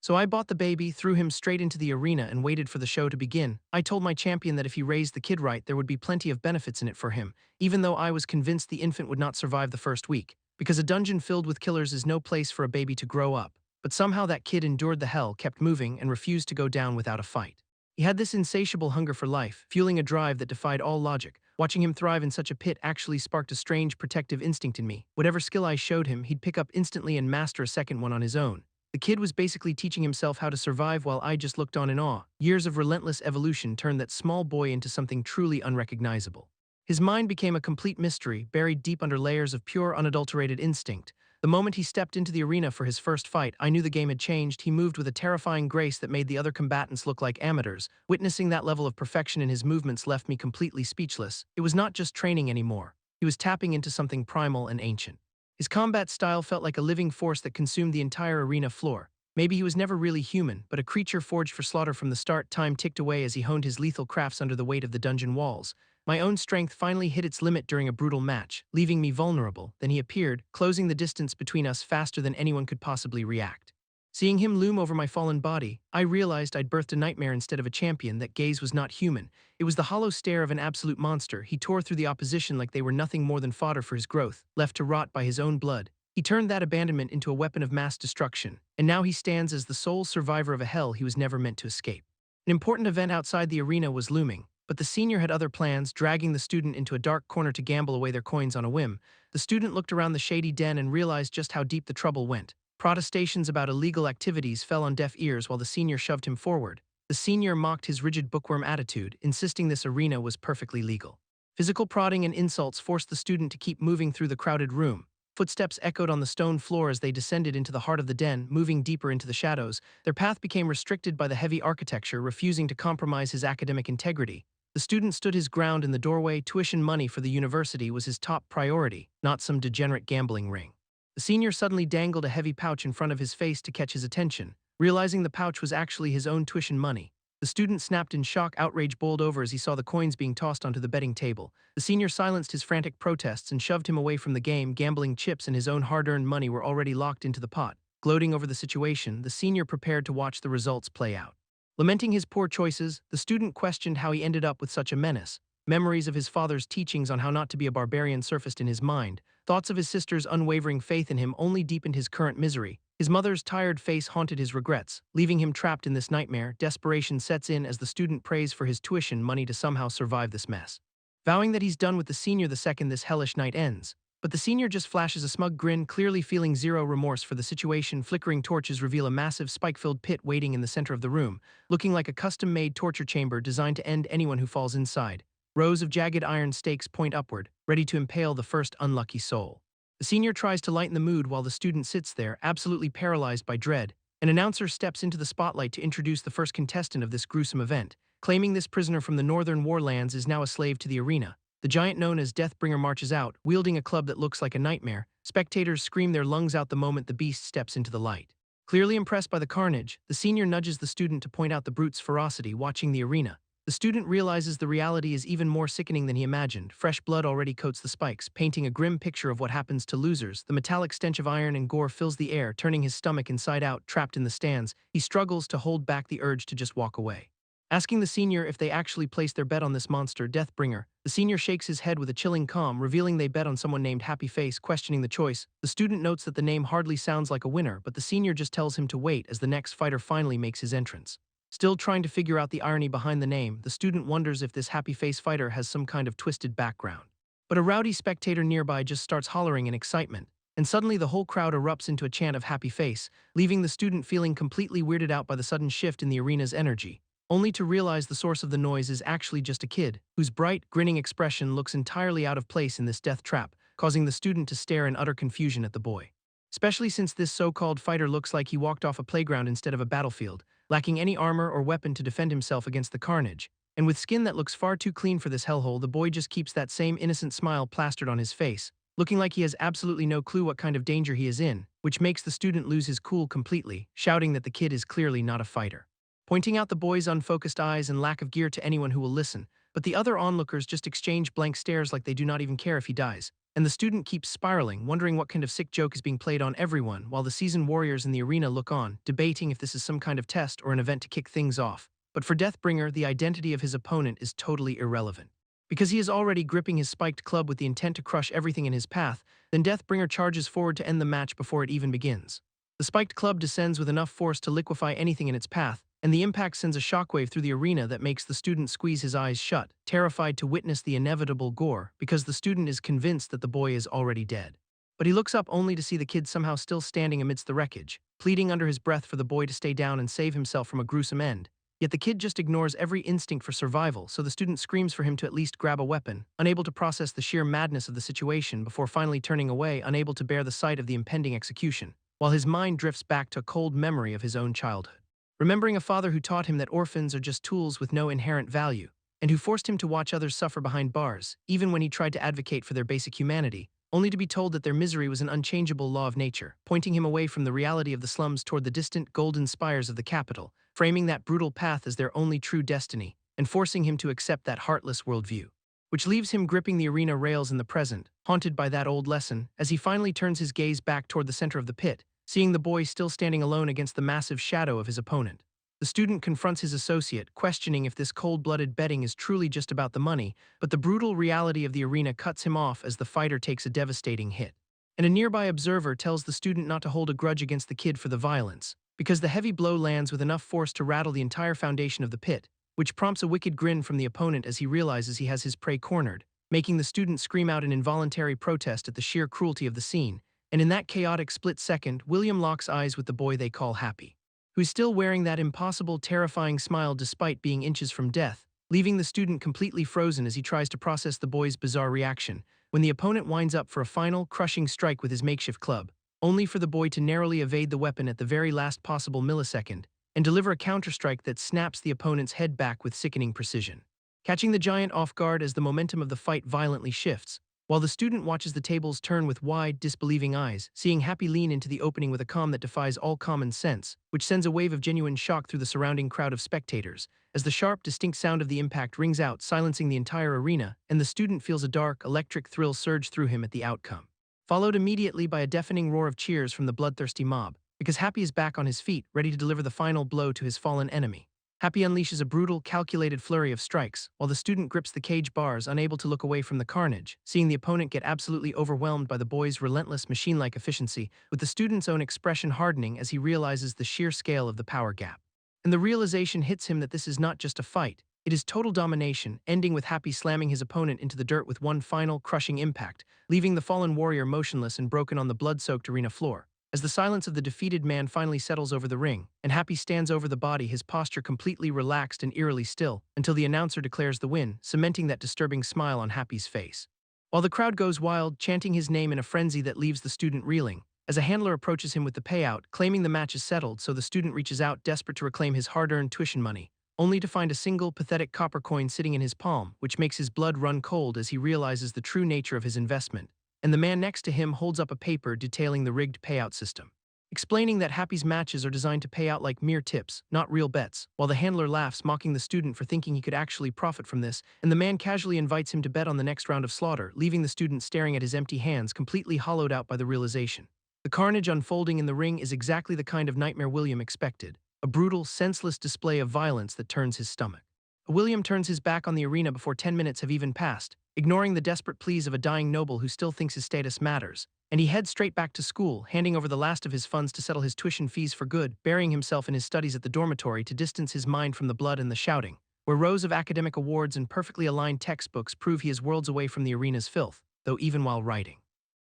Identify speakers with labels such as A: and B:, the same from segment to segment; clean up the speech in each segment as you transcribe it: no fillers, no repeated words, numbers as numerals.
A: So I bought the baby, threw him straight into the arena, and waited for the show to begin. I told my champion that if he raised the kid right, there would be plenty of benefits in it for him, even though I was convinced the infant would not survive the first week, because a dungeon filled with killers is no place for a baby to grow up. But somehow that kid endured the hell, kept moving, and refused to go down without a fight. He had this insatiable hunger for life, fueling a drive that defied all logic. Watching him thrive in such a pit actually sparked a strange protective instinct in me. Whatever skill I showed him, he'd pick up instantly and master a second one on his own. The kid was basically teaching himself how to survive while I just looked on in awe. Years of relentless evolution turned that small boy into something truly unrecognizable. His mind became a complete mystery, buried deep under layers of pure, unadulterated instinct. The moment he stepped into the arena for his first fight, I knew the game had changed. He moved with a terrifying grace that made the other combatants look like amateurs. Witnessing that level of perfection in his movements left me completely speechless. It was not just training anymore. He was tapping into something primal and ancient. His combat style felt like a living force that consumed the entire arena floor. Maybe he was never really human, but a creature forged for slaughter from the start. Time ticked away as he honed his lethal crafts under the weight of the dungeon walls. My own strength finally hit its limit during a brutal match, leaving me vulnerable. Then he appeared, closing the distance between us faster than anyone could possibly react. Seeing him loom over my fallen body, I realized I'd birthed a nightmare instead of a champion. That gaze was not human. It was the hollow stare of an absolute monster. He tore through the opposition like they were nothing more than fodder for his growth, left to rot by his own blood. He turned that abandonment into a weapon of mass destruction, and now he stands as the sole survivor of a hell he was never meant to escape. An important event outside the arena was looming, but the senior had other plans, dragging the student into a dark corner to gamble away their coins on a whim. The student looked around the shady den and realized just how deep the trouble went. Protestations about illegal activities fell on deaf ears while the senior shoved him forward. The senior mocked his rigid bookworm attitude, insisting this arena was perfectly legal. Physical prodding and insults forced the student to keep moving through the crowded room. Footsteps echoed on the stone floor as they descended into the heart of the den, moving deeper into the shadows. Their path became restricted by the heavy architecture, refusing to compromise his academic integrity. The student stood his ground in the doorway. Tuition money for the university was his top priority, not some degenerate gambling ring. The senior suddenly dangled a heavy pouch in front of his face to catch his attention. Realizing the pouch was actually his own tuition money, the student snapped in shock. Outrage bowled over as he saw the coins being tossed onto the betting table. The senior silenced his frantic protests and shoved him away from the game. Gambling chips and his own hard-earned money were already locked into the pot. Gloating over the situation, the senior prepared to watch the results play out. Lamenting his poor choices, the student questioned how he ended up with such a menace. Memories of his father's teachings on how not to be a barbarian surfaced in his mind. Thoughts of his sister's unwavering faith in him only deepened his current misery. His mother's tired face haunted his regrets, leaving him trapped in this nightmare. Desperation sets in as the student prays for his tuition money to somehow survive this mess. Vowing that he's done with the senior the second this hellish night ends. But the senior just flashes a smug grin, clearly feeling zero remorse for the situation. Flickering torches reveal a massive spike-filled pit waiting in the center of the room, looking like a custom-made torture chamber designed to end anyone who falls inside. Rows of jagged iron stakes point upward, ready to impale the first unlucky soul. The senior tries to lighten the mood while the student sits there, absolutely paralyzed by dread. An announcer steps into the spotlight to introduce the first contestant of this gruesome event. Claiming this prisoner from the northern warlands is now a slave to the arena. The giant known as Deathbringer marches out, wielding a club that looks like a nightmare. Spectators scream their lungs out the moment the beast steps into the light. Clearly impressed by the carnage, the senior nudges the student to point out the brute's ferocity. Watching the arena, the student realizes the reality is even more sickening than he imagined. Fresh blood already coats the spikes, painting a grim picture of what happens to losers. The metallic stench of iron and gore fills the air, turning his stomach inside out. Trapped in the stands, he struggles to hold back the urge to just walk away. Asking the senior if they actually placed their bet on this monster, Deathbringer, the senior shakes his head with a chilling calm, revealing they bet on someone named Happy Face. Questioning the choice, the student notes that the name hardly sounds like a winner, but the senior just tells him to wait as the next fighter finally makes his entrance. Still trying to figure out the irony behind the name, the student wonders if this Happy Face fighter has some kind of twisted background. But a rowdy spectator nearby just starts hollering in excitement, and suddenly the whole crowd erupts into a chant of Happy Face, leaving the student feeling completely weirded out by the sudden shift in the arena's energy, only to realize the source of the noise is actually just a kid, whose bright, grinning expression looks entirely out of place in this death trap, causing the student to stare in utter confusion at the boy. Especially since this so-called fighter looks like he walked off a playground instead of a battlefield, lacking any armor or weapon to defend himself against the carnage. And with skin that looks far too clean for this hellhole, the boy just keeps that same innocent smile plastered on his face, looking like he has absolutely no clue what kind of danger he is in, which makes the student lose his cool completely, shouting that the kid is clearly not a fighter. Pointing out the boy's unfocused eyes and lack of gear to anyone who will listen, but the other onlookers just exchange blank stares like they do not even care if he dies. and the student keeps spiraling, wondering what kind of sick joke is being played on everyone, while the seasoned warriors in the arena look on, debating if this is some kind of test or an event to kick things off. But for Deathbringer, the identity of his opponent is totally irrelevant. Because he is already gripping his spiked club with the intent to crush everything in his path, then Deathbringer charges forward to end the match before it even begins. The spiked club descends with enough force to liquefy anything in its path, and the impact sends a shockwave through the arena that makes the student squeeze his eyes shut, terrified to witness the inevitable gore, because the student is convinced that the boy is already dead. But he looks up only to see the kid somehow still standing amidst the wreckage, pleading under his breath for the boy to stay down and save himself from a gruesome end. Yet the kid just ignores every instinct for survival, so the student screams for him to at least grab a weapon, unable to process the sheer madness of the situation before finally turning away, unable to bear the sight of the impending execution, while his mind drifts back to a cold memory of his own childhood. Remembering a father who taught him that orphans are just tools with no inherent value, and who forced him to watch others suffer behind bars, even when he tried to advocate for their basic humanity, only to be told that their misery was an unchangeable law of nature, pointing him away from the reality of the slums toward the distant golden spires of the capital, framing that brutal path as their only true destiny, and forcing him to accept that heartless worldview. Which leaves him gripping the arena rails in the present, haunted by that old lesson, as he finally turns his gaze back toward the center of the pit, seeing the boy still standing alone against the massive shadow of his opponent. The student confronts his associate, questioning if this cold-blooded betting is truly just about the money, but the brutal reality of the arena cuts him off as the fighter takes a devastating hit. And a nearby observer tells the student not to hold a grudge against the kid for the violence, because the heavy blow lands with enough force to rattle the entire foundation of the pit, which prompts a wicked grin from the opponent as he realizes he has his prey cornered, making the student scream out in involuntary protest at the sheer cruelty of the scene. And in that chaotic split second, William locks eyes with the boy they call Happy, who's still wearing that impossible, terrifying smile despite being inches from death, leaving the student completely frozen as he tries to process the boy's bizarre reaction, when the opponent winds up for a final, crushing strike with his makeshift club, only for the boy to narrowly evade the weapon at the very last possible millisecond, and deliver a counterstrike that snaps the opponent's head back with sickening precision, catching the giant off guard as the momentum of the fight violently shifts, while the student watches the tables turn with wide, disbelieving eyes, seeing Happy lean into the opening with a calm that defies all common sense, which sends a wave of genuine shock through the surrounding crowd of spectators, as the sharp, distinct sound of the impact rings out, silencing the entire arena, and the student feels a dark, electric thrill surge through him at the outcome, followed immediately by a deafening roar of cheers from the bloodthirsty mob, because Happy is back on his feet, ready to deliver the final blow to his fallen enemy. Happy unleashes a brutal, calculated flurry of strikes, while the student grips the cage bars, unable to look away from the carnage, seeing the opponent get absolutely overwhelmed by the boy's relentless machine-like efficiency, with the student's own expression hardening as he realizes the sheer scale of the power gap. And the realization hits him that this is not just a fight, it is total domination, ending with Happy slamming his opponent into the dirt with one final, crushing impact, leaving the fallen warrior motionless and broken on the blood-soaked arena floor. As the silence of the defeated man finally settles over the ring, and Happy stands over the body, his posture completely relaxed and eerily still, until the announcer declares the win, cementing that disturbing smile on Happy's face. While the crowd goes wild, chanting his name in a frenzy that leaves the student reeling, as a handler approaches him with the payout, claiming the match is settled, so the student reaches out, desperate to reclaim his hard-earned tuition money, only to find a single, pathetic copper coin sitting in his palm, which makes his blood run cold as he realizes the true nature of his investment. And the man next to him holds up a paper detailing the rigged payout system, explaining that Happy's matches are designed to pay out like mere tips, not real bets, while the handler laughs, mocking the student for thinking he could actually profit from this, and the man casually invites him to bet on the next round of slaughter, leaving the student staring at his empty hands, completely hollowed out by the realization. The carnage unfolding in the ring is exactly the kind of nightmare William expected, a brutal, senseless display of violence that turns his stomach. William turns his back on the arena before 10 minutes have even passed, ignoring the desperate pleas of a dying noble who still thinks his status matters, and he heads straight back to school, handing over the last of his funds to settle his tuition fees for good, burying himself in his studies at the dormitory to distance his mind from the blood and the shouting, where rows of academic awards and perfectly aligned textbooks prove he is worlds away from the arena's filth, though even while writing,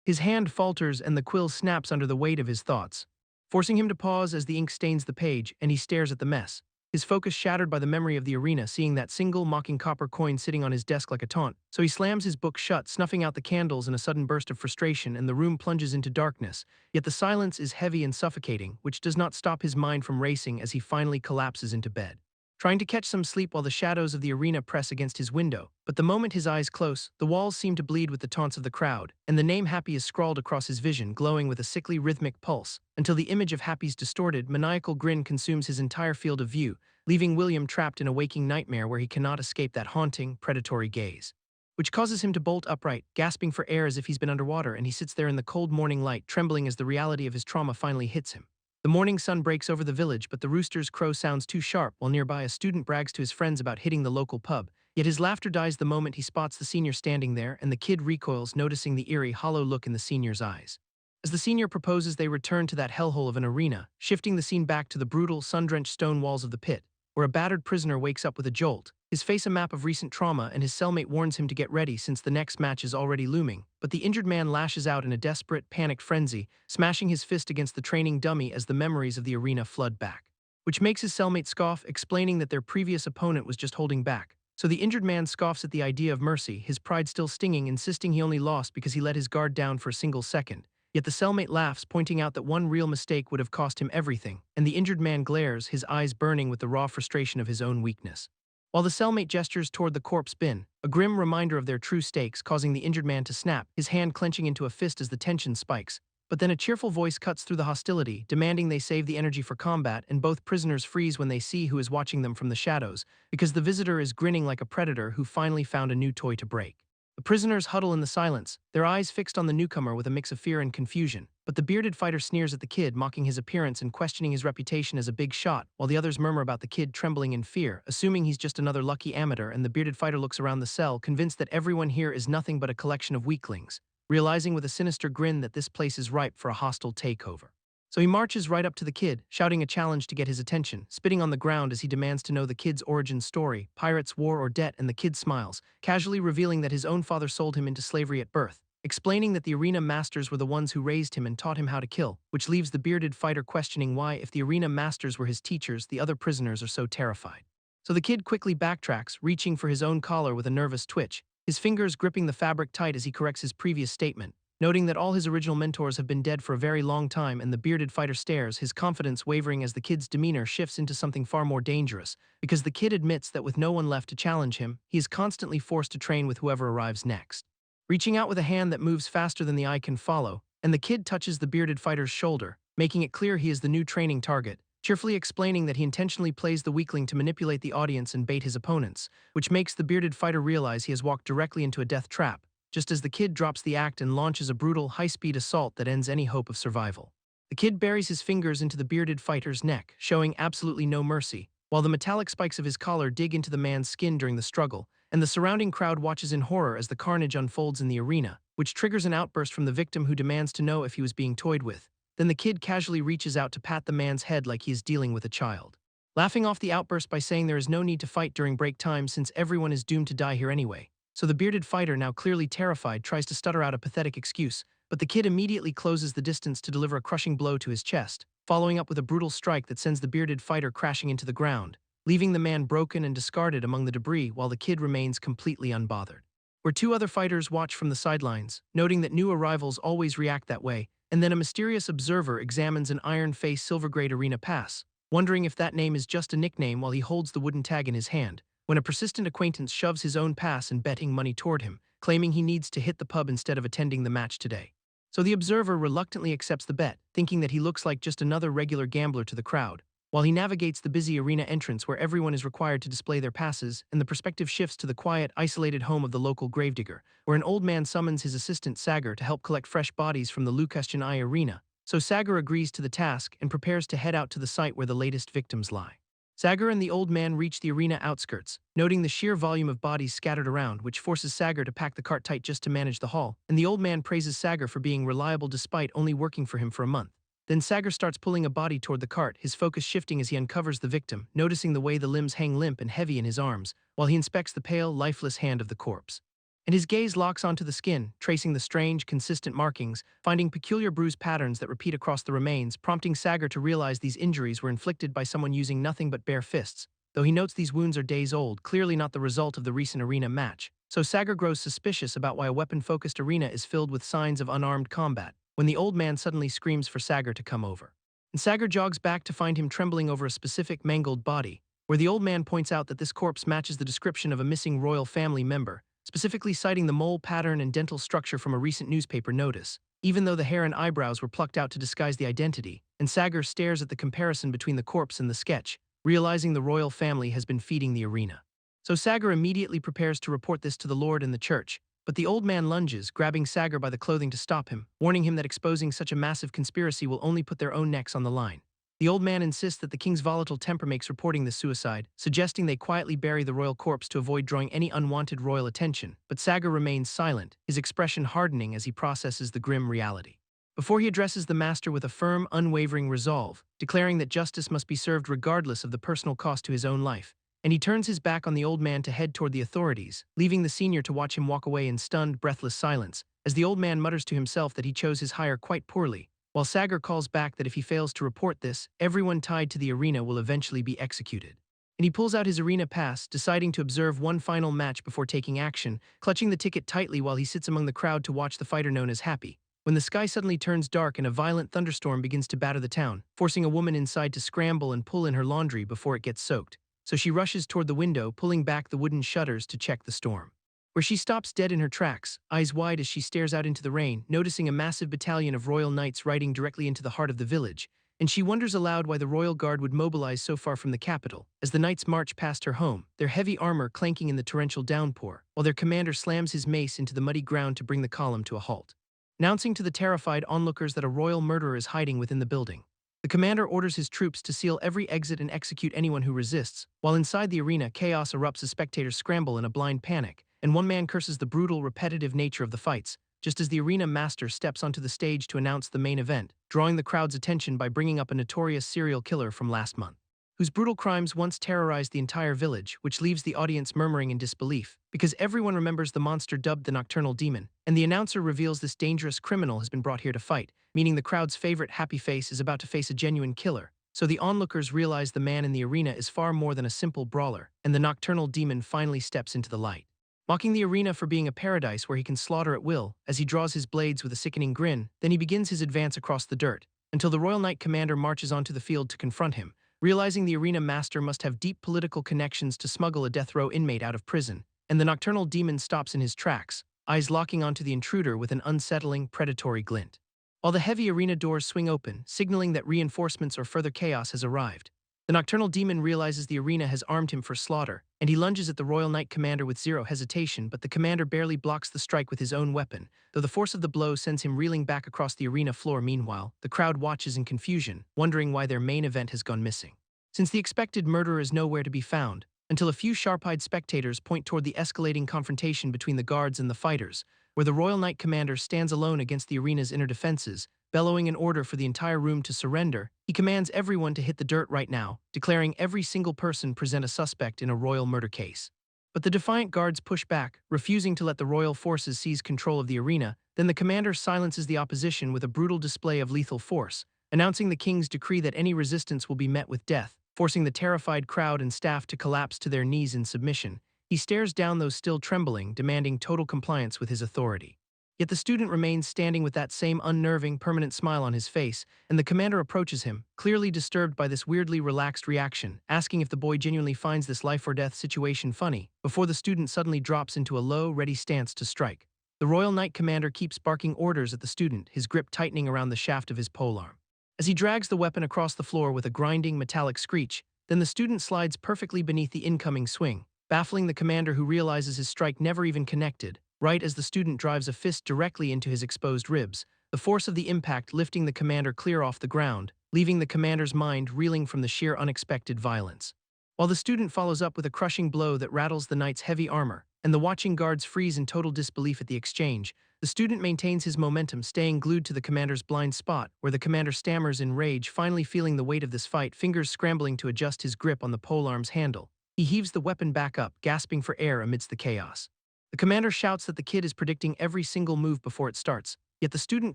A: his hand falters and the quill snaps under the weight of his thoughts, forcing him to pause as the ink stains the page, and he stares at the mess, his focus shattered by the memory of the arena, seeing that single mocking copper coin sitting on his desk like a taunt. So he slams his book shut, snuffing out the candles in a sudden burst of frustration, and the room plunges into darkness, yet the silence is heavy and suffocating, which does not stop his mind from racing as he finally collapses into bed, trying to catch some sleep while the shadows of the arena press against his window. But the moment his eyes close, the walls seem to bleed with the taunts of the crowd, and the name Happy is scrawled across his vision, glowing with a sickly rhythmic pulse, until the image of Happy's distorted, maniacal grin consumes his entire field of view, leaving William trapped in a waking nightmare where he cannot escape that haunting, predatory gaze. which causes him to bolt upright, gasping for air as if he's been underwater, and he sits there in the cold morning light, trembling as the reality of his trauma finally hits him. The morning sun breaks over the village, but the rooster's crow sounds too sharp, while nearby a student brags to his friends about hitting the local pub. Yet his laughter dies the moment he spots the senior standing there, and the kid recoils, noticing the eerie, hollow look in the senior's eyes. As the senior proposes, they return to that hellhole of an arena, shifting the scene back to the brutal, sun-drenched stone walls of the pit, where a battered prisoner wakes up with a jolt, his face a map of recent trauma, and his cellmate warns him to get ready since the next match is already looming. But the injured man lashes out in a desperate, panicked frenzy, smashing his fist against the training dummy as the memories of the arena flood back, which makes his cellmate scoff, explaining that their previous opponent was just holding back. So the injured man scoffs at the idea of mercy, his pride still stinging, insisting he only lost because he let his guard down for a single second. Yet the cellmate laughs, pointing out that one real mistake would have cost him everything, and the injured man glares, his eyes burning with the raw frustration of his own weakness. While the cellmate gestures toward the corpse bin, a grim reminder of their true stakes, causing the injured man to snap, his hand clenching into a fist as the tension spikes. But then a cheerful voice cuts through the hostility, demanding they save the energy for combat, and both prisoners freeze when they see who is watching them from the shadows, because the visitor is grinning like a predator who finally found a new toy to break. The prisoners huddle in the silence, their eyes fixed on the newcomer with a mix of fear and confusion, but the bearded fighter sneers at the kid, mocking his appearance and questioning his reputation as a big shot, while the others murmur about the kid trembling in fear, assuming he's just another lucky amateur, and the bearded fighter looks around the cell, convinced that everyone here is nothing but a collection of weaklings, realizing with a sinister grin that this place is ripe for a hostile takeover. So he marches right up to the kid, shouting a challenge to get his attention, spitting on the ground as he demands to know the kid's origin story, pirates, war, or debt, and the kid smiles, casually revealing that his own father sold him into slavery at birth, explaining that the arena masters were the ones who raised him and taught him how to kill, which leaves the bearded fighter questioning why, if the arena masters were his teachers, the other prisoners are so terrified. So the kid quickly backtracks, reaching for his own collar with a nervous twitch, his fingers gripping the fabric tight as he corrects his previous statement, noting that all his original mentors have been dead for a very long time, and the bearded fighter stares, his confidence wavering as the kid's demeanor shifts into something far more dangerous, because the kid admits that with no one left to challenge him, he is constantly forced to train with whoever arrives next. Reaching out with a hand that moves faster than the eye can follow, and the kid touches the bearded fighter's shoulder, making it clear he is the new training target, cheerfully explaining that he intentionally plays the weakling to manipulate the audience and bait his opponents, which makes the bearded fighter realize he has walked directly into a death trap, just as the kid drops the act and launches a brutal, high-speed assault that ends any hope of survival. The kid buries his fingers into the bearded fighter's neck, showing absolutely no mercy, while the metallic spikes of his collar dig into the man's skin during the struggle, and the surrounding crowd watches in horror as the carnage unfolds in the arena, which triggers an outburst from the victim who demands to know if he was being toyed with. Then the kid casually reaches out to pat the man's head like he is dealing with a child, laughing off the outburst by saying there is no need to fight during break time since everyone is doomed to die here anyway. So the bearded fighter, now clearly terrified, tries to stutter out a pathetic excuse, but the kid immediately closes the distance to deliver a crushing blow to his chest, following up with a brutal strike that sends the bearded fighter crashing into the ground, leaving the man broken and discarded among the debris while the kid remains completely unbothered. Where two other fighters watch from the sidelines, noting that new arrivals always react that way, and then a mysterious observer examines an iron-faced silver-grayed arena pass, wondering if that name is just a nickname while he holds the wooden tag in his hand, when a persistent acquaintance shoves his own pass and betting money toward him, claiming he needs to hit the pub instead of attending the match today. So the observer reluctantly accepts the bet, thinking that he looks like just another regular gambler to the crowd, while he navigates the busy arena entrance where everyone is required to display their passes, and the perspective shifts to the quiet, isolated home of the local gravedigger, where an old man summons his assistant Sagar to help collect fresh bodies from the Lucastion Eye arena. So Sagar agrees to the task and prepares to head out to the site where the latest victims lie. Sagar and the old man reach the arena outskirts, noting the sheer volume of bodies scattered around, which forces Sagar to pack the cart tight just to manage the haul, and the old man praises Sagar for being reliable despite only working for him for a month. Then Sagar starts pulling a body toward the cart, his focus shifting as he uncovers the victim, noticing the way the limbs hang limp and heavy in his arms, while he inspects the pale, lifeless hand of the corpse. And his gaze locks onto the skin, tracing the strange, consistent markings, finding peculiar bruise patterns that repeat across the remains, prompting Sagar to realize these injuries were inflicted by someone using nothing but bare fists, though he notes these wounds are days old, clearly not the result of the recent arena match. So Sagar grows suspicious about why a weapon-focused arena is filled with signs of unarmed combat, when the old man suddenly screams for Sagar to come over. And Sagar jogs back to find him trembling over a specific mangled body, where the old man points out that this corpse matches the description of a missing royal family member, specifically citing the mole pattern and dental structure from a recent newspaper notice, even though the hair and eyebrows were plucked out to disguise the identity, and Sagar stares at the comparison between the corpse and the sketch, realizing the royal family has been feeding the arena. So Sagar immediately prepares to report this to the Lord and the church, but the old man lunges, grabbing Sagar by the clothing to stop him, warning him that exposing such a massive conspiracy will only put their own necks on the line. The old man insists that the king's volatile temper makes reporting this suicide, suggesting they quietly bury the royal corpse to avoid drawing any unwanted royal attention, but Sagar remains silent, his expression hardening as he processes the grim reality. Before he addresses the master with a firm, unwavering resolve, declaring that justice must be served regardless of the personal cost to his own life, and he turns his back on the old man to head toward the authorities, leaving the senior to watch him walk away in stunned, breathless silence, as the old man mutters to himself that he chose his hire quite poorly, while Sagar calls back that if he fails to report this, everyone tied to the arena will eventually be executed. And he pulls out his arena pass, deciding to observe one final match before taking action, clutching the ticket tightly while he sits among the crowd to watch the fighter known as Happy. When the sky suddenly turns dark and a violent thunderstorm begins to batter the town, forcing a woman inside to scramble and pull in her laundry before it gets soaked. So she rushes toward the window, pulling back the wooden shutters to check the storm, where she stops dead in her tracks, eyes wide as she stares out into the rain, noticing a massive battalion of royal knights riding directly into the heart of the village, and she wonders aloud why the royal guard would mobilize so far from the capital, as the knights march past her home, their heavy armor clanking in the torrential downpour, while their commander slams his mace into the muddy ground to bring the column to a halt, announcing to the terrified onlookers that a royal murderer is hiding within the building. The commander orders his troops to seal every exit and execute anyone who resists, while inside the arena chaos erupts as spectators scramble in a blind panic, and one man curses the brutal, repetitive nature of the fights, just as the arena master steps onto the stage to announce the main event, drawing the crowd's attention by bringing up a notorious serial killer from last month, whose brutal crimes once terrorized the entire village, which leaves the audience murmuring in disbelief, because everyone remembers the monster dubbed the Nocturnal Demon, and the announcer reveals this dangerous criminal has been brought here to fight, meaning the crowd's favorite Happy Face is about to face a genuine killer. So the onlookers realize the man in the arena is far more than a simple brawler, and the Nocturnal Demon finally steps into the light, mocking the arena for being a paradise where he can slaughter at will. As he draws his blades with a sickening grin, then he begins his advance across the dirt, until the Royal Knight Commander marches onto the field to confront him, realizing the arena master must have deep political connections to smuggle a death row inmate out of prison, and the Nocturnal Demon stops in his tracks, eyes locking onto the intruder with an unsettling, predatory glint, while the heavy arena doors swing open, signaling that reinforcements or further chaos has arrived. The Nocturnal Demon realizes the arena has armed him for slaughter, and he lunges at the Royal Knight Commander with zero hesitation, but the commander barely blocks the strike with his own weapon, though the force of the blow sends him reeling back across the arena floor. Meanwhile, the crowd watches in confusion, wondering why their main event has gone missing, since the expected murderer is nowhere to be found, until a few sharp-eyed spectators point toward the escalating confrontation between the guards and the fighters, where the Royal Knight Commander stands alone against the arena's inner defenses, bellowing an order for the entire room to surrender. He commands everyone to hit the dirt right now, declaring every single person present a suspect in a royal murder case. But the defiant guards push back, refusing to let the royal forces seize control of the arena. Then the commander silences the opposition with a brutal display of lethal force, announcing the king's decree that any resistance will be met with death, forcing the terrified crowd and staff to collapse to their knees in submission. He stares down those still trembling, demanding total compliance with his authority. Yet the student remains standing with that same unnerving, permanent smile on his face, and the commander approaches him, clearly disturbed by this weirdly relaxed reaction, asking if the boy genuinely finds this life-or-death situation funny, before the student suddenly drops into a low, ready stance to strike. The Royal Knight Commander keeps barking orders at the student, his grip tightening around the shaft of his polearm, as he drags the weapon across the floor with a grinding, metallic screech. Then the student slides perfectly beneath the incoming swing, baffling the commander, who realizes his strike never even connected, right as the student drives a fist directly into his exposed ribs, the force of the impact lifting the commander clear off the ground, leaving the commander's mind reeling from the sheer unexpected violence. While the student follows up with a crushing blow that rattles the knight's heavy armor, and the watching guards freeze in total disbelief at the exchange, the student maintains his momentum, staying glued to the commander's blind spot, where the commander stammers in rage, finally feeling the weight of this fight, fingers scrambling to adjust his grip on the polearm's handle. He heaves the weapon back up, gasping for air amidst the chaos. The commander shouts that the kid is predicting every single move before it starts, yet the student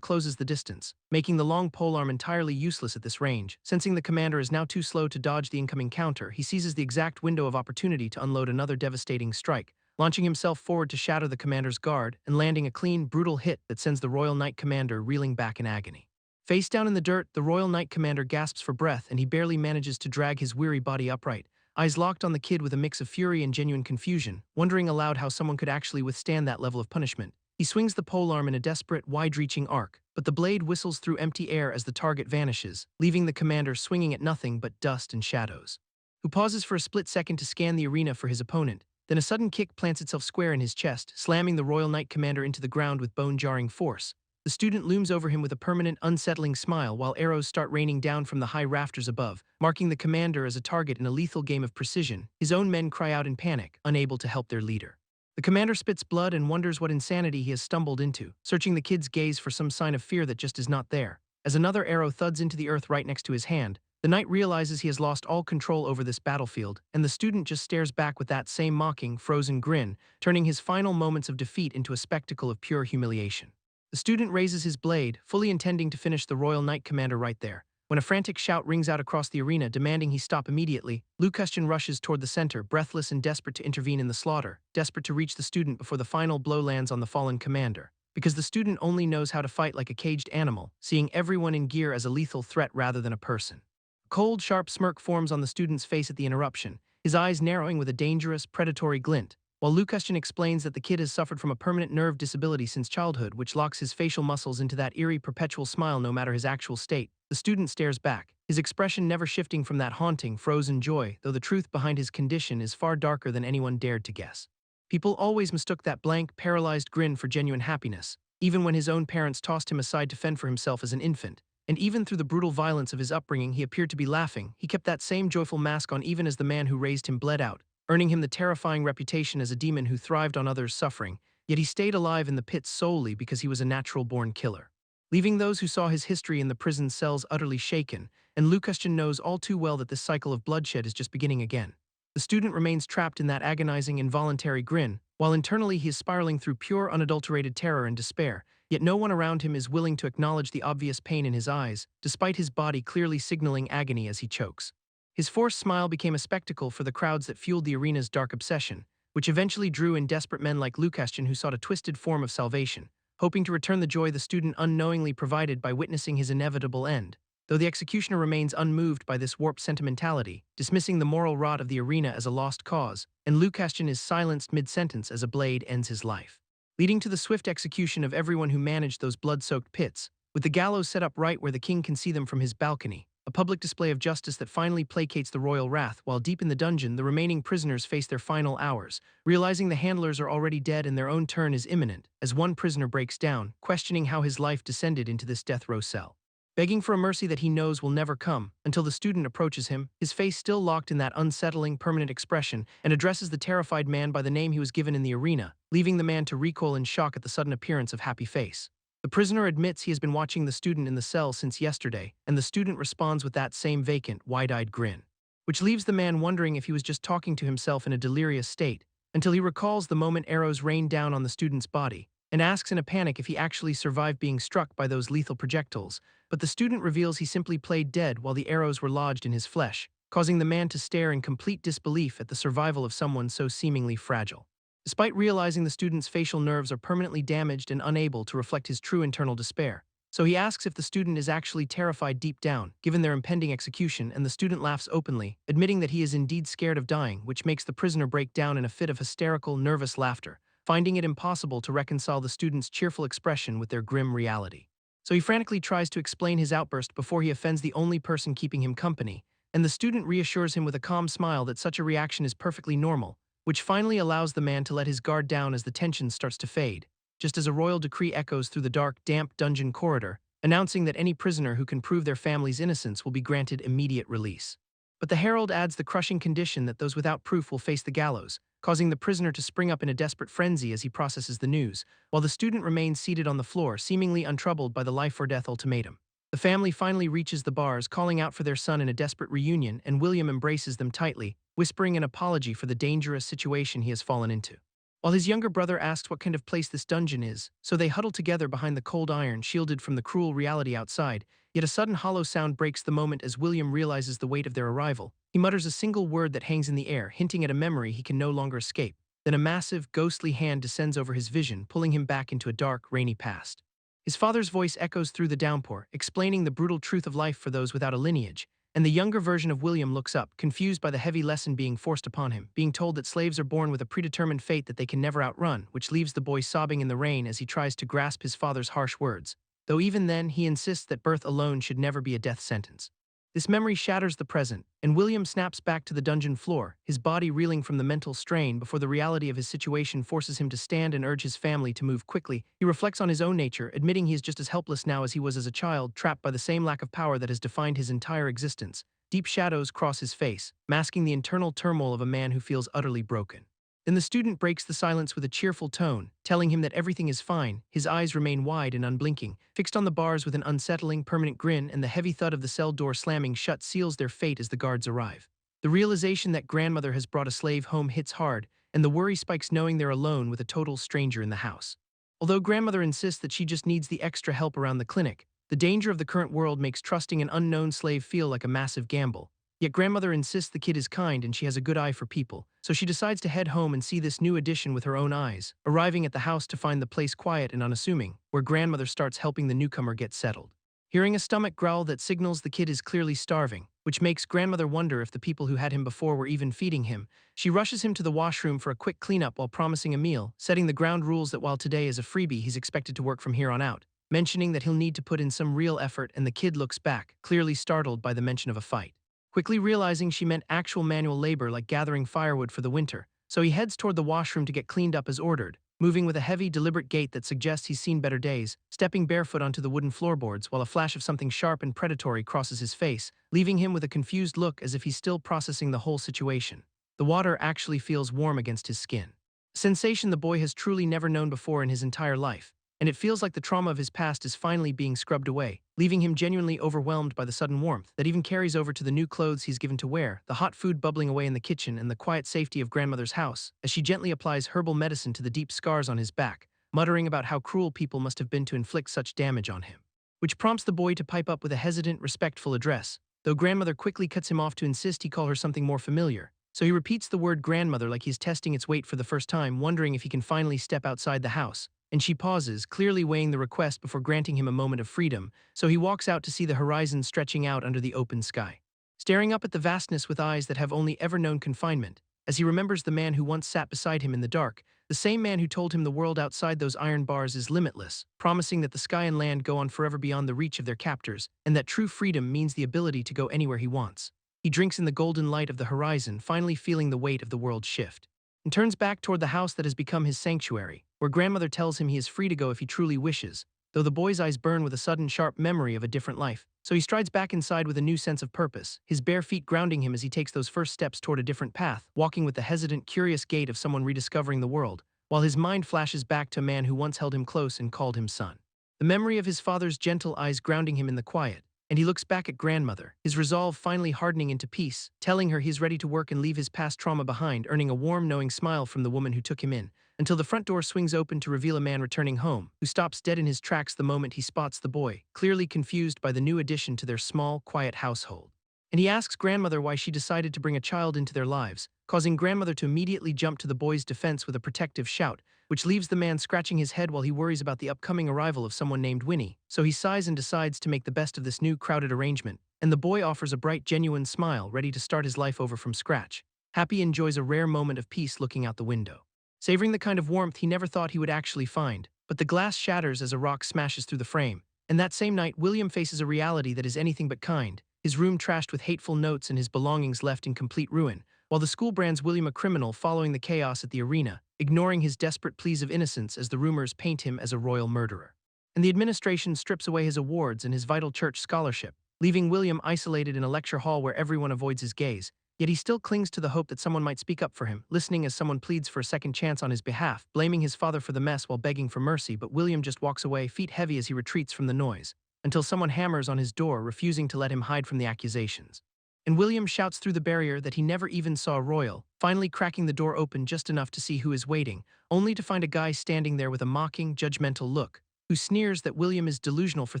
A: closes the distance, making the long polearm entirely useless at this range. Sensing the commander is now too slow to dodge the incoming counter, he seizes the exact window of opportunity to unload another devastating strike, launching himself forward to shatter the commander's guard and landing a clean, brutal hit that sends the Royal Knight Commander reeling back in agony. Face down in the dirt, the Royal Knight Commander gasps for breath, and he barely manages to drag his weary body upright, eyes locked on the kid with a mix of fury and genuine confusion, wondering aloud how someone could actually withstand that level of punishment. He swings the polearm in a desperate, wide-reaching arc, but the blade whistles through empty air as the target vanishes, leaving the commander swinging at nothing but dust and shadows, who pauses for a split second to scan the arena for his opponent, Then a sudden kick plants itself square in his chest, slamming the Royal Knight Commander into the ground with bone-jarring force. The student looms over him with a permanent, unsettling smile while arrows start raining down from the high rafters above, marking the commander as a target in a lethal game of precision. His own men cry out in panic, unable to help their leader. The commander spits blood and wonders what insanity he has stumbled into, searching the kid's gaze for some sign of fear that just is not there. As another arrow thuds into the earth right next to his hand, the knight realizes he has lost all control over this battlefield, and the student just stares back with that same mocking, frozen grin, turning his final moments of defeat into a spectacle of pure humiliation. The student raises his blade, fully intending to finish the Royal Knight Commander right there. When a frantic shout rings out across the arena demanding he stop immediately, Lucastion rushes toward the center, breathless and desperate to intervene in the slaughter, desperate to reach the student before the final blow lands on the fallen commander. Because the student only knows how to fight like a caged animal, seeing everyone in gear as a lethal threat rather than a person. A cold, sharp smirk forms on the student's face at the interruption, his eyes narrowing with a dangerous, predatory glint. While Lucastion explains that the kid has suffered from a permanent nerve disability since childhood which locks his facial muscles into that eerie perpetual smile no matter his actual state, the student stares back, his expression never shifting from that haunting, frozen joy, though the truth behind his condition is far darker than anyone dared to guess. People always mistook that blank, paralyzed grin for genuine happiness, even when his own parents tossed him aside to fend for himself as an infant. And even through the brutal violence of his upbringing he appeared to be laughing, he kept that same joyful mask on even as the man who raised him bled out, earning him the terrifying reputation as a demon who thrived on others' suffering, yet he stayed alive in the pit solely because he was a natural-born killer. Leaving those who saw his history in the prison cells utterly shaken, and Lucastion knows all too well that this cycle of bloodshed is just beginning again. The student remains trapped in that agonizing, involuntary grin, while internally he is spiraling through pure, unadulterated terror and despair, yet no one around him is willing to acknowledge the obvious pain in his eyes, despite his body clearly signaling agony as he chokes. His forced smile became a spectacle for the crowds that fueled the arena's dark obsession, which eventually drew in desperate men like Lucastion who sought a twisted form of salvation, hoping to return the joy the student unknowingly provided by witnessing his inevitable end. Though the executioner remains unmoved by this warped sentimentality, dismissing the moral rot of the arena as a lost cause, and Lucastion is silenced mid-sentence as a blade ends his life, leading to the swift execution of everyone who managed those blood-soaked pits, with the gallows set up right where the king can see them from his balcony. A public display of justice that finally placates the royal wrath, while deep in the dungeon, the remaining prisoners face their final hours, realizing the handlers are already dead and their own turn is imminent, as one prisoner breaks down, questioning how his life descended into this death row cell. Begging for a mercy that he knows will never come, until the student approaches him, his face still locked in that unsettling, permanent expression, and addresses the terrified man by the name he was given in the arena, leaving the man to recoil in shock at the sudden appearance of Happy Face. The prisoner admits he has been watching the student in the cell since yesterday, and the student responds with that same vacant, wide-eyed grin, which leaves the man wondering if he was just talking to himself in a delirious state, until he recalls the moment arrows rained down on the student's body, and asks in a panic if he actually survived being struck by those lethal projectiles, but the student reveals he simply played dead while the arrows were lodged in his flesh, causing the man to stare in complete disbelief at the survival of someone so seemingly fragile. Despite realizing the student's facial nerves are permanently damaged and unable to reflect his true internal despair, so he asks if the student is actually terrified deep down, given their impending execution, and the student laughs openly, admitting that he is indeed scared of dying, which makes the prisoner break down in a fit of hysterical, nervous laughter, finding it impossible to reconcile the student's cheerful expression with their grim reality. So he frantically tries to explain his outburst before he offends the only person keeping him company, and the student reassures him with a calm smile that such a reaction is perfectly normal, which finally allows the man to let his guard down as the tension starts to fade, just as a royal decree echoes through the dark, damp dungeon corridor, announcing that any prisoner who can prove their family's innocence will be granted immediate release. But the herald adds the crushing condition that those without proof will face the gallows, causing the prisoner to spring up in a desperate frenzy as he processes the news, while the student remains seated on the floor, seemingly untroubled by the life-or-death ultimatum. The family finally reaches the bars, calling out for their son in a desperate reunion, and William embraces them tightly, whispering an apology for the dangerous situation he has fallen into. While his younger brother asks what kind of place this dungeon is, so they huddle together behind the cold iron, shielded from the cruel reality outside, yet a sudden hollow sound breaks the moment as William realizes the weight of their arrival. He mutters a single word that hangs in the air, hinting at a memory he can no longer escape. Then a massive, ghostly hand descends over his vision, pulling him back into a dark, rainy past. His father's voice echoes through the downpour, explaining the brutal truth of life for those without a lineage, and the younger version of William looks up, confused by the heavy lesson being forced upon him, being told that slaves are born with a predetermined fate that they can never outrun, which leaves the boy sobbing in the rain as he tries to grasp his father's harsh words, though even then he insists that birth alone should never be a death sentence. This memory shatters the present, and William snaps back to the dungeon floor, his body reeling from the mental strain before the reality of his situation forces him to stand and urge his family to move quickly. He reflects on his own nature, admitting he is just as helpless now as he was as a child, trapped by the same lack of power that has defined his entire existence. Deep shadows cross his face, masking the internal turmoil of a man who feels utterly broken. Then the student breaks the silence with a cheerful tone, telling him that everything is fine. His eyes remain wide and unblinking, fixed on the bars with an unsettling, permanent grin, and the heavy thud of the cell door slamming shut seals their fate as the guards arrive. The realization that grandmother has brought a slave home hits hard, and the worry spikes knowing they're alone with a total stranger in the house. Although grandmother insists that she just needs the extra help around the clinic, the danger of the current world makes trusting an unknown slave feel like a massive gamble. Yet grandmother insists the kid is kind and she has a good eye for people, so she decides to head home and see this new addition with her own eyes, arriving at the house to find the place quiet and unassuming, where grandmother starts helping the newcomer get settled. Hearing a stomach growl that signals the kid is clearly starving, which makes grandmother wonder if the people who had him before were even feeding him, she rushes him to the washroom for a quick cleanup while promising a meal, setting the ground rules that while today is a freebie he's expected to work from here on out, mentioning that he'll need to put in some real effort, and the kid looks back, clearly startled by the mention of a fight. Quickly realizing she meant actual manual labor like gathering firewood for the winter, so he heads toward the washroom to get cleaned up as ordered, moving with a heavy, deliberate gait that suggests he's seen better days, stepping barefoot onto the wooden floorboards while a flash of something sharp and predatory crosses his face, leaving him with a confused look as if he's still processing the whole situation. The water actually feels warm against his skin. A sensation the boy has truly never known before in his entire life, and it feels like the trauma of his past is finally being scrubbed away, leaving him genuinely overwhelmed by the sudden warmth that even carries over to the new clothes he's given to wear, the hot food bubbling away in the kitchen, and the quiet safety of grandmother's house, as she gently applies herbal medicine to the deep scars on his back, muttering about how cruel people must have been to inflict such damage on him. Which prompts the boy to pipe up with a hesitant, respectful address, though grandmother quickly cuts him off to insist he call her something more familiar. So he repeats the word grandmother like he's testing its weight for the first time, wondering if he can finally step outside the house. And she pauses, clearly weighing the request before granting him a moment of freedom, so he walks out to see the horizon stretching out under the open sky. Staring up at the vastness with eyes that have only ever known confinement, as he remembers the man who once sat beside him in the dark, the same man who told him the world outside those iron bars is limitless, promising that the sky and land go on forever beyond the reach of their captors, and that true freedom means the ability to go anywhere he wants. He drinks in the golden light of the horizon, finally feeling the weight of the world shift, and turns back toward the house that has become his sanctuary, where grandmother tells him he is free to go if he truly wishes, though the boy's eyes burn with a sudden sharp memory of a different life. So he strides back inside with a new sense of purpose, his bare feet grounding him as he takes those first steps toward a different path, walking with the hesitant, curious gait of someone rediscovering the world, while his mind flashes back to a man who once held him close and called him son. The memory of his father's gentle eyes grounding him in the quiet, and he looks back at grandmother, his resolve finally hardening into peace, telling her he's ready to work and leave his past trauma behind, earning a warm, knowing smile from the woman who took him in, until the front door swings open to reveal a man returning home, who stops dead in his tracks the moment he spots the boy, clearly confused by the new addition to their small, quiet household. And he asks grandmother why she decided to bring a child into their lives, causing grandmother to immediately jump to the boy's defense with a protective shout, which leaves the man scratching his head while he worries about the upcoming arrival of someone named Winnie. So he sighs and decides to make the best of this new crowded arrangement, and the boy offers a bright, genuine smile, ready to start his life over from scratch. Happy enjoys a rare moment of peace looking out the window, savoring the kind of warmth he never thought he would actually find. But the glass shatters as a rock smashes through the frame, and that same night William faces a reality that is anything but kind, his room trashed with hateful notes and his belongings left in complete ruin, while the school brands William a criminal following the chaos at the arena, ignoring his desperate pleas of innocence as the rumors paint him as a royal murderer. And the administration strips away his awards and his vital church scholarship, leaving William isolated in a lecture hall where everyone avoids his gaze, yet he still clings to the hope that someone might speak up for him, listening as someone pleads for a second chance on his behalf, blaming his father for the mess while begging for mercy. But William just walks away, feet heavy as he retreats from the noise, until someone hammers on his door, refusing to let him hide from the accusations. And William shouts through the barrier that he never even saw a royal, finally cracking the door open just enough to see who is waiting, only to find a guy standing there with a mocking, judgmental look, who sneers that William is delusional for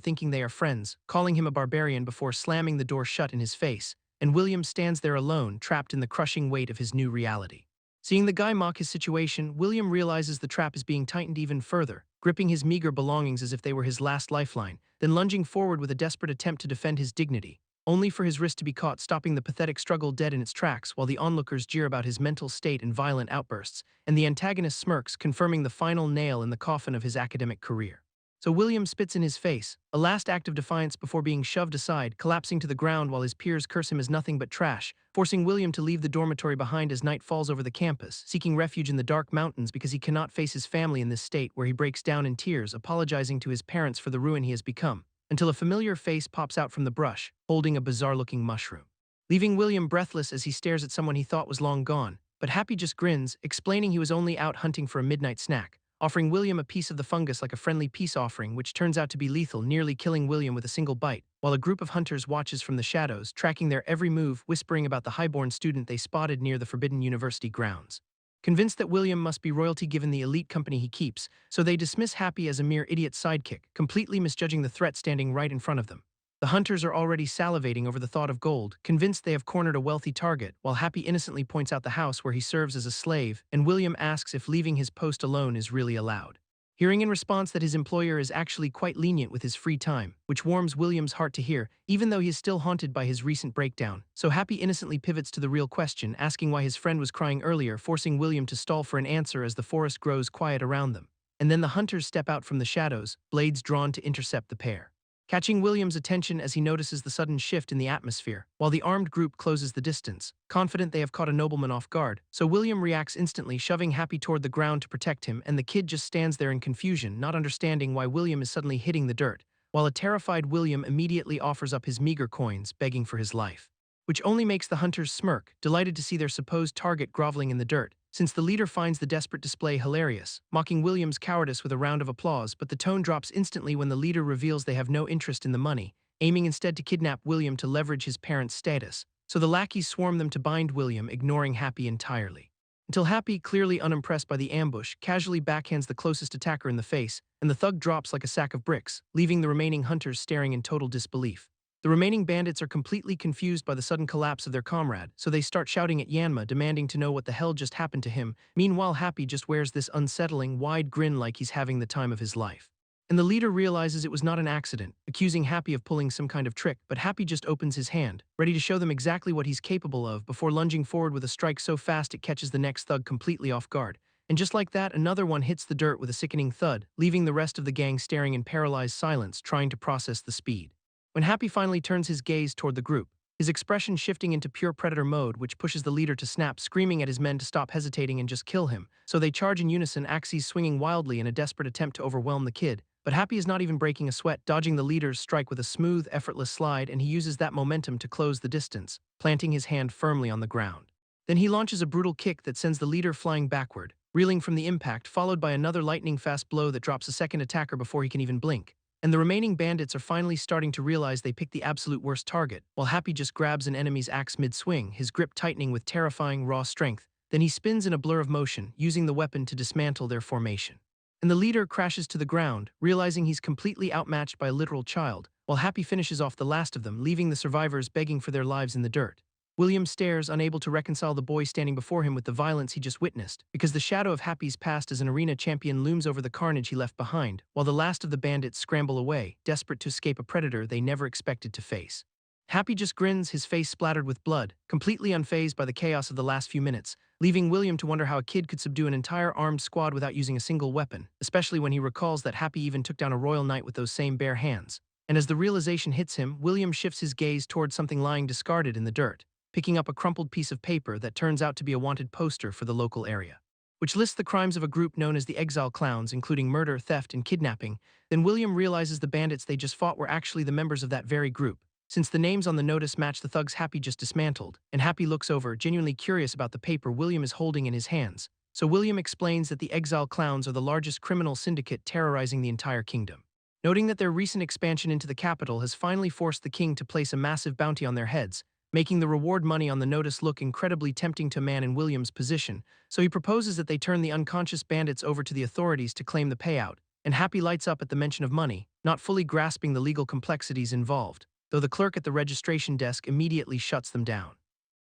A: thinking they are friends, calling him a barbarian before slamming the door shut in his face, and William stands there alone, trapped in the crushing weight of his new reality. Seeing the guy mock his situation, William realizes the trap is being tightened even further, gripping his meager belongings as if they were his last lifeline, then lunging forward with a desperate attempt to defend his dignity, only for his wrist to be caught, stopping the pathetic struggle dead in its tracks while the onlookers jeer about his mental state and violent outbursts, and the antagonist smirks, confirming the final nail in the coffin of his academic career. So William spits in his face, a last act of defiance before being shoved aside, collapsing to the ground while his peers curse him as nothing but trash, forcing William to leave the dormitory behind as night falls over the campus, seeking refuge in the dark mountains because he cannot face his family in this state, where he breaks down in tears, apologizing to his parents for the ruin he has become, until a familiar face pops out from the brush, holding a bizarre-looking mushroom, leaving William breathless as he stares at someone he thought was long gone. But Happy just grins, explaining he was only out hunting for a midnight snack, offering William a piece of the fungus like a friendly peace offering, which turns out to be lethal, nearly killing William with a single bite, while a group of hunters watches from the shadows, tracking their every move, whispering about the highborn student they spotted near the Forbidden University grounds. Convinced that William must be royalty given the elite company he keeps, so they dismiss Happy as a mere idiot sidekick, completely misjudging the threat standing right in front of them. The hunters are already salivating over the thought of gold, convinced they have cornered a wealthy target, while Happy innocently points out the house where he serves as a slave, and William asks if leaving his post alone is really allowed. Hearing in response that his employer is actually quite lenient with his free time, which warms William's heart to hear, even though he is still haunted by his recent breakdown. So Happy innocently pivots to the real question, asking why his friend was crying earlier, forcing William to stall for an answer as the forest grows quiet around them. And then the hunters step out from the shadows, blades drawn to intercept the pair, catching William's attention as he notices the sudden shift in the atmosphere, while the armed group closes the distance, confident they have caught a nobleman off guard. So William reacts instantly, shoving Happy toward the ground to protect him, and the kid just stands there in confusion, not understanding why William is suddenly hitting the dirt, while a terrified William immediately offers up his meager coins, begging for his life, which only makes the hunters smirk, delighted to see their supposed target groveling in the dirt, since the leader finds the desperate display hilarious, mocking William's cowardice with a round of applause. But the tone drops instantly when the leader reveals they have no interest in the money, aiming instead to kidnap William to leverage his parents' status. So the lackeys swarm them to bind William, ignoring Happy entirely, until Happy, clearly unimpressed by the ambush, casually backhands the closest attacker in the face, and the thug drops like a sack of bricks, leaving the remaining hunters staring in total disbelief. The remaining bandits are completely confused by the sudden collapse of their comrade, so they start shouting at Yanma, demanding to know what the hell just happened to him. Meanwhile, Happy just wears this unsettling, wide grin like he's having the time of his life. And the leader realizes it was not an accident, accusing Happy of pulling some kind of trick, but Happy just opens his hand, ready to show them exactly what he's capable of, before lunging forward with a strike so fast it catches the next thug completely off guard. And just like that, another one hits the dirt with a sickening thud, leaving the rest of the gang staring in paralyzed silence, trying to process the speed. When Happy finally turns his gaze toward the group, his expression shifting into pure predator mode, which pushes the leader to snap, screaming at his men to stop hesitating and just kill him. So they charge in unison, axes swinging wildly in a desperate attempt to overwhelm the kid. But Happy is not even breaking a sweat, dodging the leader's strike with a smooth, effortless slide, and he uses that momentum to close the distance, planting his hand firmly on the ground. Then he launches a brutal kick that sends the leader flying backward, reeling from the impact, followed by another lightning-fast blow that drops a second attacker before he can even blink. And the remaining bandits are finally starting to realize they picked the absolute worst target, while Happy just grabs an enemy's axe mid-swing, his grip tightening with terrifying, raw strength. Then he spins in a blur of motion, using the weapon to dismantle their formation. And the leader crashes to the ground, realizing he's completely outmatched by a literal child, while Happy finishes off the last of them, leaving the survivors begging for their lives in the dirt. William stares, unable to reconcile the boy standing before him with the violence he just witnessed, because the shadow of Happy's past as an arena champion looms over the carnage he left behind, while the last of the bandits scramble away, desperate to escape a predator they never expected to face. Happy just grins, his face splattered with blood, completely unfazed by the chaos of the last few minutes, leaving William to wonder how a kid could subdue an entire armed squad without using a single weapon, especially when he recalls that Happy even took down a royal knight with those same bare hands. And as the realization hits him, William shifts his gaze toward something lying discarded in the dirt, picking up a crumpled piece of paper that turns out to be a wanted poster for the local area, which lists the crimes of a group known as the Exile Clowns, including murder, theft, and kidnapping. Then William realizes the bandits they just fought were actually the members of that very group, since the names on the notice match the thugs Happy just dismantled, and Happy looks over, genuinely curious about the paper William is holding in his hands. So William explains that the Exile Clowns are the largest criminal syndicate terrorizing the entire kingdom, noting that their recent expansion into the capital has finally forced the king to place a massive bounty on their heads, making the reward money on the notice look incredibly tempting to a man in William's position. So he proposes that they turn the unconscious bandits over to the authorities to claim the payout, and Happy lights up at the mention of money, not fully grasping the legal complexities involved, though the clerk at the registration desk immediately shuts them down,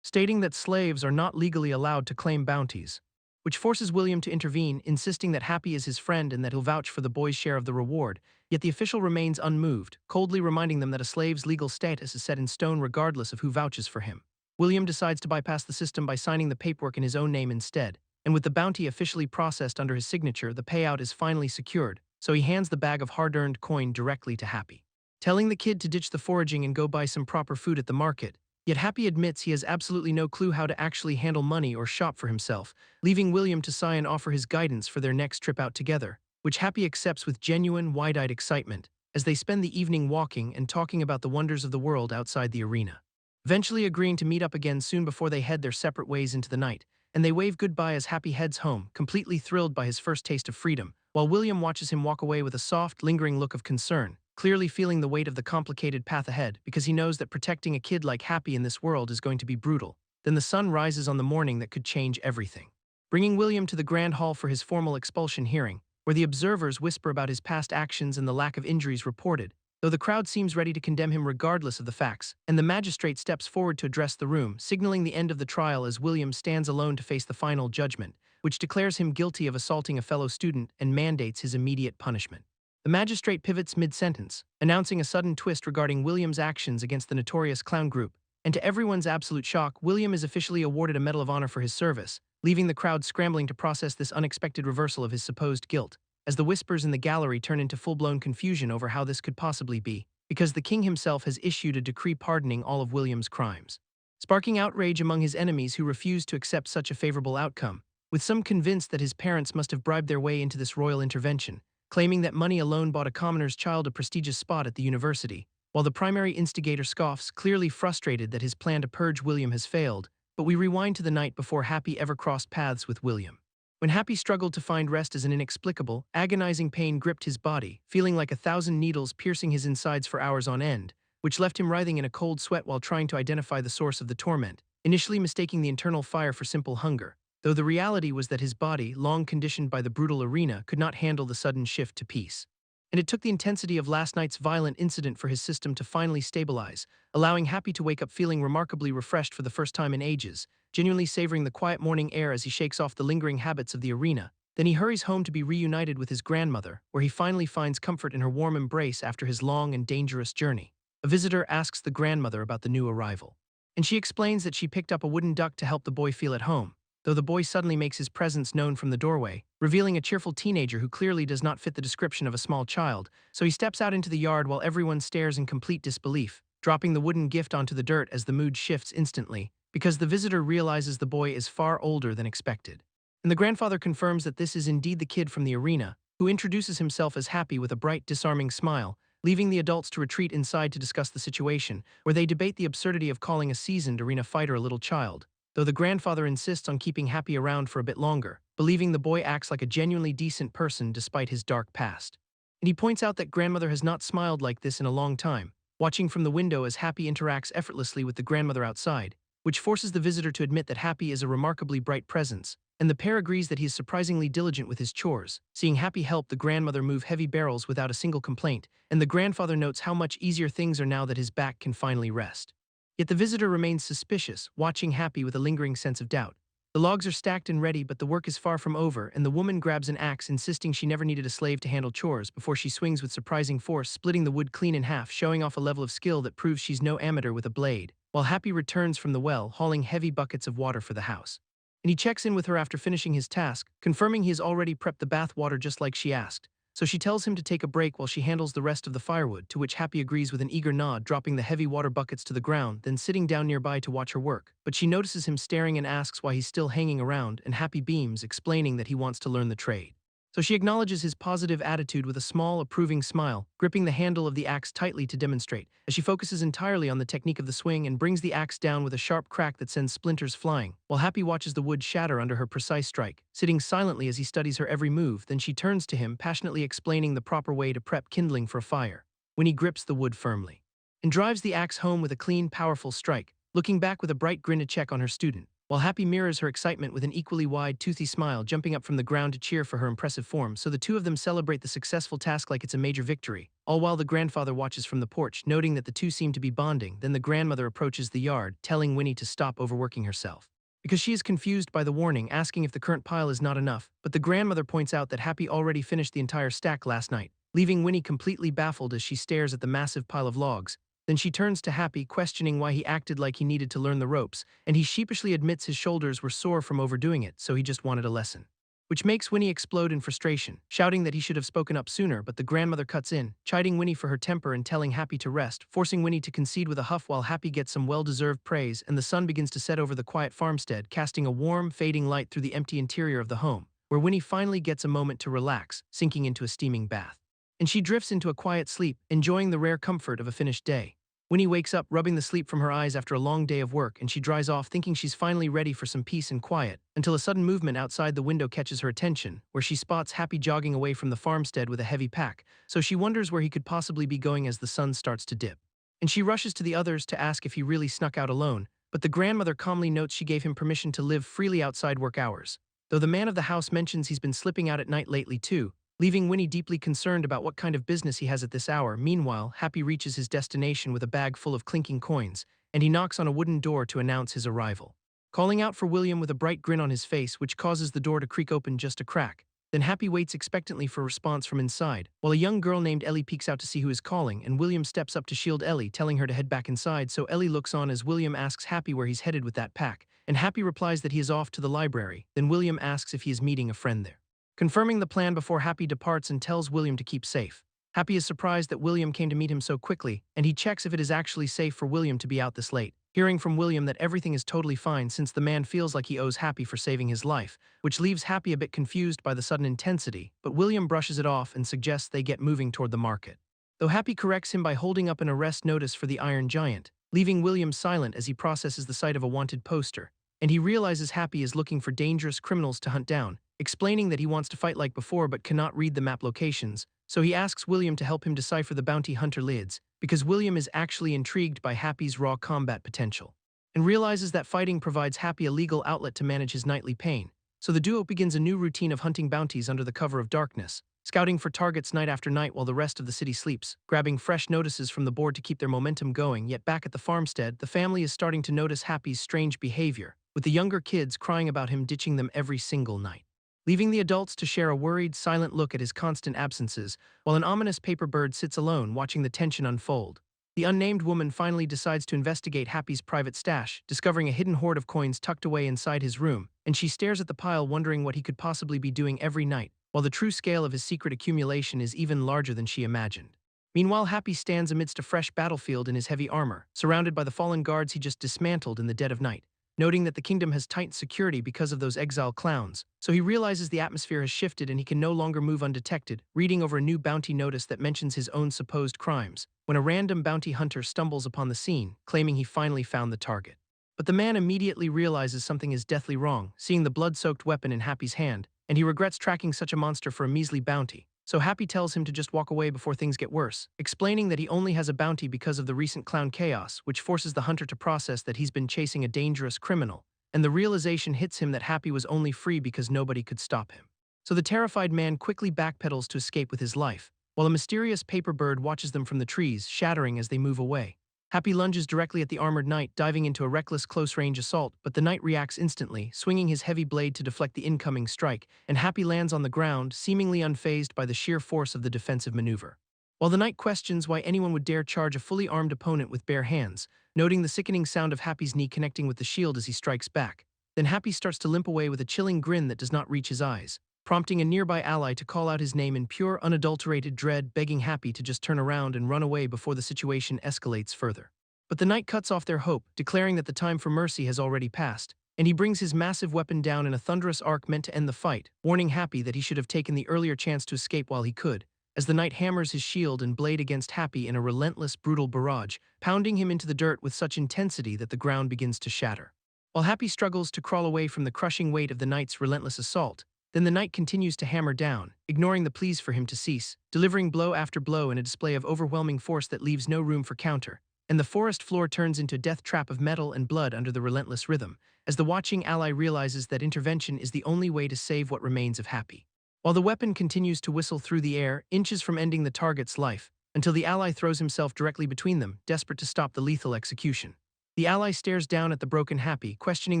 A: stating that slaves are not legally allowed to claim bounties, which forces William to intervene, insisting that Happy is his friend and that he'll vouch for the boy's share of the reward. Yet the official remains unmoved, coldly reminding them that a slave's legal status is set in stone regardless of who vouches for him. William decides to bypass the system by signing the paperwork in his own name instead, and with the bounty officially processed under his signature, the payout is finally secured. so he hands the bag of hard-earned coin directly to Happy, telling the kid to ditch the foraging and go buy some proper food at the market. Yet Happy admits he has absolutely no clue how to actually handle money or shop for himself, leaving William to sigh and offer his guidance for their next trip out together, which Happy accepts with genuine, wide-eyed excitement as they spend the evening walking and talking about the wonders of the world outside the arena. Eventually agreeing to meet up again soon before they head their separate ways into the night, and they wave goodbye as Happy heads home, completely thrilled by his first taste of freedom, while William watches him walk away with a soft, lingering look of concern, clearly feeling the weight of the complicated path ahead because he knows that protecting a kid like Happy in this world is going to be brutal. Then the sun rises on the morning that could change everything, bringing William to the grand hall for his formal expulsion hearing, where the observers whisper about his past actions and the lack of injuries reported, though the crowd seems ready to condemn him regardless of the facts, and the magistrate steps forward to address the room, signaling the end of the trial as William stands alone to face the final judgment, which declares him guilty of assaulting a fellow student and mandates his immediate punishment. The magistrate pivots mid-sentence, announcing a sudden twist regarding William's actions against the notorious clown group, and to everyone's absolute shock, William is officially awarded a Medal of Honor for his service, leaving the crowd scrambling to process this unexpected reversal of his supposed guilt, as the whispers in the gallery turn into full-blown confusion over how this could possibly be, because the king himself has issued a decree pardoning all of William's crimes, sparking outrage among his enemies who refuse to accept such a favorable outcome, with some convinced that his parents must have bribed their way into this royal intervention, claiming that money alone bought a commoner's child a prestigious spot at the university, while the primary instigator scoffs, clearly frustrated that his plan to purge William has failed. But we rewind to the night before Happy ever crossed paths with William, when Happy struggled to find rest as an inexplicable, agonizing pain gripped his body, feeling like 1,000 needles piercing his insides for hours on end, which left him writhing in a cold sweat while trying to identify the source of the torment, initially mistaking the internal fire for simple hunger, though the reality was that his body, long conditioned by the brutal arena, could not handle the sudden shift to peace. And it took the intensity of last night's violent incident for his system to finally stabilize, allowing Happy to wake up feeling remarkably refreshed for the first time in ages, genuinely savoring the quiet morning air as he shakes off the lingering habits of the arena. Then he hurries home to be reunited with his grandmother, where he finally finds comfort in her warm embrace after his long and dangerous journey. A visitor asks the grandmother about the new arrival, and she explains that she picked up a wooden duck to help the boy feel at home, though the boy suddenly makes his presence known from the doorway, revealing a cheerful teenager who clearly does not fit the description of a small child, so he steps out into the yard while everyone stares in complete disbelief, dropping the wooden gift onto the dirt as the mood shifts instantly, because the visitor realizes the boy is far older than expected. And the grandfather confirms that this is indeed the kid from the arena, who introduces himself as Happy with a bright, disarming smile, leaving the adults to retreat inside to discuss the situation, where they debate the absurdity of calling a seasoned arena fighter a little child, though the grandfather insists on keeping Happy around for a bit longer, believing the boy acts like a genuinely decent person despite his dark past. And he points out that grandmother has not smiled like this in a long time, watching from the window as Happy interacts effortlessly with the grandmother outside, which forces the visitor to admit that Happy is a remarkably bright presence, and the pair agrees that he is surprisingly diligent with his chores, seeing Happy help the grandmother move heavy barrels without a single complaint, and the grandfather notes how much easier things are now that his back can finally rest. Yet the visitor remains suspicious, watching Happy with a lingering sense of doubt. The logs are stacked and ready, but the work is far from over, and the woman grabs an axe, insisting she never needed a slave to handle chores, before she swings with surprising force, splitting the wood clean in half, showing off a level of skill that proves she's no amateur with a blade, while Happy returns from the well, hauling heavy buckets of water for the house. And he checks in with her after finishing his task, confirming he has already prepped the bath water just like she asked. So she tells him to take a break while she handles the rest of the firewood, to which Happy agrees with an eager nod, dropping the heavy water buckets to the ground, then sitting down nearby to watch her work. But she notices him staring and asks why he's still hanging around, and Happy beams, explaining that he wants to learn the trade. So she acknowledges his positive attitude with a small, approving smile, gripping the handle of the axe tightly to demonstrate, as she focuses entirely on the technique of the swing and brings the axe down with a sharp crack that sends splinters flying, while Happy watches the wood shatter under her precise strike, sitting silently as he studies her every move. Then she turns to him, passionately explaining the proper way to prep kindling for a fire, when he grips the wood firmly, and drives the axe home with a clean, powerful strike, looking back with a bright grin to check on her student, while Happy mirrors her excitement with an equally wide, toothy smile, jumping up from the ground to cheer for her impressive form. So the two of them celebrate the successful task like it's a major victory, all while the grandfather watches from the porch, noting that the two seem to be bonding. Then the grandmother approaches the yard, telling Winnie to stop overworking herself, because she is confused by the warning, asking if the current pile is not enough, but the grandmother points out that Happy already finished the entire stack last night, leaving Winnie completely baffled as she stares at the massive pile of logs. Then she turns to Happy, questioning why he acted like he needed to learn the ropes, and he sheepishly admits his shoulders were sore from overdoing it, so he just wanted a lesson. which makes Winnie explode in frustration, shouting that he should have spoken up sooner, but the grandmother cuts in, chiding Winnie for her temper and telling Happy to rest, forcing Winnie to concede with a huff while Happy gets some well-deserved praise, and the sun begins to set over the quiet farmstead, casting a warm, fading light through the empty interior of the home, where Winnie finally gets a moment to relax, sinking into a steaming bath. And she drifts into a quiet sleep, enjoying the rare comfort of a finished day. Winnie wakes up, rubbing the sleep from her eyes after a long day of work, and she dries off, thinking she's finally ready for some peace and quiet, until a sudden movement outside the window catches her attention, where she spots Happy jogging away from the farmstead with a heavy pack, so she wonders where he could possibly be going as the sun starts to dip. And she rushes to the others to ask if he really snuck out alone, but the grandmother calmly notes she gave him permission to live freely outside work hours, though the man of the house mentions he's been slipping out at night lately too, leaving Winnie deeply concerned about what kind of business he has at this hour. Meanwhile, Happy reaches his destination with a bag full of clinking coins, and he knocks on a wooden door to announce his arrival, calling out for William with a bright grin on his face, which causes the door to creak open just a crack. Then Happy waits expectantly for a response from inside, while a young girl named Ellie peeks out to see who is calling, and William steps up to shield Ellie, telling her to head back inside, so Ellie looks on as William asks Happy where he's headed with that pack, and Happy replies that he is off to the library. Then William asks if he is meeting a friend there, confirming the plan before Happy departs and tells William to keep safe. Happy is surprised that William came to meet him so quickly, and he checks if it is actually safe for William to be out this late, hearing from William that everything is totally fine since the man feels like he owes Happy for saving his life, which leaves Happy a bit confused by the sudden intensity, but William brushes it off and suggests they get moving toward the market, though Happy corrects him by holding up an arrest notice for the Iron Giant, leaving William silent as he processes the sight of a wanted poster, and he realizes Happy is looking for dangerous criminals to hunt down, explaining that he wants to fight like before but cannot read the map locations, so he asks William to help him decipher the bounty hunter lids, because William is actually intrigued by Happy's raw combat potential, and realizes that fighting provides Happy a legal outlet to manage his nightly pain, so the duo begins a new routine of hunting bounties under the cover of darkness, scouting for targets night after night while the rest of the city sleeps, grabbing fresh notices from the board to keep their momentum going. Yet back at the farmstead, the family is starting to notice Happy's strange behavior, with the younger kids crying about him ditching them every single night, leaving the adults to share a worried, silent look at his constant absences, while an ominous paper bird sits alone watching the tension unfold. The unnamed woman finally decides to investigate Happy's private stash, discovering a hidden hoard of coins tucked away inside his room, and she stares at the pile wondering what he could possibly be doing every night, while the true scale of his secret accumulation is even larger than she imagined. Meanwhile, Happy stands amidst a fresh battlefield in his heavy armor, surrounded by the fallen guards he just dismantled in the dead of night, noting that the kingdom has tightened security because of those exile clowns, so he realizes the atmosphere has shifted and he can no longer move undetected, reading over a new bounty notice that mentions his own supposed crimes, when a random bounty hunter stumbles upon the scene, claiming he finally found the target. But the man immediately realizes something is deathly wrong, seeing the blood-soaked weapon in Happy's hand, and he regrets tracking such a monster for a measly bounty, so Happy tells him to just walk away before things get worse, explaining that he only has a bounty because of the recent clown chaos, which forces the hunter to process that he's been chasing a dangerous criminal, and the realization hits him that Happy was only free because nobody could stop him. So the terrified man quickly backpedals to escape with his life, while a mysterious paper bird watches them from the trees, shattering as they move away. Happy lunges directly at the armored knight, diving into a reckless close-range assault, but the knight reacts instantly, swinging his heavy blade to deflect the incoming strike, and Happy lands on the ground, seemingly unfazed by the sheer force of the defensive maneuver. While the knight questions why anyone would dare charge a fully armed opponent with bare hands, noting the sickening sound of Happy's knee connecting with the shield as he strikes back, then Happy starts to limp away with a chilling grin that does not reach his eyes, prompting a nearby ally to call out his name in pure, unadulterated dread, begging Happy to just turn around and run away before the situation escalates further. But the knight cuts off their hope, declaring that the time for mercy has already passed, and he brings his massive weapon down in a thunderous arc meant to end the fight, warning Happy that he should have taken the earlier chance to escape while he could, as the knight hammers his shield and blade against Happy in a relentless, brutal barrage, pounding him into the dirt with such intensity that the ground begins to shatter. While Happy struggles to crawl away from the crushing weight of the knight's relentless assault, then the knight continues to hammer down, ignoring the pleas for him to cease, delivering blow after blow in a display of overwhelming force that leaves no room for counter, and the forest floor turns into a death trap of metal and blood under the relentless rhythm, as the watching ally realizes that intervention is the only way to save what remains of Happy. While the weapon continues to whistle through the air, inches from ending the target's life, until the ally throws himself directly between them, desperate to stop the lethal execution. The ally stares down at the broken Happy, questioning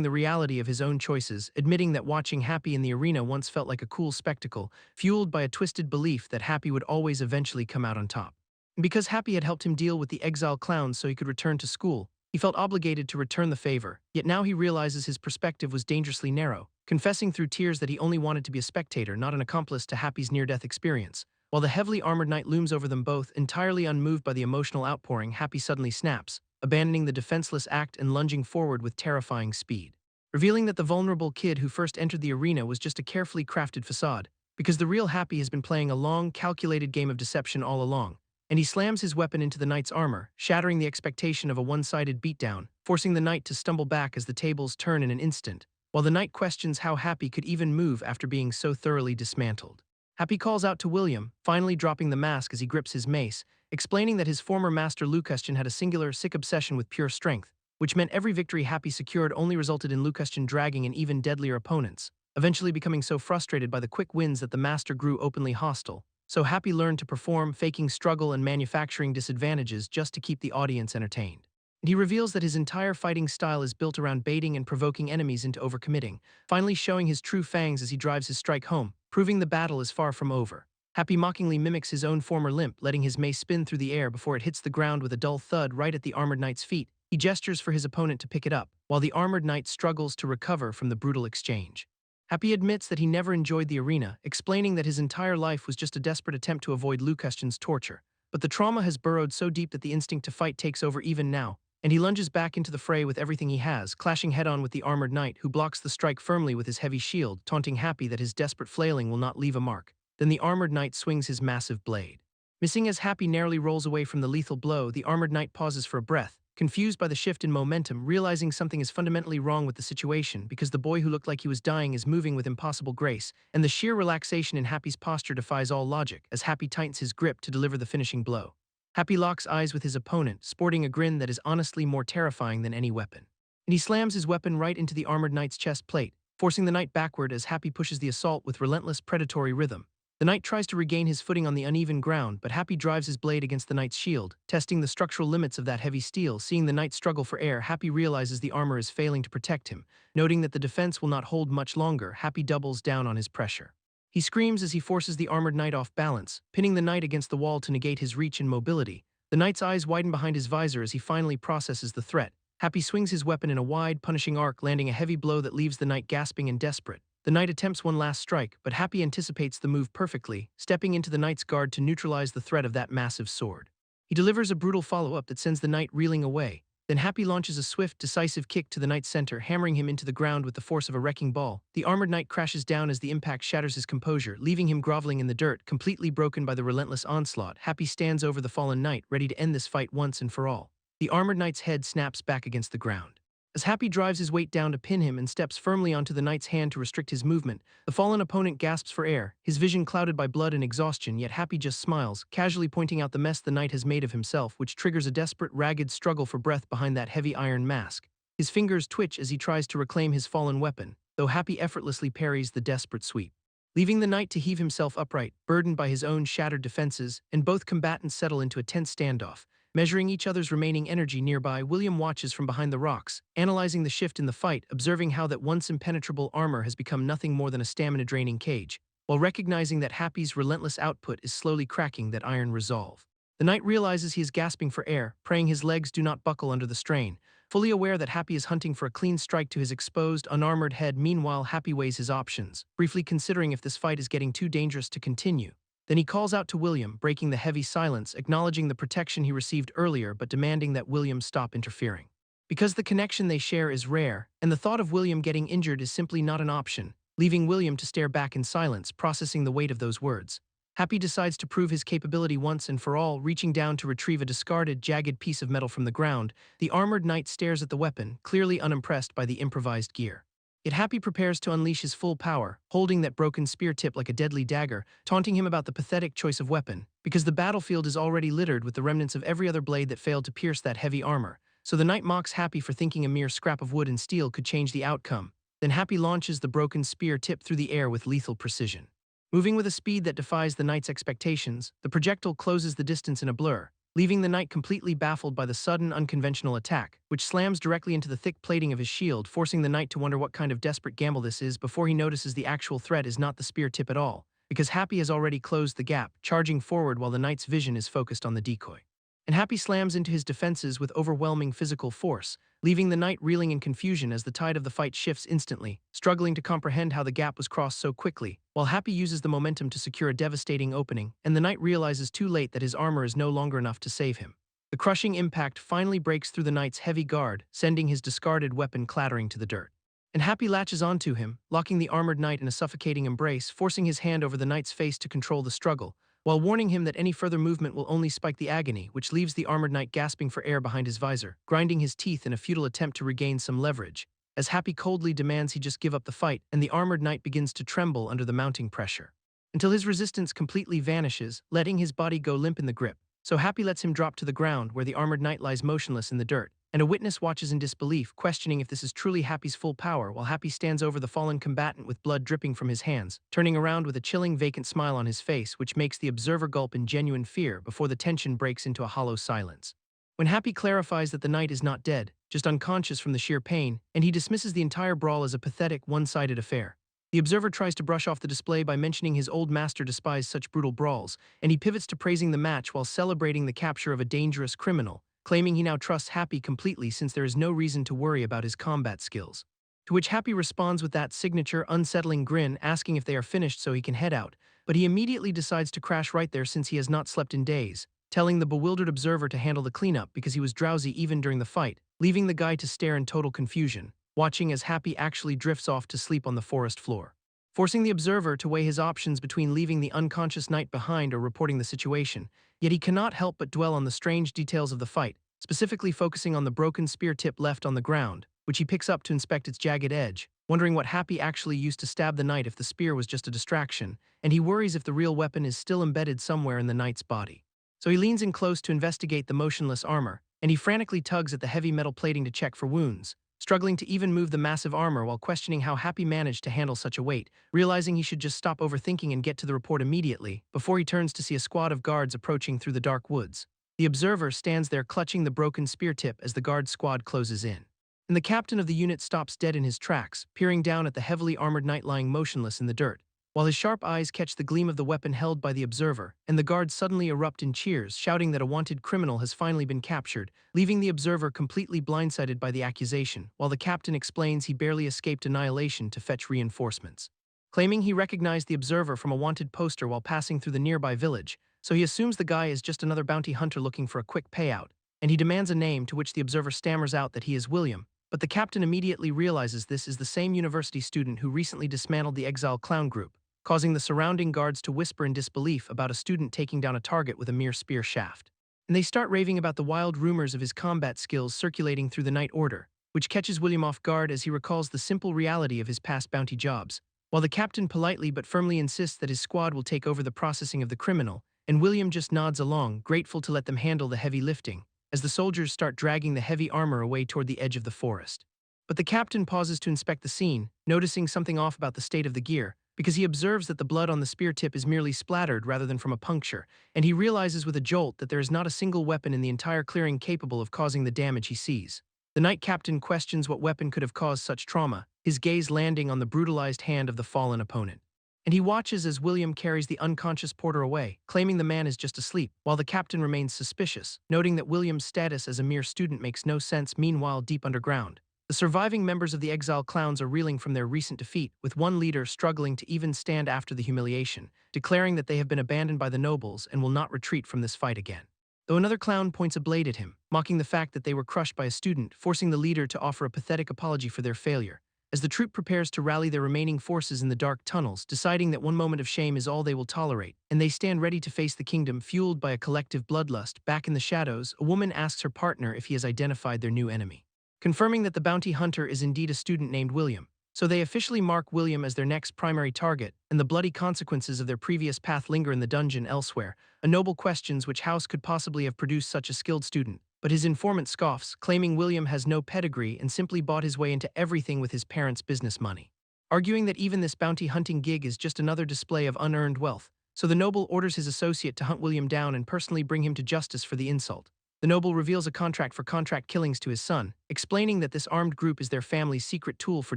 A: the reality of his own choices, admitting that watching Happy in the arena once felt like a cool spectacle, fueled by a twisted belief that Happy would always eventually come out on top. And because Happy had helped him deal with the exile clowns so he could return to school, He felt obligated to return the favor, yet now he realizes his perspective was dangerously narrow, confessing through tears that he only wanted to be a spectator, not an accomplice to Happy's near-death experience. While the heavily armored knight looms over them both, entirely unmoved by the emotional outpouring, Happy suddenly snaps, abandoning the defenseless act and lunging forward with terrifying speed, revealing that the vulnerable kid who first entered the arena was just a carefully crafted facade, because the real Happy has been playing a long, calculated game of deception all along. And he slams his weapon into the knight's armor, shattering the expectation of a one-sided beatdown, forcing the knight to stumble back as the tables turn in an instant, while the knight questions how Happy could even move after being so thoroughly dismantled. Happy calls out to William, finally dropping the mask as he grips his mace, explaining that his former master Lucustion had a singular, sick obsession with pure strength, which meant every victory Happy secured only resulted in Lucustion dragging an even deadlier opponents, eventually becoming so frustrated by the quick wins that the master grew openly hostile. So Happy learned to perform, faking struggle and manufacturing disadvantages just to keep the audience entertained. And he reveals that his entire fighting style is built around baiting and provoking enemies into overcommitting, finally showing his true fangs as he drives his strike home, proving the battle is far from over. Happy mockingly mimics his own former limp, letting his mace spin through the air before it hits the ground with a dull thud right at the armored knight's feet. He gestures for his opponent to pick it up, while the armored knight struggles to recover from the brutal exchange. Happy admits that he never enjoyed the arena, explaining that his entire life was just a desperate attempt to avoid Lucustion's torture. But the trauma has burrowed so deep that the instinct to fight takes over even now, and he lunges back into the fray with everything he has, clashing head-on with the armored knight who blocks the strike firmly with his heavy shield, taunting Happy that his desperate flailing will not leave a mark. Then the armored knight swings his massive blade. Missing as Happy narrowly rolls away from the lethal blow, the armored knight pauses for a breath, confused by the shift in momentum, realizing something is fundamentally wrong with the situation because the boy who looked like he was dying is moving with impossible grace, and the sheer relaxation in Happy's posture defies all logic as Happy tightens his grip to deliver the finishing blow. Happy locks eyes with his opponent, sporting a grin that is honestly more terrifying than any weapon. And he slams his weapon right into the armored knight's chest plate, forcing the knight backward as Happy pushes the assault with relentless predatory rhythm. The knight tries to regain his footing on the uneven ground, but Happy drives his blade against the knight's shield, testing the structural limits of that heavy steel. Seeing the knight struggle for air, Happy realizes the armor is failing to protect him. Noting that the defense will not hold much longer, Happy doubles down on his pressure. He screams as he forces the armored knight off balance, pinning the knight against the wall to negate his reach and mobility. The knight's eyes widen behind his visor as he finally processes the threat. Happy swings his weapon in a wide, punishing arc, landing a heavy blow that leaves the knight gasping and desperate. The knight attempts one last strike, but Happy anticipates the move perfectly, stepping into the knight's guard to neutralize the threat of that massive sword. He delivers a brutal follow-up that sends the knight reeling away. Then Happy launches a swift, decisive kick to the knight's center, hammering him into the ground with the force of a wrecking ball. The armored knight crashes down as the impact shatters his composure, leaving him groveling in the dirt, completely broken by the relentless onslaught. Happy stands over the fallen knight, ready to end this fight once and for all. The armored knight's head snaps back against the ground. As Happy drives his weight down to pin him and steps firmly onto the knight's hand to restrict his movement, the fallen opponent gasps for air, his vision clouded by blood and exhaustion, yet Happy just smiles, casually pointing out the mess the knight has made of himself, which triggers a desperate, ragged struggle for breath behind that heavy iron mask. His fingers twitch as he tries to reclaim his fallen weapon, though Happy effortlessly parries the desperate sweep, leaving the knight to heave himself upright, burdened by his own shattered defenses, and both combatants settle into a tense standoff. Measuring each other's remaining energy nearby, William watches from behind the rocks, analyzing the shift in the fight, observing how that once impenetrable armor has become nothing more than a stamina-draining cage, while recognizing that Happy's relentless output is slowly cracking that iron resolve. The knight realizes he is gasping for air, praying his legs do not buckle under the strain, fully aware that Happy is hunting for a clean strike to his exposed, unarmored head. Meanwhile, Happy weighs his options, briefly considering if this fight is getting too dangerous to continue. Then he calls out to William, breaking the heavy silence, acknowledging the protection he received earlier but demanding that William stop interfering. Because the connection they share is rare, and the thought of William getting injured is simply not an option, leaving William to stare back in silence, processing the weight of those words. Happy decides to prove his capability once and for all, reaching down to retrieve a discarded, jagged piece of metal from the ground. The armored knight stares at the weapon, clearly unimpressed by the improvised gear. Yet Happy prepares to unleash his full power, holding that broken spear tip like a deadly dagger, taunting him about the pathetic choice of weapon, because the battlefield is already littered with the remnants of every other blade that failed to pierce that heavy armor. So the knight mocks Happy for thinking a mere scrap of wood and steel could change the outcome. Then Happy launches the broken spear tip through the air with lethal precision. Moving with a speed that defies the knight's expectations, the projectile closes the distance in a blur, leaving the knight completely baffled by the sudden, unconventional attack, which slams directly into the thick plating of his shield, forcing the knight to wonder what kind of desperate gamble this is before he notices the actual threat is not the spear tip at all, because Happy has already closed the gap, charging forward while the knight's vision is focused on the decoy. and Happy slams into his defenses with overwhelming physical force, leaving the knight reeling in confusion as the tide of the fight shifts instantly, struggling to comprehend how the gap was crossed so quickly, while Happy uses the momentum to secure a devastating opening, and the knight realizes too late that his armor is no longer enough to save him. The crushing impact finally breaks through the knight's heavy guard, sending his discarded weapon clattering to the dirt. And Happy latches onto him, locking the armored knight in a suffocating embrace, forcing his hand over the knight's face to control the struggle, while warning him that any further movement will only spike the agony, which leaves the armored knight gasping for air behind his visor, grinding his teeth in a futile attempt to regain some leverage, as Happy coldly demands he just give up the fight, and the armored knight begins to tremble under the mounting pressure, until his resistance completely vanishes, letting his body go limp in the grip. So Happy lets him drop to the ground, where the armored knight lies motionless in the dirt, and a witness watches in disbelief, questioning if this is truly Happy's full power, while Happy stands over the fallen combatant with blood dripping from his hands, turning around with a chilling, vacant smile on his face, which makes the observer gulp in genuine fear before the tension breaks into a hollow silence. When Happy clarifies that the knight is not dead, just unconscious from the sheer pain, and he dismisses the entire brawl as a pathetic, one-sided affair, the observer tries to brush off the display by mentioning his old master despised such brutal brawls, and he pivots to praising the match while celebrating the capture of a dangerous criminal, claiming he now trusts Happy completely since there is no reason to worry about his combat skills. To which Happy responds with that signature, unsettling grin, asking if they are finished so he can head out, but he immediately decides to crash right there since he has not slept in days, telling the bewildered observer to handle the cleanup because he was drowsy even during the fight, leaving the guy to stare in total confusion, watching as Happy actually drifts off to sleep on the forest floor, forcing the observer to weigh his options between leaving the unconscious knight behind or reporting the situation. Yet he cannot help but dwell on the strange details of the fight, specifically focusing on the broken spear tip left on the ground, which he picks up to inspect its jagged edge, wondering what Happy actually used to stab the knight if the spear was just a distraction, and he worries if the real weapon is still embedded somewhere in the knight's body. So he leans in close to investigate the motionless armor, and he frantically tugs at the heavy metal plating to check for wounds, struggling to even move the massive armor while questioning how Happy managed to handle such a weight, realizing he should just stop overthinking and get to the report immediately, before he turns to see a squad of guards approaching through the dark woods. The observer stands there clutching the broken spear tip as the guard squad closes in. And the captain of the unit stops dead in his tracks, peering down at the heavily armored knight lying motionless in the dirt, while his sharp eyes catch the gleam of the weapon held by the observer, and the guards suddenly erupt in cheers, shouting that a wanted criminal has finally been captured, leaving the observer completely blindsided by the accusation, while the captain explains he barely escaped annihilation to fetch reinforcements, claiming he recognized the observer from a wanted poster while passing through the nearby village, so he assumes the guy is just another bounty hunter looking for a quick payout, and he demands a name, to which the observer stammers out that he is William, but the captain immediately realizes this is the same university student who recently dismantled the Exile Clown group, causing the surrounding guards to whisper in disbelief about a student taking down a target with a mere spear shaft. And they start raving about the wild rumors of his combat skills circulating through the Night Order, which catches William off guard as he recalls the simple reality of his past bounty jobs, while the captain politely but firmly insists that his squad will take over the processing of the criminal, and William just nods along, grateful to let them handle the heavy lifting, as the soldiers start dragging the heavy armor away toward the edge of the forest. But the captain pauses to inspect the scene, noticing something off about the state of the gear, because he observes that the blood on the spear tip is merely splattered rather than from a puncture, and he realizes with a jolt that there is not a single weapon in the entire clearing capable of causing the damage he sees. The knight captain questions what weapon could have caused such trauma, his gaze landing on the brutalized hand of the fallen opponent. And he watches as William carries the unconscious porter away, claiming the man is just asleep, while the captain remains suspicious, noting that William's status as a mere student makes no sense. Meanwhile, deep underground, the surviving members of the Exile Clowns are reeling from their recent defeat, with one leader struggling to even stand after the humiliation, declaring that they have been abandoned by the nobles and will not retreat from this fight again. Though another clown points a blade at him, mocking the fact that they were crushed by a student, forcing the leader to offer a pathetic apology for their failure, as the troop prepares to rally their remaining forces in the dark tunnels, deciding that one moment of shame is all they will tolerate, and they stand ready to face the kingdom fueled by a collective bloodlust. Back in the shadows, a woman asks her partner if he has identified their new enemy, confirming that the bounty hunter is indeed a student named William. So they officially mark William as their next primary target, and the bloody consequences of their previous path linger in the dungeon elsewhere. A noble questions which house could possibly have produced such a skilled student, but his informant scoffs, claiming William has no pedigree and simply bought his way into everything with his parents' business money, arguing that even this bounty hunting gig is just another display of unearned wealth. So the noble orders his associate to hunt William down and personally bring him to justice for the insult. The noble reveals a contract for contract killings to his son, explaining that this armed group is their family's secret tool for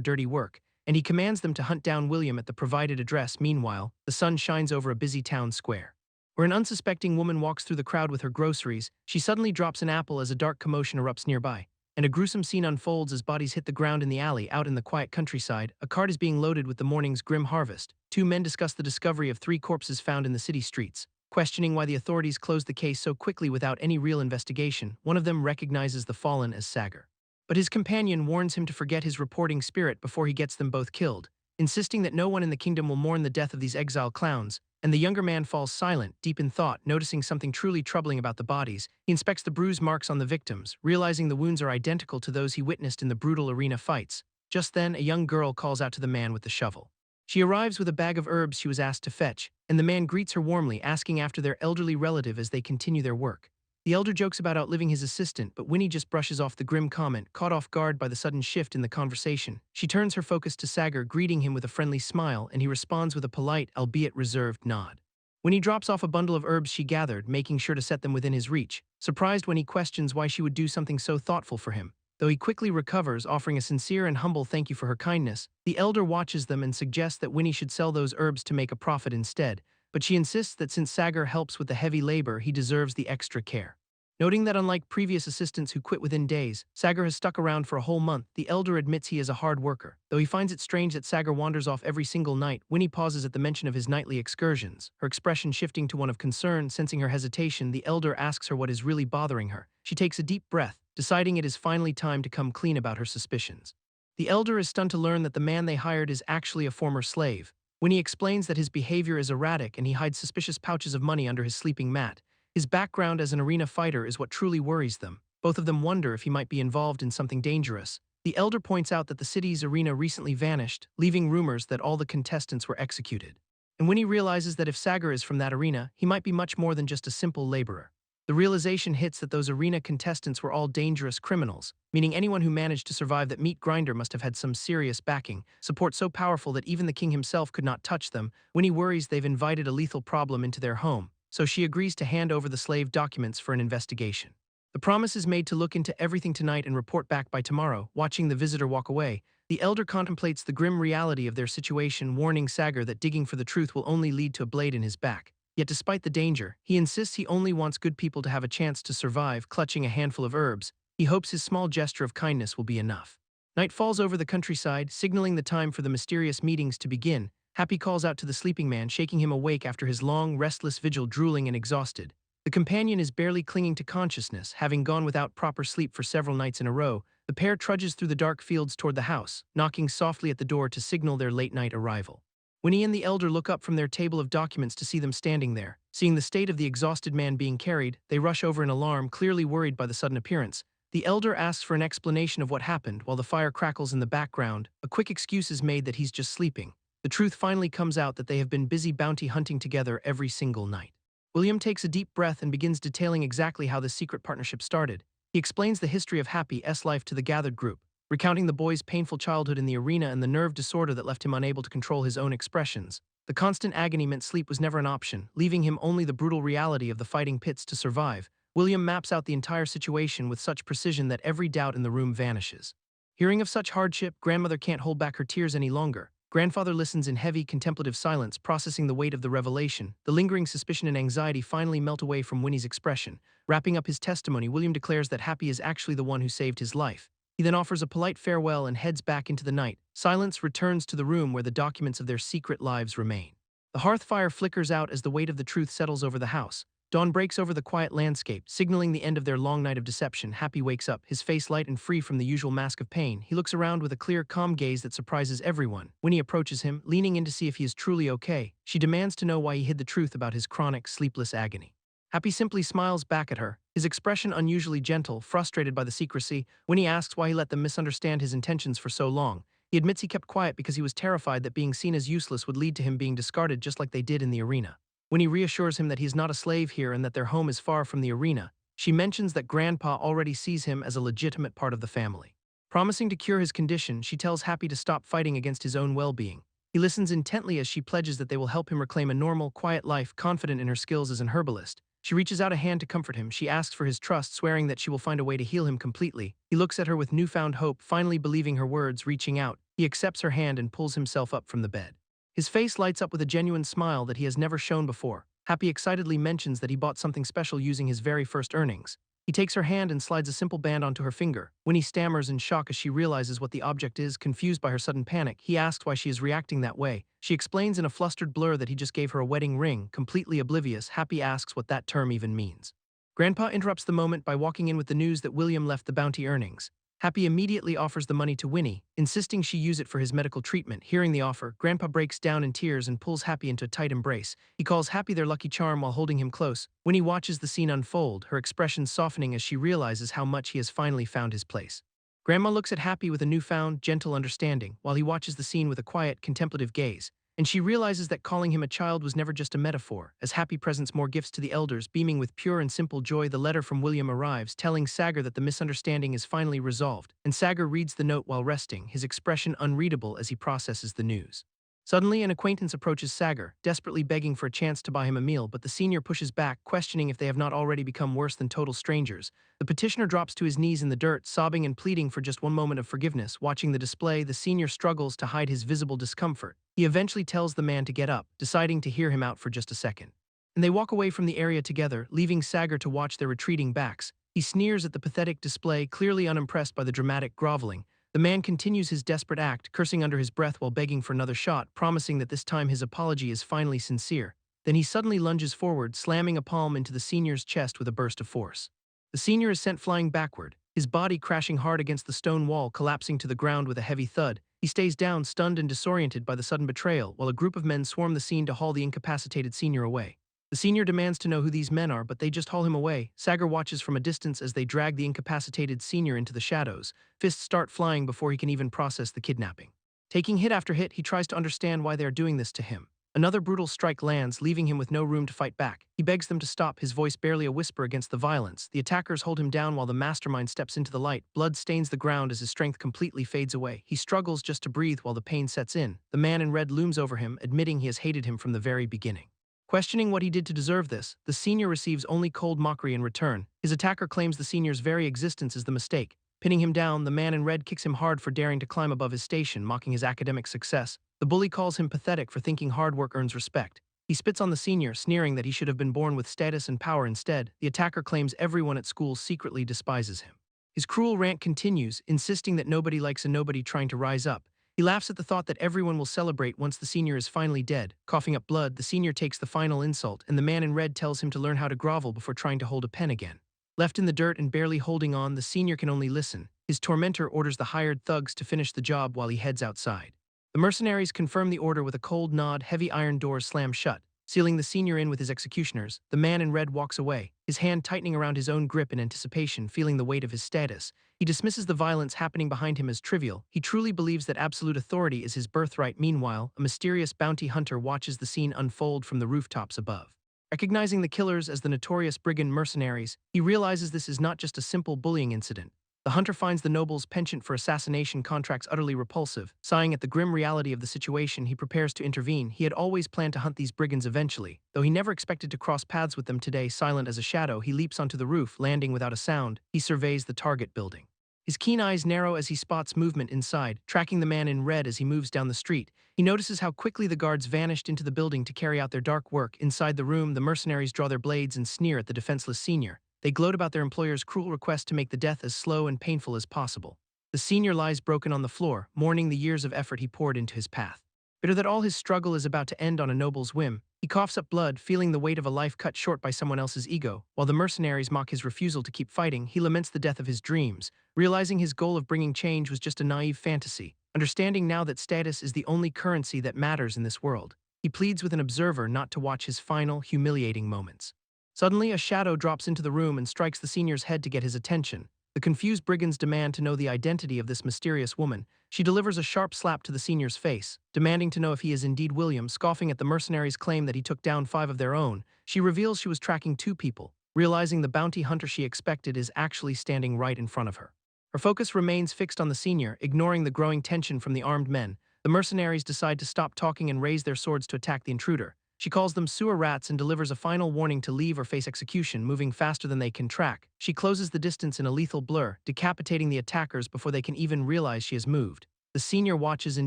A: dirty work, and he commands them to hunt down William at the provided address. Meanwhile, the sun shines over a busy town square, where an unsuspecting woman walks through the crowd with her groceries. She suddenly drops an apple as a dark commotion erupts nearby, and a gruesome scene unfolds as bodies hit the ground in the alley. Out in the quiet countryside, a cart is being loaded with the morning's grim harvest. Two men discuss the discovery of three corpses found in the city streets. Questioning why the authorities closed the case so quickly without any real investigation, one of them recognizes the fallen as Sagar. But his companion warns him to forget his reporting spirit before he gets them both killed, insisting that no one in the kingdom will mourn the death of these exiled clowns, and the younger man falls silent, deep in thought. Noticing something truly troubling about the bodies, he inspects the bruise marks on the victims, realizing the wounds are identical to those he witnessed in the brutal arena fights. Just then, a young girl calls out to the man with the shovel. She arrives with a bag of herbs she was asked to fetch, and the man greets her warmly, asking after their elderly relative as they continue their work. The elder jokes about outliving his assistant, but Winnie just brushes off the grim comment, caught off guard by the sudden shift in the conversation. She turns her focus to Sagar, greeting him with a friendly smile, and he responds with a polite, albeit reserved, nod. Winnie drops off a bundle of herbs she gathered, making sure to set them within his reach, surprised when he questions why she would do something so thoughtful for him. Though he quickly recovers, offering a sincere and humble thank you for her kindness, the elder watches them and suggests that Winnie should sell those herbs to make a profit instead, but she insists that since Sagar helps with the heavy labor, he deserves the extra care. Noting that unlike previous assistants who quit within days, Sagar has stuck around for a whole month, the elder admits he is a hard worker. Though he finds it strange that Sagar wanders off every single night, Winnie pauses at the mention of his nightly excursions, her expression shifting to one of concern. Sensing her hesitation, the elder asks her what is really bothering her. She takes a deep breath, deciding it is finally time to come clean about her suspicions. The elder is stunned to learn that the man they hired is actually a former slave. Winnie explains that his behavior is erratic and he hides suspicious pouches of money under his sleeping mat. His background as an arena fighter is what truly worries them. Both of them wonder if he might be involved in something dangerous. The elder points out that the city's arena recently vanished, leaving rumors that all the contestants were executed. And when he realizes that if Sagar is from that arena, he might be much more than just a simple laborer. The realization hits that those arena contestants were all dangerous criminals, meaning anyone who managed to survive that meat grinder must have had some serious backing, support so powerful that even the king himself could not touch them. When he worries they've invited a lethal problem into their home, so she agrees to hand over the slave documents for an investigation. The promise is made to look into everything tonight and report back by tomorrow. Watching the visitor walk away, the elder contemplates the grim reality of their situation, warning Sagar that digging for the truth will only lead to a blade in his back. Yet despite the danger, he insists he only wants good people to have a chance to survive. Clutching a handful of herbs, he hopes his small gesture of kindness will be enough. Night falls over the countryside, signaling the time for the mysterious meetings to begin. Happy calls out to the sleeping man, shaking him awake after his long, restless vigil. Drooling and exhausted, the companion is barely clinging to consciousness, having gone without proper sleep for several nights in a row. The pair trudges through the dark fields toward the house, knocking softly at the door to signal their late-night arrival. Winnie and the elder look up from their table of documents to see them standing there. Seeing the state of the exhausted man being carried, they rush over in alarm, clearly worried by the sudden appearance. The elder asks for an explanation of what happened while the fire crackles in the background. A quick excuse is made that he's just sleeping. The truth finally comes out that they have been busy bounty hunting together every single night. William takes a deep breath and begins detailing exactly how this secret partnership started. He explains the history of Happy's life to the gathered group, recounting the boy's painful childhood in the arena and the nerve disorder that left him unable to control his own expressions. The constant agony meant sleep was never an option, leaving him only the brutal reality of the fighting pits to survive. William maps out the entire situation with such precision that every doubt in the room vanishes. Hearing of such hardship, grandmother can't hold back her tears any longer. Grandfather listens in heavy, contemplative silence, processing the weight of the revelation. The lingering suspicion and anxiety finally melt away from Winnie's expression. Wrapping up his testimony, William declares that Happy is actually the one who saved his life. He then offers a polite farewell and heads back into the night. Silence returns to the room where the documents of their secret lives remain. The hearth fire flickers out as the weight of the truth settles over the house. Dawn breaks over the quiet landscape, signaling the end of their long night of deception. Happy wakes up, his face light and free from the usual mask of pain. He looks around with a clear, calm gaze that surprises everyone. Winnie approaches him, leaning in to see if he is truly okay. She demands to know why he hid the truth about his chronic, sleepless agony. Happy simply smiles back at her, his expression unusually gentle, frustrated by the secrecy. Winnie asks why he let them misunderstand his intentions for so long. He admits he kept quiet because he was terrified that being seen as useless would lead to him being discarded just like they did in the arena. Winnie reassures him that he's not a slave here and that their home is far from the arena. She mentions that Grandpa already sees him as a legitimate part of the family. Promising to cure his condition, she tells Happy to stop fighting against his own well-being. He listens intently as she pledges that they will help him reclaim a normal, quiet life, confident in her skills as an herbalist. She reaches out a hand to comfort him. She asks for his trust, swearing that she will find a way to heal him completely. He looks at her with newfound hope, finally believing her words. Reaching out, he accepts her hand and pulls himself up from the bed. His face lights up with a genuine smile that he has never shown before. Happy excitedly mentions that he bought something special using his very first earnings. He takes her hand and slides a simple band onto her finger. Winnie stammers in shock as she realizes what the object is. Confused by her sudden panic, he asks why she is reacting that way. She explains in a flustered blur that he just gave her a wedding ring. Completely oblivious, Happy asks what that term even means. Grandpa interrupts the moment by walking in with the news that William left the bounty earnings. Happy immediately offers the money to Winnie, insisting she use it for his medical treatment. Hearing the offer, Grandpa breaks down in tears and pulls Happy into a tight embrace. He calls Happy their lucky charm while holding him close. Winnie watches the scene unfold, her expression softening as she realizes how much he has finally found his place. Grandma looks at Happy with a newfound, gentle understanding, while he watches the scene with a quiet, contemplative gaze. And she realizes that calling him a child was never just a metaphor. As Happy presents more gifts to the elders, beaming with pure and simple joy, the letter from William arrives, telling Sagar that the misunderstanding is finally resolved, and Sagar reads the note while resting, his expression unreadable as he processes the news. Suddenly, an acquaintance approaches Sagar, desperately begging for a chance to buy him a meal, but the senior pushes back, questioning if they have not already become worse than total strangers. The petitioner drops to his knees in the dirt, sobbing and pleading for just one moment of forgiveness. Watching the display, the senior struggles to hide his visible discomfort. He eventually tells the man to get up, deciding to hear him out for just a second. And they walk away from the area together, leaving Sagar to watch their retreating backs. He sneers at the pathetic display, clearly unimpressed by the dramatic groveling. The man continues his desperate act, cursing under his breath while begging for another shot, promising that this time his apology is finally sincere. Then he suddenly lunges forward, slamming a palm into the senior's chest with a burst of force. The senior is sent flying backward, his body crashing hard against the stone wall, collapsing to the ground with a heavy thud. He stays down, stunned and disoriented by the sudden betrayal, while a group of men swarm the scene to haul the incapacitated senior away. The senior demands to know who these men are, but they just haul him away. Sagar watches from a distance as they drag the incapacitated senior into the shadows. Fists start flying before he can even process the kidnapping. Taking hit after hit, he tries to understand why they are doing this to him. Another brutal strike lands, leaving him with no room to fight back. He begs them to stop, his voice barely a whisper against the violence. The attackers hold him down while the mastermind steps into the light. Blood stains the ground as his strength completely fades away. He struggles just to breathe while the pain sets in. The man in red looms over him, admitting he has hated him from the very beginning. Questioning what he did to deserve this, the senior receives only cold mockery in return. His attacker claims the senior's very existence is the mistake. Pinning him down, the man in red kicks him hard for daring to climb above his station, mocking his academic success. The bully calls him pathetic for thinking hard work earns respect. He spits on the senior, sneering that he should have been born with status and power instead. The attacker claims everyone at school secretly despises him. His cruel rant continues, insisting that nobody likes a nobody trying to rise up. He laughs at the thought that everyone will celebrate once the senior is finally dead. Coughing up blood, the senior takes the final insult, and the man in red tells him to learn how to grovel before trying to hold a pen again. Left in the dirt and barely holding on, the senior can only listen. His tormentor orders the hired thugs to finish the job while he heads outside. The mercenaries confirm the order with a cold nod. Heavy iron doors slam shut, sealing the senior in with his executioners. The man in red walks away, his hand tightening around his own grip in anticipation, feeling the weight of his status. He dismisses the violence happening behind him as trivial. He truly believes that absolute authority is his birthright. Meanwhile, a mysterious bounty hunter watches the scene unfold from the rooftops above. Recognizing the killers as the notorious brigand mercenaries, he realizes this is not just a simple bullying incident. The hunter finds the noble's penchant for assassination contracts utterly repulsive. Sighing at the grim reality of the situation, he prepares to intervene. He had always planned to hunt these brigands eventually, though he never expected to cross paths with them today. Silent as a shadow, he leaps onto the roof, landing without a sound. He surveys the target building. His keen eyes narrow as he spots movement inside, tracking the man in red as he moves down the street. He notices how quickly the guards vanished into the building to carry out their dark work. Inside the room, the mercenaries draw their blades and sneer at the defenseless senior. They gloat about their employer's cruel request to make the death as slow and painful as possible. The senior lies broken on the floor, mourning the years of effort he poured into his path. Bitter that all his struggle is about to end on a noble's whim, he coughs up blood, feeling the weight of a life cut short by someone else's ego. While the mercenaries mock his refusal to keep fighting, he laments the death of his dreams, realizing his goal of bringing change was just a naive fantasy. Understanding now that status is the only currency that matters in this world, he pleads with an observer not to watch his final, humiliating moments. Suddenly, a shadow drops into the room and strikes the senior's head to get his attention. The confused brigands demand to know the identity of this mysterious woman. She delivers a sharp slap to the senior's face, demanding to know if he is indeed William. Scoffing at the mercenaries' claim that he took down 5 of their own, she reveals she was tracking 2 people, realizing the bounty hunter she expected is actually standing right in front of her. Her focus remains fixed on the senior, ignoring the growing tension from the armed men. The mercenaries decide to stop talking and raise their swords to attack the intruder. She calls them sewer rats and delivers a final warning to leave or face execution, moving faster than they can track. She closes the distance in a lethal blur, decapitating the attackers before they can even realize she has moved. The senior watches in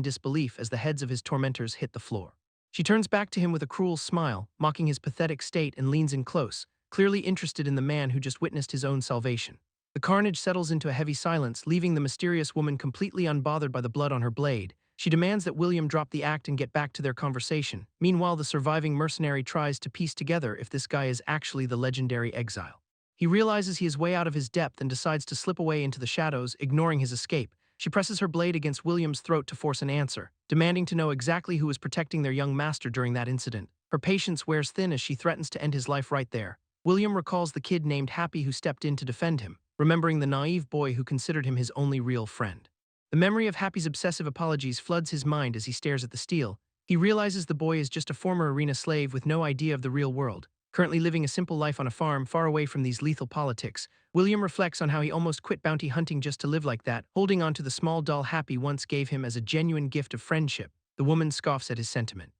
A: disbelief as the heads of his tormentors hit the floor. She turns back to him with a cruel smile, mocking his pathetic state and leans in close, clearly interested in the man who just witnessed his own salvation. The carnage settles into a heavy silence, leaving the mysterious woman completely unbothered by the blood on her blade. She demands that William drop the act and get back to their conversation. Meanwhile, the surviving mercenary tries to piece together if this guy is actually the legendary exile. He realizes he is way out of his depth and decides to slip away into the shadows, ignoring his escape. She presses her blade against William's throat to force an answer, demanding to know exactly who was protecting their young master during that incident. Her patience wears thin as she threatens to end his life right there. William recalls the kid named Happy who stepped in to defend him, remembering the naive boy who considered him his only real friend. The memory of Happy's obsessive apologies floods his mind as he stares at the steel. He realizes the boy is just a former arena slave with no idea of the real world, currently living a simple life on a farm far away from these lethal politics. William reflects on how he almost quit bounty hunting just to live like that, holding on to the small doll Happy once gave him as a genuine gift of friendship. The woman scoffs at his sentiment,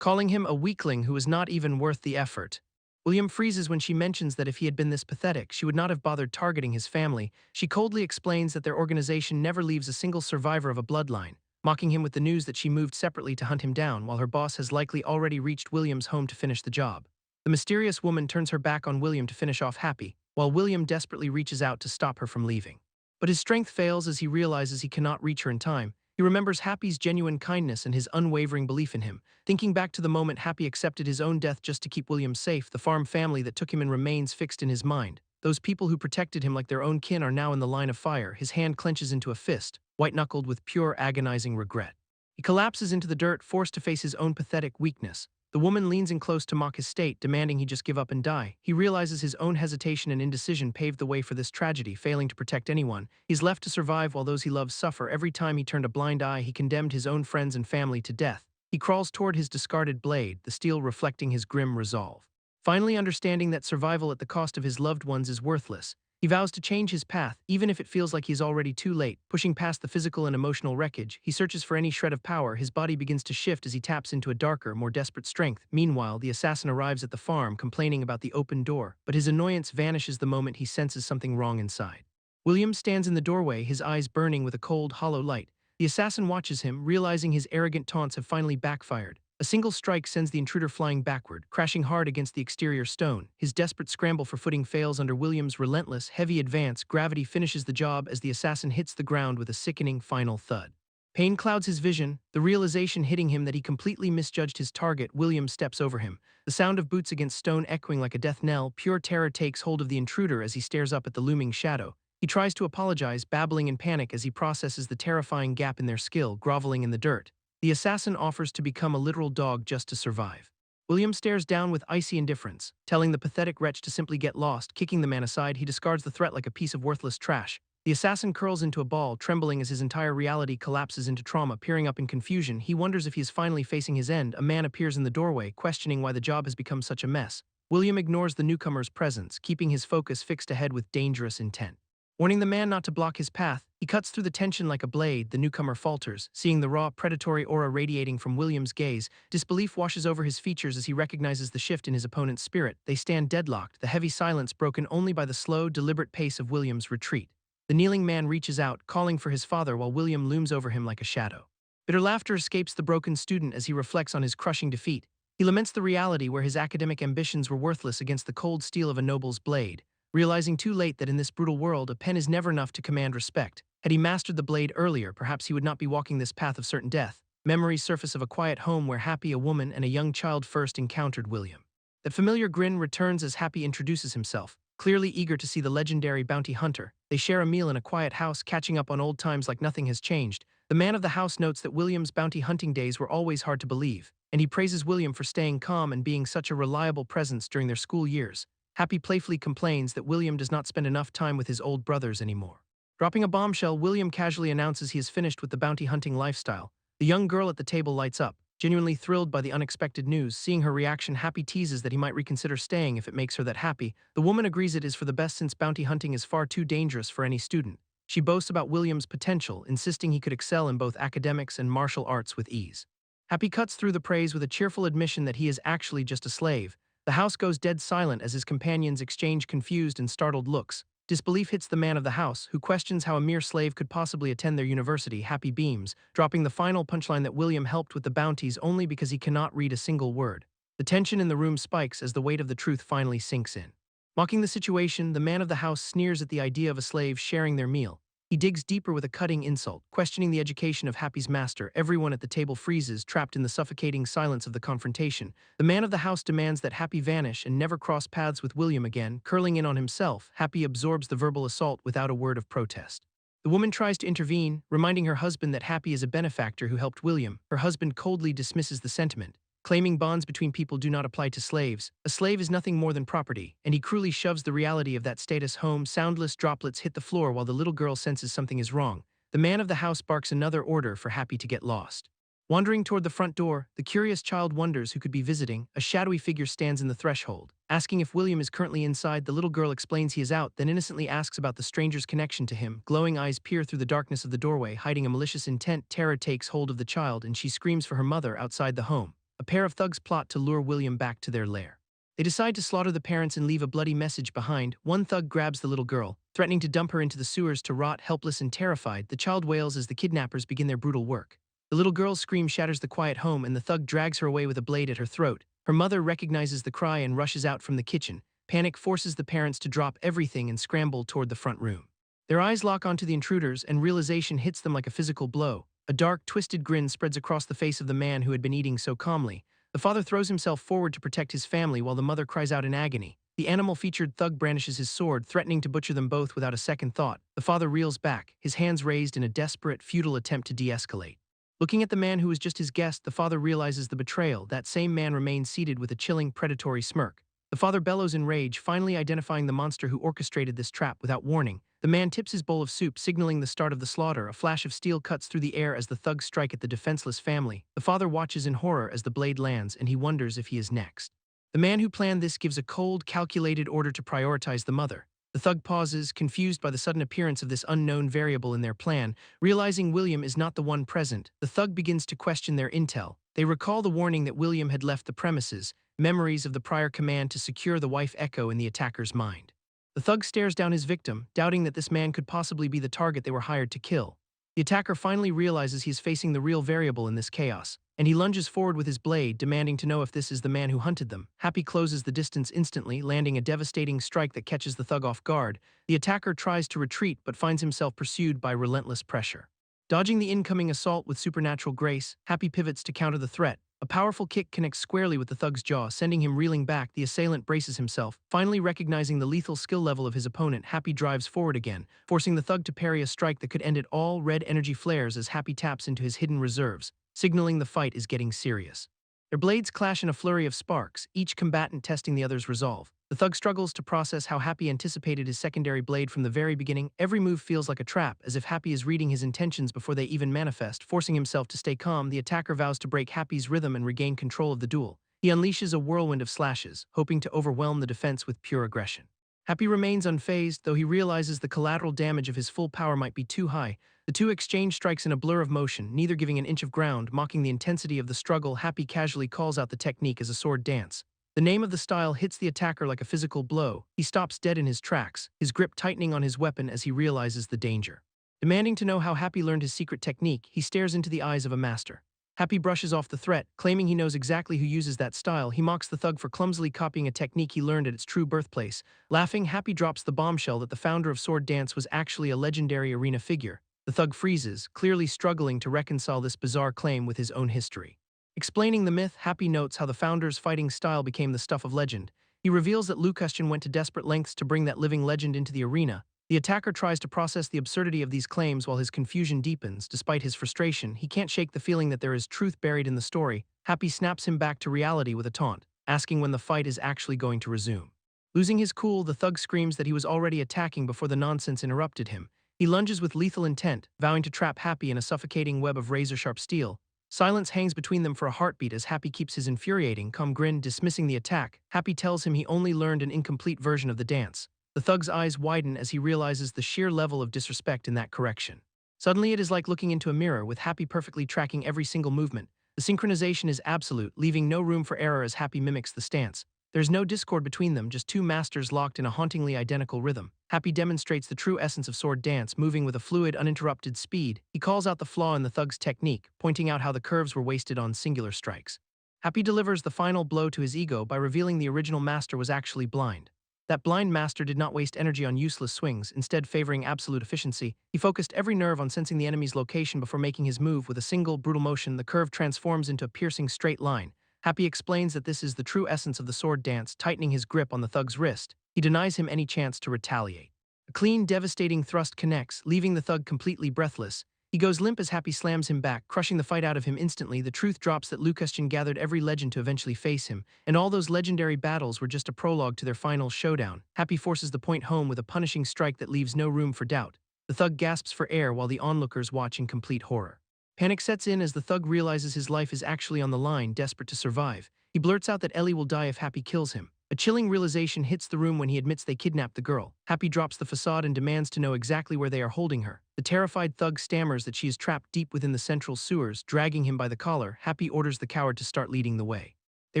A: calling him a weakling who is not even worth the effort. William freezes when she mentions that if he had been this pathetic, she would not have bothered targeting his family. She coldly explains that their organization never leaves a single survivor of a bloodline, mocking him with the news that she moved separately to hunt him down while her boss has likely already reached William's home to finish the job. The mysterious woman turns her back on William to finish off Happy, while William desperately reaches out to stop her from leaving. But his strength fails as he realizes he cannot reach her in time. He remembers Happy's genuine kindness and his unwavering belief in him. Thinking back to the moment Happy accepted his own death just to keep William safe, the farm family that took him in remains fixed in his mind. Those people who protected him like their own kin are now in the line of fire. His hand clenches into a fist, white-knuckled with pure agonizing regret. He collapses into the dirt, forced to face his own pathetic weakness. The woman leans in close to mock his state, demanding he just give up and die. He realizes his own hesitation and indecision paved the way for this tragedy, failing to protect anyone. He's left to survive while those he loves suffer. Every time he turned a blind eye, he condemned his own friends and family to death. He crawls toward his discarded blade, the steel reflecting his grim resolve. Finally understanding that survival at the cost of his loved ones is worthless, he vows to change his path, even if it feels like he's already too late. Pushing past the physical and emotional wreckage, he searches for any shred of power. His body begins to shift as he taps into a darker, more desperate strength. Meanwhile, the assassin arrives at the farm, complaining about the open door, but his annoyance vanishes the moment he senses something wrong inside. William stands in the doorway, his eyes burning with a cold, hollow light. The assassin watches him, realizing his arrogant taunts have finally backfired. A single strike sends the intruder flying backward, crashing hard against the exterior stone. His desperate scramble for footing fails under William's relentless, heavy advance. Gravity finishes the job as the assassin hits the ground with a sickening final thud. Pain clouds his vision, the realization hitting him that he completely misjudged his target. William steps over him, the sound of boots against stone echoing like a death knell. Pure terror takes hold of the intruder as he stares up at the looming shadow. He tries to apologize, babbling in panic as he processes the terrifying gap in their skill, groveling in the dirt. The assassin offers to become a literal dog just to survive. William stares down with icy indifference, telling the pathetic wretch to simply get lost. Kicking the man aside, he discards the threat like a piece of worthless trash. The assassin curls into a ball, trembling as his entire reality collapses into trauma. Peering up in confusion, he wonders if he is finally facing his end. A man appears in the doorway, questioning why the job has become such a mess. William ignores the newcomer's presence, keeping his focus fixed ahead with dangerous intent. Warning the man not to block his path, he cuts through the tension like a blade. The newcomer falters, seeing the raw, predatory aura radiating from William's gaze. Disbelief washes over his features as he recognizes the shift in his opponent's spirit. They stand deadlocked, the heavy silence broken only by the slow, deliberate pace of William's retreat. The kneeling man reaches out, calling for his father while William looms over him like a shadow. Bitter laughter escapes the broken student as he reflects on his crushing defeat. He laments the reality where his academic ambitions were worthless against the cold steel of a noble's blade, realizing too late that in this brutal world, a pen is never enough to command respect. Had he mastered the blade earlier, perhaps he would not be walking this path of certain death. Memories surface of a quiet home where Happy, a woman, and a young child first encountered William. That familiar grin returns as Happy introduces himself, clearly eager to see the legendary bounty hunter. They share a meal in a quiet house, catching up on old times like nothing has changed. The man of the house notes that William's bounty hunting days were always hard to believe, and he praises William for staying calm and being such a reliable presence during their school years. Happy playfully complains that William does not spend enough time with his old brothers anymore. Dropping a bombshell, William casually announces he is finished with the bounty hunting lifestyle. The young girl at the table lights up, genuinely thrilled by the unexpected news. Seeing her reaction, Happy teases that he might reconsider staying if it makes her that happy. The woman agrees it is for the best since bounty hunting is far too dangerous for any student. She boasts about William's potential, insisting he could excel in both academics and martial arts with ease. Happy cuts through the praise with a cheerful admission that he is actually just a slave. The house goes dead silent as his companions exchange confused and startled looks. Disbelief hits the man of the house, who questions how a mere slave could possibly attend their university. Happy beams, dropping the final punchline that William helped with the bounties only because he cannot read a single word. The tension in the room spikes as the weight of the truth finally sinks in. Mocking the situation, the man of the house sneers at the idea of a slave sharing their meal. He digs deeper with a cutting insult, questioning the education of Happy's master. Everyone at the table freezes, trapped in the suffocating silence of the confrontation. The man of the house demands that Happy vanish and never cross paths with William again. Curling in on himself, Happy absorbs the verbal assault without a word of protest. The woman tries to intervene, reminding her husband that Happy is a benefactor who helped William. Her husband coldly dismisses the sentiment, claiming bonds between people do not apply to slaves. A slave is nothing more than property, and he cruelly shoves the reality of that status home. Soundless droplets hit the floor while the little girl senses something is wrong. The man of the house barks another order for Happy to get lost. Wandering toward the front door, the curious child wonders who could be visiting. A shadowy figure stands in the threshold. Asking if William is currently inside, the little girl explains he is out, then innocently asks about the stranger's connection to him. Glowing eyes peer through the darkness of the doorway, hiding a malicious intent. Terror takes hold of the child, and she screams for her mother outside the home. A pair of thugs plot to lure William back to their lair. They decide to slaughter the parents and leave a bloody message behind. One thug grabs the little girl, threatening to dump her into the sewers to rot. Helpless and terrified, the child wails as the kidnappers begin their brutal work. The little girl's scream shatters the quiet home, and the thug drags her away with a blade at her throat. Her mother recognizes the cry and rushes out from the kitchen. Panic forces the parents to drop everything and scramble toward the front room. Their eyes lock onto the intruders, and realization hits them like a physical blow. A dark, twisted grin spreads across the face of the man who had been eating so calmly. The father throws himself forward to protect his family while the mother cries out in agony. The animal-featured thug brandishes his sword, threatening to butcher them both without a second thought. The father reels back, his hands raised in a desperate, futile attempt to de-escalate. Looking at the man who was just his guest, the father realizes the betrayal. That same man remains seated with a chilling, predatory smirk. The father bellows in rage, finally identifying the monster who orchestrated this trap without warning. The man tips his bowl of soup, signaling the start of the slaughter. A flash of steel cuts through the air as the thugs strike at the defenseless family. The father watches in horror as the blade lands, and he wonders if he is next. The man who planned this gives a cold, calculated order to prioritize the mother. The thug pauses, confused by the sudden appearance of this unknown variable in their plan. Realizing William is not the one present, the thug begins to question their intel. They recall the warning that William had left the premises, memories of the prior command to secure the wife echo in the attacker's mind. The thug stares down his victim, doubting that this man could possibly be the target they were hired to kill. The attacker finally realizes he is facing the real variable in this chaos, and he lunges forward with his blade, demanding to know if this is the man who hunted them. Happy closes the distance instantly, landing a devastating strike that catches the thug off guard. The attacker tries to retreat but finds himself pursued by relentless pressure. Dodging the incoming assault with supernatural grace, Happy pivots to counter the threat. A powerful kick connects squarely with the thug's jaw, sending him reeling back. The assailant braces himself. Finally recognizing the lethal skill level of his opponent, Happy drives forward again, forcing the thug to parry a strike that could end it all. Red energy flares as Happy taps into his hidden reserves, signaling the fight is getting serious. Their blades clash in a flurry of sparks, each combatant testing the other's resolve. The thug struggles to process how Happy anticipated his secondary blade from the very beginning. Every move feels like a trap, as if Happy is reading his intentions before they even manifest. Forcing himself to stay calm, the attacker vows to break Happy's rhythm and regain control of the duel. He unleashes a whirlwind of slashes, hoping to overwhelm the defense with pure aggression. Happy remains unfazed, though he realizes the collateral damage of his full power might be too high. The two exchange strikes in a blur of motion, neither giving an inch of ground. Mocking the intensity of the struggle, Happy casually calls out the technique as a sword dance. The name of the style hits the attacker like a physical blow. He stops dead in his tracks, his grip tightening on his weapon as he realizes the danger. Demanding to know how Happy learned his secret technique, he stares into the eyes of a master. Happy brushes off the threat, claiming he knows exactly who uses that style. He mocks the thug for clumsily copying a technique he learned at its true birthplace. Laughing, Happy drops the bombshell that the founder of sword dance was actually a legendary arena figure. The thug freezes, clearly struggling to reconcile this bizarre claim with his own history. Explaining the myth, Happy notes how the founder's fighting style became the stuff of legend. He reveals that Liu Kaichen went to desperate lengths to bring that living legend into the arena. The attacker tries to process the absurdity of these claims while his confusion deepens. Despite his frustration, he can't shake the feeling that there is truth buried in the story. Happy snaps him back to reality with a taunt, asking when the fight is actually going to resume. Losing his cool, the thug screams that he was already attacking before the nonsense interrupted him. He lunges with lethal intent, vowing to trap Happy in a suffocating web of razor-sharp steel. Silence hangs between them for a heartbeat as Happy keeps his infuriating, calm grin, dismissing the attack. Happy tells him he only learned an incomplete version of the dance. The thug's eyes widen as he realizes the sheer level of disrespect in that correction. Suddenly it is like looking into a mirror, with Happy perfectly tracking every single movement. The synchronization is absolute, leaving no room for error as Happy mimics the stance. There's no discord between them, just two masters locked in a hauntingly identical rhythm. Happy demonstrates the true essence of sword dance, moving with a fluid, uninterrupted speed. He calls out the flaw in the thug's technique, pointing out how the curves were wasted on singular strikes. Happy delivers the final blow to his ego by revealing the original master was actually blind. That blind master did not waste energy on useless swings, instead favoring absolute efficiency. He focused every nerve on sensing the enemy's location before making his move. With a single, brutal motion, the curve transforms into a piercing straight line. Happy explains that this is the true essence of the sword dance, tightening his grip on the thug's wrist. He denies him any chance to retaliate. A clean, devastating thrust connects, leaving the thug completely breathless. He goes limp as Happy slams him back, crushing the fight out of him instantly. The truth drops that Lucastion gathered every legend to eventually face him, and all those legendary battles were just a prologue to their final showdown. Happy forces the point home with a punishing strike that leaves no room for doubt. The thug gasps for air while the onlookers watch in complete horror. Panic sets in as the thug realizes his life is actually on the line, desperate to survive. He blurts out that Ellie will die if Happy kills him. A chilling realization hits the room when he admits they kidnapped the girl. Happy drops the facade and demands to know exactly where they are holding her. The terrified thug stammers that she is trapped deep within the central sewers, dragging him by the collar. Happy orders the coward to start leading the way. They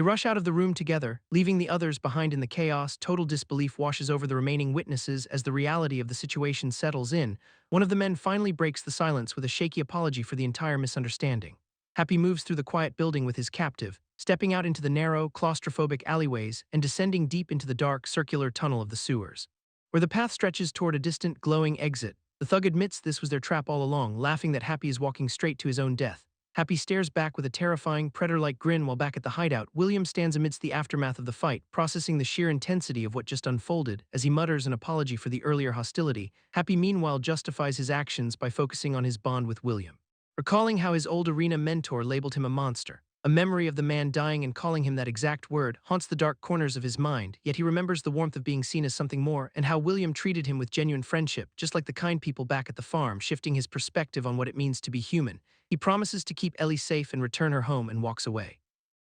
A: rush out of the room together, leaving the others behind in the chaos. Total disbelief washes over the remaining witnesses as the reality of the situation settles in. One of the men finally breaks the silence with a shaky apology for the entire misunderstanding. Happy moves through the quiet building with his captive, stepping out into the narrow, claustrophobic alleyways and descending deep into the dark, circular tunnel of the sewers. Where the path stretches toward a distant, glowing exit, the thug admits this was their trap all along, laughing that Happy is walking straight to his own death. Happy stares back with a terrifying, predator-like grin while back at the hideout. William stands amidst the aftermath of the fight, processing the sheer intensity of what just unfolded. As he mutters an apology for the earlier hostility, Happy meanwhile justifies his actions by focusing on his bond with William. Recalling how his old arena mentor labeled him a monster, a memory of the man dying and calling him that exact word haunts the dark corners of his mind, yet he remembers the warmth of being seen as something more and how William treated him with genuine friendship, just like the kind people back at the farm. Shifting his perspective on what it means to be human, he promises to keep Ellie safe and return her home and walks away,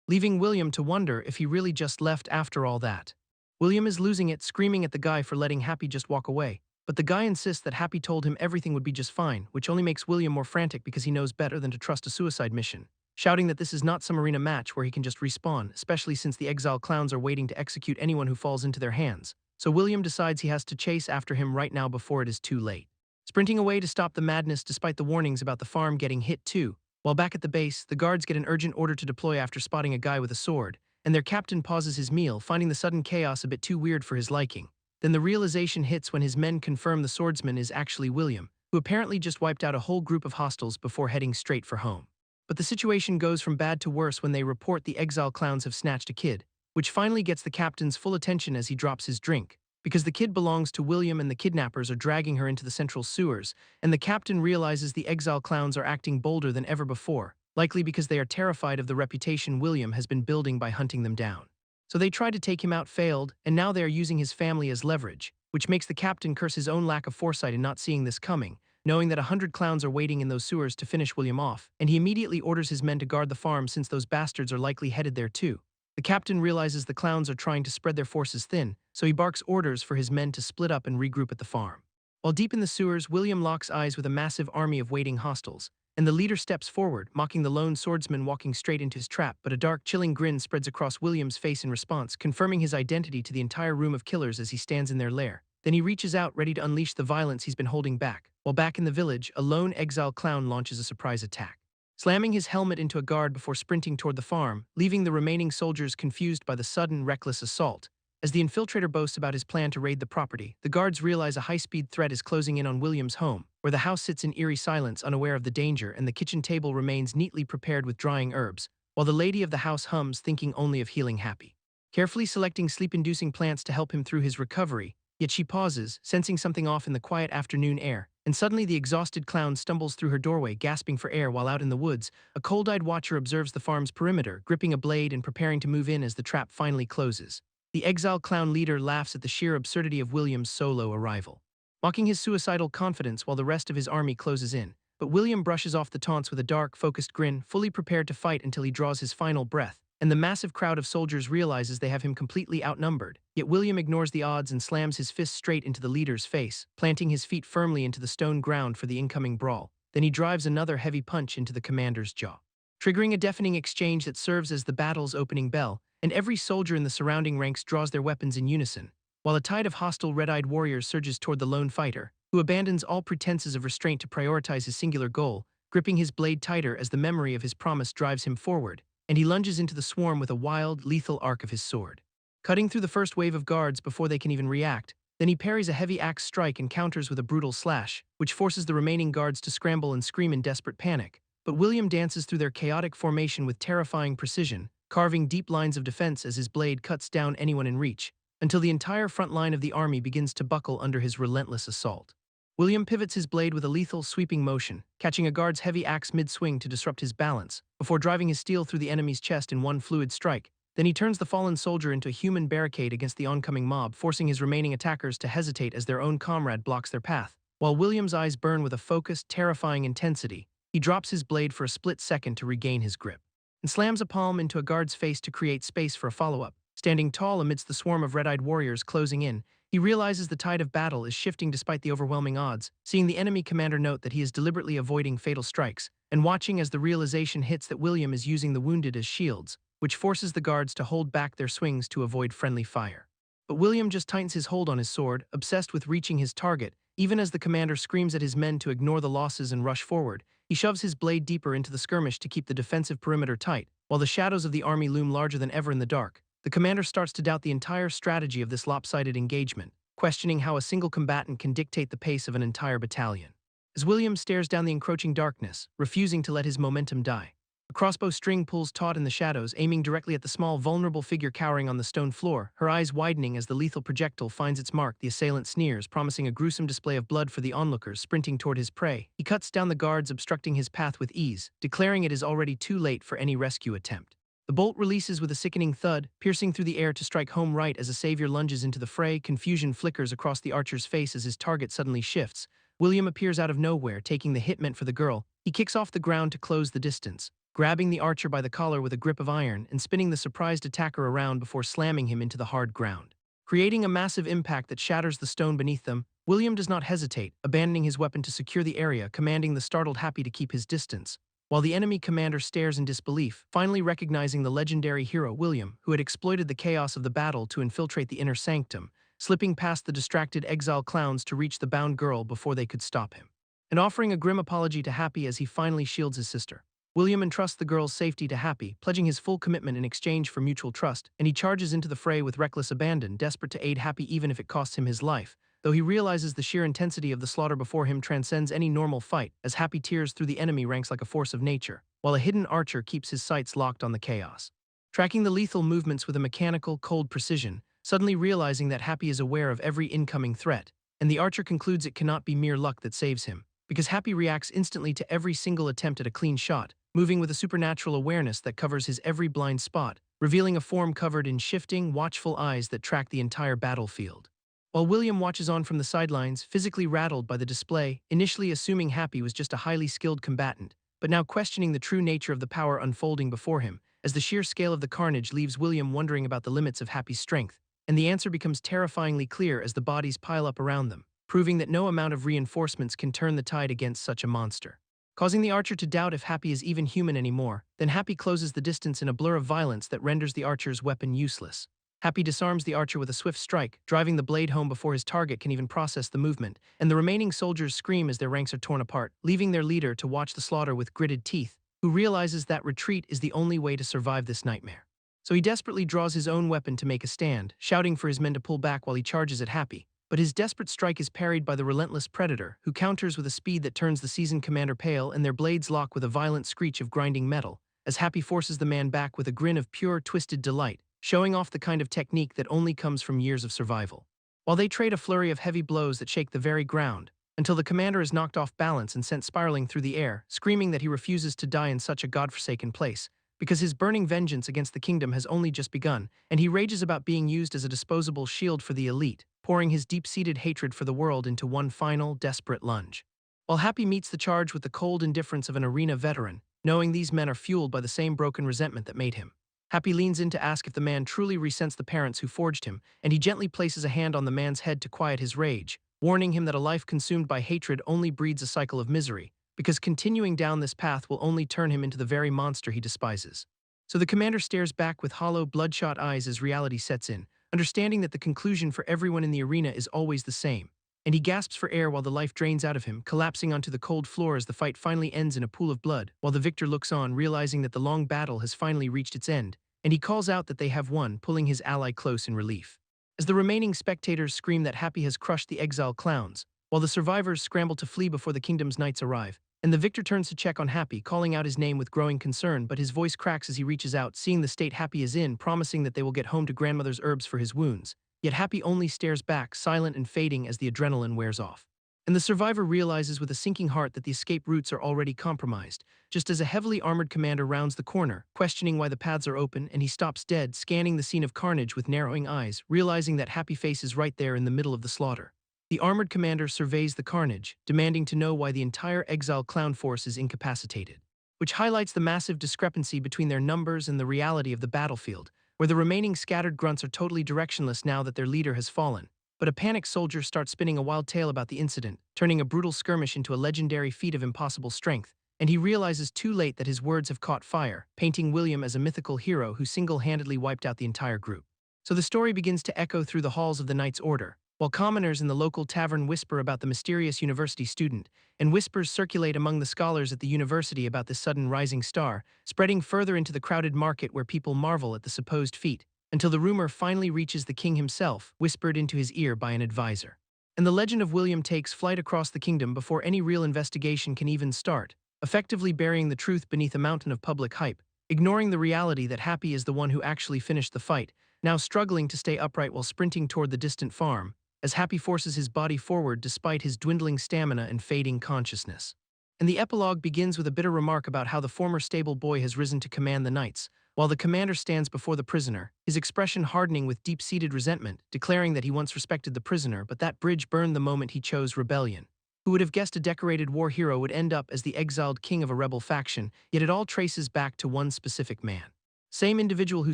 A: leaving William to wonder if he really just left after all that. William is losing it, screaming at the guy for letting Happy just walk away. But the guy insists that Happy told him everything would be just fine, which only makes William more frantic because he knows better than to trust a suicide mission, shouting that this is not some arena match where he can just respawn, especially since the exile clowns are waiting to execute anyone who falls into their hands. So William decides he has to chase after him right now before it is too late. Sprinting away to stop the madness despite the warnings about the farm getting hit too. While back at the base, the guards get an urgent order to deploy after spotting a guy with a sword, and their captain pauses his meal, finding the sudden chaos a bit too weird for his liking. Then the realization hits when his men confirm the swordsman is actually William, who apparently just wiped out a whole group of hostiles before heading straight for home. But the situation goes from bad to worse when they report the exile clowns have snatched a kid, which finally gets the captain's full attention as he drops his drink, because the kid belongs to William and the kidnappers are dragging her into the central sewers, and the captain realizes the exile clowns are acting bolder than ever before, likely because they are terrified of the reputation William has been building by hunting them down. So they tried to take him out, failed, and now they are using his family as leverage, which makes the captain curse his own lack of foresight in not seeing this coming, knowing that 100 clowns are waiting in those sewers to finish William off, and he immediately orders his men to guard the farm since those bastards are likely headed there too. The captain realizes the clowns are trying to spread their forces thin, so he barks orders for his men to split up and regroup at the farm. While deep in the sewers, William locks eyes with a massive army of waiting hostiles, and the leader steps forward, mocking the lone swordsman walking straight into his trap, but a dark, chilling grin spreads across William's face in response, confirming his identity to the entire room of killers as he stands in their lair. Then he reaches out, ready to unleash the violence he's been holding back. While back in the village, a lone exile clown launches a surprise attack, slamming his helmet into a guard before sprinting toward the farm, leaving the remaining soldiers confused by the sudden, reckless assault. As the infiltrator boasts about his plan to raid the property, the guards realize a high-speed threat is closing in on William's home, where the house sits in eerie silence, unaware of the danger, and the kitchen table remains neatly prepared with drying herbs, while the lady of the house hums, thinking only of healing Happy, carefully selecting sleep-inducing plants to help him through his recovery. Yet she pauses, sensing something off in the quiet afternoon air, and suddenly the exhausted clown stumbles through her doorway, gasping for air. While out in the woods, a cold-eyed watcher observes the farm's perimeter, gripping a blade and preparing to move in as the trap finally closes. The exile clown leader laughs at the sheer absurdity of William's solo arrival, mocking his suicidal confidence while the rest of his army closes in. But William brushes off the taunts with a dark, focused grin, fully prepared to fight until he draws his final breath, and the massive crowd of soldiers realizes they have him completely outnumbered. Yet William ignores the odds and slams his fist straight into the leader's face, planting his feet firmly into the stone ground for the incoming brawl. Then he drives another heavy punch into the commander's jaw, triggering a deafening exchange that serves as the battle's opening bell, and every soldier in the surrounding ranks draws their weapons in unison. while a tide of hostile red-eyed warriors surges toward the lone fighter, who abandons all pretenses of restraint to prioritize his singular goal, gripping his blade tighter as the memory of his promise drives him forward, and he lunges into the swarm with a wild, lethal arc of his sword. Cutting through the first wave of guards before they can even react, then he parries a heavy axe strike and counters with a brutal slash, which forces the remaining guards to scramble and scream in desperate panic. But William dances through their chaotic formation with terrifying precision, carving deep lines of defense as his blade cuts down anyone in reach, until the entire front line of the army begins to buckle under his relentless assault. William pivots his blade with a lethal, sweeping motion, catching a guard's heavy axe mid-swing to disrupt his balance, before driving his steel through the enemy's chest in one fluid strike. Then he turns the fallen soldier into a human barricade against the oncoming mob, forcing his remaining attackers to hesitate as their own comrade blocks their path. While William's eyes burn with a focused, terrifying intensity, he drops his blade for a split second to regain his grip, and slams a palm into a guard's face to create space for a follow-up. Standing tall amidst the swarm of red-eyed warriors closing in, he realizes the tide of battle is shifting despite the overwhelming odds, seeing the enemy commander note that he is deliberately avoiding fatal strikes, and watching as the realization hits that William is using the wounded as shields, which forces the guards to hold back their swings to avoid friendly fire. But William just tightens his hold on his sword, obsessed with reaching his target. Even as the commander screams at his men to ignore the losses and rush forward, he shoves his blade deeper into the skirmish to keep the defensive perimeter tight. While the shadows of the army loom larger than ever in the dark, the commander starts to doubt the entire strategy of this lopsided engagement, questioning how a single combatant can dictate the pace of an entire battalion. As William stares down the encroaching darkness, refusing to let his momentum die, a crossbow string pulls taut in the shadows, aiming directly at the small, vulnerable figure cowering on the stone floor, her eyes widening as the lethal projectile finds its mark. The assailant sneers, promising a gruesome display of blood for the onlookers sprinting toward his prey. He cuts down the guards obstructing his path with ease, declaring it is already too late for any rescue attempt. The bolt releases with a sickening thud, piercing through the air to strike home right as a savior lunges into the fray. Confusion flickers across the archer's face as his target suddenly shifts. William appears out of nowhere, taking the hit meant for the girl. He kicks off the ground to close the distance, grabbing the archer by the collar with a grip of iron and spinning the surprised attacker around before slamming him into the hard ground. Creating a massive impact that shatters the stone beneath them, William does not hesitate, abandoning his weapon to secure the area, commanding the startled Happy to keep his distance, while the enemy commander stares in disbelief, finally recognizing the legendary hero William, who had exploited the chaos of the battle to infiltrate the inner sanctum, slipping past the distracted exile clowns to reach the bound girl before they could stop him, and offering a grim apology to Happy as he finally shields his sister. William entrusts the girl's safety to Happy, pledging his full commitment in exchange for mutual trust, and he charges into the fray with reckless abandon, desperate to aid Happy even if it costs him his life, though he realizes the sheer intensity of the slaughter before him transcends any normal fight, as Happy tears through the enemy ranks like a force of nature, while a hidden archer keeps his sights locked on the chaos, tracking the lethal movements with a mechanical, cold precision, suddenly realizing that Happy is aware of every incoming threat, and the archer concludes it cannot be mere luck that saves him, because Happy reacts instantly to every single attempt at a clean shot, moving with a supernatural awareness that covers his every blind spot, revealing a form covered in shifting, watchful eyes that track the entire battlefield. While William watches on from the sidelines, physically rattled by the display, initially assuming Happy was just a highly skilled combatant, but now questioning the true nature of the power unfolding before him, as the sheer scale of the carnage leaves William wondering about the limits of Happy's strength, and the answer becomes terrifyingly clear as the bodies pile up around them, proving that no amount of reinforcements can turn the tide against such a monster. Causing the archer to doubt if Happy is even human anymore, then Happy closes the distance in a blur of violence that renders the archer's weapon useless. Happy disarms the archer with a swift strike, driving the blade home before his target can even process the movement, and the remaining soldiers scream as their ranks are torn apart, leaving their leader to watch the slaughter with gritted teeth, who realizes that retreat is the only way to survive this nightmare. So he desperately draws his own weapon to make a stand, shouting for his men to pull back while he charges at Happy. But his desperate strike is parried by the relentless predator, who counters with a speed that turns the seasoned commander pale, and their blades lock with a violent screech of grinding metal, as Happy forces the man back with a grin of pure, twisted delight, showing off the kind of technique that only comes from years of survival. While they trade a flurry of heavy blows that shake the very ground, until the commander is knocked off balance and sent spiraling through the air, screaming that he refuses to die in such a godforsaken place, because his burning vengeance against the kingdom has only just begun, and he rages about being used as a disposable shield for the elite, pouring his deep-seated hatred for the world into one final, desperate lunge. While Happy meets the charge with the cold indifference of an arena veteran, knowing these men are fueled by the same broken resentment that made him, Happy leans in to ask if the man truly resents the parents who forged him, and he gently places a hand on the man's head to quiet his rage, warning him that a life consumed by hatred only breeds a cycle of misery, because continuing down this path will only turn him into the very monster he despises. So the commander stares back with hollow, bloodshot eyes as reality sets in, understanding that the conclusion for everyone in the arena is always the same. And he gasps for air while the life drains out of him, collapsing onto the cold floor as the fight finally ends in a pool of blood, while the victor looks on, realizing that the long battle has finally reached its end, and he calls out that they have won, pulling his ally close in relief. As the remaining spectators scream that Happy has crushed the exile clowns, while the survivors scramble to flee before the kingdom's knights arrive, and the victor turns to check on Happy, calling out his name with growing concern, but his voice cracks as he reaches out, seeing the state Happy is in, promising that they will get home to grandmother's herbs for his wounds. Yet Happy only stares back, silent and fading as the adrenaline wears off. And the survivor realizes with a sinking heart that the escape routes are already compromised, just as a heavily armored commander rounds the corner, questioning why the paths are open, and he stops dead, scanning the scene of carnage with narrowing eyes, realizing that Happy Face is right there in the middle of the slaughter. The armored commander surveys the carnage, demanding to know why the entire exile clown force is incapacitated, which highlights the massive discrepancy between their numbers and the reality of the battlefield, where the remaining scattered grunts are totally directionless now that their leader has fallen. But a panicked soldier starts spinning a wild tale about the incident, turning a brutal skirmish into a legendary feat of impossible strength, and he realizes too late that his words have caught fire, painting William as a mythical hero who single-handedly wiped out the entire group. So the story begins to echo through the halls of the Knights' Order, while commoners in the local tavern whisper about the mysterious university student, and whispers circulate among the scholars at the university about this sudden rising star, spreading further into the crowded market where people marvel at the supposed feat, until the rumor finally reaches the king himself, whispered into his ear by an advisor. And the legend of William takes flight across the kingdom before any real investigation can even start, effectively burying the truth beneath a mountain of public hype, ignoring the reality that Happy is the one who actually finished the fight, now struggling to stay upright while sprinting toward the distant farm, as Happy forces his body forward despite his dwindling stamina and fading consciousness. And the epilogue begins with a bitter remark about how the former stable boy has risen to command the knights, while the commander stands before the prisoner, his expression hardening with deep-seated resentment, declaring that he once respected the prisoner, but that bridge burned the moment he chose rebellion. Who would have guessed a decorated war hero would end up as the exiled king of a rebel faction, yet it all traces back to one specific man. Same individual who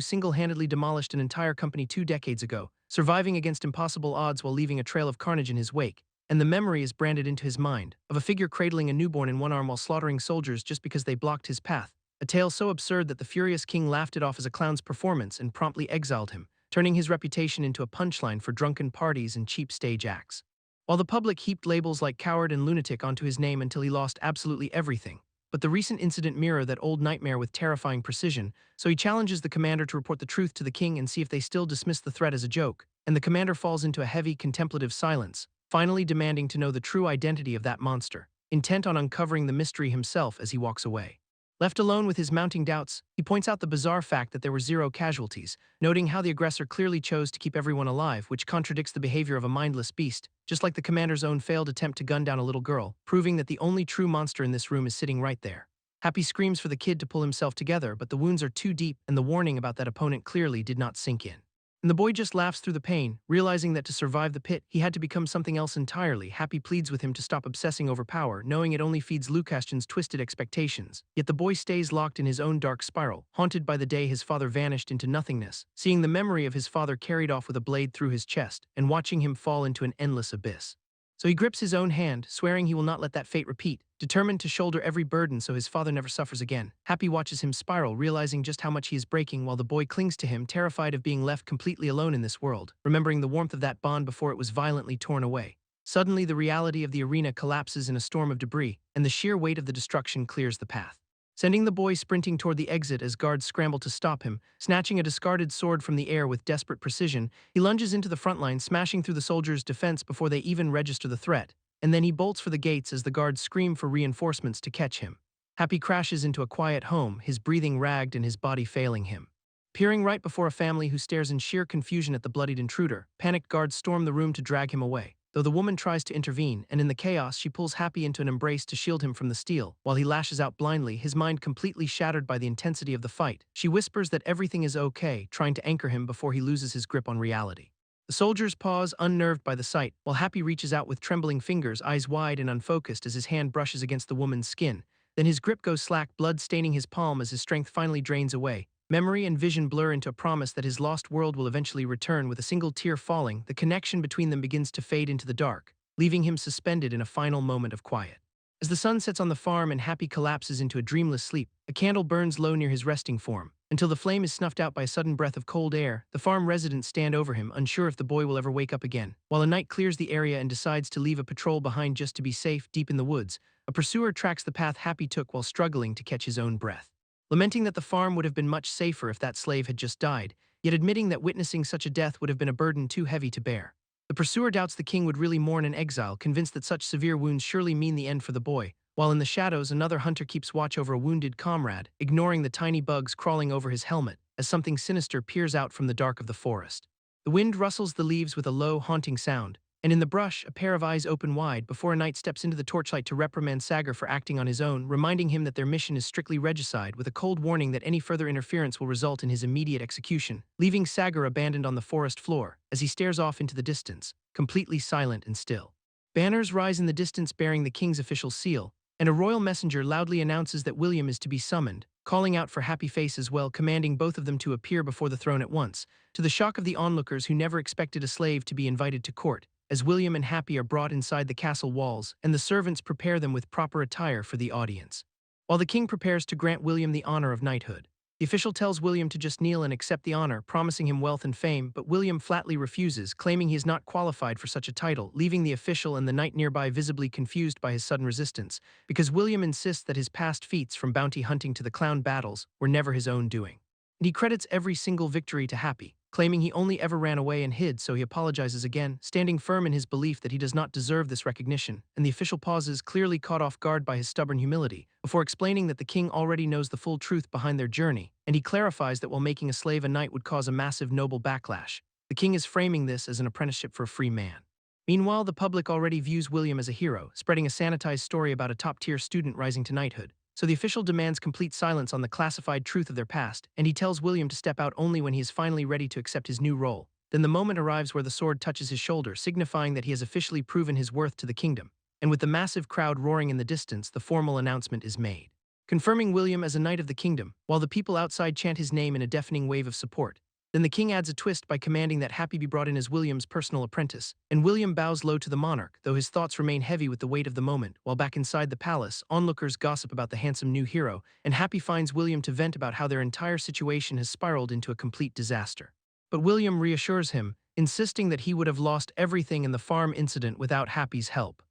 A: single-handedly demolished an entire company 2 decades ago, surviving against impossible odds while leaving a trail of carnage in his wake, and the memory is branded into his mind, of a figure cradling a newborn in one arm while slaughtering soldiers just because they blocked his path, a tale so absurd that the furious king laughed it off as a clown's performance and promptly exiled him, turning his reputation into a punchline for drunken parties and cheap stage acts. While the public heaped labels like coward and lunatic onto his name until he lost absolutely everything, but the recent incident mirror that old nightmare with terrifying precision, so he challenges the commander to report the truth to the king and see if they still dismiss the threat as a joke, and the commander falls into a heavy, contemplative silence, finally demanding to know the true identity of that monster, intent on uncovering the mystery himself as he walks away. Left alone with his mounting doubts, he points out the bizarre fact that there were 0 casualties, noting how the aggressor clearly chose to keep everyone alive, which contradicts the behavior of a mindless beast, just like the commander's own failed attempt to gun down a little girl, proving that the only true monster in this room is sitting right there. Happy screams for the kid to pull himself together, but the wounds are too deep, and the warning about that opponent clearly did not sink in. And the boy just laughs through the pain, realizing that to survive the pit, he had to become something else entirely. Happy pleads with him to stop obsessing over power, knowing it only feeds Lucastian's twisted expectations. Yet the boy stays locked in his own dark spiral, haunted by the day his father vanished into nothingness, seeing the memory of his father carried off with a blade through his chest, and watching him fall into an endless abyss. So he grips his own hand, swearing he will not let that fate repeat, determined to shoulder every burden so his father never suffers again. Happy watches him spiral, realizing just how much he is breaking while the boy clings to him, terrified of being left completely alone in this world, remembering the warmth of that bond before it was violently torn away. Suddenly, the reality of the arena collapses in a storm of debris, and the sheer weight of the destruction clears the path, sending the boy sprinting toward the exit as guards scramble to stop him. Snatching a discarded sword from the air with desperate precision, he lunges into the front line, smashing through the soldiers' defense before they even register the threat, and then he bolts for the gates as the guards scream for reinforcements to catch him. Happy crashes into a quiet home, his breathing ragged and his body failing him. Peering right before a family who stares in sheer confusion at the bloodied intruder, panicked guards storm the room to drag him away, though the woman tries to intervene, and in the chaos she pulls Happy into an embrace to shield him from the steel, while he lashes out blindly, his mind completely shattered by the intensity of the fight. She whispers that everything is okay, trying to anchor him before he loses his grip on reality. The soldiers pause, unnerved by the sight, while Happy reaches out with trembling fingers, eyes wide and unfocused as his hand brushes against the woman's skin. Then his grip goes slack, blood staining his palm as his strength finally drains away. Memory and vision blur into a promise that his lost world will eventually return. With a single tear falling, the connection between them begins to fade into the dark, leaving him suspended in a final moment of quiet. As the sun sets on the farm and Happy collapses into a dreamless sleep, a candle burns low near his resting form, until the flame is snuffed out by a sudden breath of cold air. The farm residents stand over him, unsure if the boy will ever wake up again. While a knight clears the area and decides to leave a patrol behind just to be safe deep in the woods, a pursuer tracks the path Happy took while struggling to catch his own breath. Lamenting that the farm would have been much safer if that slave had just died, yet admitting that witnessing such a death would have been a burden too heavy to bear. The pursuer doubts the king would really mourn in exile, convinced that such severe wounds surely mean the end for the boy, while in the shadows another hunter keeps watch over a wounded comrade, ignoring the tiny bugs crawling over his helmet as something sinister peers out from the dark of the forest. The wind rustles the leaves with a low, haunting sound, and in the brush a pair of eyes open wide before a knight steps into the torchlight to reprimand Sagar for acting on his own, reminding him that their mission is strictly regicide, with a cold warning that any further interference will result in his immediate execution, leaving Sagar abandoned on the forest floor as he stares off into the distance, completely silent and still. Banners rise in the distance bearing the king's official seal, and a royal messenger loudly announces that William is to be summoned, calling out for Happy Face as well, commanding both of them to appear before the throne at once, to the shock of the onlookers who never expected a slave to be invited to court, as William and Happy are brought inside the castle walls and the servants prepare them with proper attire for the audience. While the king prepares to grant William the honor of knighthood, the official tells William to just kneel and accept the honor, promising him wealth and fame, but William flatly refuses, claiming he is not qualified for such a title, leaving the official and the knight nearby visibly confused by his sudden resistance, because William insists that his past feats, from bounty hunting to the clown battles, were never his own doing. And he credits every single victory to Happy, claiming he only ever ran away and hid, so he apologizes again, standing firm in his belief that he does not deserve this recognition, and the official pauses, clearly caught off guard by his stubborn humility, before explaining that the king already knows the full truth behind their journey, and he clarifies that while making a slave a knight would cause a massive noble backlash, the king is framing this as an apprenticeship for a free man. Meanwhile, the public already views William as a hero, spreading a sanitized story about a top-tier student rising to knighthood. So the official demands complete silence on the classified truth of their past, and he tells William to step out only when he is finally ready to accept his new role. Then the moment arrives where the sword touches his shoulder, signifying that he has officially proven his worth to the kingdom. And with the massive crowd roaring in the distance, the formal announcement is made, confirming William as a knight of the kingdom, while the people outside chant his name in a deafening wave of support. Then the king adds a twist by commanding that Happy be brought in as William's personal apprentice, and William bows low to the monarch, though his thoughts remain heavy with the weight of the moment. While back inside the palace, onlookers gossip about the handsome new hero, and Happy finds William to vent about how their entire situation has spiraled into a complete disaster. But William reassures him, insisting that he would have lost everything in the farm incident without Happy's help.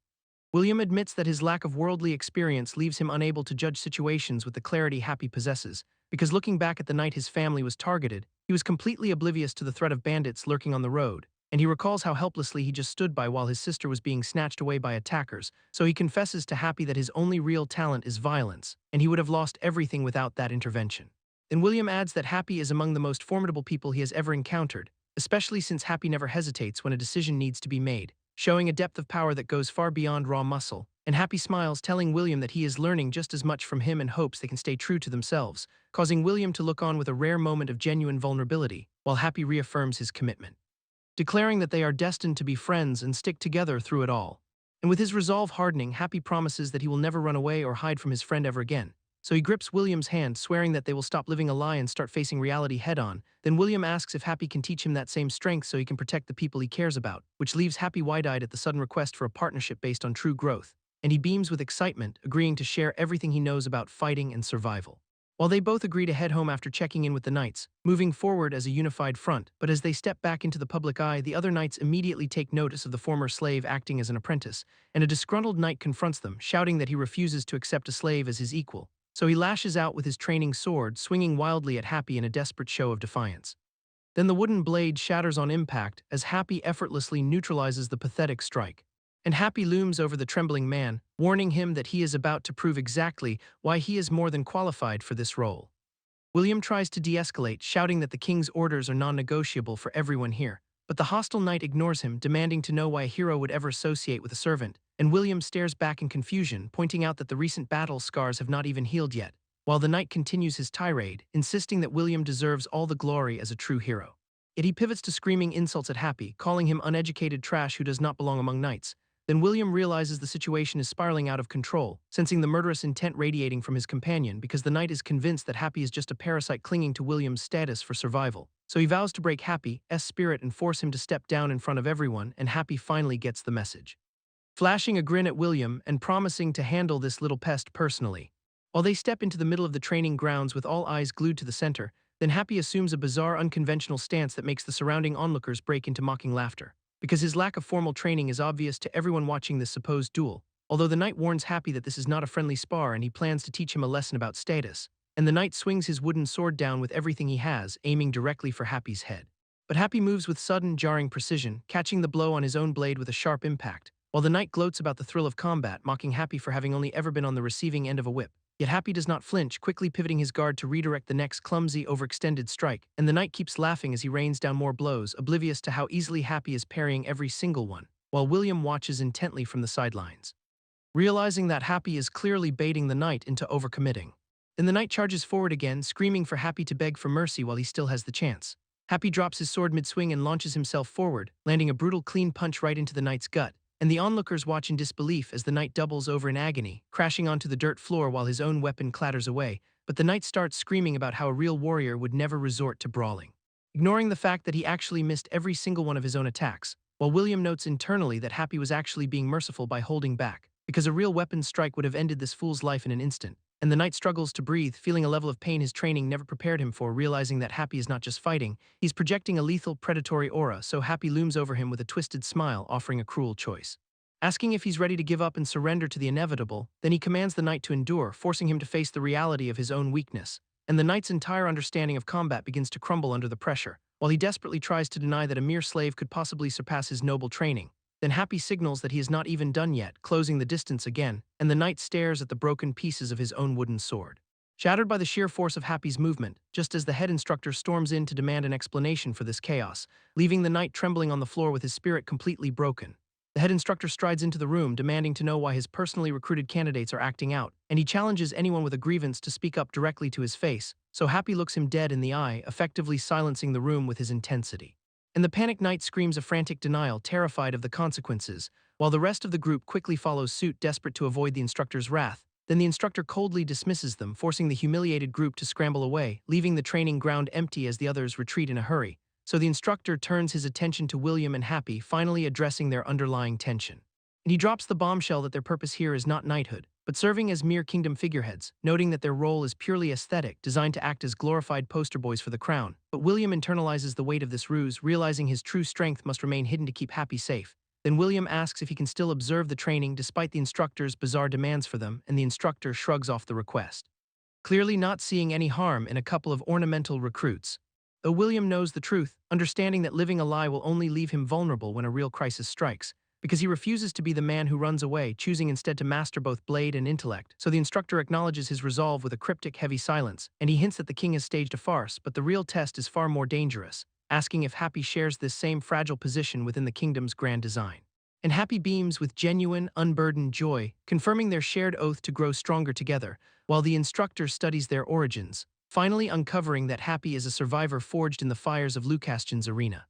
A: William admits that his lack of worldly experience leaves him unable to judge situations with the clarity Happy possesses, because looking back at the night his family was targeted, he was completely oblivious to the threat of bandits lurking on the road, and he recalls how helplessly he just stood by while his sister was being snatched away by attackers, so he confesses to Happy that his only real talent is violence, and he would have lost everything without that intervention. Then William adds that Happy is among the most formidable people he has ever encountered, especially since Happy never hesitates when a decision needs to be made, showing a depth of power that goes far beyond raw muscle, and Happy smiles, telling William that he is learning just as much from him and hopes they can stay true to themselves, causing William to look on with a rare moment of genuine vulnerability, while Happy reaffirms his commitment, declaring that they are destined to be friends and stick together through it all. And with his resolve hardening, Happy promises that he will never run away or hide from his friend ever again. So he grips William's hand, swearing that they will stop living a lie and start facing reality head-on. Then William asks if Happy can teach him that same strength so he can protect the people he cares about, which leaves Happy wide-eyed at the sudden request for a partnership based on true growth, and he beams with excitement, agreeing to share everything he knows about fighting and survival. While they both agree to head home after checking in with the knights, moving forward as a unified front, but as they step back into the public eye, the other knights immediately take notice of the former slave acting as an apprentice, and a disgruntled knight confronts them, shouting that he refuses to accept a slave as his equal. So he lashes out with his training sword, swinging wildly at Happy in a desperate show of defiance. Then the wooden blade shatters on impact as Happy effortlessly neutralizes the pathetic strike. And Happy looms over the trembling man, warning him that he is about to prove exactly why he is more than qualified for this role. William tries to de-escalate, shouting that the king's orders are non-negotiable for everyone here, but the hostile knight ignores him, demanding to know why a hero would ever associate with a servant, and William stares back in confusion, pointing out that the recent battle scars have not even healed yet, while the knight continues his tirade, insisting that William deserves all the glory as a true hero. Yet he pivots to screaming insults at Happy, calling him uneducated trash who does not belong among knights. Then William realizes the situation is spiraling out of control, sensing the murderous intent radiating from his companion because the knight is convinced that Happy is just a parasite clinging to William's status for survival. So he vows to break Happy's spirit and force him to step down in front of everyone, and Happy finally gets the message, flashing a grin at William and promising to handle this little pest personally. While they step into the middle of the training grounds with all eyes glued to the center, Then Happy assumes a bizarre, unconventional stance that makes the surrounding onlookers break into mocking laughter. Because his lack of formal training is obvious to everyone watching this supposed duel, although the knight warns Happy that this is not a friendly spar and he plans to teach him a lesson about status, and the knight swings his wooden sword down with everything he has, aiming directly for Happy's head. But Happy moves with sudden, jarring precision, catching the blow on his own blade with a sharp impact, while the knight gloats about the thrill of combat, mocking Happy for having only ever been on the receiving end of a whip. Yet Happy does not flinch, quickly pivoting his guard to redirect the next clumsy, overextended strike, and the knight keeps laughing as he rains down more blows, oblivious to how easily Happy is parrying every single one, while William watches intently from the sidelines, realizing that Happy is clearly baiting the knight into overcommitting. Then the knight charges forward again, screaming for Happy to beg for mercy while he still has the chance. Happy drops his sword mid-swing and launches himself forward, landing a brutal clean punch right into the knight's gut, and the onlookers watch in disbelief as the knight doubles over in agony, crashing onto the dirt floor while his own weapon clatters away, but the knight starts screaming about how a real warrior would never resort to brawling, ignoring the fact that he actually missed every single one of his own attacks, while William notes internally that Happy was actually being merciful by holding back, because a real weapon strike would have ended this fool's life in an instant. And the knight struggles to breathe, feeling a level of pain his training never prepared him for, realizing that Happy is not just fighting, he's projecting a lethal, predatory aura, so Happy looms over him with a twisted smile, offering a cruel choice. Asking if he's ready to give up and surrender to the inevitable, then he commands the knight to endure, forcing him to face the reality of his own weakness. And the knight's entire understanding of combat begins to crumble under the pressure, while he desperately tries to deny that a mere slave could possibly surpass his noble training. Then Happy signals that he is not even done yet, closing the distance again, and the knight stares at the broken pieces of his own wooden sword, shattered by the sheer force of Happy's movement, just as the head instructor storms in to demand an explanation for this chaos, leaving the knight trembling on the floor with his spirit completely broken. The head instructor strides into the room, demanding to know why his personally recruited candidates are acting out, and he challenges anyone with a grievance to speak up directly to his face, so Happy looks him dead in the eye, effectively silencing the room with his intensity. And the panicked knight screams a frantic denial, terrified of the consequences, while the rest of the group quickly follows suit, desperate to avoid the instructor's wrath. Then the instructor coldly dismisses them, forcing the humiliated group to scramble away, leaving the training ground empty as the others retreat in a hurry. So the instructor turns his attention to William and Happy, finally addressing their underlying tension. And he drops the bombshell that their purpose here is not knighthood, but serving as mere kingdom figureheads, noting that their role is purely aesthetic, designed to act as glorified poster boys for the crown. But William internalizes the weight of this ruse, realizing his true strength must remain hidden to keep Happy safe. Then William asks if he can still observe the training despite the instructor's bizarre demands for them, and the instructor shrugs off the request, clearly not seeing any harm in a couple of ornamental recruits. Though William knows the truth, understanding that living a lie will only leave him vulnerable when a real crisis strikes, because he refuses to be the man who runs away, choosing instead to master both blade and intellect. So the instructor acknowledges his resolve with a cryptic, heavy silence, and he hints that the king has staged a farce, but the real test is far more dangerous, asking if Happy shares this same fragile position within the kingdom's grand design. And Happy beams with genuine, unburdened joy, confirming their shared oath to grow stronger together, while the instructor studies their origins, finally uncovering that Happy is a survivor forged in the fires of Lucastian's arena.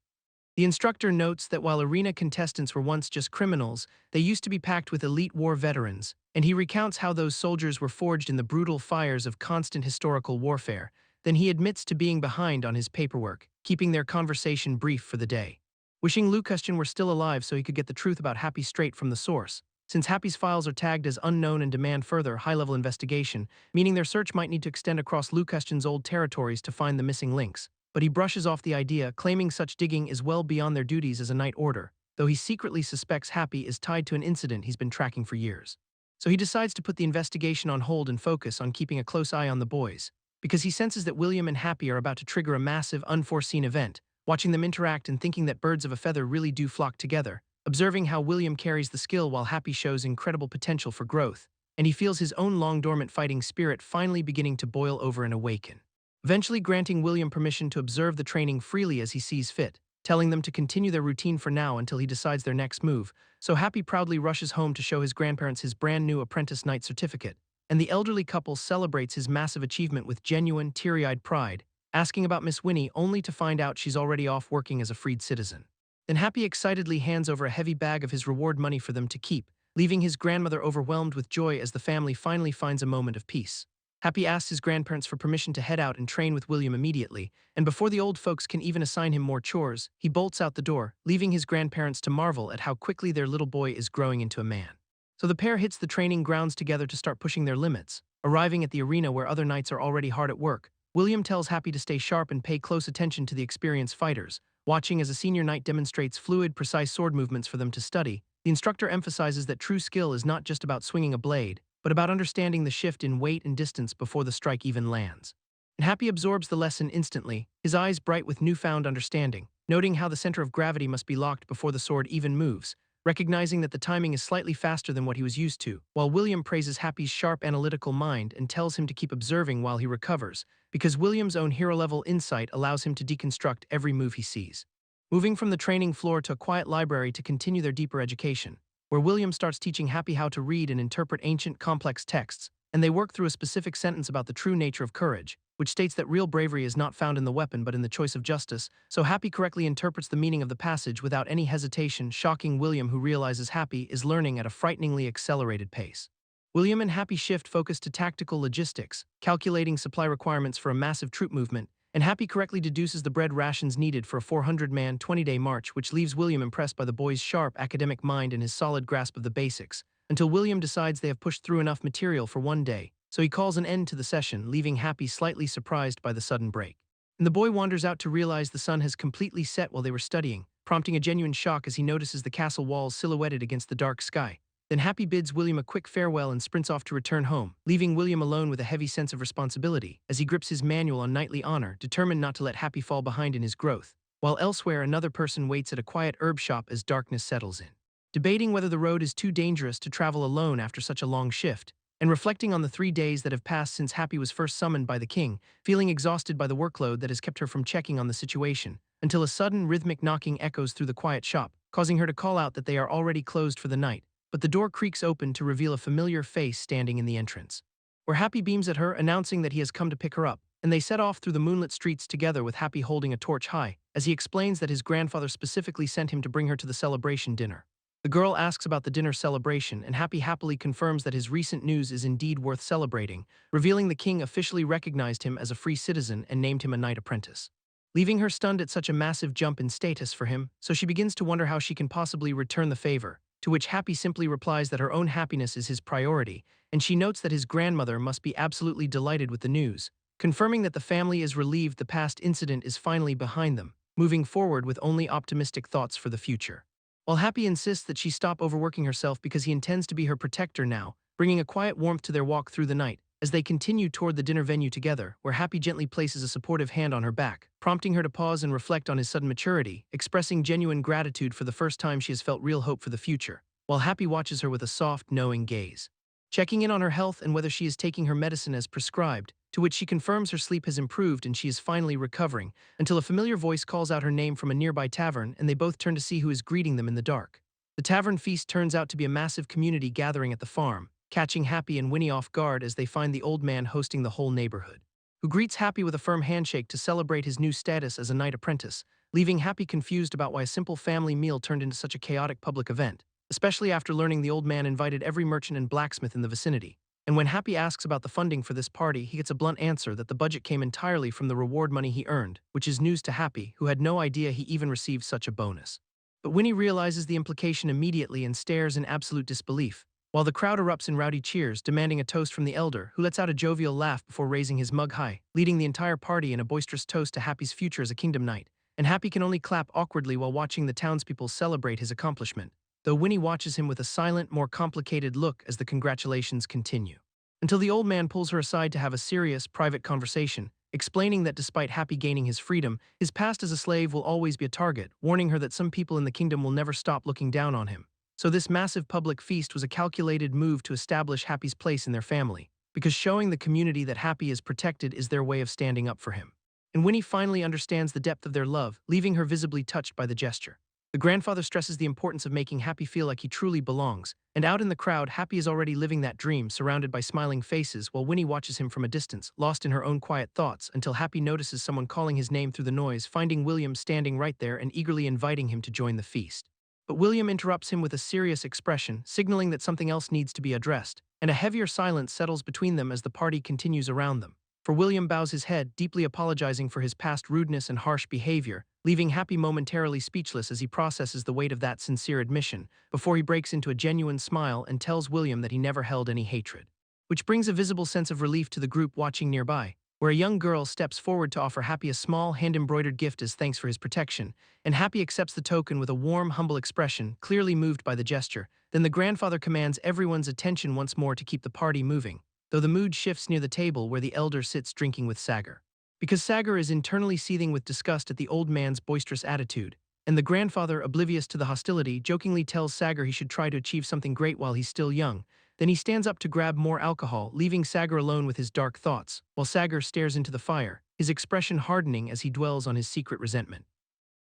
A: The instructor notes that while arena contestants were once just criminals, they used to be packed with elite war veterans, and he recounts how those soldiers were forged in the brutal fires of constant historical warfare. Then he admits to being behind on his paperwork, keeping their conversation brief for the day, wishing Lucastian were still alive so he could get the truth about Happy straight from the source. Since Happy's files are tagged as unknown and demand further, high-level investigation, meaning their search might need to extend across Lucastian's old territories to find the missing links. But he brushes off the idea, claiming such digging is well beyond their duties as a knight order, though he secretly suspects Happy is tied to an incident he's been tracking for years. So he decides to put the investigation on hold and focus on keeping a close eye on the boys, because he senses that William and Happy are about to trigger a massive, unforeseen event, watching them interact and thinking that birds of a feather really do flock together, observing how William carries the skill while Happy shows incredible potential for growth, and he feels his own long-dormant fighting spirit finally beginning to boil over and awaken, eventually granting William permission to observe the training freely as he sees fit, telling them to continue their routine for now until he decides their next move. So Happy proudly rushes home to show his grandparents his brand new apprentice knight certificate, and the elderly couple celebrates his massive achievement with genuine, teary-eyed pride, asking about Miss Winnie only to find out she's already off working as a freed citizen. Then Happy excitedly hands over a heavy bag of his reward money for them to keep, leaving his grandmother overwhelmed with joy as the family finally finds a moment of peace. Happy asks his grandparents for permission to head out and train with William immediately, and before the old folks can even assign him more chores, he bolts out the door, leaving his grandparents to marvel at how quickly their little boy is growing into a man. So the pair hits the training grounds together to start pushing their limits, arriving at the arena where other knights are already hard at work, William tells Happy to stay sharp and pay close attention to the experienced fighters. Watching as a senior knight demonstrates fluid, precise sword movements for them to study, the instructor emphasizes that true skill is not just about swinging a blade, but about understanding the shift in weight and distance before the strike even lands. And Happy absorbs the lesson instantly, his eyes bright with newfound understanding, noting how the center of gravity must be locked before the sword even moves, recognizing that the timing is slightly faster than what he was used to, while William praises Happy's sharp analytical mind and tells him to keep observing while he recovers, because William's own hero-level insight allows him to deconstruct every move he sees. Moving from the training floor to a quiet library to continue their deeper education, where William starts teaching Happy how to read and interpret ancient, complex texts, and they work through a specific sentence about the true nature of courage, which states that real bravery is not found in the weapon but in the choice of justice, so Happy correctly interprets the meaning of the passage without any hesitation, shocking William, who realizes Happy is learning at a frighteningly accelerated pace. William and Happy shift focus to tactical logistics, calculating supply requirements for a massive troop movement, and Happy correctly deduces the bread rations needed for a 400-man, 20-day march, which leaves William impressed by the boy's sharp academic mind and his solid grasp of the basics, until William decides they have pushed through enough material for one day, so he calls an end to the session, leaving Happy slightly surprised by the sudden break. And the boy wanders out to realize the sun has completely set while they were studying, prompting a genuine shock as he notices the castle walls silhouetted against the dark sky. Then Happy bids William a quick farewell and sprints off to return home, leaving William alone with a heavy sense of responsibility as he grips his manual on knightly honor, determined not to let Happy fall behind in his growth, while elsewhere another person waits at a quiet herb shop as darkness settles in. Debating whether the road is too dangerous to travel alone after such a long shift, and reflecting on the 3 days that have passed since Happy was first summoned by the king, feeling exhausted by the workload that has kept her from checking on the situation, until a sudden rhythmic knocking echoes through the quiet shop, causing her to call out that they are already closed for the night, but the door creaks open to reveal a familiar face standing in the entrance. Where Happy beams at her, announcing that he has come to pick her up, and they set off through the moonlit streets together with Happy holding a torch high, as he explains that his grandfather specifically sent him to bring her to the celebration dinner. The girl asks about the dinner celebration, and Happy happily confirms that his recent news is indeed worth celebrating, revealing the king officially recognized him as a free citizen and named him a knight apprentice. Leaving her stunned at such a massive jump in status for him, so she begins to wonder how she can possibly return the favor, to which Happy simply replies that her own happiness is his priority, and she notes that his grandmother must be absolutely delighted with the news, confirming that the family is relieved the past incident is finally behind them, moving forward with only optimistic thoughts for the future. While Happy insists that she stop overworking herself because he intends to be her protector now, bringing a quiet warmth to their walk through the night, as they continue toward the dinner venue together, where Happy gently places a supportive hand on her back, prompting her to pause and reflect on his sudden maturity, expressing genuine gratitude for the first time she has felt real hope for the future, while Happy watches her with a soft, knowing gaze. Checking in on her health and whether she is taking her medicine as prescribed, to which she confirms her sleep has improved and she is finally recovering, until a familiar voice calls out her name from a nearby tavern and they both turn to see who is greeting them in the dark. The tavern feast turns out to be a massive community gathering at the farm, catching Happy and Winnie off guard as they find the old man hosting the whole neighborhood, who greets Happy with a firm handshake to celebrate his new status as a knight apprentice, leaving Happy confused about why a simple family meal turned into such a chaotic public event, especially after learning the old man invited every merchant and blacksmith in the vicinity. And when Happy asks about the funding for this party, he gets a blunt answer that the budget came entirely from the reward money he earned, which is news to Happy, who had no idea he even received such a bonus. But Winnie realizes the implication immediately and stares in absolute disbelief, while the crowd erupts in rowdy cheers, demanding a toast from the elder, who lets out a jovial laugh before raising his mug high, leading the entire party in a boisterous toast to Happy's future as a kingdom knight, and Happy can only clap awkwardly while watching the townspeople celebrate his accomplishment, though Winnie watches him with a silent, more complicated look as the congratulations continue. Until the old man pulls her aside to have a serious, private conversation, explaining that despite Happy gaining his freedom, his past as a slave will always be a target, warning her that some people in the kingdom will never stop looking down on him. So this massive public feast was a calculated move to establish Happy's place in their family, because showing the community that Happy is protected is their way of standing up for him. And Winnie finally understands the depth of their love, leaving her visibly touched by the gesture. The grandfather stresses the importance of making Happy feel like he truly belongs, and out in the crowd, Happy is already living that dream, surrounded by smiling faces, while Winnie watches him from a distance, lost in her own quiet thoughts, until Happy notices someone calling his name through the noise, finding William standing right there and eagerly inviting him to join the feast. But William interrupts him with a serious expression, signaling that something else needs to be addressed, and a heavier silence settles between them as the party continues around them. For William bows his head, deeply apologizing for his past rudeness and harsh behavior, leaving Happy momentarily speechless as he processes the weight of that sincere admission, before he breaks into a genuine smile and tells William that he never held any hatred. Which brings a visible sense of relief to the group watching nearby, where a young girl steps forward to offer Happy a small, hand-embroidered gift as thanks for his protection, and Happy accepts the token with a warm, humble expression, clearly moved by the gesture. Then the grandfather commands everyone's attention once more to keep the party moving, though the mood shifts near the table where the elder sits drinking with Sagar. Because Sagar is internally seething with disgust at the old man's boisterous attitude, and the grandfather, oblivious to the hostility, jokingly tells Sagar he should try to achieve something great while he's still young. Then he stands up to grab more alcohol, leaving Sagar alone with his dark thoughts, while Sagar stares into the fire, his expression hardening as he dwells on his secret resentment.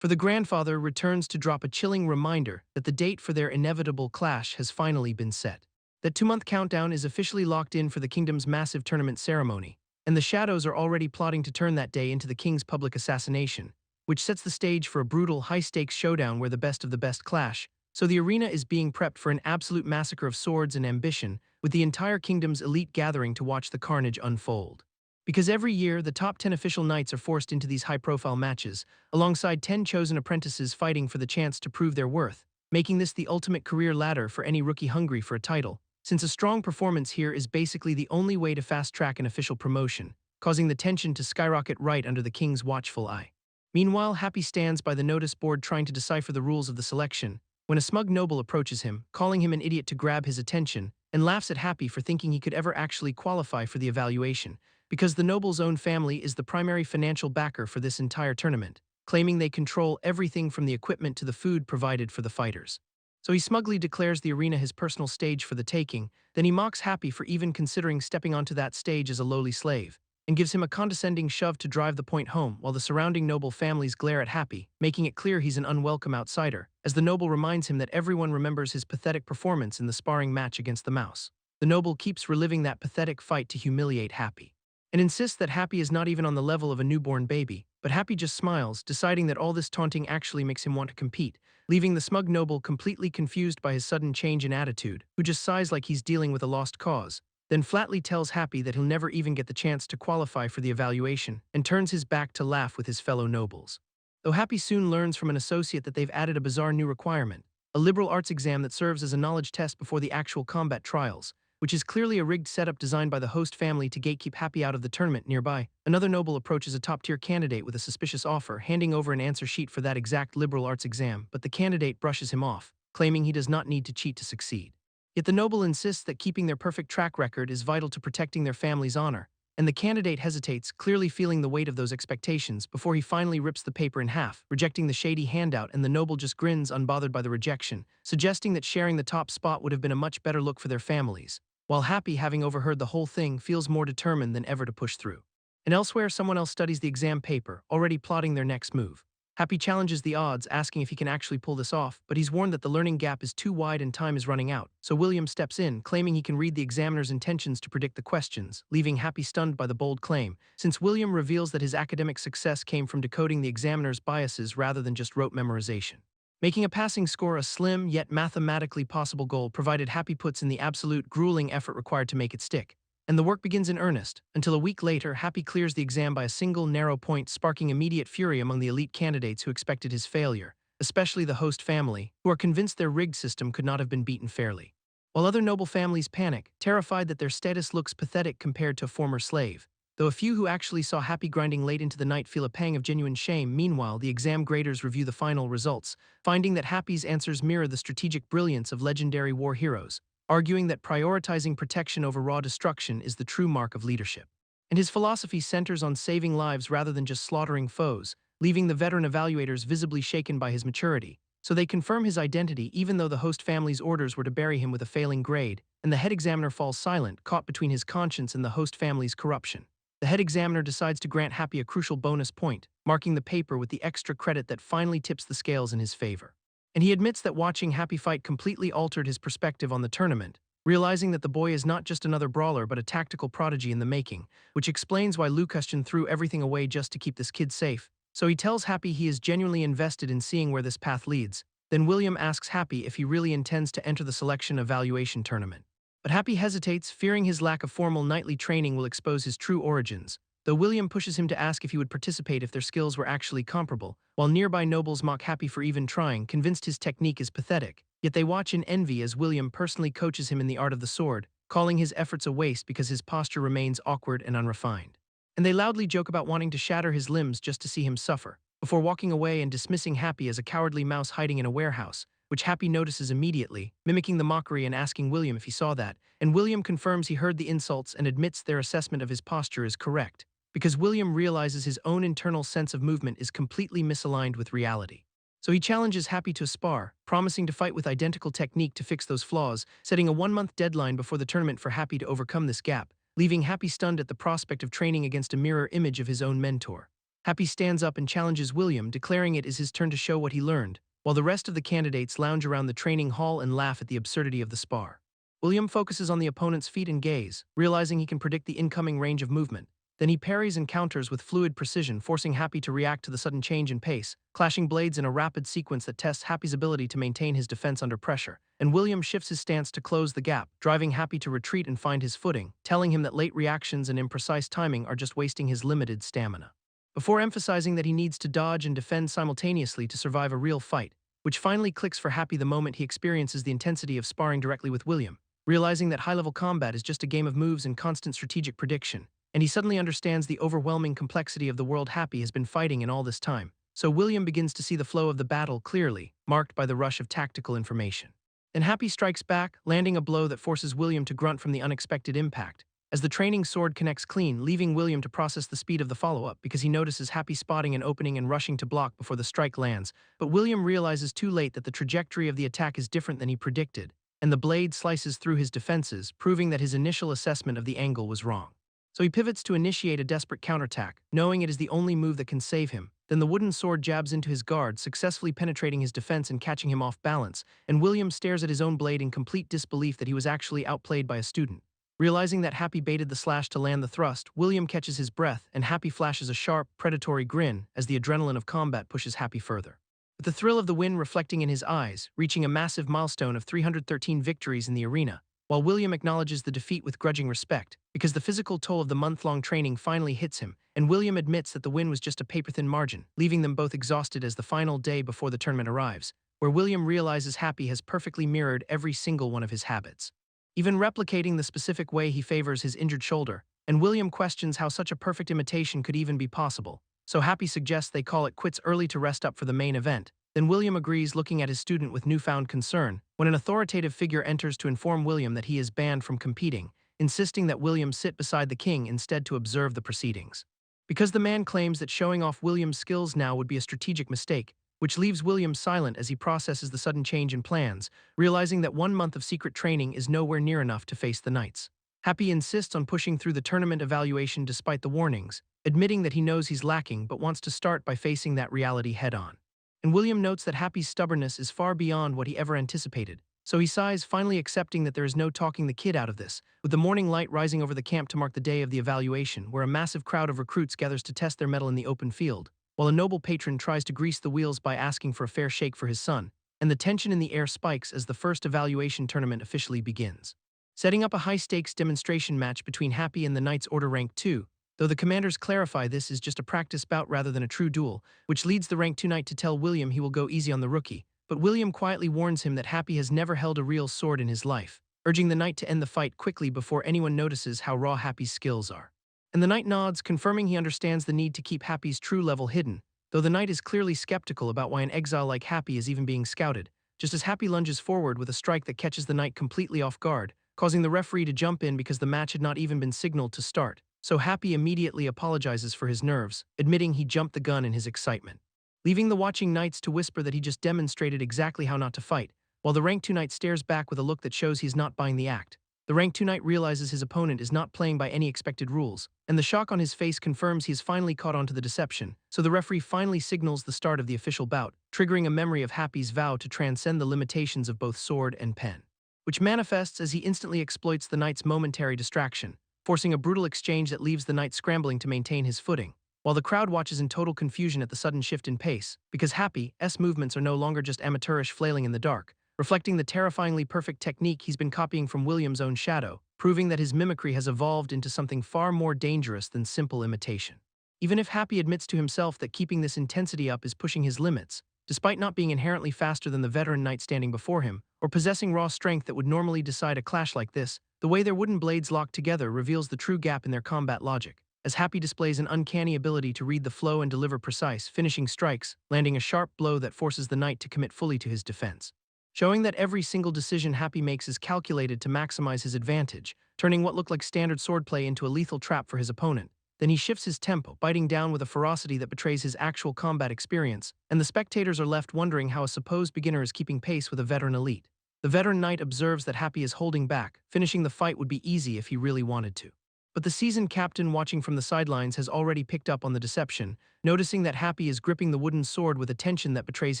A: For the grandfather returns to drop a chilling reminder that the date for their inevitable clash has finally been set. That 2-month countdown is officially locked in for the kingdom's massive tournament ceremony, and the shadows are already plotting to turn that day into the king's public assassination, which sets the stage for a brutal, high-stakes showdown where the best of the best clash. So the arena is being prepped for an absolute massacre of swords and ambition, with the entire kingdom's elite gathering to watch the carnage unfold. Because every year, the top 10 official knights are forced into these high-profile matches, alongside 10 chosen apprentices fighting for the chance to prove their worth, making this the ultimate career ladder for any rookie hungry for a title, since a strong performance here is basically the only way to fast-track an official promotion, causing the tension to skyrocket right under the king's watchful eye. Meanwhile, Happy stands by the notice board trying to decipher the rules of the selection, when a smug noble approaches him, calling him an idiot to grab his attention, and laughs at Happy for thinking he could ever actually qualify for the evaluation, because the noble's own family is the primary financial backer for this entire tournament, claiming they control everything from the equipment to the food provided for the fighters. So he smugly declares the arena his personal stage for the taking, then he mocks Happy for even considering stepping onto that stage as a lowly slave, and gives him a condescending shove to drive the point home while the surrounding noble families glare at Happy, making it clear he's an unwelcome outsider, as the noble reminds him that everyone remembers his pathetic performance in the sparring match against the mouse. The noble keeps reliving that pathetic fight to humiliate Happy, and insists that Happy is not even on the level of a newborn baby, but Happy just smiles, deciding that all this taunting actually makes him want to compete, leaving the smug noble completely confused by his sudden change in attitude, who just sighs like he's dealing with a lost cause, then flatly tells Happy that he'll never even get the chance to qualify for the evaluation, and turns his back to laugh with his fellow nobles. Though Happy soon learns from an associate that they've added a bizarre new requirement, a liberal arts exam that serves as a knowledge test before the actual combat trials, which is clearly a rigged setup designed by the host family to gatekeep Happy out of the tournament. Nearby, another noble approaches a top-tier candidate with a suspicious offer, handing over an answer sheet for that exact liberal arts exam, but the candidate brushes him off, claiming he does not need to cheat to succeed. Yet the noble insists that keeping their perfect track record is vital to protecting their family's honor, and the candidate hesitates, clearly feeling the weight of those expectations, before he finally rips the paper in half, rejecting the shady handout, and the noble just grins unbothered by the rejection, suggesting that sharing the top spot would have been a much better look for their families, while Happy, having overheard the whole thing, feels more determined than ever to push through. And elsewhere, someone else studies the exam paper, already plotting their next move. Happy challenges the odds, asking if he can actually pull this off, but he's warned that the learning gap is too wide and time is running out, so William steps in, claiming he can read the examiner's intentions to predict the questions, leaving Happy stunned by the bold claim, since William reveals that his academic success came from decoding the examiner's biases rather than just rote memorization. Making a passing score a slim yet mathematically possible goal, provided Happy puts in the absolute grueling effort required to make it stick. And the work begins in earnest, until a week later Happy clears the exam by a single narrow point, sparking immediate fury among the elite candidates who expected his failure, especially the host family, who are convinced their rigged system could not have been beaten fairly. While other noble families panic, terrified that their status looks pathetic compared to a former slave, though a few who actually saw Happy grinding late into the night feel a pang of genuine shame. Meanwhile, the exam graders review the final results, finding that Happy's answers mirror the strategic brilliance of legendary war heroes, arguing that prioritizing protection over raw destruction is the true mark of leadership. And his philosophy centers on saving lives rather than just slaughtering foes, leaving the veteran evaluators visibly shaken by his maturity. So they confirm his identity even though the host family's orders were to bury him with a failing grade, and the head examiner falls silent, caught between his conscience and the host family's corruption. The head examiner decides to grant Happy a crucial bonus point, marking the paper with the extra credit that finally tips the scales in his favor. And he admits that watching Happy fight completely altered his perspective on the tournament, realizing that the boy is not just another brawler but a tactical prodigy in the making, which explains why Lucastion threw everything away just to keep this kid safe. So he tells Happy he is genuinely invested in seeing where this path leads. Then William asks Happy if he really intends to enter the selection evaluation tournament. But Happy hesitates, fearing his lack of formal knightly training will expose his true origins, though William pushes him to ask if he would participate if their skills were actually comparable, while nearby nobles mock Happy for even trying, convinced his technique is pathetic. Yet they watch in envy as William personally coaches him in the art of the sword, calling his efforts a waste because his posture remains awkward and unrefined. and they loudly joke about wanting to shatter his limbs just to see him suffer, before walking away and dismissing Happy as a cowardly mouse hiding in a warehouse, which Happy notices immediately, mimicking the mockery and asking William if he saw that, and William confirms he heard the insults and admits their assessment of his posture is correct, because William realizes his own internal sense of movement is completely misaligned with reality. So he challenges Happy to a spar, promising to fight with identical technique to fix those flaws, setting a 1-month deadline before the tournament for Happy to overcome this gap, leaving Happy stunned at the prospect of training against a mirror image of his own mentor. Happy stands up and challenges William, declaring it is his turn to show what he learned, while the rest of the candidates lounge around the training hall and laugh at the absurdity of the spar. William focuses on the opponent's feet and gaze, realizing he can predict the incoming range of movement. Then he parries and counters with fluid precision, forcing Happy to react to the sudden change in pace, clashing blades in a rapid sequence that tests Happy's ability to maintain his defense under pressure. And William shifts his stance to close the gap, driving Happy to retreat and find his footing, telling him that late reactions and imprecise timing are just wasting his limited stamina. Before emphasizing that he needs to dodge and defend simultaneously to survive a real fight, which finally clicks for Happy the moment he experiences the intensity of sparring directly with William, realizing that high-level combat is just a game of moves and constant strategic prediction. And he suddenly understands the overwhelming complexity of the world Happy has been fighting in all this time. So William begins to see the flow of the battle clearly, marked by the rush of tactical information. Then Happy strikes back, landing a blow that forces William to grunt from the unexpected impact, as the training sword connects clean, leaving William to process the speed of the follow-up because he notices Happy spotting an opening and rushing to block before the strike lands. But William realizes too late that the trajectory of the attack is different than he predicted, and the blade slices through his defenses, proving that his initial assessment of the angle was wrong. So he pivots to initiate a desperate counterattack, knowing it is the only move that can save him. Then the wooden sword jabs into his guard, successfully penetrating his defense and catching him off balance, and William stares at his own blade in complete disbelief that he was actually outplayed by a student. Realizing that Happy baited the slash to land the thrust, William catches his breath, and Happy flashes a sharp, predatory grin as the adrenaline of combat pushes Happy further. With the thrill of the win reflecting in his eyes, reaching a massive milestone of 313 victories in the arena, while William acknowledges the defeat with grudging respect, because the physical toll of the month-long training finally hits him, and William admits that the win was just a paper-thin margin, leaving them both exhausted as the final day before the tournament arrives, where William realizes Happy has perfectly mirrored every single one of his habits, even replicating the specific way he favors his injured shoulder, and William questions how such a perfect imitation could even be possible, so Happy suggests they call it quits early to rest up for the main event. Then William agrees, looking at his student with newfound concern, when an authoritative figure enters to inform William that he is banned from competing, insisting that William sit beside the king instead to observe the proceedings. Because the man claims that showing off William's skills now would be a strategic mistake, which leaves William silent as he processes the sudden change in plans, realizing that 1 month of secret training is nowhere near enough to face the knights. Happy insists on pushing through the tournament evaluation despite the warnings, admitting that he knows he's lacking but wants to start by facing that reality head-on. And William notes that Happy's stubbornness is far beyond what he ever anticipated, so he sighs, finally accepting that there is no talking the kid out of this, with the morning light rising over the camp to mark the day of the evaluation, where a massive crowd of recruits gathers to test their mettle in the open field, while a noble patron tries to grease the wheels by asking for a fair shake for his son, and the tension in the air spikes as the first evaluation tournament officially begins. Setting up a high-stakes demonstration match between Happy and the Knights Order Rank 2, though the commanders clarify this is just a practice bout rather than a true duel, which leads the Rank 2 Knight to tell William he will go easy on the rookie, but William quietly warns him that Happy has never held a real sword in his life, urging the Knight to end the fight quickly before anyone notices how raw Happy's skills are. And the Knight nods, confirming he understands the need to keep Happy's true level hidden, though the Knight is clearly skeptical about why an exile like Happy is even being scouted, just as Happy lunges forward with a strike that catches the Knight completely off guard, causing the referee to jump in because the match had not even been signaled to start. So Happy immediately apologizes for his nerves, admitting he jumped the gun in his excitement, leaving the watching knights to whisper that he just demonstrated exactly how not to fight, while the Rank 2 Knight stares back with a look that shows he's not buying the act. The Rank 2 Knight realizes his opponent is not playing by any expected rules, and the shock on his face confirms he has finally caught on to the deception, so the referee finally signals the start of the official bout, triggering a memory of Happy's vow to transcend the limitations of both sword and pen, which manifests as he instantly exploits the knight's momentary distraction, forcing a brutal exchange that leaves the knight scrambling to maintain his footing, while the crowd watches in total confusion at the sudden shift in pace, because Happy's movements are no longer just amateurish flailing in the dark, reflecting the terrifyingly perfect technique he's been copying from William's own shadow, proving that his mimicry has evolved into something far more dangerous than simple imitation. Even if Happy admits to himself that keeping this intensity up is pushing his limits, despite not being inherently faster than the veteran knight standing before him, or possessing raw strength that would normally decide a clash like this, the way their wooden blades lock together reveals the true gap in their combat logic, as Happy displays an uncanny ability to read the flow and deliver precise, finishing strikes, landing a sharp blow that forces the knight to commit fully to his defense. Showing that every single decision Happy makes is calculated to maximize his advantage, turning what looked like standard swordplay into a lethal trap for his opponent. Then he shifts his tempo, biting down with a ferocity that betrays his actual combat experience, and the spectators are left wondering how a supposed beginner is keeping pace with a veteran elite. The veteran knight observes that Happy is holding back, finishing the fight would be easy if he really wanted to. But the seasoned captain watching from the sidelines has already picked up on the deception, noticing that Happy is gripping the wooden sword with a tension that betrays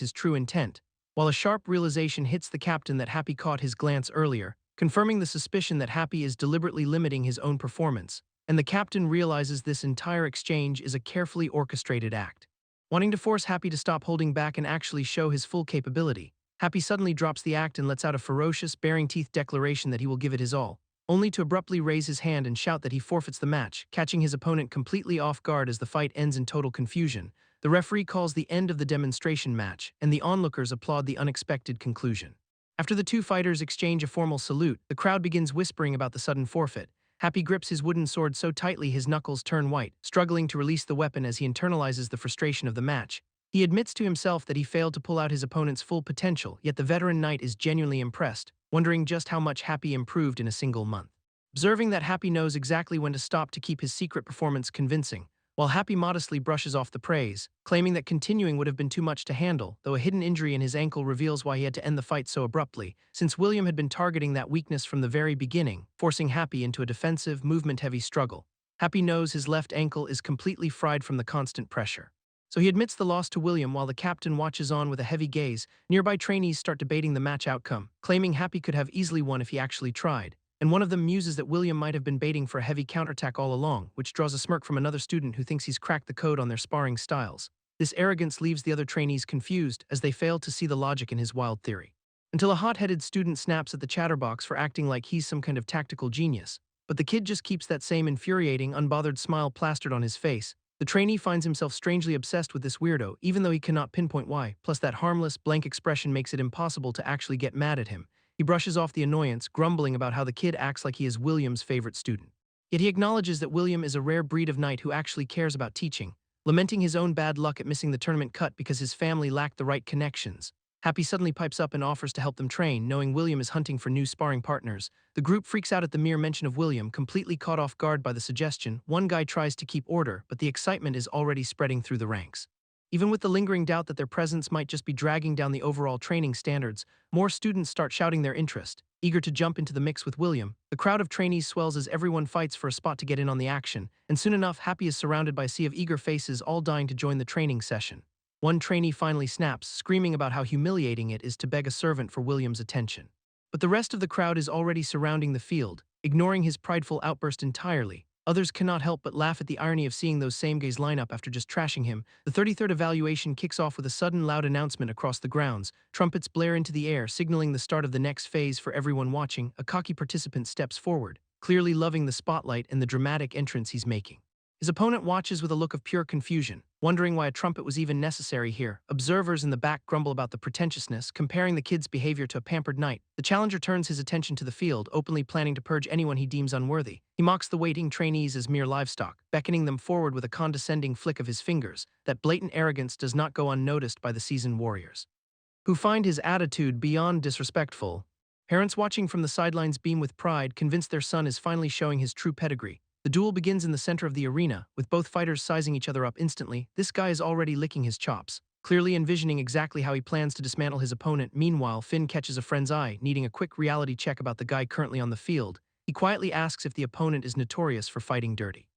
A: his true intent, while a sharp realization hits the captain that Happy caught his glance earlier, confirming the suspicion that Happy is deliberately limiting his own performance, and the captain realizes this entire exchange is a carefully orchestrated act. Wanting to force Happy to stop holding back and actually show his full capability, Happy suddenly drops the act and lets out a ferocious, baring-teeth declaration that he will give it his all, only to abruptly raise his hand and shout that he forfeits the match, catching his opponent completely off guard as the fight ends in total confusion. The referee calls the end of the demonstration match, and the onlookers applaud the unexpected conclusion. After the two fighters exchange a formal salute, the crowd begins whispering about the sudden forfeit. Happy grips his wooden sword so tightly his knuckles turn white, struggling to release the weapon as he internalizes the frustration of the match. He admits to himself that he failed to pull out his opponent's full potential, yet the veteran knight is genuinely impressed, wondering just how much Happy improved in a single month. Observing that Happy knows exactly when to stop to keep his secret performance convincing, while Happy modestly brushes off the praise, claiming that continuing would have been too much to handle, though a hidden injury in his ankle reveals why he had to end the fight so abruptly, since William had been targeting that weakness from the very beginning, forcing Happy into a defensive, movement-heavy struggle. Happy knows his left ankle is completely fried from the constant pressure. So he admits the loss to William while the captain watches on with a heavy gaze. Nearby trainees start debating the match outcome, claiming Happy could have easily won if he actually tried, and one of them muses that William might have been baiting for a heavy counterattack all along, which draws a smirk from another student who thinks he's cracked the code on their sparring styles. This arrogance leaves the other trainees confused as they fail to see the logic in his wild theory. Until a hot-headed student snaps at the chatterbox for acting like he's some kind of tactical genius, but the kid just keeps that same infuriating, unbothered smile plastered on his face. The trainee finds himself strangely obsessed with this weirdo, even though he cannot pinpoint why, plus that harmless, blank expression makes it impossible to actually get mad at him. He brushes off the annoyance, grumbling about how the kid acts like he is William's favorite student. Yet he acknowledges that William is a rare breed of knight who actually cares about teaching, lamenting his own bad luck at missing the tournament cut because his family lacked the right connections. Happy suddenly pipes up and offers to help them train, knowing William is hunting for new sparring partners. The group freaks out at the mere mention of William, completely caught off guard by the suggestion. One guy tries to keep order, but the excitement is already spreading through the ranks. Even with the lingering doubt that their presence might just be dragging down the overall training standards, more students start shouting their interest, eager to jump into the mix with William. The crowd of trainees swells as everyone fights for a spot to get in on the action, and soon enough Happy is surrounded by a sea of eager faces all dying to join the training session. One trainee finally snaps, screaming about how humiliating it is to beg a servant for William's attention. But the rest of the crowd is already surrounding the field, ignoring his prideful outburst entirely. Others cannot help but laugh at the irony of seeing those same guys line up after just trashing him. The 33rd evaluation kicks off with a sudden loud announcement across the grounds. Trumpets blare into the air, signaling the start of the next phase for everyone watching. A cocky participant steps forward, clearly loving the spotlight and the dramatic entrance he's making. His opponent watches with a look of pure confusion, wondering why a trumpet was even necessary here. Observers in the back grumble about the pretentiousness, comparing the kid's behavior to a pampered knight. The challenger turns his attention to the field, openly planning to purge anyone he deems unworthy. He mocks the waiting trainees as mere livestock, beckoning them forward with a condescending flick of his fingers. That blatant arrogance does not go unnoticed by the seasoned warriors, who find his attitude beyond disrespectful. Parents watching from the sidelines beam with pride, convinced their son is finally showing his true pedigree. The duel begins in the center of the arena, with both fighters sizing each other up instantly. This guy is already licking his chops, clearly envisioning exactly how he plans to dismantle his opponent. Meanwhile, Finn catches a friend's eye, needing a quick reality check about the guy currently on the field. He quietly asks if the opponent is notorious for fighting dirty,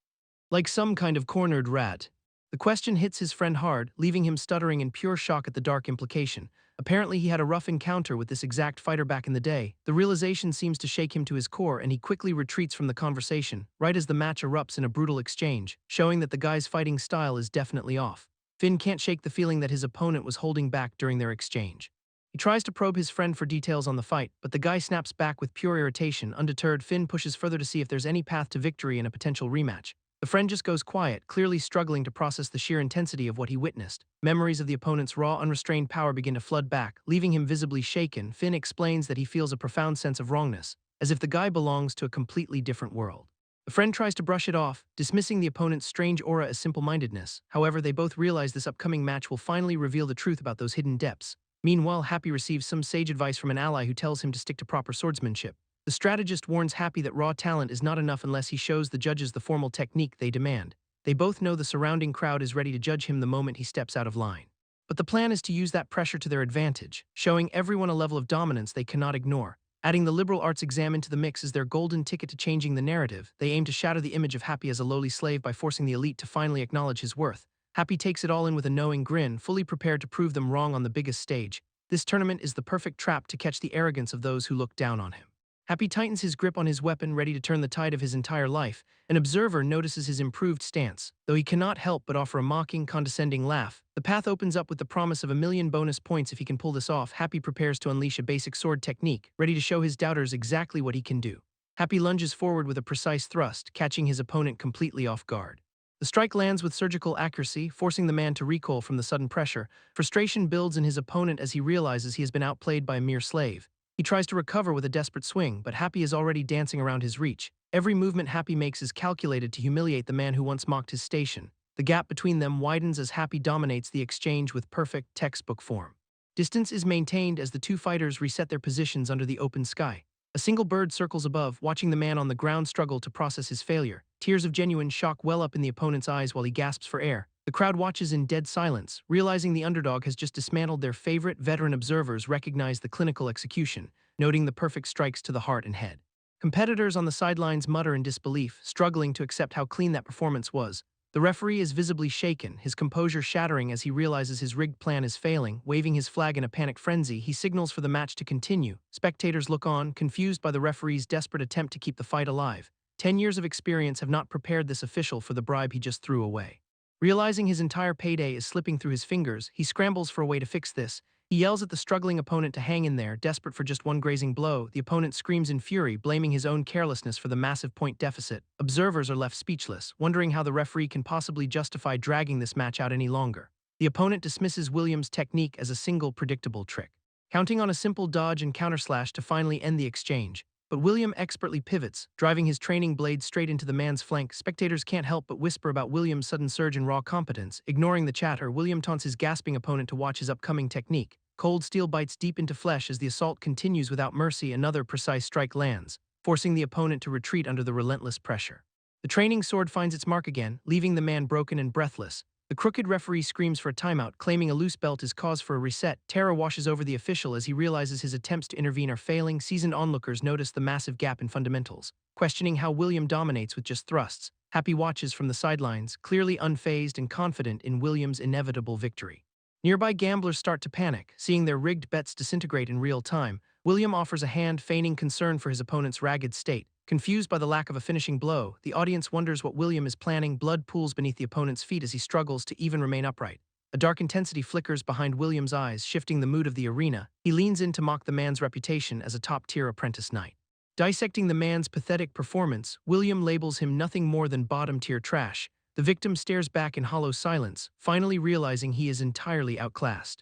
A: like some kind of cornered rat. The question hits his friend hard, leaving him stuttering in pure shock at the dark implication. Apparently he had a rough encounter with this exact fighter back in the day. The realization seems to shake him to his core, and he quickly retreats from the conversation, right as the match erupts in a brutal exchange, showing that the guy's fighting style is definitely off. Finn can't shake the feeling that his opponent was holding back during their exchange. He tries to probe his friend for details on the fight, but the guy snaps back with pure irritation. Undeterred, Finn pushes further to see if there's any path to victory in a potential rematch. The friend just goes quiet, clearly struggling to process the sheer intensity of what he witnessed. Memories of the opponent's raw, unrestrained power begin to flood back, leaving him visibly shaken. Finn explains that he feels a profound sense of wrongness, as if the guy belongs to a completely different world. The friend tries to brush it off, dismissing the opponent's strange aura as simple-mindedness. However, they both realize this upcoming match will finally reveal the truth about those hidden depths. Meanwhile, Happy receives some sage advice from an ally who tells him to stick to proper swordsmanship. The strategist warns Happy that raw talent is not enough unless he shows the judges the formal technique they demand. They both know the surrounding crowd is ready to judge him the moment he steps out of line. But the plan is to use that pressure to their advantage, showing everyone a level of dominance they cannot ignore. Adding the liberal arts exam into the mix is their golden ticket to changing the narrative. They aim to shatter the image of Happy as a lowly slave by forcing the elite to finally acknowledge his worth. Happy takes it all in with a knowing grin, fully prepared to prove them wrong on the biggest stage. This tournament is the perfect trap to catch the arrogance of those who look down on him. Happy tightens his grip on his weapon, ready to turn the tide of his entire life. An observer notices his improved stance. Though he cannot help but offer a mocking, condescending laugh, the path opens up with the promise of 1,000,000 bonus points if he can pull this off. Happy prepares to unleash a basic sword technique, ready to show his doubters exactly what he can do. Happy lunges forward with a precise thrust, catching his opponent completely off guard. The strike lands with surgical accuracy, forcing the man to recoil from the sudden pressure. Frustration builds in his opponent as he realizes he has been outplayed by a mere slave. He tries to recover with a desperate swing, but Happy is already dancing around his reach. Every movement Happy makes is calculated to humiliate the man who once mocked his station. The gap between them widens as Happy dominates the exchange with perfect textbook form. Distance is maintained as the two fighters reset their positions under the open sky. A single bird circles above, watching the man on the ground struggle to process his failure. Tears of genuine shock well up in the opponent's eyes while he gasps for air. The crowd watches in dead silence, realizing the underdog has just dismantled their favorite. Veteran observers recognize the clinical execution, noting the perfect strikes to the heart and head. Competitors on the sidelines mutter in disbelief, struggling to accept how clean that performance was. The referee is visibly shaken, his composure shattering as he realizes his rigged plan is failing. Waving his flag in a panic frenzy, he signals for the match to continue. Spectators look on, confused by the referee's desperate attempt to keep the fight alive. 10 years of experience have not prepared this official for the bribe he just threw away. Realizing his entire payday is slipping through his fingers, he scrambles for a way to fix this. He yells at the struggling opponent to hang in there, desperate for just one grazing blow. The opponent screams in fury, blaming his own carelessness for the massive point deficit. Observers are left speechless, wondering how the referee can possibly justify dragging this match out any longer. The opponent dismisses Williams' technique as a single predictable trick, counting on a simple dodge and counterslash to finally end the exchange. But William expertly pivots, driving his training blade straight into the man's flank. Spectators can't help but whisper about William's sudden surge in raw competence. Ignoring the chatter, William taunts his gasping opponent to watch his upcoming technique. Cold steel bites deep into flesh as the assault continues without mercy. Another precise strike lands, forcing the opponent to retreat under the relentless pressure. The training sword finds its mark again, leaving the man broken and breathless. The crooked referee screams for a timeout, claiming a loose belt is cause for a reset. Terror washes over the official as he realizes his attempts to intervene are failing. Seasoned onlookers notice the massive gap in fundamentals, questioning how William dominates with just thrusts. Happy watches from the sidelines, clearly unfazed and confident in William's inevitable victory. Nearby gamblers start to panic, seeing their rigged bets disintegrate in real time. William offers a hand, feigning concern for his opponent's ragged state. Confused by the lack of a finishing blow, the audience wonders what William is planning. Blood pools beneath the opponent's feet as he struggles to even remain upright. A dark intensity flickers behind William's eyes, shifting the mood of the arena. He leans in to mock the man's reputation as a top-tier apprentice knight. Dissecting the man's pathetic performance, William labels him nothing more than bottom-tier trash. The victim stares back in hollow silence, finally realizing he is entirely outclassed.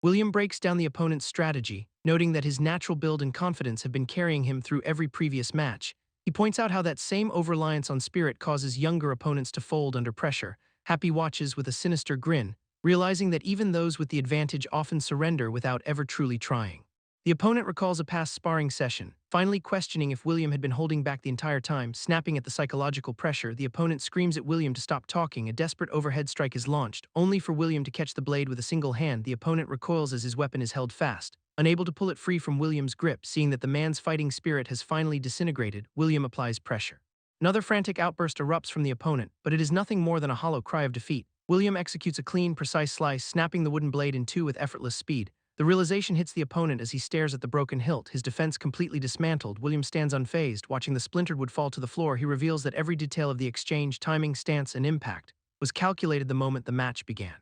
A: William breaks down the opponent's strategy, noting that his natural build and confidence have been carrying him through every previous match. He points out how that same over-reliance on spirit causes younger opponents to fold under pressure. Happy watches with a sinister grin, realizing that even those with the advantage often surrender without ever truly trying. The opponent recalls a past sparring session, finally questioning if William had been holding back the entire time. Snapping at the psychological pressure, the opponent screams at William to stop talking. A desperate overhead strike is launched, only for William to catch the blade with a single hand. The opponent recoils as his weapon is held fast. Unable to pull it free from William's grip, seeing that the man's fighting spirit has finally disintegrated, William applies pressure. Another frantic outburst erupts from the opponent, but it is nothing more than a hollow cry of defeat. William executes a clean, precise slice, snapping the wooden blade in two with effortless speed. The realization hits the opponent as he stares at the broken hilt, his defense completely dismantled. William stands unfazed, watching the splintered wood fall to the floor. He reveals that every detail of the exchange, timing, stance, and impact, was calculated the moment the match began.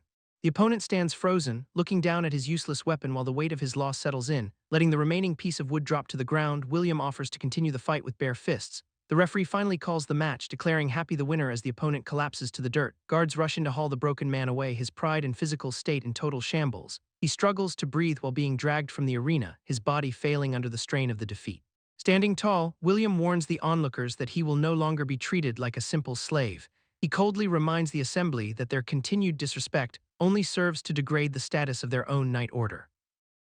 A: The opponent stands frozen, looking down at his useless weapon while the weight of his loss settles in. Letting the remaining piece of wood drop to the ground, William offers to continue the fight with bare fists. The referee finally calls the match, declaring Happy the winner as the opponent collapses to the dirt. Guards rush in to haul the broken man away, his pride and physical state in total shambles. He struggles to breathe while being dragged from the arena, his body failing under the strain of the defeat. Standing tall, William warns the onlookers that he will no longer be treated like a simple slave. He coldly reminds the assembly that their continued disrespect only serves to degrade the status of their own Night Order.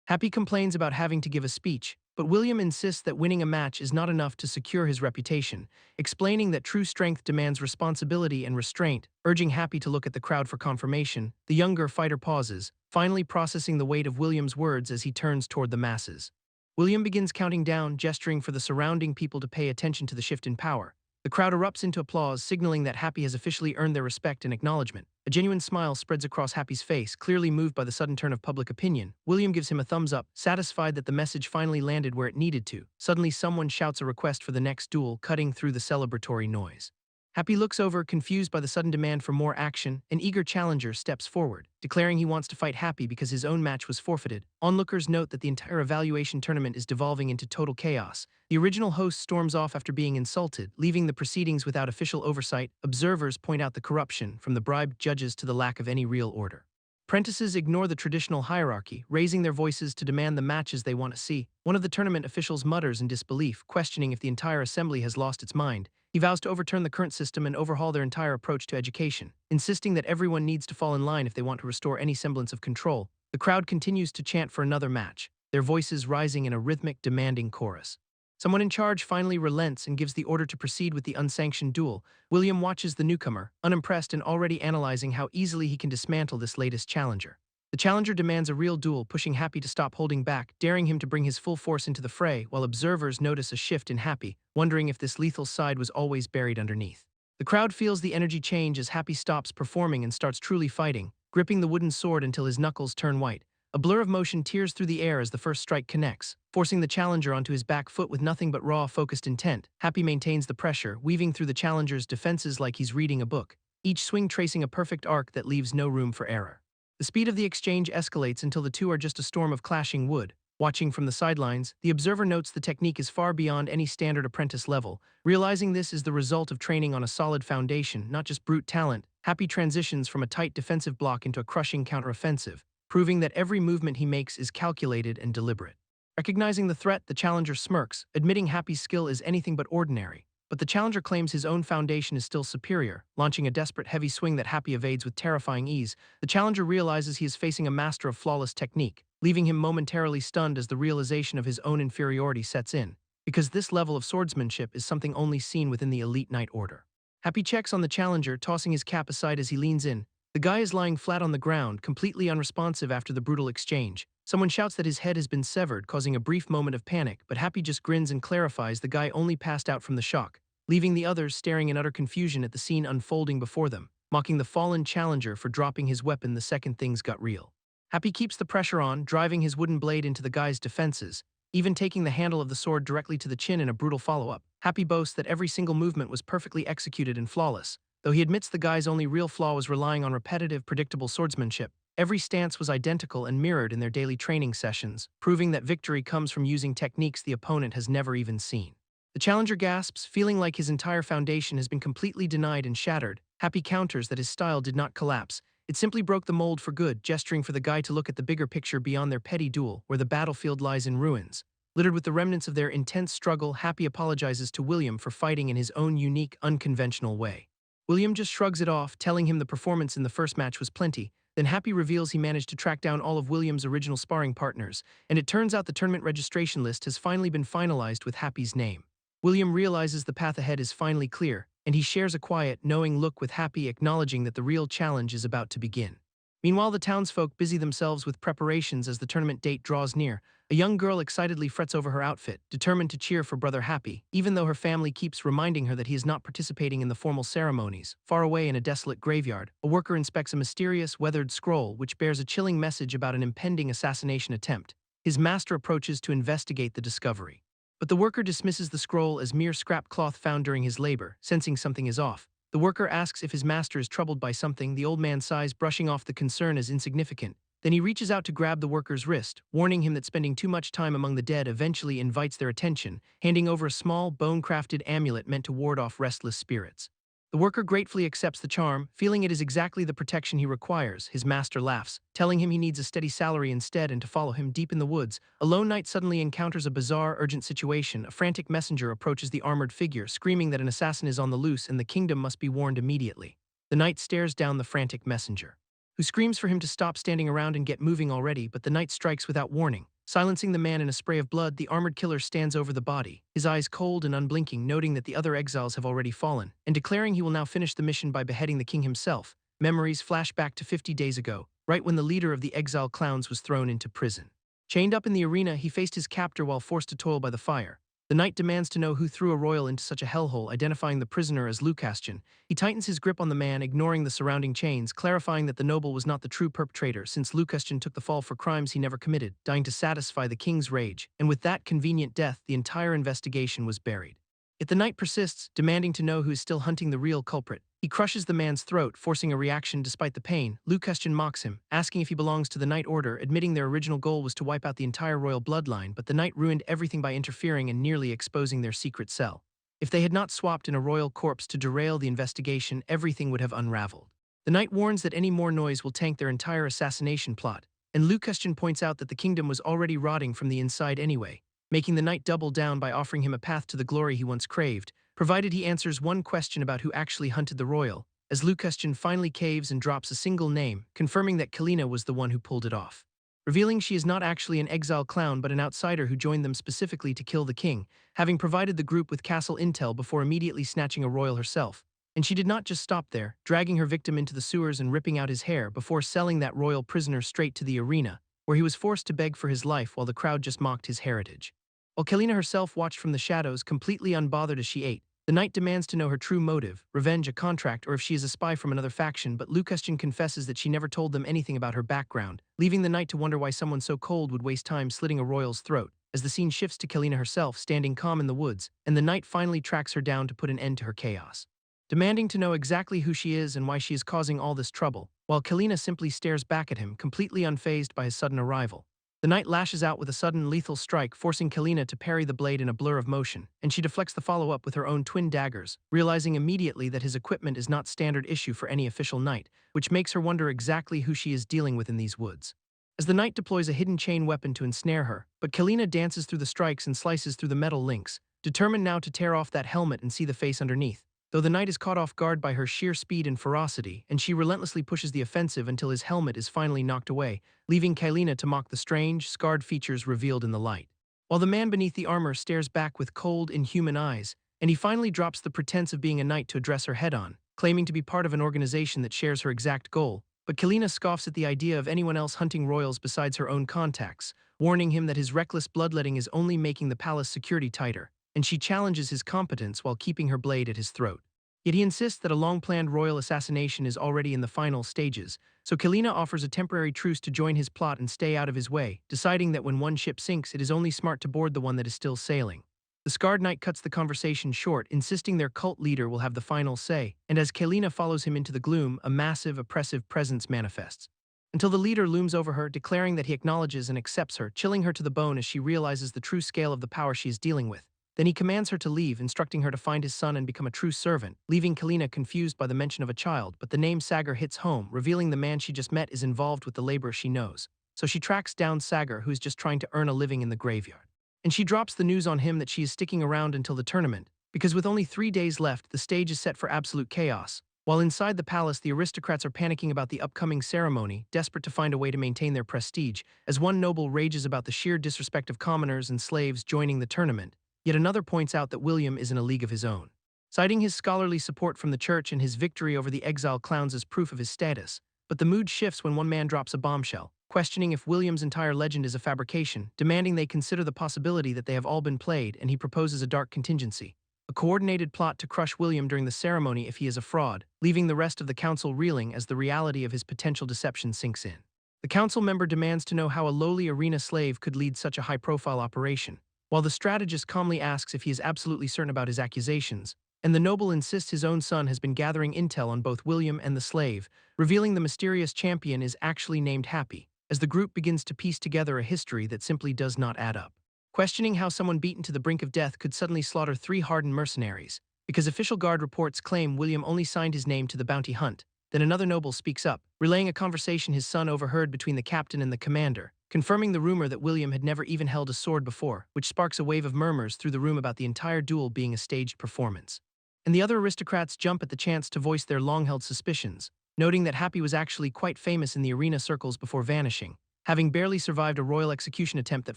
A: Happy complains about having to give a speech, but William insists that winning a match is not enough to secure his reputation, explaining that true strength demands responsibility and restraint, urging Happy to look at the crowd for confirmation. The younger fighter pauses, finally processing the weight of William's words as he turns toward the masses. William begins counting down, gesturing for the surrounding people to pay attention to the shift in power. The crowd erupts into applause, signaling that Happy has officially earned their respect and acknowledgement. A genuine smile spreads across Happy's face, clearly moved by the sudden turn of public opinion. William gives him a thumbs up, satisfied that the message finally landed where it needed to. Suddenly, someone shouts a request for the next duel, cutting through the celebratory noise. Happy looks over, confused by the sudden demand for more action. An eager challenger steps forward, declaring he wants to fight Happy because his own match was forfeited. Onlookers note that the entire evaluation tournament is devolving into total chaos. The original host storms off after being insulted, leaving the proceedings without official oversight. Observers point out the corruption, from the bribed judges to the lack of any real order. Apprentices ignore the traditional hierarchy, raising their voices to demand the matches they want to see. One of the tournament officials mutters in disbelief, questioning if the entire assembly has lost its mind. He vows to overturn the current system and overhaul their entire approach to education, insisting that everyone needs to fall in line if they want to restore any semblance of control. The crowd continues to chant for another match, their voices rising in a rhythmic, demanding chorus. Someone in charge finally relents and gives the order to proceed with the unsanctioned duel. William watches the newcomer, unimpressed and already analyzing how easily he can dismantle this latest challenger. The challenger demands a real duel, pushing Happy to stop holding back, daring him to bring his full force into the fray, while observers notice a shift in Happy, wondering if this lethal side was always buried underneath. The crowd feels the energy change as Happy stops performing and starts truly fighting, gripping the wooden sword until his knuckles turn white. A blur of motion tears through the air as the first strike connects, forcing the challenger onto his back foot with nothing but raw, focused intent. Happy maintains the pressure, weaving through the challenger's defenses like he's reading a book, each swing tracing a perfect arc that leaves no room for error. The speed of the exchange escalates until the two are just a storm of clashing wood. Watching from the sidelines, the observer notes the technique is far beyond any standard apprentice level. Realizing this is the result of training on a solid foundation, not just brute talent, Happy transitions from a tight defensive block into a crushing counteroffensive, proving that every movement he makes is calculated and deliberate. Recognizing the threat, the challenger smirks, admitting Happy's skill is anything but ordinary. But the challenger claims his own foundation is still superior, launching a desperate heavy swing that Happy evades with terrifying ease. The challenger realizes he is facing a master of flawless technique, leaving him momentarily stunned as the realization of his own inferiority sets in, because this level of swordsmanship is something only seen within the elite Night Order. Happy checks on the challenger, tossing his cap aside as he leans in. The guy is lying flat on the ground, completely unresponsive after the brutal exchange. Someone shouts that his head has been severed, causing a brief moment of panic, but Happy just grins and clarifies the guy only passed out from the shock, leaving the others staring in utter confusion at the scene unfolding before them, mocking the fallen challenger for dropping his weapon the second things got real. Happy keeps the pressure on, driving his wooden blade into the guy's defenses, even taking the handle of the sword directly to the chin in a brutal follow-up. Happy boasts that every single movement was perfectly executed and flawless. Though he admits the guy's only real flaw was relying on repetitive, predictable swordsmanship, every stance was identical and mirrored in their daily training sessions, proving that victory comes from using techniques the opponent has never even seen. The challenger gasps, feeling like his entire foundation has been completely denied and shattered. Happy counters that his style did not collapse. It simply broke the mold for good, gesturing for the guy to look at the bigger picture beyond their petty duel, where the battlefield lies in ruins. Littered with the remnants of their intense struggle, Happy apologizes to William for fighting in his own unique, unconventional way. William just shrugs it off, telling him the performance in the first match was plenty. Then Happy reveals he managed to track down all of William's original sparring partners, and it turns out the tournament registration list has finally been finalized with Happy's name. William realizes the path ahead is finally clear, and he shares a quiet, knowing look with Happy, acknowledging that the real challenge is about to begin. Meanwhile, the townsfolk busy themselves with preparations as the tournament date draws near. A young girl excitedly frets over her outfit, determined to cheer for Brother Happy, even though her family keeps reminding her that he is not participating in the formal ceremonies. Far away in a desolate graveyard, a worker inspects a mysterious, weathered scroll which bears a chilling message about an impending assassination attempt. His master approaches to investigate the discovery. But the worker dismisses the scroll as mere scrap cloth found during his labor, sensing something is off. The worker asks if his master is troubled by something. The old man sighs, brushing off the concern as insignificant. Then he reaches out to grab the worker's wrist, warning him that spending too much time among the dead eventually invites their attention, handing over a small, bone-crafted amulet meant to ward off restless spirits. The worker gratefully accepts the charm, feeling it is exactly the protection he requires. His master laughs, telling him he needs a steady salary instead and to follow him deep in the woods. A lone knight suddenly encounters a bizarre, urgent situation. A frantic messenger approaches the armored figure, screaming that an assassin is on the loose and the kingdom must be warned immediately. The knight stares down the frantic messenger, who screams for him to stop standing around and get moving already, but the knight strikes without warning. Silencing the man in a spray of blood, the armored killer stands over the body, his eyes cold and unblinking, noting that the other exiles have already fallen, and declaring he will now finish the mission by beheading the king himself. Memories flash back to 50 days ago, right when the leader of the exile clowns was thrown into prison. Chained up in the arena, he faced his captor while forced to toil by the fire. The knight demands to know who threw a royal into such a hellhole, identifying the prisoner as Lucastian. He tightens his grip on the man, ignoring the surrounding chains, clarifying that the noble was not the true perpetrator since Lucastian took the fall for crimes he never committed, dying to satisfy the king's rage, and with that convenient death, the entire investigation was buried. Yet the knight persists, demanding to know who is still hunting the real culprit. He crushes the man's throat, forcing a reaction despite the pain. Lucastian mocks him, asking if he belongs to the Knight Order, admitting their original goal was to wipe out the entire royal bloodline, but the knight ruined everything by interfering and nearly exposing their secret cell. If they had not swapped in a royal corpse to derail the investigation, everything would have unraveled. The knight warns that any more noise will tank their entire assassination plot, and Lucastian points out that the kingdom was already rotting from the inside anyway, making the knight double down by offering him a path to the glory he once craved, provided he answers one question about who actually hunted the royal, as Lucastian finally caves and drops a single name, confirming that Kalina was the one who pulled it off. Revealing she is not actually an exile clown but an outsider who joined them specifically to kill the king, having provided the group with castle intel before immediately snatching a royal herself. And she did not just stop there, dragging her victim into the sewers and ripping out his hair before selling that royal prisoner straight to the arena, where he was forced to beg for his life while the crowd just mocked his heritage. While Kalina herself watched from the shadows, completely unbothered as she ate, the knight demands to know her true motive, revenge, a contract, or if she is a spy from another faction, but Lucastian confesses that she never told them anything about her background, leaving the knight to wonder why someone so cold would waste time slitting a royal's throat. As the scene shifts to Kalina herself standing calm in the woods, and the knight finally tracks her down to put an end to her chaos, demanding to know exactly who she is and why she is causing all this trouble, while Kalina simply stares back at him, completely unfazed by his sudden arrival. The knight lashes out with a sudden lethal strike, forcing Kalina to parry the blade in a blur of motion, and she deflects the follow-up with her own twin daggers, realizing immediately that his equipment is not standard issue for any official knight, which makes her wonder exactly who she is dealing with in these woods. As the knight deploys a hidden chain weapon to ensnare her, but Kalina dances through the strikes and slices through the metal links, determined now to tear off that helmet and see the face underneath. Though the knight is caught off guard by her sheer speed and ferocity, and she relentlessly pushes the offensive until his helmet is finally knocked away, leaving Kalina to mock the strange, scarred features revealed in the light. While the man beneath the armor stares back with cold, inhuman eyes, and he finally drops the pretense of being a knight to address her head-on, claiming to be part of an organization that shares her exact goal, but Kalina scoffs at the idea of anyone else hunting royals besides her own contacts, warning him that his reckless bloodletting is only making the palace security tighter, and she challenges his competence while keeping her blade at his throat. Yet he insists that a long-planned royal assassination is already in the final stages, so Kalina offers a temporary truce to join his plot and stay out of his way, deciding that when one ship sinks, it is only smart to board the one that is still sailing. The scarred knight cuts the conversation short, insisting their cult leader will have the final say, and as Kalina follows him into the gloom, a massive, oppressive presence manifests. Until the leader looms over her, declaring that he acknowledges and accepts her, chilling her to the bone as she realizes the true scale of the power she is dealing with. Then he commands her to leave, instructing her to find his son and become a true servant, leaving Kalina confused by the mention of a child, but the name Sagar hits home, revealing the man she just met is involved with the labor she knows. So she tracks down Sagar, who is just trying to earn a living in the graveyard. And she drops the news on him that she is sticking around until the tournament, because with only 3 days left, the stage is set for absolute chaos. While inside the palace, the aristocrats are panicking about the upcoming ceremony, desperate to find a way to maintain their prestige, as one noble rages about the sheer disrespect of commoners and slaves joining the tournament. Yet another points out that William is in a league of his own, citing his scholarly support from the church and his victory over the exile clowns as proof of his status. But the mood shifts when one man drops a bombshell, questioning if William's entire legend is a fabrication, demanding they consider the possibility that they have all been played, and he proposes a dark contingency, a coordinated plot to crush William during the ceremony if he is a fraud, leaving the rest of the council reeling as the reality of his potential deception sinks in. The council member demands to know how a lowly arena slave could lead such a high-profile operation, while the strategist calmly asks if he is absolutely certain about his accusations, and the noble insists his own son has been gathering intel on both William and the slave, revealing the mysterious champion is actually named Happy, as the group begins to piece together a history that simply does not add up. Questioning how someone beaten to the brink of death could suddenly slaughter 3 hardened mercenaries, because official guard reports claim William only signed his name to the bounty hunt. Then another noble speaks up, relaying a conversation his son overheard between the captain and the commander, confirming the rumor that William had never even held a sword before, which sparks a wave of murmurs through the room about the entire duel being a staged performance. And the other aristocrats jump at the chance to voice their long-held suspicions, noting that Happy was actually quite famous in the arena circles before vanishing, having barely survived a royal execution attempt that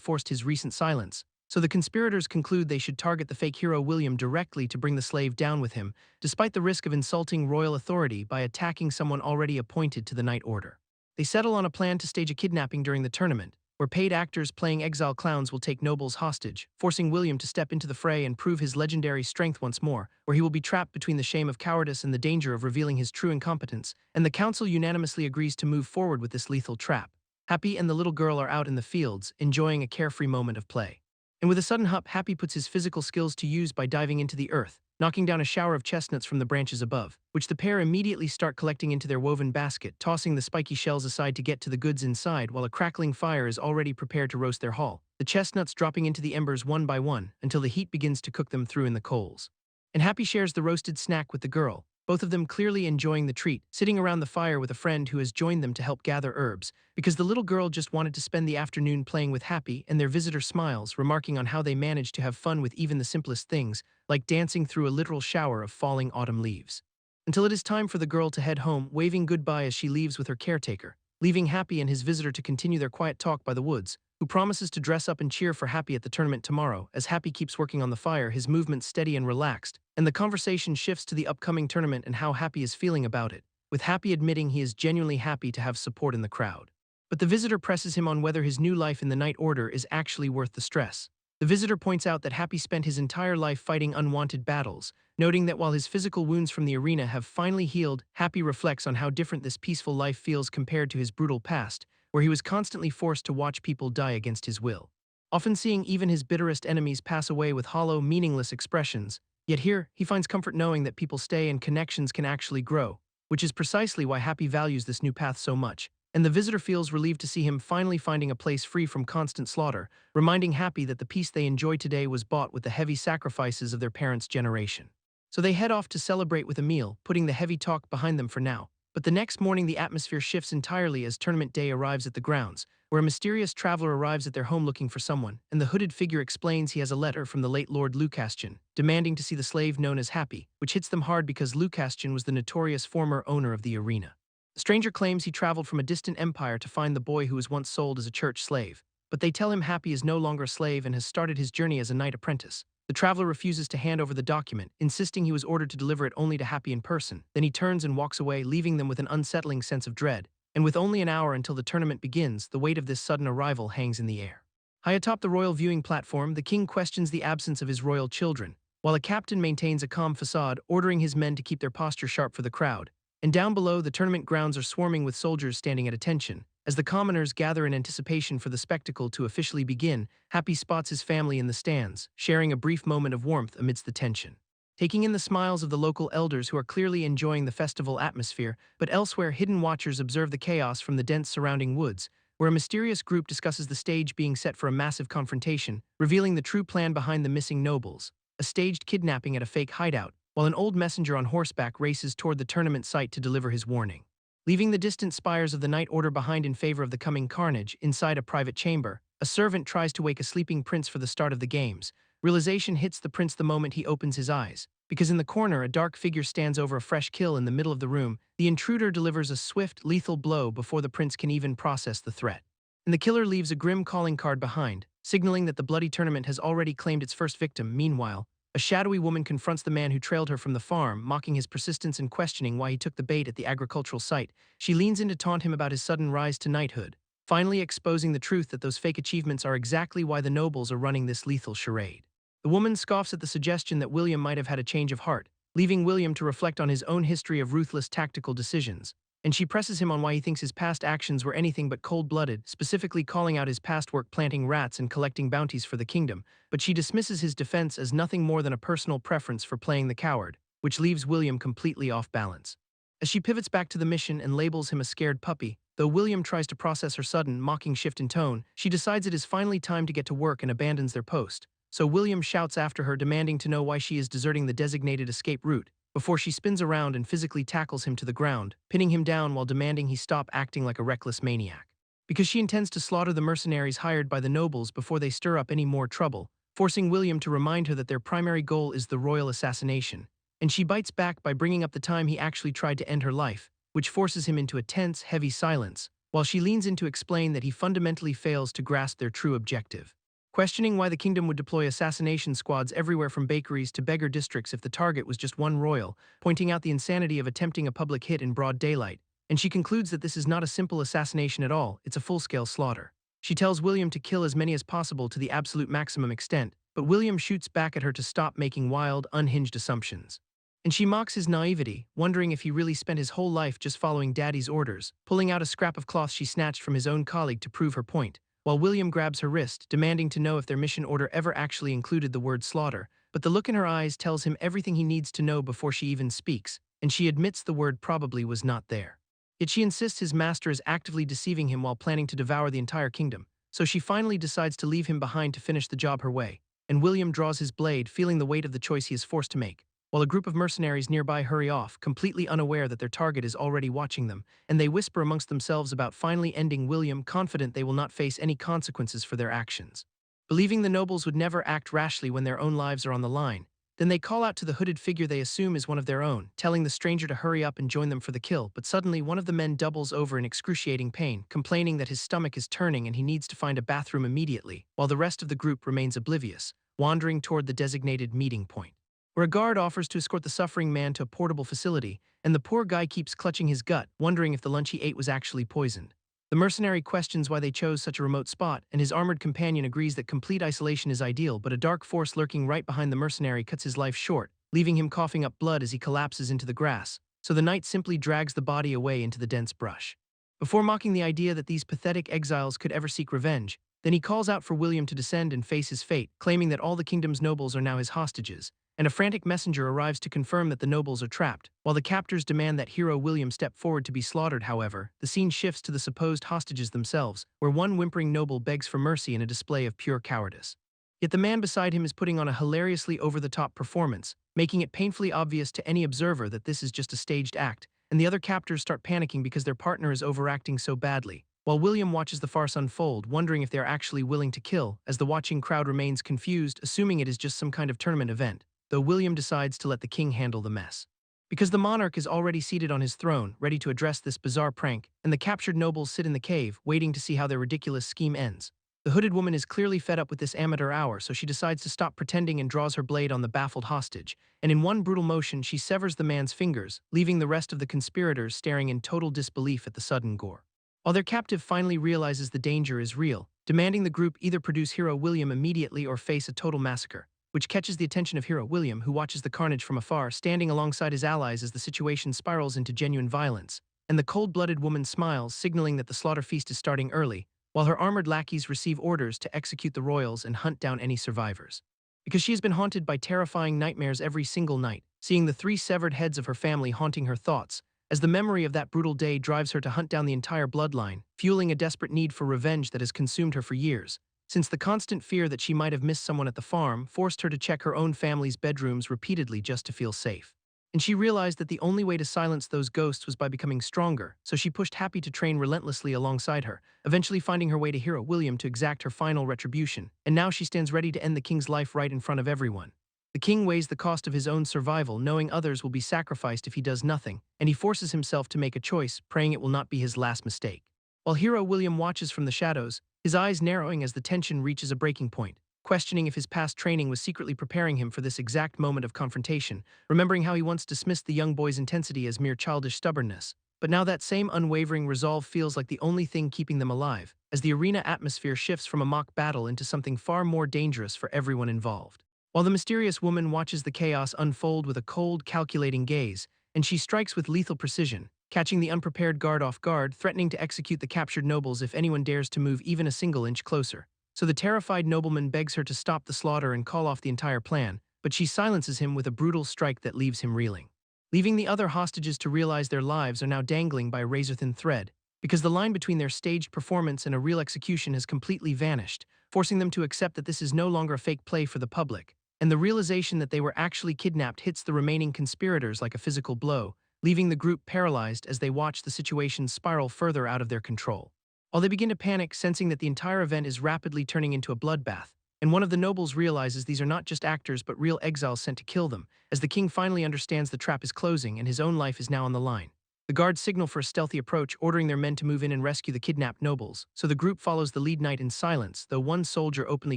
A: forced his recent silence. So the conspirators conclude they should target the fake hero William directly to bring the slave down with him, despite the risk of insulting royal authority by attacking someone already appointed to the Night Order. They settle on a plan to stage a kidnapping during the tournament, where paid actors playing exile clowns will take nobles hostage, forcing William to step into the fray and prove his legendary strength once more, where he will be trapped between the shame of cowardice and the danger of revealing his true incompetence, and the council unanimously agrees to move forward with this lethal trap. Happy and the little girl are out in the fields, enjoying a carefree moment of play. And with a sudden hup, Happy puts his physical skills to use by diving into the earth, knocking down a shower of chestnuts from the branches above, which the pair immediately start collecting into their woven basket, tossing the spiky shells aside to get to the goods inside while a crackling fire is already prepared to roast their haul, the chestnuts dropping into the embers one by one until the heat begins to cook them through in the coals. And Happy shares the roasted snack with the girl, both of them clearly enjoying the treat, sitting around the fire with a friend who has joined them to help gather herbs, because the little girl just wanted to spend the afternoon playing with Happy, and their visitor smiles, remarking on how they managed to have fun with even the simplest things, like dancing through a literal shower of falling autumn leaves. Until it is time for the girl to head home, waving goodbye as she leaves with her caretaker, leaving Happy and his visitor to continue their quiet talk by the woods, who promises to dress up and cheer for Happy at the tournament tomorrow. As Happy keeps working on the fire, his movements steady and relaxed, and the conversation shifts to the upcoming tournament and how Happy is feeling about it, with Happy admitting he is genuinely happy to have support in the crowd. But the visitor presses him on whether his new life in the Night Order is actually worth the stress. The visitor points out that Happy spent his entire life fighting unwanted battles, noting that while his physical wounds from the arena have finally healed, Happy reflects on how different this peaceful life feels compared to his brutal past, where he was constantly forced to watch people die against his will, often seeing even his bitterest enemies pass away with hollow, meaningless expressions. Yet here, he finds comfort knowing that people stay and connections can actually grow, which is precisely why Happy values this new path so much, and the visitor feels relieved to see him finally finding a place free from constant slaughter, reminding Happy that the peace they enjoy today was bought with the heavy sacrifices of their parents' generation. So they head off to celebrate with a meal, putting the heavy talk behind them for now. But the next morning the atmosphere shifts entirely as tournament day arrives at the grounds, where a mysterious traveler arrives at their home looking for someone, and the hooded figure explains he has a letter from the late Lord Lucastian, demanding to see the slave known as Happy, which hits them hard because Lucastian was the notorious former owner of the arena. The stranger claims he traveled from a distant empire to find the boy who was once sold as a church slave, but they tell him Happy is no longer a slave and has started his journey as a knight apprentice. The traveler refuses to hand over the document, insisting he was ordered to deliver it only to Happy in person. Then he turns and walks away, leaving them with an unsettling sense of dread. And with only an hour until the tournament begins, the weight of this sudden arrival hangs in the air. High atop the royal viewing platform, the king questions the absence of his royal children, while a captain maintains a calm facade, ordering his men to keep their posture sharp for the crowd. And down below, the tournament grounds are swarming with soldiers standing at attention. As the commoners gather in anticipation for the spectacle to officially begin, Happy spots his family in the stands, sharing a brief moment of warmth amidst the tension. Taking in the smiles of the local elders who are clearly enjoying the festival atmosphere, but elsewhere hidden watchers observe the chaos from the dense surrounding woods, where a mysterious group discusses the stage being set for a massive confrontation, revealing the true plan behind the missing nobles, a staged kidnapping at a fake hideout, while an old messenger on horseback races toward the tournament site to deliver his warning. Leaving the distant spires of the Night Order behind in favor of the coming carnage, inside a private chamber, a servant tries to wake a sleeping prince for the start of the games. Realization hits the prince the moment he opens his eyes, because in the corner a dark figure stands over a fresh kill in the middle of the room. The intruder delivers a swift, lethal blow before the prince can even process the threat. And the killer leaves a grim calling card behind, signaling that the bloody tournament has already claimed its first victim. Meanwhile, a shadowy woman confronts the man who trailed her from the farm, mocking his persistence and questioning why he took the bait at the agricultural site. She leans in to taunt him about his sudden rise to knighthood, finally exposing the truth that those fake achievements are exactly why the nobles are running this lethal charade. The woman scoffs at the suggestion that William might have had a change of heart, leaving William to reflect on his own history of ruthless tactical decisions, and she presses him on why he thinks his past actions were anything but cold-blooded, specifically calling out his past work planting rats and collecting bounties for the kingdom, but she dismisses his defense as nothing more than a personal preference for playing the coward, which leaves William completely off balance. As she pivots back to the mission and labels him a scared puppy, though William tries to process her sudden, mocking shift in tone, she decides it is finally time to get to work and abandons their post, so William shouts after her demanding to know why she is deserting the designated escape route, before she spins around and physically tackles him to the ground, pinning him down while demanding he stop acting like a reckless maniac. Because she intends to slaughter the mercenaries hired by the nobles before they stir up any more trouble, forcing William to remind her that their primary goal is the royal assassination. And she bites back by bringing up the time he actually tried to end her life, which forces him into a tense, heavy silence, while she leans in to explain that he fundamentally fails to grasp their true objective. Questioning why the kingdom would deploy assassination squads everywhere from bakeries to beggar districts if the target was just one royal, pointing out the insanity of attempting a public hit in broad daylight, and she concludes that this is not a simple assassination at all, it's a full-scale slaughter. She tells William to kill as many as possible to the absolute maximum extent, but William shoots back at her to stop making wild, unhinged assumptions. And she mocks his naivety, wondering if he really spent his whole life just following Daddy's orders, pulling out a scrap of cloth she snatched from his own colleague to prove her point, while William grabs her wrist, demanding to know if their mission order ever actually included the word slaughter, but the look in her eyes tells him everything he needs to know before she even speaks, and she admits the word probably was not there. Yet she insists his master is actively deceiving him while planning to devour the entire kingdom, so she finally decides to leave him behind to finish the job her way, and William draws his blade, feeling the weight of the choice he is forced to make, while a group of mercenaries nearby hurry off, completely unaware that their target is already watching them, and they whisper amongst themselves about finally ending William, confident they will not face any consequences for their actions. Believing the nobles would never act rashly when their own lives are on the line, then they call out to the hooded figure they assume is one of their own, telling the stranger to hurry up and join them for the kill, but suddenly one of the men doubles over in excruciating pain, complaining that his stomach is turning and he needs to find a bathroom immediately, while the rest of the group remains oblivious, wandering toward the designated meeting point, where a guard offers to escort the suffering man to a portable facility, and the poor guy keeps clutching his gut, wondering if the lunch he ate was actually poisoned. The mercenary questions why they chose such a remote spot, and his armored companion agrees that complete isolation is ideal, but a dark force lurking right behind the mercenary cuts his life short, leaving him coughing up blood as he collapses into the grass, so the knight simply drags the body away into the dense brush. Before mocking the idea that these pathetic exiles could ever seek revenge, then he calls out for William to descend and face his fate, claiming that all the kingdom's nobles are now his hostages, and a frantic messenger arrives to confirm that the nobles are trapped. While the captors demand that hero William step forward to be slaughtered, however, the scene shifts to the supposed hostages themselves, where one whimpering noble begs for mercy in a display of pure cowardice. Yet the man beside him is putting on a hilariously over-the-top performance, making it painfully obvious to any observer that this is just a staged act, and the other captors start panicking because their partner is overacting so badly, while William watches the farce unfold, wondering if they are actually willing to kill, as the watching crowd remains confused, assuming it is just some kind of tournament event, though William decides to let the king handle the mess. Because the monarch is already seated on his throne, ready to address this bizarre prank, and the captured nobles sit in the cave, waiting to see how their ridiculous scheme ends. The hooded woman is clearly fed up with this amateur hour, so she decides to stop pretending and draws her blade on the baffled hostage, and in one brutal motion she severs the man's fingers, leaving the rest of the conspirators staring in total disbelief at the sudden gore. While their captive finally realizes the danger is real, demanding the group either produce hero William immediately or face a total massacre, which catches the attention of hero William, who watches the carnage from afar, standing alongside his allies as the situation spirals into genuine violence, and the cold-blooded woman smiles, signaling that the slaughter feast is starting early, while her armored lackeys receive orders to execute the royals and hunt down any survivors. Because she has been haunted by terrifying nightmares every single night, seeing the 3 severed heads of her family haunting her thoughts, as the memory of that brutal day drives her to hunt down the entire bloodline, fueling a desperate need for revenge that has consumed her for years, since the constant fear that she might have missed someone at the farm forced her to check her own family's bedrooms repeatedly just to feel safe. And she realized that the only way to silence those ghosts was by becoming stronger, so she pushed Happy to train relentlessly alongside her, eventually finding her way to hero William to exact her final retribution, and now she stands ready to end the king's life right in front of everyone. The king weighs the cost of his own survival, knowing others will be sacrificed if he does nothing, and he forces himself to make a choice, praying it will not be his last mistake. While hero William watches from the shadows, his eyes narrowing as the tension reaches a breaking point, questioning if his past training was secretly preparing him for this exact moment of confrontation, remembering how he once dismissed the young boy's intensity as mere childish stubbornness. But now that same unwavering resolve feels like the only thing keeping them alive, as the arena atmosphere shifts from a mock battle into something far more dangerous for everyone involved. While the mysterious woman watches the chaos unfold with a cold, calculating gaze, and she strikes with lethal precision, catching the unprepared guard off guard, threatening to execute the captured nobles if anyone dares to move even a single inch closer. So the terrified nobleman begs her to stop the slaughter and call off the entire plan, but she silences him with a brutal strike that leaves him reeling, leaving the other hostages to realize their lives are now dangling by a razor-thin thread, because the line between their staged performance and a real execution has completely vanished, forcing them to accept that this is no longer a fake play for the public. And the realization that they were actually kidnapped hits the remaining conspirators like a physical blow, leaving the group paralyzed as they watch the situation spiral further out of their control. While they begin to panic, sensing that the entire event is rapidly turning into a bloodbath, and one of the nobles realizes these are not just actors but real exiles sent to kill them, as the king finally understands the trap is closing and his own life is now on the line. The guards signal for a stealthy approach, ordering their men to move in and rescue the kidnapped nobles, so the group follows the lead knight in silence, though one soldier openly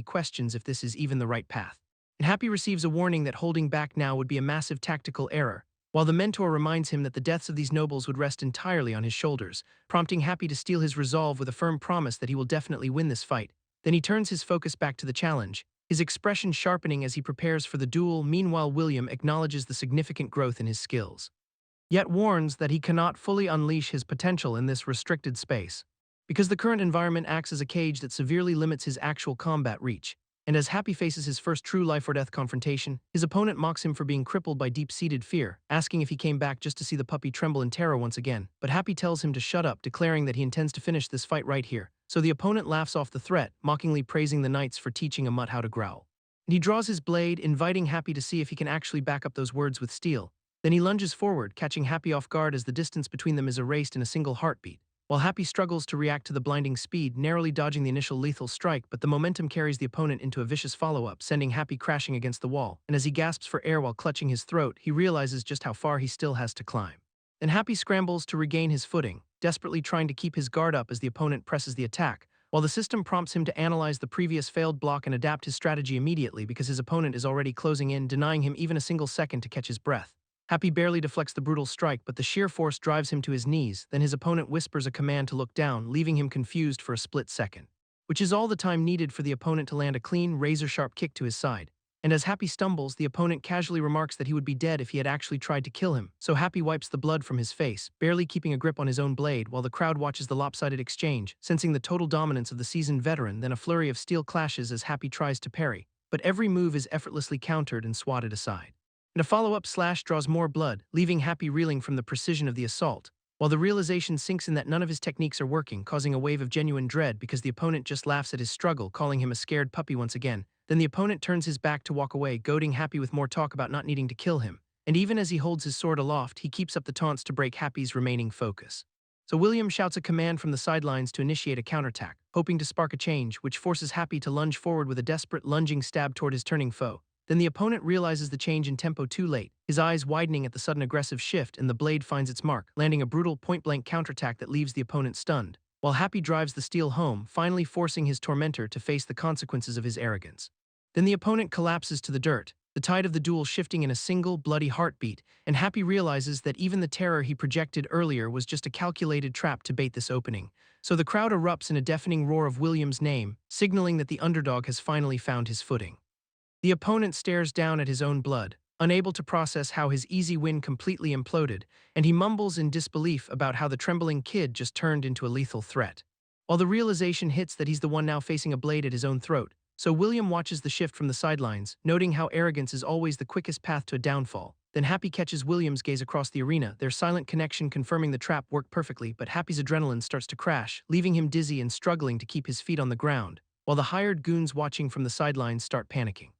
A: questions if this is even the right path. And Happy receives a warning that holding back now would be a massive tactical error, while the mentor reminds him that the deaths of these nobles would rest entirely on his shoulders, prompting Happy to steel his resolve with a firm promise that he will definitely win this fight. Then he turns his focus back to the challenge, his expression sharpening as he prepares for the duel. Meanwhile, William acknowledges the significant growth in his skills, yet warns that he cannot fully unleash his potential in this restricted space, because the current environment acts as a cage that severely limits his actual combat reach. And as Happy faces his first true life-or-death confrontation, his opponent mocks him for being crippled by deep-seated fear, asking if he came back just to see the puppy tremble in terror once again. But Happy tells him to shut up, declaring that he intends to finish this fight right here. So the opponent laughs off the threat, mockingly praising the knights for teaching a mutt how to growl. And he draws his blade, inviting Happy to see if he can actually back up those words with steel. Then he lunges forward, catching Happy off guard as the distance between them is erased in a single heartbeat. While Happy struggles to react to the blinding speed, narrowly dodging the initial lethal strike, but the momentum carries the opponent into a vicious follow-up, sending Happy crashing against the wall. And as he gasps for air while clutching his throat, he realizes just how far he still has to climb. Then Happy scrambles to regain his footing, desperately trying to keep his guard up as the opponent presses the attack, while the system prompts him to analyze the previous failed block and adapt his strategy immediately because his opponent is already closing in, denying him even a single second to catch his breath. Happy barely deflects the brutal strike, but the sheer force drives him to his knees. Then his opponent whispers a command to look down, leaving him confused for a split second, which is all the time needed for the opponent to land a clean, razor-sharp kick to his side. And as Happy stumbles, the opponent casually remarks that he would be dead if he had actually tried to kill him, so Happy wipes the blood from his face, barely keeping a grip on his own blade, while the crowd watches the lopsided exchange, sensing the total dominance of the seasoned veteran. Then a flurry of steel clashes as Happy tries to parry, but every move is effortlessly countered and swatted aside. And a follow-up slash draws more blood, leaving Happy reeling from the precision of the assault, while the realization sinks in that none of his techniques are working, causing a wave of genuine dread because the opponent just laughs at his struggle, calling him a scared puppy once again. Then the opponent turns his back to walk away, goading Happy with more talk about not needing to kill him. And even as he holds his sword aloft, he keeps up the taunts to break Happy's remaining focus. So William shouts a command from the sidelines to initiate a counterattack, hoping to spark a change, which forces Happy to lunge forward with a desperate lunging stab toward his turning foe. Then the opponent realizes the change in tempo too late, his eyes widening at the sudden aggressive shift, and the blade finds its mark, landing a brutal point-blank counterattack that leaves the opponent stunned, while Happy drives the steel home, finally forcing his tormentor to face the consequences of his arrogance. Then the opponent collapses to the dirt, the tide of the duel shifting in a single, bloody heartbeat, and Happy realizes that even the terror he projected earlier was just a calculated trap to bait this opening. So the crowd erupts in a deafening roar of William's name, signaling that the underdog has finally found his footing. The opponent stares down at his own blood, unable to process how his easy win completely imploded, and he mumbles in disbelief about how the trembling kid just turned into a lethal threat. While the realization hits that he's the one now facing a blade at his own throat, so William watches the shift from the sidelines, noting how arrogance is always the quickest path to a downfall. Then Happy catches William's gaze across the arena, their silent connection confirming the trap worked perfectly, but Happy's adrenaline starts to crash, leaving him dizzy and struggling to keep his feet on the ground, while the hired goons watching from the sidelines start panicking,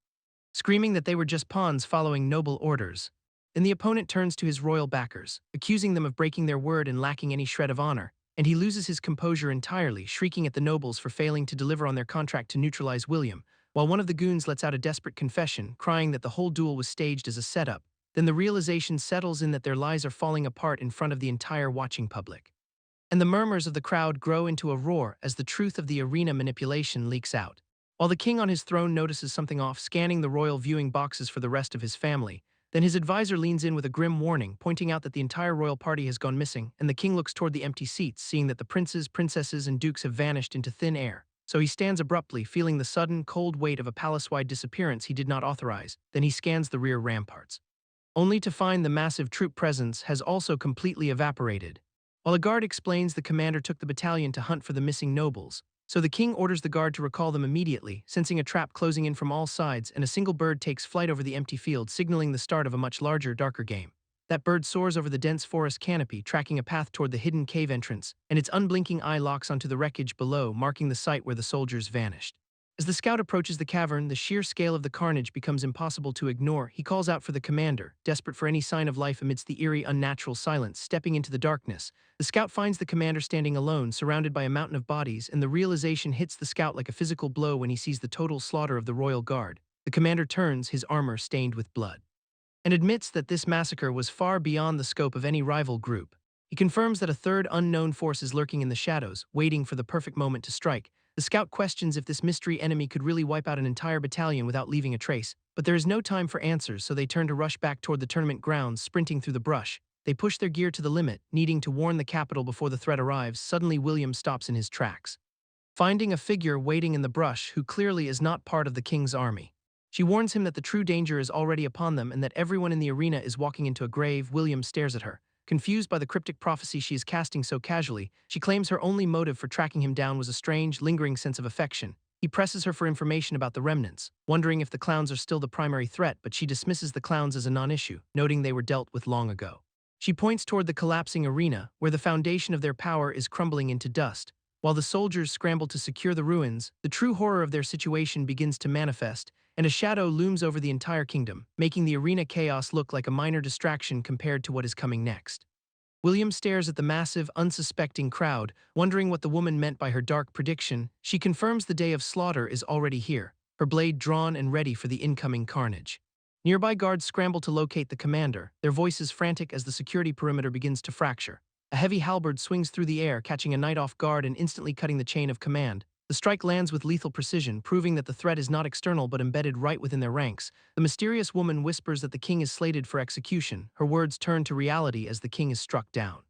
A: screaming that they were just pawns following noble orders. Then the opponent turns to his royal backers, accusing them of breaking their word and lacking any shred of honor, and he loses his composure entirely, shrieking at the nobles for failing to deliver on their contract to neutralize William, while one of the goons lets out a desperate confession, crying that the whole duel was staged as a setup. Then the realization settles in that their lies are falling apart in front of the entire watching public. And the murmurs of the crowd grow into a roar as the truth of the arena manipulation leaks out. While the king on his throne notices something off, scanning the royal viewing boxes for the rest of his family, then his advisor leans in with a grim warning, pointing out that the entire royal party has gone missing, and the king looks toward the empty seats, seeing that the princes, princesses, and dukes have vanished into thin air. So he stands abruptly, feeling the sudden, cold weight of a palace-wide disappearance he did not authorize. Then he scans the rear ramparts, only to find the massive troop presence has also completely evaporated. While a guard explains the commander took the battalion to hunt for the missing nobles, so the king orders the guard to recall them immediately, sensing a trap closing in from all sides, and a single bird takes flight over the empty field, signaling the start of a much larger, darker game. That bird soars over the dense forest canopy, tracking a path toward the hidden cave entrance, and its unblinking eye locks onto the wreckage below, marking the site where the soldiers vanished. As the scout approaches the cavern, the sheer scale of the carnage becomes impossible to ignore. He calls out for the commander, desperate for any sign of life amidst the eerie, unnatural silence. Stepping into the darkness, the scout finds the commander standing alone, surrounded by a mountain of bodies, and the realization hits the scout like a physical blow when he sees the total slaughter of the royal guard. The commander turns, his armor stained with blood, and admits that this massacre was far beyond the scope of any rival group. He confirms that a third unknown force is lurking in the shadows, waiting for the perfect moment to strike. The scout questions if this mystery enemy could really wipe out an entire battalion without leaving a trace, but there is no time for answers, so they turn to rush back toward the tournament grounds, sprinting through the brush. They push their gear to the limit, needing to warn the capital before the threat arrives. Suddenly, William stops in his tracks, finding a figure waiting in the brush who clearly is not part of the king's army. She warns him that the true danger is already upon them and that everyone in the arena is walking into a grave. William stares at her. Confused by the cryptic prophecy she is casting so casually, she claims her only motive for tracking him down was a strange, lingering sense of affection. He presses her for information about the remnants, wondering if the clowns are still the primary threat, but she dismisses the clowns as a non-issue, noting they were dealt with long ago. She points toward the collapsing arena, where the foundation of their power is crumbling into dust. While the soldiers scramble to secure the ruins, the true horror of their situation begins to manifest, and a shadow looms over the entire kingdom, making the arena chaos look like a minor distraction compared to what is coming next. William stares at the massive, unsuspecting crowd, wondering what the woman meant by her dark prediction. She confirms the day of slaughter is already here, her blade drawn and ready for the incoming carnage. Nearby guards scramble to locate the commander, their voices frantic as the security perimeter begins to fracture. A heavy halberd swings through the air, catching a knight off guard and instantly cutting the chain of command. The strike lands with lethal precision, proving that the threat is not external but embedded right within their ranks. The mysterious woman whispers that the king is slated for execution. Her words turn to reality as the king is struck down,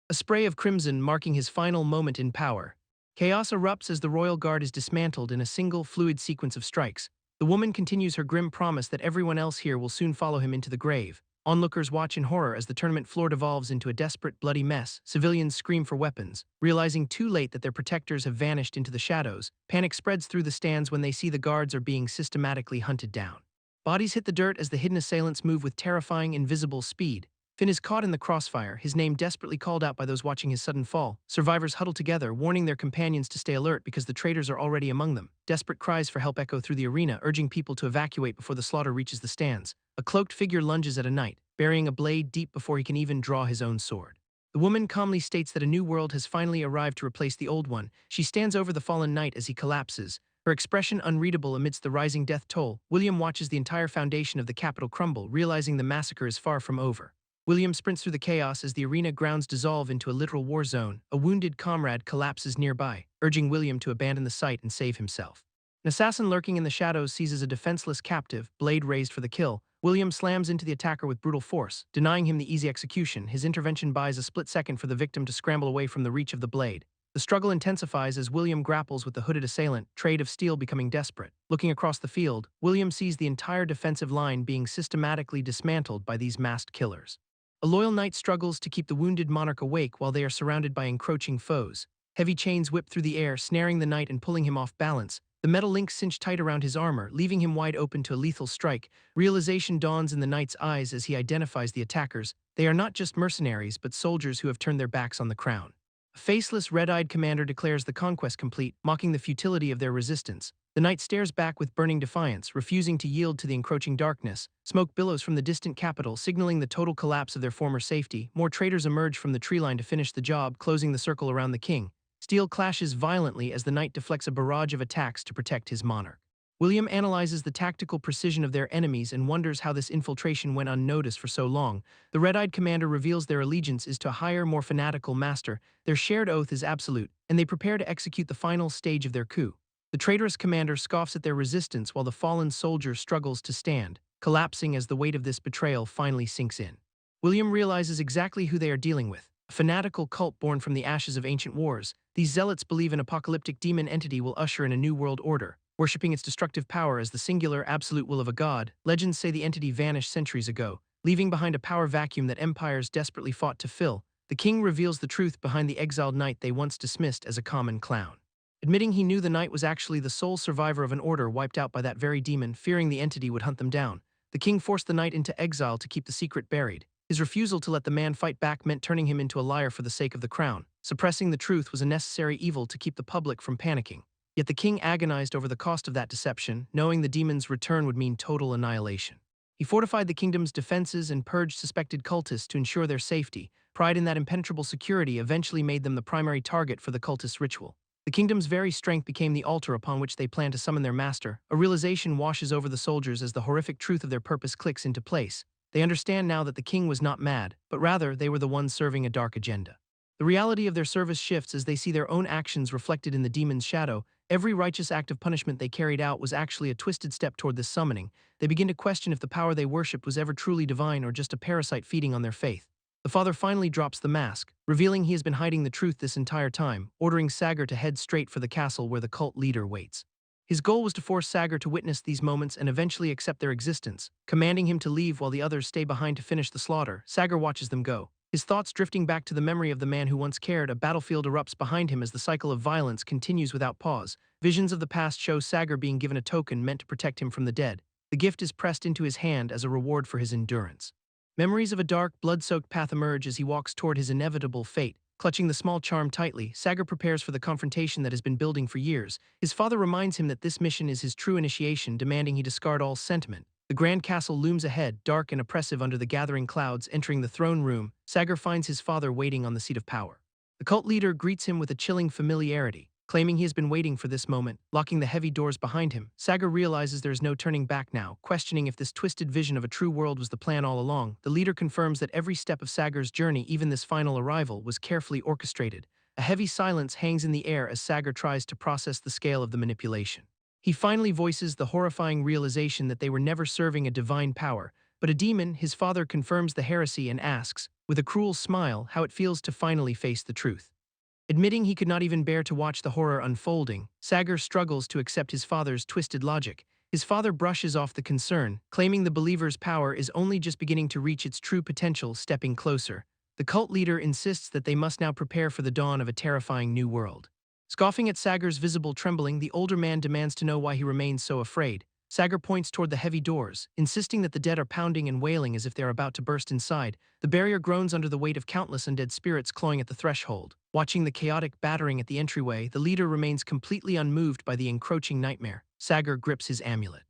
A: a spray of crimson marking his final moment in power. Chaos erupts as the royal guard is dismantled in a single, fluid sequence of strikes. The woman continues her grim promise that everyone else here will soon follow him into the grave. Onlookers watch in horror as the tournament floor devolves into a desperate, bloody mess. Civilians scream for weapons. Realizing too late that their protectors have vanished into the shadows, panic spreads through the stands when they see the guards are being systematically hunted down. Bodies hit the dirt as the hidden assailants move with terrifying, invisible speed. Finn is caught in the crossfire, his name desperately called out by those watching his sudden fall. Survivors huddle together, warning their companions to stay alert because the traitors are already among them. Desperate cries for help echo through the arena, urging people to evacuate before the slaughter reaches the stands. A cloaked figure lunges at a knight, burying a blade deep before he can even draw his own sword. The woman calmly states that a new world has finally arrived to replace the old one. She stands over the fallen knight as he collapses, her expression unreadable amidst the rising death toll. William watches the entire foundation of the capital crumble, realizing the massacre is far from over. William sprints through the chaos as the arena grounds dissolve into a literal war zone. A wounded comrade collapses nearby, urging William to abandon the site and save himself. An assassin lurking in the shadows seizes a defenseless captive, blade raised for the kill. William slams into the attacker with brutal force, denying him the easy execution. His intervention buys a split second for the victim to scramble away from the reach of the blade. The struggle intensifies as William grapples with the hooded assailant, trade of steel becoming desperate. Looking across the field, William sees the entire defensive line being systematically dismantled by these masked killers. A loyal knight struggles to keep the wounded monarch awake while they are surrounded by encroaching foes. Heavy chains whip through the air, snaring the knight and pulling him off balance. The metal links cinch tight around his armor, leaving him wide open to a lethal strike. Realization dawns in the knight's eyes as he identifies the attackers. They are not just mercenaries, but soldiers who have turned their backs on the crown. A faceless, red-eyed commander declares the conquest complete, mocking the futility of their resistance. The knight stares back with burning defiance, refusing to yield to the encroaching darkness. Smoke billows from the distant capital, signaling the total collapse of their former safety. More traitors emerge from the tree line to finish the job, closing the circle around the king. Steel clashes violently as the knight deflects a barrage of attacks to protect his monarch. William analyzes the tactical precision of their enemies and wonders how this infiltration went unnoticed for so long. The red-eyed commander reveals their allegiance is to a higher, more fanatical master. Their shared oath is absolute, and they prepare to execute the final stage of their coup. The traitorous commander scoffs at their resistance while the fallen soldier struggles to stand, collapsing as the weight of this betrayal finally sinks in. William realizes exactly who they are dealing with. A fanatical cult born from the ashes of ancient wars. These zealots believe an apocalyptic demon entity will usher in a new world order, worshipping its destructive power as the singular, absolute will of a god. Legends say the entity vanished centuries ago, leaving behind a power vacuum that empires desperately fought to fill. The king reveals the truth behind the exiled knight they once dismissed as a common clown. Admitting he knew the knight was actually the sole survivor of an order wiped out by that very demon, fearing the entity would hunt them down, the king forced the knight into exile to keep the secret buried. His refusal to let the man fight back meant turning him into a liar for the sake of the crown. Suppressing the truth was a necessary evil to keep the public from panicking. Yet the king agonized over the cost of that deception, knowing the demon's return would mean total annihilation. He fortified the kingdom's defenses and purged suspected cultists to ensure their safety. Pride in that impenetrable security eventually made them the primary target for the cultist ritual. The kingdom's very strength became the altar upon which they planned to summon their master. A realization washes over the soldiers as the horrific truth of their purpose clicks into place. They understand now that the king was not mad, but rather they were the ones serving a dark agenda. The reality of their service shifts as they see their own actions reflected in the demon's shadow. Every righteous act of punishment they carried out was actually a twisted step toward this summoning. They begin to question if the power they worshipped was ever truly divine or just a parasite feeding on their faith. The father finally drops the mask, revealing he has been hiding the truth this entire time, ordering Sagar to head straight for the castle where the cult leader waits. His goal was to force Sagar to witness these moments and eventually accept their existence, commanding him to leave while the others stay behind to finish the slaughter. Sagar watches them go, his thoughts drifting back to the memory of the man who once cared. A battlefield erupts behind him as the cycle of violence continues without pause. Visions of the past show Sagar being given a token meant to protect him from the dead. The gift is pressed into his hand as a reward for his endurance. Memories of a dark, blood-soaked path emerge as he walks toward his inevitable fate. Clutching the small charm tightly, Sagar prepares for the confrontation that has been building for years. His father reminds him that this mission is his true initiation, demanding he discard all sentiment. The grand castle looms ahead, dark and oppressive under the gathering clouds. Entering the throne room, Sagar finds his father waiting on the seat of power. The cult leader greets him with a chilling familiarity, claiming he has been waiting for this moment. Locking the heavy doors behind him, Sagar realizes there is no turning back now, questioning if this twisted vision of a true world was the plan all along. The leader confirms that every step of Sagar's journey, even this final arrival, was carefully orchestrated. A heavy silence hangs in the air as Sagar tries to process the scale of the manipulation. He finally voices the horrifying realization that they were never serving a divine power, but a demon. His father confirms the heresy and asks, with a cruel smile, how it feels to finally face the truth. Admitting he could not even bear to watch the horror unfolding, Sagar struggles to accept his father's twisted logic. His father brushes off the concern, claiming the believer's power is only just beginning to reach its true potential. Stepping closer, the cult leader insists that they must now prepare for the dawn of a terrifying new world. Scoffing at Sagar's visible trembling, the older man demands to know why he remains so afraid. Sagar points toward the heavy doors, insisting that the dead are pounding and wailing as if they are about to burst inside. The barrier groans under the weight of countless undead spirits clawing at the threshold. Watching the chaotic battering at the entryway, the leader remains completely unmoved by the encroaching nightmare. Sagar grips his amulet,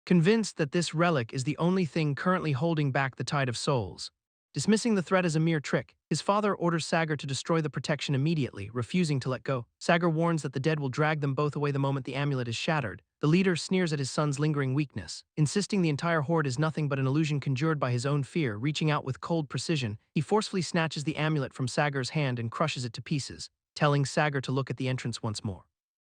A: convinced that this relic is the only thing currently holding back the tide of souls. Dismissing the threat as a mere trick, his father orders Sagar to destroy the protection immediately, refusing to let go. Sagar warns that the dead will drag them both away the moment the amulet is shattered. The leader sneers at his son's lingering weakness, insisting the entire horde is nothing but an illusion conjured by his own fear. Reaching out with cold precision, he forcefully snatches the amulet from Sagar's hand and crushes it to pieces, telling Sagar to look at the entrance once more.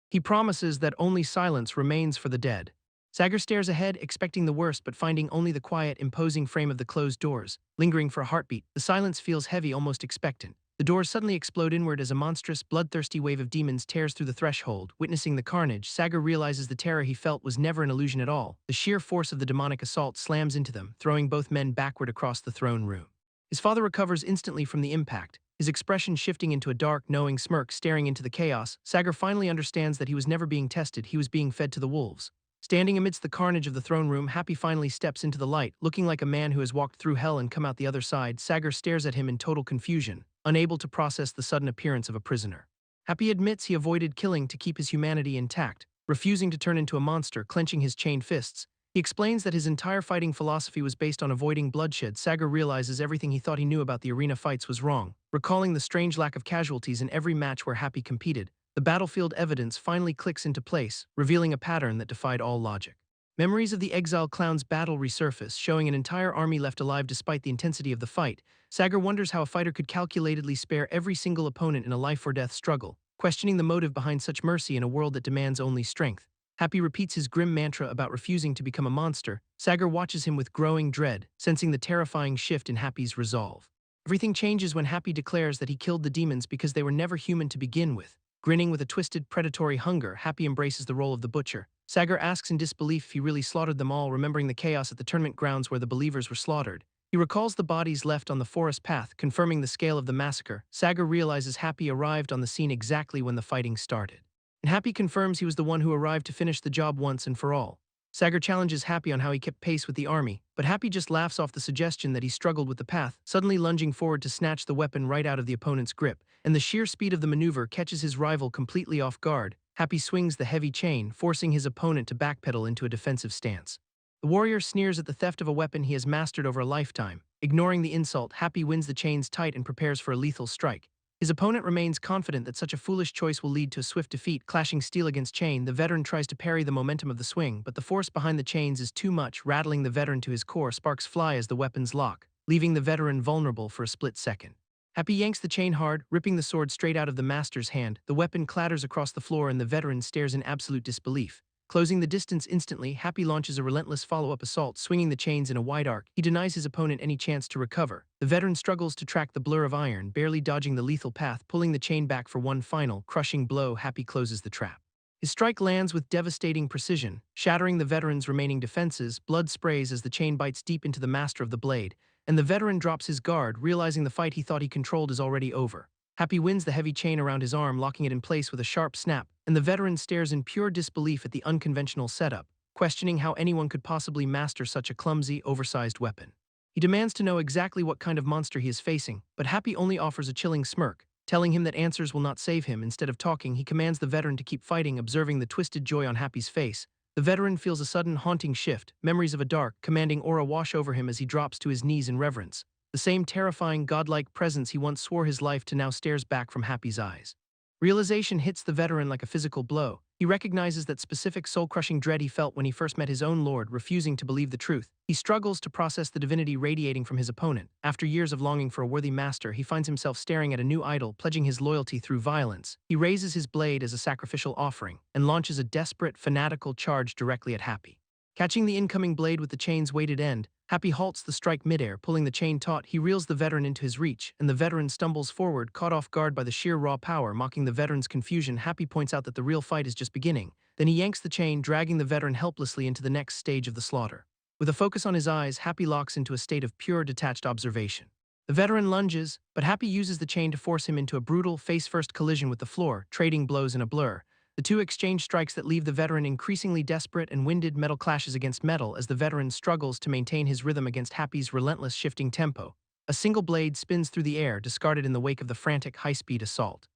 A: He promises that only silence remains for the dead. Sagar stares ahead, expecting the worst but finding only the quiet, imposing frame of the closed doors. Lingering for a heartbeat, the silence feels heavy, almost expectant. The doors suddenly explode inward as a monstrous, bloodthirsty wave of demons tears through the threshold. Witnessing the carnage, Sagar realizes the terror he felt was never an illusion at all. The sheer force of the demonic assault slams into them, throwing both men backward across the throne room. His father recovers instantly from the impact, his expression shifting into a dark, knowing smirk staring into the chaos. Sagar finally understands that he was never being tested, he was being fed to the wolves. Standing amidst the carnage of the throne room, Happy finally steps into the light, looking like a man who has walked through hell and come out the other side. Sagar stares at him in total confusion, unable to process the sudden appearance of a prisoner. Happy admits he avoided killing to keep his humanity intact, refusing to turn into a monster. Clenching his chained fists, he explains that his entire fighting philosophy was based on avoiding bloodshed. Sagar realizes everything he thought he knew about the arena fights was wrong, recalling the strange lack of casualties in every match where Happy competed. The battlefield evidence finally clicks into place, revealing a pattern that defied all logic. Memories of the exile clown's battle resurface, showing an entire army left alive despite the intensity of the fight. Sagar wonders how a fighter could calculatedly spare every single opponent in a life-or-death struggle, questioning the motive behind such mercy in a world that demands only strength. Happy repeats his grim mantra about refusing to become a monster. Sagar watches him with growing dread, sensing the terrifying shift in Happy's resolve. Everything changes when Happy declares that he killed the demons because they were never human to begin with. Grinning with a twisted, predatory hunger, Happy embraces the role of the butcher. Sagar asks in disbelief if he really slaughtered them all, remembering the chaos at the tournament grounds where the believers were slaughtered. He recalls the bodies left on the forest path, confirming the scale of the massacre. Sagar realizes Happy arrived on the scene exactly when the fighting started. And Happy confirms he was the one who arrived to finish the job once and for all. Sagar challenges Happy on how he kept pace with the army, but Happy just laughs off the suggestion that he struggled with the path, suddenly lunging forward to snatch the weapon right out of the opponent's grip, and the sheer speed of the maneuver catches his rival completely off guard. Happy swings the heavy chain, forcing his opponent to backpedal into a defensive stance. The warrior sneers at the theft of a weapon he has mastered over a lifetime. Ignoring the insult, Happy wins the chains tight and prepares for a lethal strike. His opponent remains confident that such a foolish choice will lead to a swift defeat. Clashing steel against chain, the veteran tries to parry the momentum of the swing, but the force behind the chains is too much, rattling the veteran to his core. Sparks fly as the weapons lock, leaving the veteran vulnerable for a split second. Happy yanks the chain hard, ripping the sword straight out of the master's hand. The weapon clatters across the floor and the veteran stares in absolute disbelief. Closing the distance instantly, Happy launches a relentless follow-up assault, swinging the chains in a wide arc. He denies his opponent any chance to recover. The veteran struggles to track the blur of iron, barely dodging the lethal path, pulling the chain back for one final, crushing blow. Happy closes the trap. His strike lands with devastating precision, shattering the veteran's remaining defenses. Blood sprays as the chain bites deep into the master of the blade, and the veteran drops his guard, realizing the fight he thought he controlled is already over. Happy wins the heavy chain around his arm, locking it in place with a sharp snap, and the veteran stares in pure disbelief at the unconventional setup, questioning how anyone could possibly master such a clumsy, oversized weapon. He demands to know exactly what kind of monster he is facing, but Happy only offers a chilling smirk, telling him that answers will not save him. Instead of talking, he commands the veteran to keep fighting. Observing the twisted joy on Happy's face, the veteran feels a sudden haunting shift. Memories of a dark, commanding aura wash over him as he drops to his knees in reverence. The same terrifying, godlike presence he once swore his life to now stares back from Happy's eyes. Realization hits the veteran like a physical blow. He recognizes that specific soul-crushing dread he felt when he first met his own lord, refusing to believe the truth. He struggles to process the divinity radiating from his opponent. After years of longing for a worthy master, he finds himself staring at a new idol, pledging his loyalty through violence. He raises his blade as a sacrificial offering, and launches a desperate, fanatical charge directly at Happy. Catching the incoming blade with the chain's weighted end, Happy halts the strike midair, pulling the chain taut. He reels the veteran into his reach, and the veteran stumbles forward, caught off guard by the sheer raw power. Mocking the veteran's confusion, Happy points out that the real fight is just beginning. Then he yanks the chain, dragging the veteran helplessly into the next stage of the slaughter. With a focus on his eyes, Happy locks into a state of pure, detached observation. The veteran lunges, but Happy uses the chain to force him into a brutal, face-first collision with the floor, trading blows in a blur. The two exchange strikes that leave the veteran increasingly desperate and winded. Metal clashes against metal as the veteran struggles to maintain his rhythm against Happy's relentless shifting tempo. A single blade spins through the air, discarded in the wake of the frantic, high-speed assault.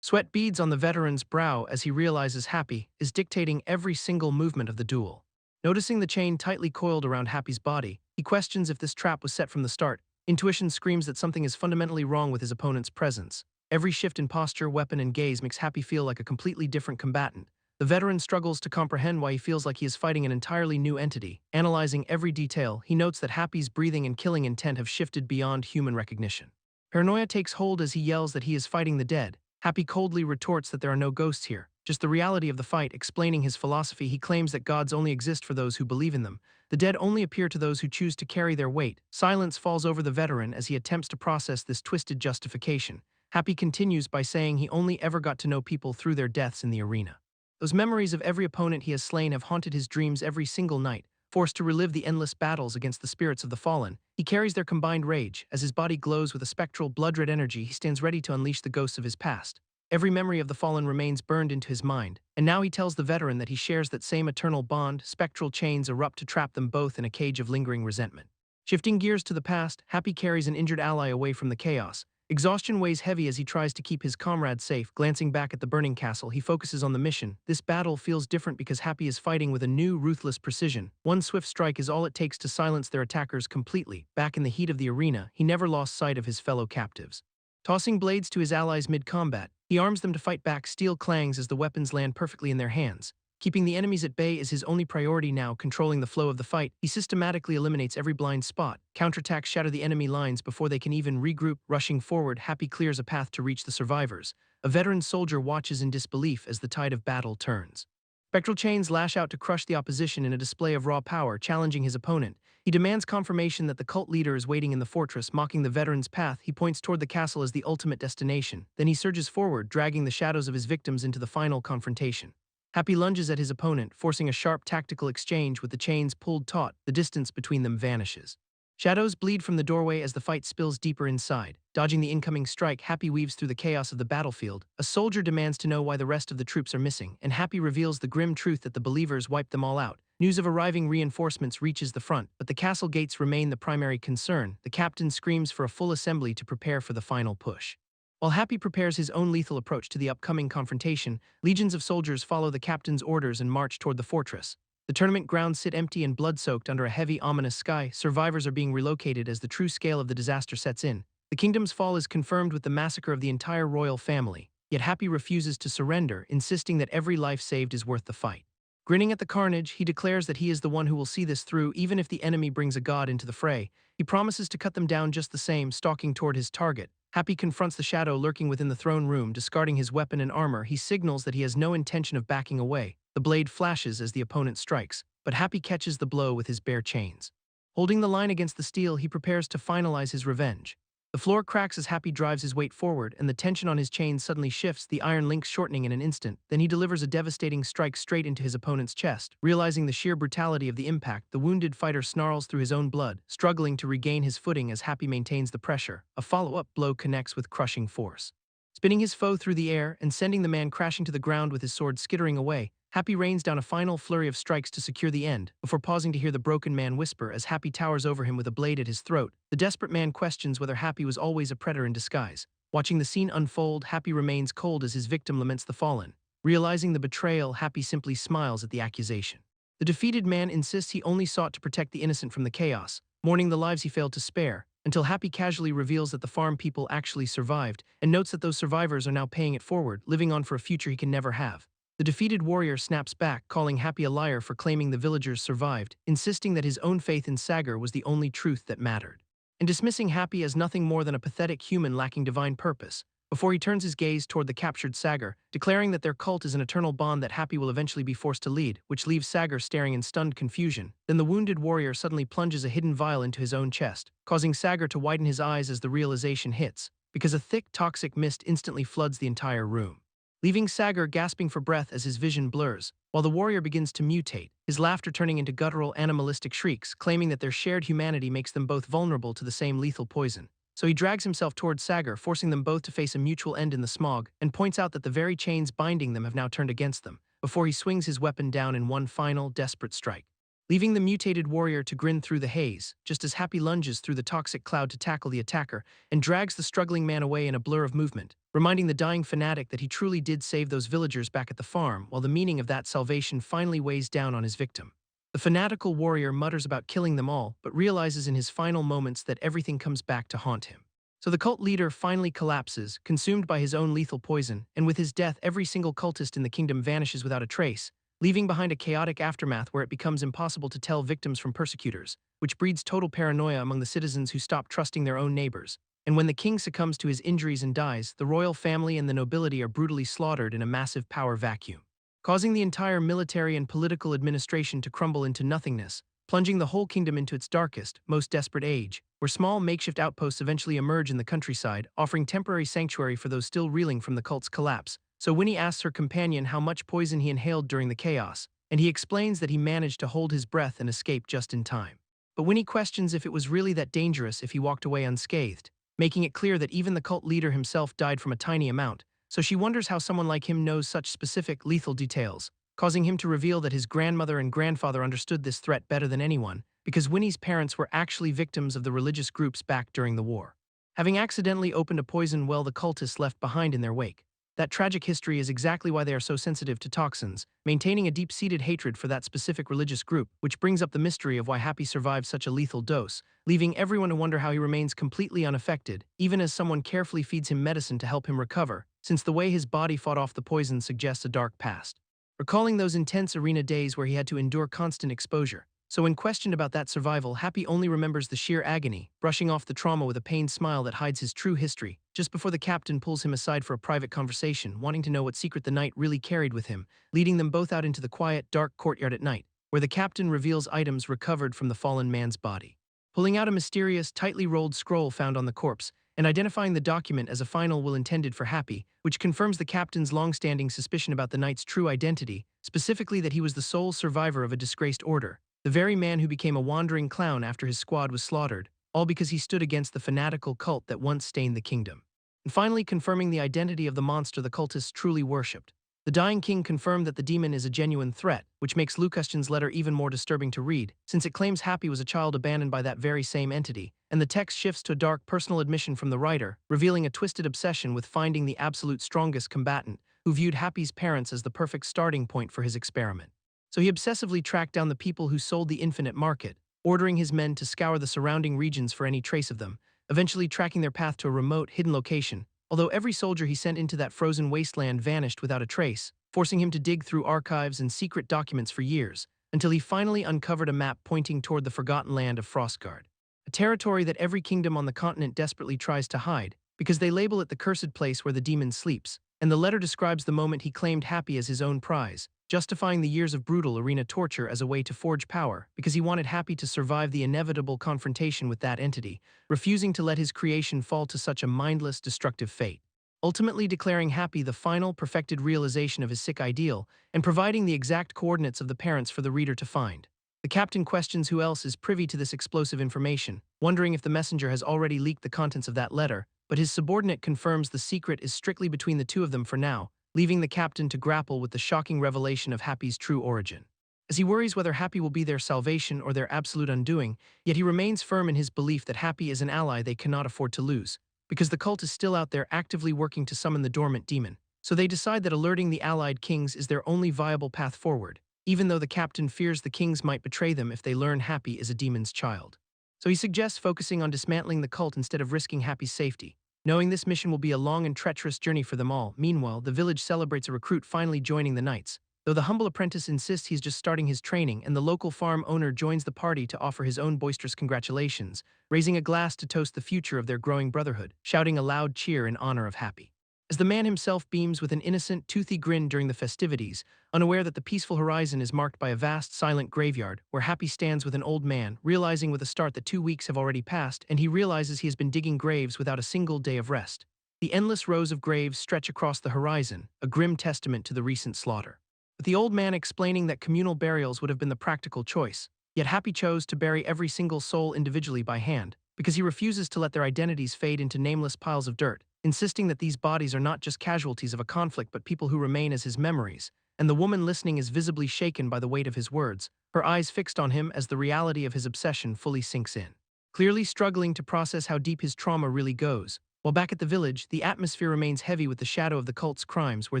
A: Sweat beads on the veteran's brow as he realizes Happy is dictating every single movement of the duel. Noticing the chain tightly coiled around Happy's body, he questions if this trap was set from the start. Intuition screams that something is fundamentally wrong with his opponent's presence. Every shift in posture, weapon, and gaze makes Happy feel like a completely different combatant. The veteran struggles to comprehend why he feels like he is fighting an entirely new entity. Analyzing every detail, he notes that Happy's breathing and killing intent have shifted beyond human recognition. Paranoia takes hold as he yells that he is fighting the dead. Happy coldly retorts that there are no ghosts here, just the reality of the fight. Explaining his philosophy, he claims that gods only exist for those who believe in them. The dead only appear to those who choose to carry their weight. Silence falls over the veteran as he attempts to process this twisted justification. Happy continues by saying he only ever got to know people through their deaths in the arena. Those memories of every opponent he has slain have haunted his dreams every single night. Forced to relive the endless battles against the spirits of the fallen, he carries their combined rage. As his body glows with a spectral, blood-red energy, he stands ready to unleash the ghosts of his past. Every memory of the fallen remains burned into his mind, and now he tells the veteran that he shares that same eternal bond. Spectral chains erupt to trap them both in a cage of lingering resentment. Shifting gears to the past, Happy carries an injured ally away from the chaos. Exhaustion weighs heavy as he tries to keep his comrade safe. Glancing back at the burning castle, he focuses on the mission. This battle feels different because Happy is fighting with a new, ruthless precision. One swift strike is all it takes to silence their attackers completely. Back in the heat of the arena, he never lost sight of his fellow captives. Tossing blades to his allies mid-combat, he arms them to fight back. Steel clangs as the weapons land perfectly in their hands. Keeping the enemies at bay is his only priority now. Controlling the flow of the fight, he systematically eliminates every blind spot. Counterattacks shatter the enemy lines before they can even regroup. Rushing forward, Happy clears a path to reach the survivors. A veteran soldier watches in disbelief as the tide of battle turns. Spectral chains lash out to crush the opposition in a display of raw power, challenging his opponent. He demands confirmation that the cult leader is waiting in the fortress. Mocking the veteran's path, he points toward the castle as the ultimate destination. Then he surges forward, dragging the shadows of his victims into the final confrontation. Happy lunges at his opponent, forcing a sharp tactical exchange. With the chains pulled taut, the distance between them vanishes. Shadows bleed from the doorway as the fight spills deeper inside. Dodging the incoming strike, Happy weaves through the chaos of the battlefield. A soldier demands to know why the rest of the troops are missing, and Happy reveals the grim truth that the believers wiped them all out. News of arriving reinforcements reaches the front, but the castle gates remain the primary concern. The captain screams for a full assembly to prepare for the final push. While Happy prepares his own lethal approach to the upcoming confrontation, legions of soldiers follow the captain's orders and march toward the fortress. The tournament grounds sit empty and blood-soaked under a heavy, ominous sky. Survivors are being relocated as the true scale of the disaster sets in. The kingdom's fall is confirmed with the massacre of the entire royal family, yet Happy refuses to surrender, insisting that every life saved is worth the fight. Grinning at the carnage, he declares that he is the one who will see this through even if the enemy brings a god into the fray. He promises to cut them down just the same, stalking toward his target. Happy confronts the shadow lurking within the throne room. Discarding his weapon and armor, he signals that he has no intention of backing away. The blade flashes as the opponent strikes, but Happy catches the blow with his bare chains. Holding the line against the steel, he prepares to finalize his revenge. The floor cracks as Happy drives his weight forward, and the tension on his chains suddenly shifts, the iron links shortening in an instant. Then he delivers a devastating strike straight into his opponent's chest. Realizing the sheer brutality of the impact, the wounded fighter snarls through his own blood, struggling to regain his footing as Happy maintains the pressure. A follow-up blow connects with crushing force, spinning his foe through the air and sending the man crashing to the ground with his sword skittering away. Happy rains down a final flurry of strikes to secure the end, before pausing to hear the broken man whisper as Happy towers over him with a blade at his throat. The desperate man questions whether Happy was always a predator in disguise. Watching the scene unfold, Happy remains cold as his victim laments the fallen. Realizing the betrayal, Happy simply smiles at the accusation. The defeated man insists he only sought to protect the innocent from the chaos, mourning the lives he failed to spare, until Happy casually reveals that the farm people actually survived, and notes that those survivors are now paying it forward, living on for a future he can never have. The defeated warrior snaps back, calling Happy a liar for claiming the villagers survived, insisting that his own faith in Sagar was the only truth that mattered, and dismissing Happy as nothing more than a pathetic human lacking divine purpose, before he turns his gaze toward the captured Sagar, declaring that their cult is an eternal bond that Happy will eventually be forced to lead, which leaves Sagar staring in stunned confusion. Then the wounded warrior suddenly plunges a hidden vial into his own chest, causing Sagar to widen his eyes as the realization hits, because a thick, toxic mist instantly floods the entire room, leaving Sagar gasping for breath as his vision blurs, while the warrior begins to mutate, his laughter turning into guttural, animalistic shrieks, claiming that their shared humanity makes them both vulnerable to the same lethal poison. So he drags himself towards Sagar, forcing them both to face a mutual end in the smog, and points out that the very chains binding them have now turned against them, before he swings his weapon down in one final, desperate strike, leaving the mutated warrior to grin through the haze, just as Happy lunges through the toxic cloud to tackle the attacker, and drags the struggling man away in a blur of movement, reminding the dying fanatic that he truly did save those villagers back at the farm, while the meaning of that salvation finally weighs down on his victim. The fanatical warrior mutters about killing them all, but realizes in his final moments that everything comes back to haunt him. So the cult leader finally collapses, consumed by his own lethal poison, and with his death every single cultist in the kingdom vanishes without a trace, leaving behind a chaotic aftermath where it becomes impossible to tell victims from persecutors, which breeds total paranoia among the citizens who stop trusting their own neighbors. And when the king succumbs to his injuries and dies, the royal family and the nobility are brutally slaughtered in a massive power vacuum, causing the entire military and political administration to crumble into nothingness, plunging the whole kingdom into its darkest, most desperate age, where small makeshift outposts eventually emerge in the countryside, offering temporary sanctuary for those still reeling from the cult's collapse. So Winnie asks her companion how much poison he inhaled during the chaos, and he explains that he managed to hold his breath and escape just in time. But Winnie questions if it was really that dangerous if he walked away unscathed, making it clear that even the cult leader himself died from a tiny amount, so she wonders how someone like him knows such specific, lethal details, causing him to reveal that his grandmother and grandfather understood this threat better than anyone, because Winnie's parents were actually victims of the religious groups back during the war, having accidentally opened a poison well the cultists left behind in their wake. That tragic history is exactly why they are so sensitive to toxins, maintaining a deep-seated hatred for that specific religious group, which brings up the mystery of why Happy survived such a lethal dose, leaving everyone to wonder how he remains completely unaffected, even as someone carefully feeds him medicine to help him recover, since the way his body fought off the poison suggests a dark past, recalling those intense arena days where he had to endure constant exposure. So when questioned about that survival, Happy only remembers the sheer agony, brushing off the trauma with a pained smile that hides his true history, just before the captain pulls him aside for a private conversation, wanting to know what secret the knight really carried with him, leading them both out into the quiet, dark courtyard at night, where the captain reveals items recovered from the fallen man's body, pulling out a mysterious, tightly rolled scroll found on the corpse, and identifying the document as a final will intended for Happy, which confirms the captain's long-standing suspicion about the knight's true identity, specifically that he was the sole survivor of a disgraced order, the very man who became a wandering clown after his squad was slaughtered, all because he stood against the fanatical cult that once stained the kingdom. And finally confirming the identity of the monster the cultists truly worshipped, The dying king confirmed that the demon is a genuine threat, which makes Lukashchen's letter even more disturbing to read, since it claims Happy was a child abandoned by that very same entity, and the text shifts to a dark personal admission from the writer, revealing a twisted obsession with finding the absolute strongest combatant, who viewed Happy's parents as the perfect starting point for his experiment. So he obsessively tracked down the people who sold the infinite market, ordering his men to scour the surrounding regions for any trace of them, eventually tracking their path to a remote, hidden location, although every soldier he sent into that frozen wasteland vanished without a trace, forcing him to dig through archives and secret documents for years, until he finally uncovered a map pointing toward the forgotten land of Frostguard, a territory that every kingdom on the continent desperately tries to hide, because they label it the cursed place where the demon sleeps, and the letter describes the moment he claimed Happy as his own prize, justifying the years of brutal arena torture as a way to forge power, because he wanted Happy to survive the inevitable confrontation with that entity, refusing to let his creation fall to such a mindless, destructive fate, ultimately declaring Happy the final, perfected realization of his sick ideal, and providing the exact coordinates of the parents for the reader to find. The captain questions who else is privy to this explosive information, wondering if the messenger has already leaked the contents of that letter, but his subordinate confirms the secret is strictly between the two of them for now, leaving the captain to grapple with the shocking revelation of Happy's true origin. As he worries whether Happy will be their salvation or their absolute undoing, yet he remains firm in his belief that Happy is an ally they cannot afford to lose, because the cult is still out there actively working to summon the dormant demon, so they decide that alerting the allied kings is their only viable path forward, even though the captain fears the kings might betray them if they learn Happy is a demon's child. So he suggests focusing on dismantling the cult instead of risking Happy's safety, knowing this mission will be a long and treacherous journey for them all. Meanwhile, the village celebrates a recruit finally joining the knights, though the humble apprentice insists he's just starting his training, and the local farm owner joins the party to offer his own boisterous congratulations, raising a glass to toast the future of their growing brotherhood, shouting a loud cheer in honor of Happy. As the man himself beams with an innocent, toothy grin during the festivities, unaware that the peaceful horizon is marked by a vast, silent graveyard, where Happy stands with an old man, realizing with a start that 2 weeks have already passed, and he realizes he has been digging graves without a single day of rest. The endless rows of graves stretch across the horizon, a grim testament to the recent slaughter, with the old man explaining that communal burials would have been the practical choice, yet Happy chose to bury every single soul individually by hand, because he refuses to let their identities fade into nameless piles of dirt, insisting that these bodies are not just casualties of a conflict but people who remain as his memories, and the woman listening is visibly shaken by the weight of his words, her eyes fixed on him as the reality of his obsession fully sinks in. Clearly struggling to process how deep his trauma really goes, while back at the village, the atmosphere remains heavy with the shadow of the cult's crimes where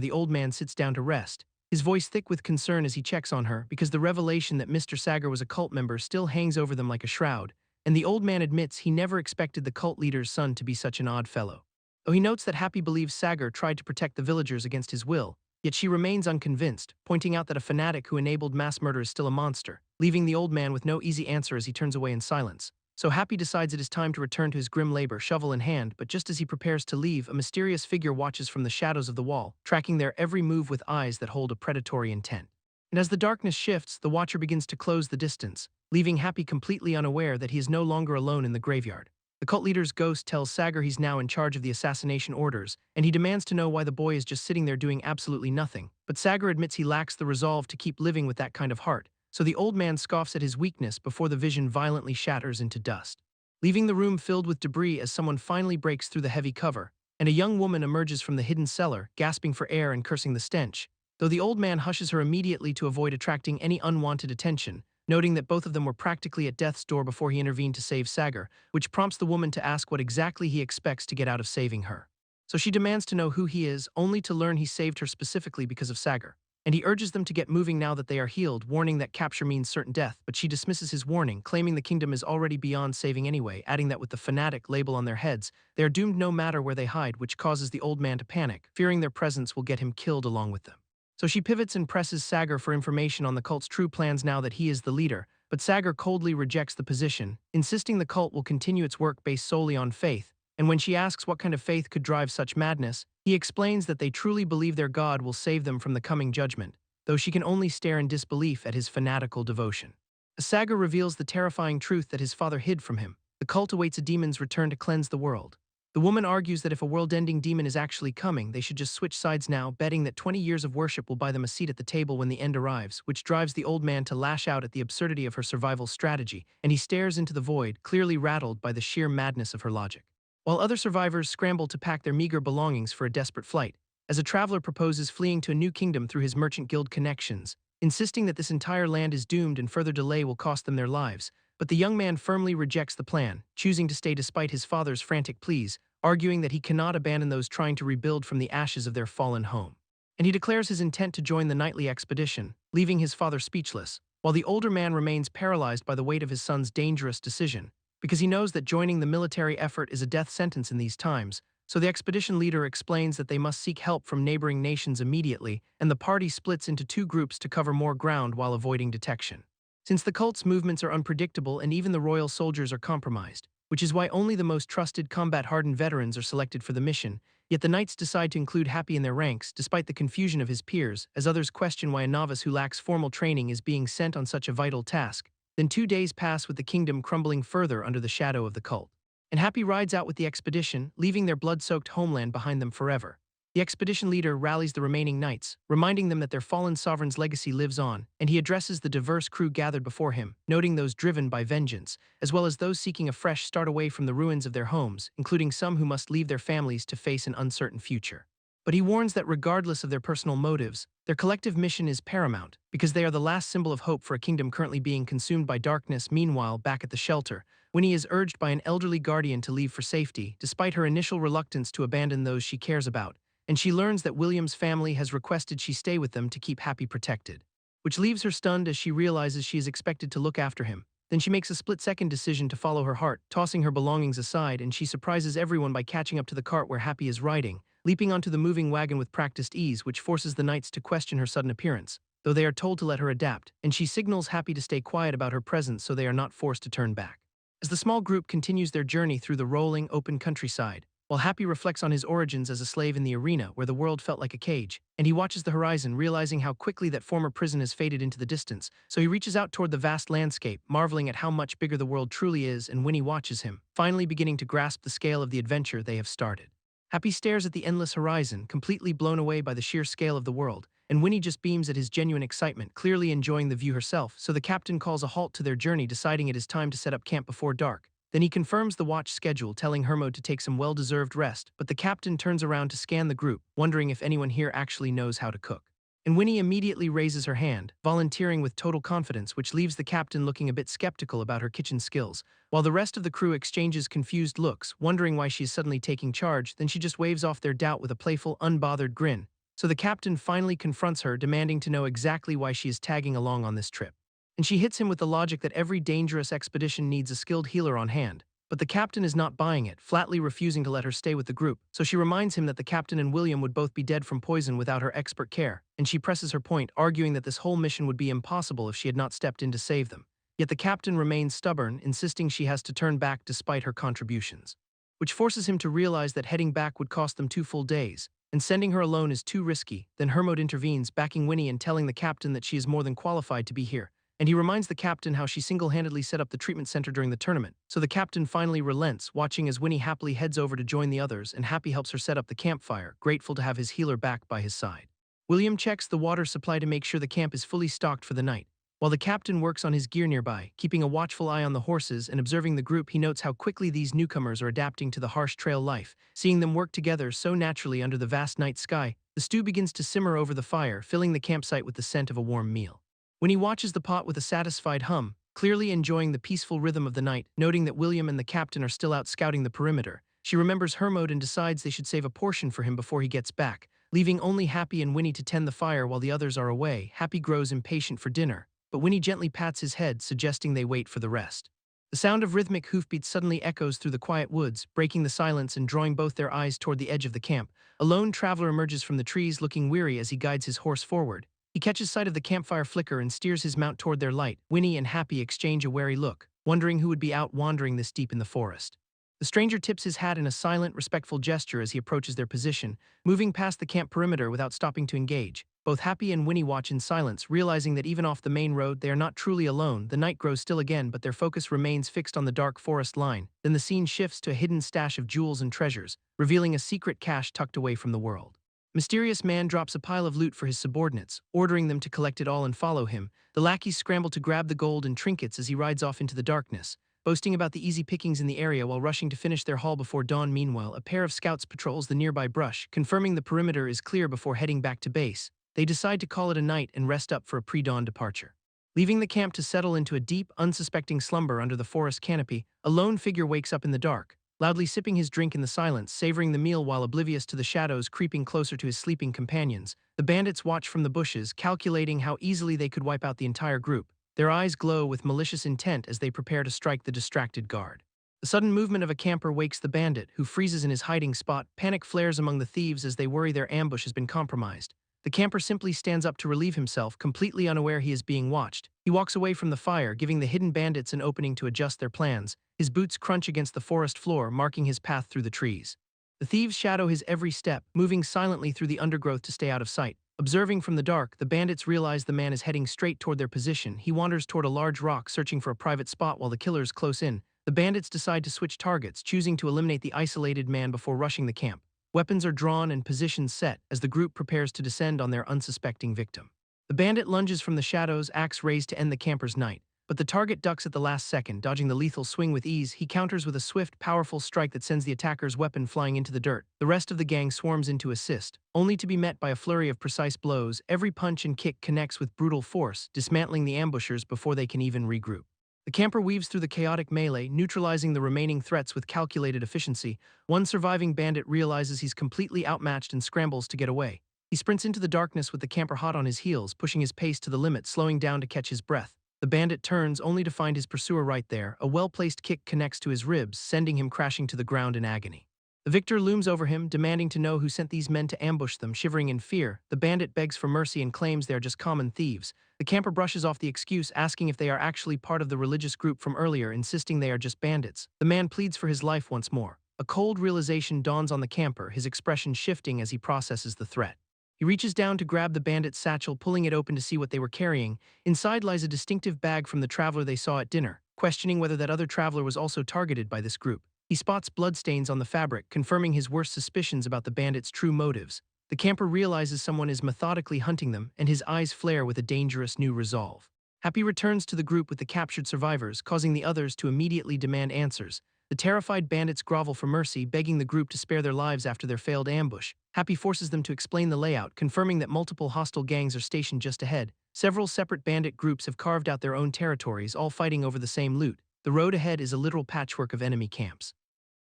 A: the old man sits down to rest, his voice thick with concern as he checks on her because the revelation that Mr. Sagar was a cult member still hangs over them like a shroud, and the old man admits he never expected the cult leader's son to be such an odd fellow. Though he notes that Happy believes Sagar tried to protect the villagers against his will, yet she remains unconvinced, pointing out that a fanatic who enabled mass murder is still a monster, leaving the old man with no easy answer as he turns away in silence. So Happy decides it is time to return to his grim labor, shovel in hand, but just as he prepares to leave, a mysterious figure watches from the shadows of the wall, tracking their every move with eyes that hold a predatory intent. And as the darkness shifts, the watcher begins to close the distance, leaving Happy completely unaware that he is no longer alone in the graveyard. The cult leader's ghost tells Sagar he's now in charge of the assassination orders, and he demands to know why the boy is just sitting there doing absolutely nothing. But Sagar admits he lacks the resolve to keep living with that kind of heart, so the old man scoffs at his weakness before the vision violently shatters into dust, leaving the room filled with debris as someone finally breaks through the heavy cover, and a young woman emerges from the hidden cellar, gasping for air and cursing the stench, though the old man hushes her immediately to avoid attracting any unwanted attention, noting that both of them were practically at death's door before he intervened to save Sagar, which prompts the woman to ask what exactly he expects to get out of saving her. So she demands to know who he is, only to learn he saved her specifically because of Sagar, and he urges them to get moving now that they are healed, warning that capture means certain death, but she dismisses his warning, claiming the kingdom is already beyond saving anyway, adding that with the fanatic label on their heads, they are doomed no matter where they hide, which causes the old man to panic, fearing their presence will get him killed along with them. So she pivots and presses Sagar for information on the cult's true plans now that he is the leader, but Sagar coldly rejects the position, insisting the cult will continue its work based solely on faith, and when she asks what kind of faith could drive such madness, he explains that they truly believe their god will save them from the coming judgment, though she can only stare in disbelief at his fanatical devotion. As Sagar reveals the terrifying truth that his father hid from him, the cult awaits a demon's return to cleanse the world. The woman argues that if a world-ending demon is actually coming, they should just switch sides now, betting that 20 years of worship will buy them a seat at the table when the end arrives, which drives the old man to lash out at the absurdity of her survival strategy, and he stares into the void, clearly rattled by the sheer madness of her logic. While other survivors scramble to pack their meager belongings for a desperate flight, as a traveler proposes fleeing to a new kingdom through his merchant guild connections, insisting that this entire land is doomed and further delay will cost them their lives. But the young man firmly rejects the plan, choosing to stay despite his father's frantic pleas, arguing that he cannot abandon those trying to rebuild from the ashes of their fallen home. And he declares his intent to join the nightly expedition, leaving his father speechless, while the older man remains paralyzed by the weight of his son's dangerous decision, because he knows that joining the military effort is a death sentence in these times. So the expedition leader explains that they must seek help from neighboring nations immediately, and the party splits into two groups to cover more ground while avoiding detection. Since the cult's movements are unpredictable and even the royal soldiers are compromised, which is why only the most trusted combat-hardened veterans are selected for the mission, yet the knights decide to include Happy in their ranks despite the confusion of his peers, as others question why a novice who lacks formal training is being sent on such a vital task. Then 2 days pass with the kingdom crumbling further under the shadow of the cult. And Happy rides out with the expedition, leaving their blood-soaked homeland behind them forever. The expedition leader rallies the remaining knights, reminding them that their fallen sovereign's legacy lives on, and he addresses the diverse crew gathered before him, noting those driven by vengeance, as well as those seeking a fresh start away from the ruins of their homes, including some who must leave their families to face an uncertain future. But he warns that regardless of their personal motives, their collective mission is paramount, because they are the last symbol of hope for a kingdom currently being consumed by darkness. Meanwhile, back at the shelter, Winnie is urged by an elderly guardian to leave for safety, despite her initial reluctance to abandon those she cares about, and she learns that William's family has requested she stay with them to keep Happy protected, which leaves her stunned as she realizes she is expected to look after him. Then she makes a split-second decision to follow her heart, tossing her belongings aside, and she surprises everyone by catching up to the cart where Happy is riding, leaping onto the moving wagon with practiced ease, which forces the knights to question her sudden appearance, though they are told to let her adapt, and she signals Happy to stay quiet about her presence so they are not forced to turn back. As the small group continues their journey through the rolling, open countryside, while Happy reflects on his origins as a slave in the arena where the world felt like a cage, and he watches the horizon, realizing how quickly that former prison has faded into the distance, so he reaches out toward the vast landscape, marveling at how much bigger the world truly is, and Winnie watches him, finally beginning to grasp the scale of the adventure they have started. Happy stares at the endless horizon, completely blown away by the sheer scale of the world, and Winnie just beams at his genuine excitement, clearly enjoying the view herself, so the captain calls a halt to their journey, deciding it is time to set up camp before dark. Then he confirms the watch schedule, telling Hermod to take some well-deserved rest, but the captain turns around to scan the group, wondering if anyone here actually knows how to cook. And Winnie immediately raises her hand, volunteering with total confidence, which leaves the captain looking a bit skeptical about her kitchen skills, while the rest of the crew exchanges confused looks, wondering why she is suddenly taking charge. Then she just waves off their doubt with a playful, unbothered grin. So the captain finally confronts her, demanding to know exactly why she is tagging along on this trip. And she hits him with the logic that every dangerous expedition needs a skilled healer on hand. But the captain is not buying it, flatly refusing to let her stay with the group, so she reminds him that the captain and William would both be dead from poison without her expert care, and she presses her point, arguing that this whole mission would be impossible if she had not stepped in to save them. Yet the captain remains stubborn, insisting she has to turn back despite her contributions, which forces him to realize that heading back would cost them 2 full days, and sending her alone is too risky. Then Hermod intervenes, backing Winnie and telling the captain that she is more than qualified to be here. And he reminds the captain how she single-handedly set up the treatment center during the tournament. So the captain finally relents, watching as Winnie happily heads over to join the others, and Happy helps her set up the campfire, grateful to have his healer back by his side. William checks the water supply to make sure the camp is fully stocked for the night, while the captain works on his gear nearby, keeping a watchful eye on the horses. And observing the group, he notes how quickly these newcomers are adapting to the harsh trail life. Seeing them work together so naturally under the vast night sky, the stew begins to simmer over the fire, filling the campsite with the scent of a warm meal. When he watches the pot with a satisfied hum, clearly enjoying the peaceful rhythm of the night, noting that William and the captain are still out scouting the perimeter, she remembers Hermod and decides they should save a portion for him before he gets back, leaving only Happy and Winnie to tend the fire while the others are away. Happy grows impatient for dinner, but Winnie gently pats his head, suggesting they wait for the rest. The sound of rhythmic hoofbeats suddenly echoes through the quiet woods, breaking the silence and drawing both their eyes toward the edge of the camp. A lone traveler emerges from the trees, looking weary as he guides his horse forward. He catches sight of the campfire flicker and steers his mount toward their light. Winnie and Happy exchange a wary look, wondering who would be out wandering this deep in the forest. The stranger tips his hat in a silent, respectful gesture as he approaches their position, moving past the camp perimeter without stopping to engage. Both Happy and Winnie watch in silence, realizing that even off the main road they are not truly alone. The night grows still again, but their focus remains fixed on the dark forest line. Then the scene shifts to a hidden stash of jewels and treasures, revealing a secret cache tucked away from the world. Mysterious man drops a pile of loot for his subordinates, ordering them to collect it all and follow him. The lackeys scramble to grab the gold and trinkets as he rides off into the darkness, boasting about the easy pickings in the area while rushing to finish their haul before dawn. Meanwhile, a pair of scouts patrols the nearby brush, confirming the perimeter is clear before heading back to base. They decide to call it a night and rest up for a pre-dawn departure. Leaving the camp to settle into a deep, unsuspecting slumber under the forest canopy, a lone figure wakes up in the dark, loudly sipping his drink in the silence, savoring the meal while oblivious to the shadows creeping closer to his sleeping companions. The bandits watch from the bushes, calculating how easily they could wipe out the entire group. Their eyes glow with malicious intent as they prepare to strike the distracted guard. The sudden movement of a camper wakes the bandit, who freezes in his hiding spot. Panic flares among the thieves as they worry their ambush has been compromised. The camper simply stands up to relieve himself, completely unaware he is being watched. He walks away from the fire, giving the hidden bandits an opening to adjust their plans. His boots crunch against the forest floor, marking his path through the trees. The thieves shadow his every step, moving silently through the undergrowth to stay out of sight. Observing from the dark, the bandits realize the man is heading straight toward their position. He wanders toward a large rock, searching for a private spot while the killer's close in. The bandits decide to switch targets, choosing to eliminate the isolated man before rushing the camp. Weapons are drawn and positions set as the group prepares to descend on their unsuspecting victim. The bandit lunges from the shadows, axe raised to end the camper's night. But the target ducks at the last second, dodging the lethal swing with ease. He counters with a swift, powerful strike that sends the attacker's weapon flying into the dirt. The rest of the gang swarms in to assist, only to be met by a flurry of precise blows. Every punch and kick connects with brutal force, dismantling the ambushers before they can even regroup. The camper weaves through the chaotic melee, neutralizing the remaining threats with calculated efficiency. One surviving bandit realizes he's completely outmatched and scrambles to get away. He sprints into the darkness with the camper hot on his heels, pushing his pace to the limit, slowing down to catch his breath. The bandit turns, only to find his pursuer right there. A well-placed kick connects to his ribs, sending him crashing to the ground in agony. The victor looms over him, demanding to know who sent these men to ambush them. Shivering in fear, the bandit begs for mercy and claims they are just common thieves. The camper brushes off the excuse, asking if they are actually part of the religious group from earlier, insisting they are just bandits. The man pleads for his life once more. A cold realization dawns on the camper, his expression shifting as he processes the threat. He reaches down to grab the bandit's satchel, pulling it open to see what they were carrying. Inside lies a distinctive bag from the traveler they saw at dinner, questioning whether that other traveler was also targeted by this group. He spots bloodstains on the fabric, confirming his worst suspicions about the bandits' true motives. The camper realizes someone is methodically hunting them, and his eyes flare with a dangerous new resolve. Happy returns to the group with the captured survivors, causing the others to immediately demand answers. The terrified bandits grovel for mercy, begging the group to spare their lives after their failed ambush. Happy forces them to explain the layout, confirming that multiple hostile gangs are stationed just ahead. Several separate bandit groups have carved out their own territories, all fighting over the same loot. The road ahead is a literal patchwork of enemy camps,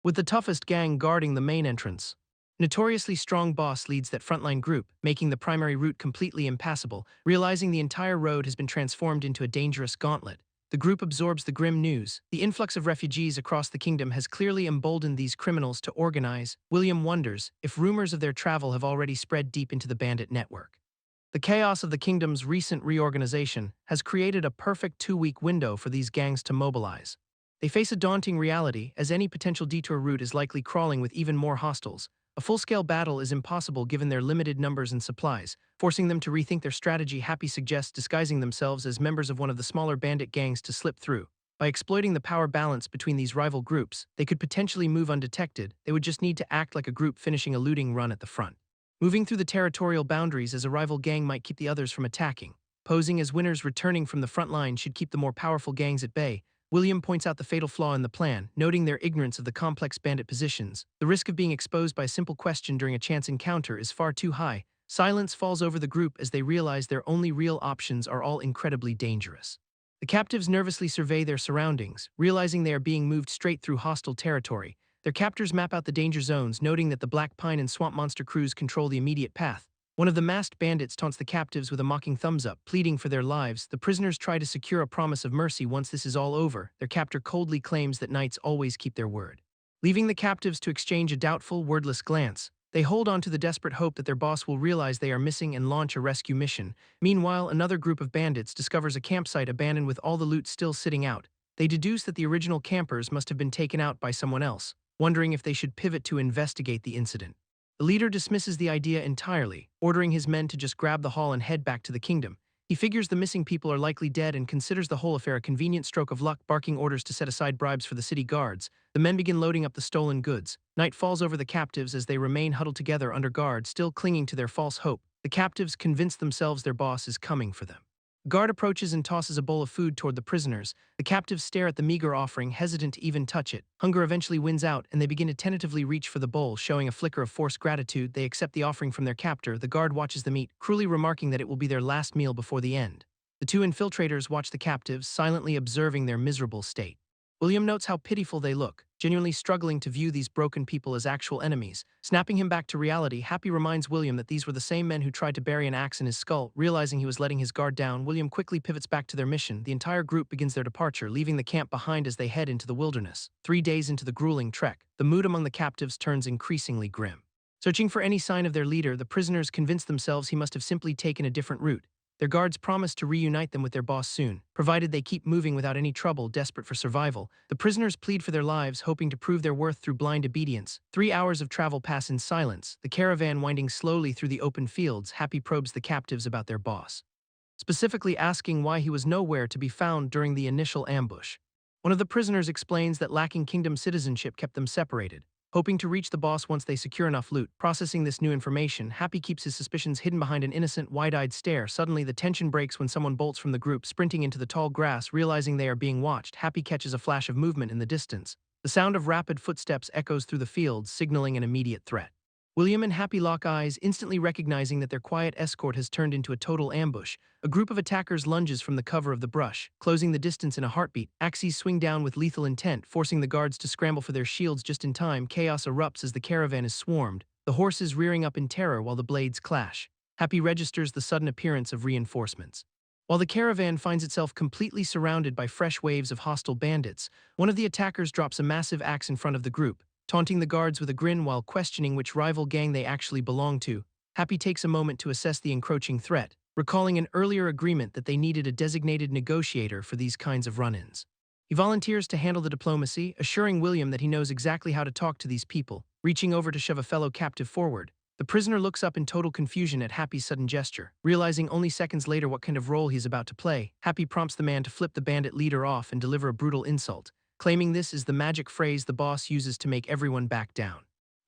A: with the toughest gang guarding the main entrance. Notoriously strong boss leads that frontline group, making the primary route completely impassable. Realizing the entire road has been transformed into a dangerous gauntlet, the group absorbs the grim news. The influx of refugees across the kingdom has clearly emboldened these criminals to organize. William wonders if rumors of their travel have already spread deep into the bandit network. The chaos of the kingdom's recent reorganization has created a perfect 2-week window for these gangs to mobilize. They face a daunting reality, as any potential detour route is likely crawling with even more hostiles. A full-scale battle is impossible given their limited numbers and supplies, forcing them to rethink their strategy. Happy suggests disguising themselves as members of one of the smaller bandit gangs to slip through. By exploiting the power balance between these rival groups, they could potentially move undetected. They would just need to act like a group finishing a looting run at the front. Moving through the territorial boundaries as a rival gang might keep the others from attacking. Posing as winners returning from the front line should keep the more powerful gangs at bay. William points out the fatal flaw in the plan, noting their ignorance of the complex bandit positions. The risk of being exposed by a simple question during a chance encounter is far too high. Silence falls over the group as they realize their only real options are all incredibly dangerous. The captives nervously survey their surroundings, realizing they are being moved straight through hostile territory. Their captors map out the danger zones, noting that the Black Pine and Swamp Monster crews control the immediate path. One of the masked bandits taunts the captives with a mocking thumbs-up, pleading for their lives. The prisoners try to secure a promise of mercy once this is all over. Their captor coldly claims that knights always keep their word. Leaving the captives to exchange a doubtful, wordless glance, they hold on to the desperate hope that their boss will realize they are missing and launch a rescue mission. Meanwhile, another group of bandits discovers a campsite abandoned with all the loot still sitting out. They deduce that the original campers must have been taken out by someone else, wondering if they should pivot to investigate the incident. The leader dismisses the idea entirely, ordering his men to just grab the haul and head back to the kingdom. He figures the missing people are likely dead and considers the whole affair a convenient stroke of luck, barking orders to set aside bribes for the city guards. The men begin loading up the stolen goods. Night falls over the captives as they remain huddled together under guard, still clinging to their false hope. The captives convince themselves their boss is coming for them. A guard approaches and tosses a bowl of food toward the prisoners. The captives stare at the meager offering, hesitant to even touch it. Hunger eventually wins out, and they begin to tentatively reach for the bowl, showing a flicker of forced gratitude. They accept the offering from their captor. The guard watches them eat, cruelly remarking that it will be their last meal before the end. The two infiltrators watch the captives, silently observing their miserable state. William notes how pitiful they look, genuinely struggling to view these broken people as actual enemies. Snapping him back to reality, Happy reminds William that these were the same men who tried to bury an axe in his skull. Realizing he was letting his guard down, William quickly pivots back to their mission. The entire group begins their departure, leaving the camp behind as they head into the wilderness. 3 days into the grueling trek, the mood among the captives turns increasingly grim. Searching for any sign of their leader, the prisoners convince themselves he must have simply taken a different route. Their guards promise to reunite them with their boss soon, provided they keep moving without any trouble. Desperate for survival, the prisoners plead for their lives, hoping to prove their worth through blind obedience. 3 hours of travel pass in silence, the caravan winding slowly through the open fields. Happy probes the captives about their boss, specifically asking why he was nowhere to be found during the initial ambush. One of the prisoners explains that lacking kingdom citizenship kept them separated. Hoping to reach the boss once they secure enough loot, processing this new information, Happy keeps his suspicions hidden behind an innocent, wide-eyed stare. Suddenly, the tension breaks when someone bolts from the group, sprinting into the tall grass. Realizing they are being watched, Happy catches a flash of movement in the distance. The sound of rapid footsteps echoes through the fields, signaling an immediate threat. William and Happy lock eyes, instantly recognizing that their quiet escort has turned into a total ambush. A group of attackers lunges from the cover of the brush, closing the distance in a heartbeat. Axes swing down with lethal intent, forcing the guards to scramble for their shields just in time. Chaos erupts as the caravan is swarmed, the horses rearing up in terror while the blades clash. Happy registers the sudden appearance of reinforcements. While the caravan finds itself completely surrounded by fresh waves of hostile bandits, one of the attackers drops a massive axe in front of the group, taunting the guards with a grin while questioning which rival gang they actually belong to. Happy takes a moment to assess the encroaching threat, recalling an earlier agreement that they needed a designated negotiator for these kinds of run-ins. He volunteers to handle the diplomacy, assuring William that he knows exactly how to talk to these people. Reaching over to shove a fellow captive forward, the prisoner looks up in total confusion at Happy's sudden gesture. Realizing only seconds later what kind of role he's about to play, Happy prompts the man to flip the bandit leader off and deliver a brutal insult, claiming this is the magic phrase the boss uses to make everyone back down.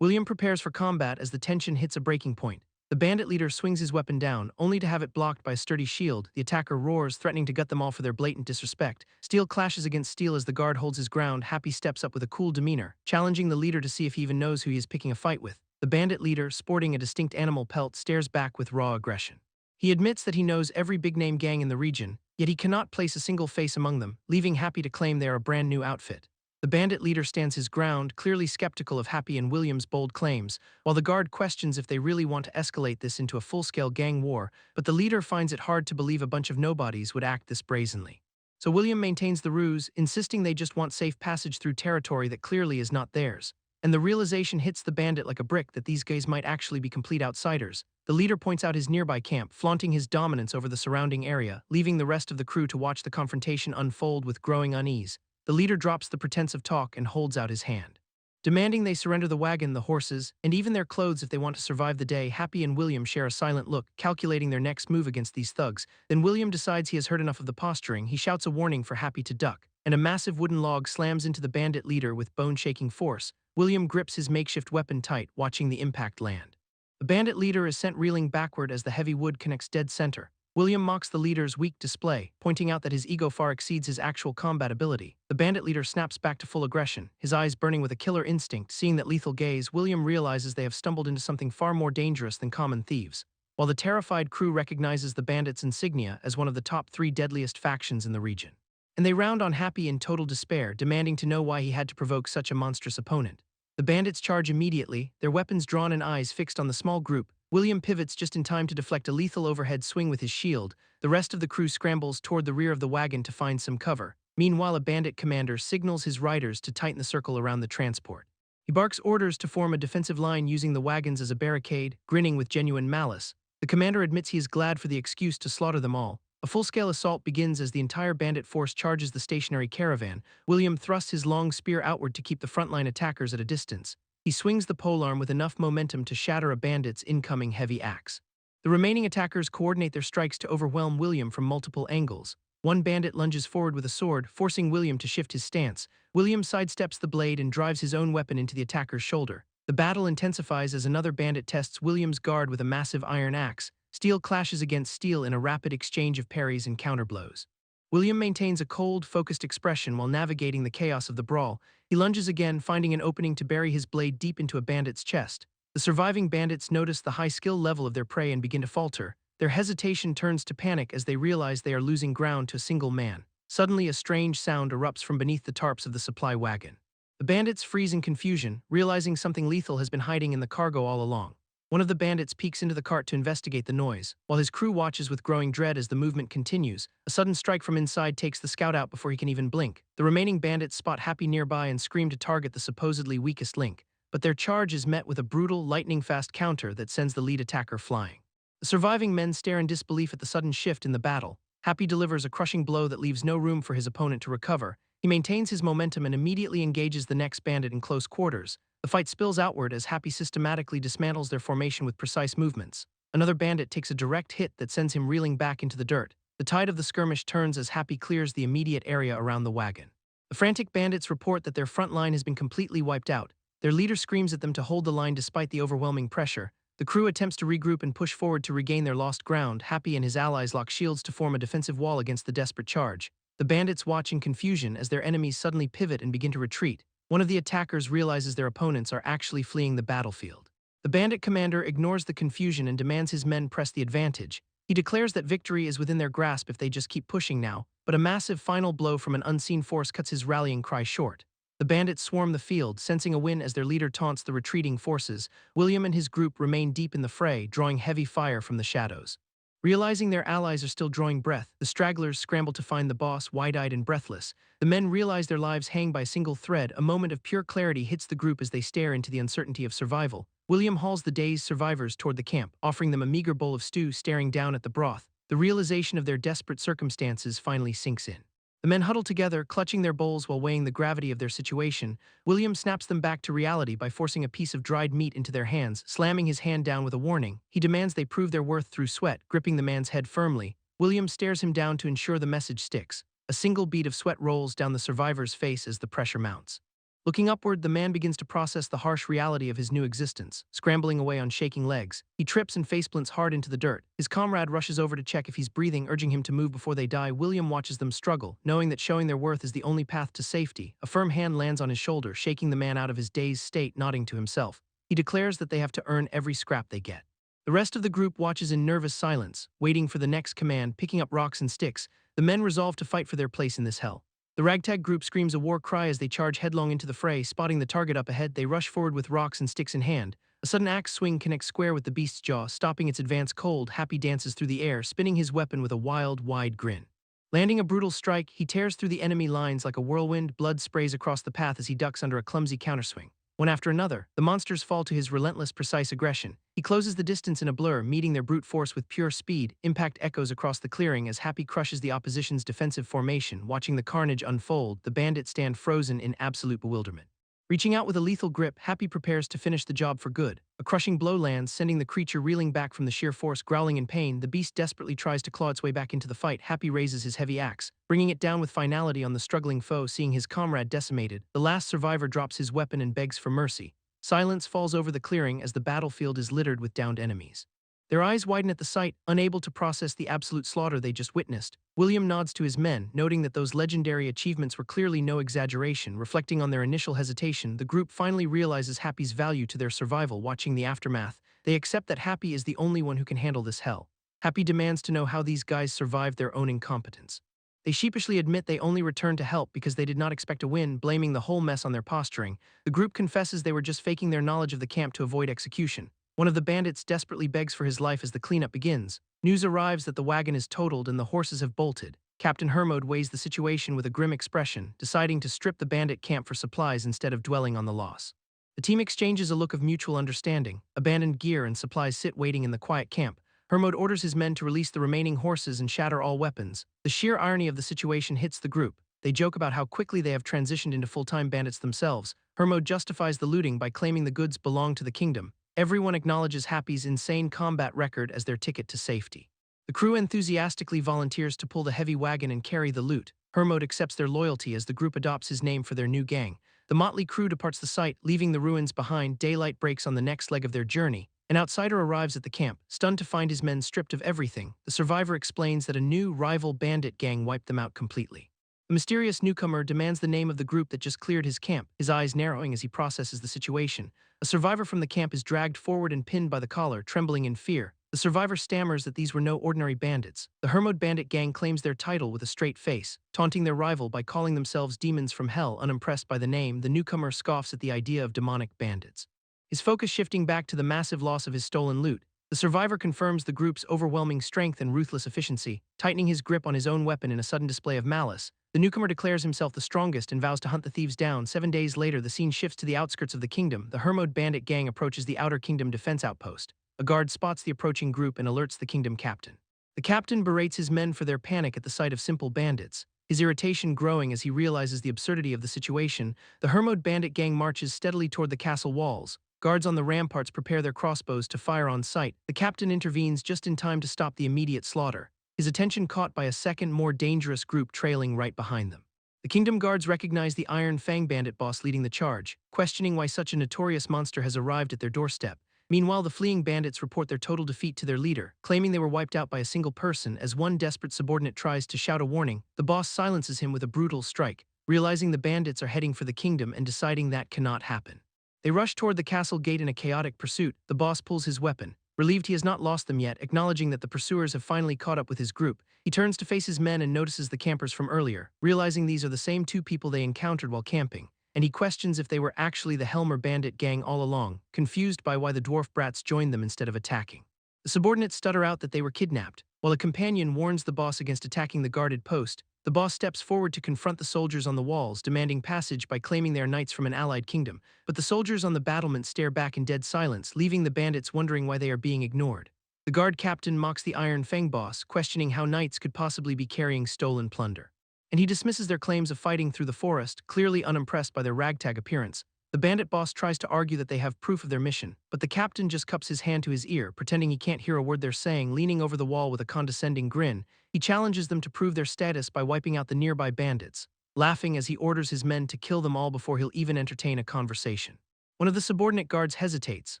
A: William prepares for combat as the tension hits a breaking point. The bandit leader swings his weapon down, only to have it blocked by a sturdy shield. The attacker roars, threatening to gut them all for their blatant disrespect. Steel clashes against steel as the guard holds his ground. Happy steps up with a cool demeanor, challenging the leader to see if he even knows who he is picking a fight with. The bandit leader, sporting a distinct animal pelt, stares back with raw aggression. He admits that he knows every big-name gang in the region, yet he cannot place a single face among them, leaving Happy to claim they are a brand new outfit. The bandit leader stands his ground, clearly skeptical of Happy and William's bold claims, while the guard questions if they really want to escalate this into a full-scale gang war, but the leader finds it hard to believe a bunch of nobodies would act this brazenly. So William maintains the ruse, insisting they just want safe passage through territory that clearly is not theirs. And the realization hits the bandit like a brick that these guys might actually be complete outsiders. The leader points out his nearby camp, flaunting his dominance over the surrounding area, leaving the rest of the crew to watch the confrontation unfold with growing unease. The leader drops the pretense of talk and holds out his hand, demanding they surrender the wagon, the horses, and even their clothes if they want to survive the day. Happy and William share a silent look, calculating their next move against these thugs. Then William decides he has heard enough of the posturing. He shouts a warning for Happy to duck, and a massive wooden log slams into the bandit leader with bone-shaking force. William grips his makeshift weapon tight, watching the impact land. The bandit leader is sent reeling backward as the heavy wood connects dead center. William mocks the leader's weak display, pointing out that his ego far exceeds his actual combat ability. The bandit leader snaps back to full aggression, his eyes burning with a killer instinct. Seeing that lethal gaze, William realizes they have stumbled into something far more dangerous than common thieves. While the terrified crew recognizes the bandits' insignia as one of the top 3 deadliest factions in the region. And they round on Happy in total despair, demanding to know why he had to provoke such a monstrous opponent. The bandits charge immediately, their weapons drawn and eyes fixed on the small group. William pivots just in time to deflect a lethal overhead swing with his shield. The rest of the crew scrambles toward the rear of the wagon to find some cover. Meanwhile, a bandit commander signals his riders to tighten the circle around the transport. He barks orders to form a defensive line using the wagons as a barricade, grinning with genuine malice. The commander admits he is glad for the excuse to slaughter them all. A full-scale assault begins as the entire bandit force charges the stationary caravan. William thrusts his long spear outward to keep the frontline attackers at a distance. He swings the polearm with enough momentum to shatter a bandit's incoming heavy axe. The remaining attackers coordinate their strikes to overwhelm William from multiple angles. One bandit lunges forward with a sword, forcing William to shift his stance. William sidesteps the blade and drives his own weapon into the attacker's shoulder. The battle intensifies as another bandit tests William's guard with a massive iron axe. Steel clashes against steel in a rapid exchange of parries and counterblows. William maintains a cold, focused expression while navigating the chaos of the brawl. He lunges again, finding an opening to bury his blade deep into a bandit's chest. The surviving bandits notice the high skill level of their prey and begin to falter. Their hesitation turns to panic as they realize they are losing ground to a single man. Suddenly, a strange sound erupts from beneath the tarps of the supply wagon. The bandits freeze in confusion, realizing something lethal has been hiding in the cargo all along. One of the bandits peeks into the cart to investigate the noise, while his crew watches with growing dread as the movement continues. A sudden strike from inside takes the scout out before he can even blink. The remaining bandits spot Happy nearby and scream to target the supposedly weakest link, but their charge is met with a brutal, lightning-fast counter that sends the lead attacker flying. The surviving men stare in disbelief at the sudden shift in the battle. Happy delivers a crushing blow that leaves no room for his opponent to recover. He maintains his momentum and immediately engages the next bandit in close quarters. The fight spills outward as Happy systematically dismantles their formation with precise movements. Another bandit takes a direct hit that sends him reeling back into the dirt. The tide of the skirmish turns as Happy clears the immediate area around the wagon. The frantic bandits report that their front line has been completely wiped out. Their leader screams at them to hold the line despite the overwhelming pressure. The crew attempts to regroup and push forward to regain their lost ground. Happy and his allies lock shields to form a defensive wall against the desperate charge. The bandits watch in confusion as their enemies suddenly pivot and begin to retreat. One of the attackers realizes their opponents are actually fleeing the battlefield. The bandit commander ignores the confusion and demands his men press the advantage. He declares that victory is within their grasp if they just keep pushing now, but a massive final blow from an unseen force cuts his rallying cry short. The bandits swarm the field, sensing a win as their leader taunts the retreating forces. William and his group remain deep in the fray, drawing heavy fire from the shadows. Realizing their allies are still drawing breath, the stragglers scramble to find the boss, wide-eyed and breathless. The men realize their lives hang by a single thread. A moment of pure clarity hits the group as they stare into the uncertainty of survival. William hauls the dazed survivors toward the camp, offering them a meager bowl of stew, staring down at the broth. The realization of their desperate circumstances finally sinks in. The men huddle together, clutching their bowls while weighing the gravity of their situation. William snaps them back to reality by forcing a piece of dried meat into their hands, slamming his hand down with a warning. He demands they prove their worth through sweat, gripping the man's head firmly. William stares him down to ensure the message sticks. A single bead of sweat rolls down the survivor's face as the pressure mounts. Looking upward, the man begins to process the harsh reality of his new existence. Scrambling away on shaking legs, he trips and faceplants hard into the dirt. His comrade rushes over to check if he's breathing, urging him to move before they die. William watches them struggle, knowing that showing their worth is the only path to safety. A firm hand lands on his shoulder, shaking the man out of his dazed state, nodding to himself. He declares that they have to earn every scrap they get. The rest of the group watches in nervous silence, waiting for the next command. Picking up rocks and sticks, the men resolve to fight for their place in this hell. The ragtag group screams a war cry as they charge headlong into the fray. Spotting the target up ahead, they rush forward with rocks and sticks in hand. A sudden axe swing connects square with the beast's jaw, stopping its advance cold. Happy dances through the air, spinning his weapon with a wild, wide grin. Landing a brutal strike, he tears through the enemy lines like a whirlwind. Blood sprays across the path as he ducks under a clumsy counterswing. One after another, the monsters fall to his relentless, precise aggression. He closes the distance in a blur, meeting their brute force with pure speed. Impact echoes across the clearing as Happy crushes the opposition's defensive formation. Watching the carnage unfold, the bandits stand frozen in absolute bewilderment. Reaching out with a lethal grip, Happy prepares to finish the job for good. A crushing blow lands, sending the creature reeling back from the sheer force. Growling in pain, the beast desperately tries to claw its way back into the fight. Happy raises his heavy axe, bringing it down with finality on the struggling foe. Seeing his comrade decimated, the last survivor drops his weapon and begs for mercy. Silence falls over the clearing as the battlefield is littered with downed enemies. Their eyes widen at the sight, unable to process the absolute slaughter they just witnessed. William nods to his men, noting that those legendary achievements were clearly no exaggeration. Reflecting on their initial hesitation, the group finally realizes Happy's value to their survival. Watching the aftermath, they accept that Happy is the only one who can handle this hell. Happy demands to know how these guys survived their own incompetence. They sheepishly admit they only returned to help because they did not expect a win, blaming the whole mess on their posturing. The group confesses they were just faking their knowledge of the camp to avoid execution. One of the bandits desperately begs for his life as the cleanup begins. News arrives that the wagon is totaled and the horses have bolted. Captain Hermod weighs the situation with a grim expression, deciding to strip the bandit camp for supplies instead of dwelling on the loss. The team exchanges a look of mutual understanding. Abandoned gear and supplies sit waiting in the quiet camp. Hermod orders his men to release the remaining horses and shatter all weapons. The sheer irony of the situation hits the group. They joke about how quickly they have transitioned into full-time bandits themselves. Hermod justifies the looting by claiming the goods belong to the kingdom. Everyone acknowledges Happy's insane combat record as their ticket to safety. The crew enthusiastically volunteers to pull the heavy wagon and carry the loot. Hermod accepts their loyalty as the group adopts his name for their new gang. The motley crew departs the site, leaving the ruins behind. Daylight breaks on the next leg of their journey. An outsider arrives at the camp, stunned to find his men stripped of everything. The survivor explains that a new rival bandit gang wiped them out completely. The mysterious newcomer demands the name of the group that just cleared his camp, his eyes narrowing as he processes the situation. A survivor from the camp is dragged forward and pinned by the collar, trembling in fear. The survivor stammers that these were no ordinary bandits. The Hermod bandit gang claims their title with a straight face, taunting their rival by calling themselves demons from hell. Unimpressed by the name, the newcomer scoffs at the idea of demonic bandits. His focus shifting back to the massive loss of his stolen loot, the survivor confirms the group's overwhelming strength and ruthless efficiency, tightening his grip on his own weapon in a sudden display of malice. The newcomer declares himself the strongest and vows to hunt the thieves down. 7 days later, the scene shifts to the outskirts of the kingdom. The Hermod bandit gang approaches the outer kingdom defense outpost. A guard spots the approaching group and alerts the kingdom captain. The captain berates his men for their panic at the sight of simple bandits, his irritation growing as he realizes the absurdity of the situation. The Hermod bandit gang marches steadily toward the castle walls. Guards on the ramparts prepare their crossbows to fire on sight. The captain intervenes just in time to stop the immediate slaughter, his attention caught by a second, more dangerous group trailing right behind them. The kingdom guards recognize the Iron Fang bandit boss leading the charge, questioning why such a notorious monster has arrived at their doorstep. Meanwhile, the fleeing bandits report their total defeat to their leader, claiming they were wiped out by a single person. As one desperate subordinate tries to shout a warning, the boss silences him with a brutal strike, realizing the bandits are heading for the kingdom and deciding that cannot happen. They rush toward the castle gate in a chaotic pursuit. The boss pulls his weapon, relieved he has not lost them yet. Acknowledging that the pursuers have finally caught up with his group, he turns to face his men and notices the campers from earlier, realizing these are the same two people they encountered while camping, and he questions if they were actually the Helmer bandit gang all along, confused by why the dwarf brats joined them instead of attacking. The subordinates stutter out that they were kidnapped, while a companion warns the boss against attacking the guarded post. The boss steps forward to confront the soldiers on the walls, demanding passage by claiming they are knights from an allied kingdom, but the soldiers on the battlement stare back in dead silence, leaving the bandits wondering why they are being ignored. The guard captain mocks the Iron Fang boss, questioning how knights could possibly be carrying stolen plunder, and he dismisses their claims of fighting through the forest, clearly unimpressed by their ragtag appearance. The bandit boss tries to argue that they have proof of their mission, but the captain just cups his hand to his ear, pretending he can't hear a word they're saying. Leaning over the wall with a condescending grin, he challenges them to prove their status by wiping out the nearby bandits, laughing as he orders his men to kill them all before he'll even entertain a conversation. One of the subordinate guards hesitates,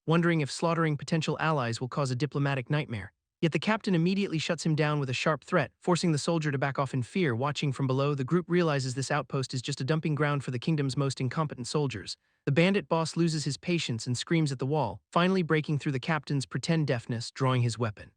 A: wondering if slaughtering potential allies will cause a diplomatic nightmare. Yet the captain immediately shuts him down with a sharp threat, forcing the soldier to back off in fear. Watching from below, the group realizes this outpost is just a dumping ground for the kingdom's most incompetent soldiers. The bandit boss loses his patience and screams at the wall, finally breaking through the captain's pretend deafness, drawing his weapon.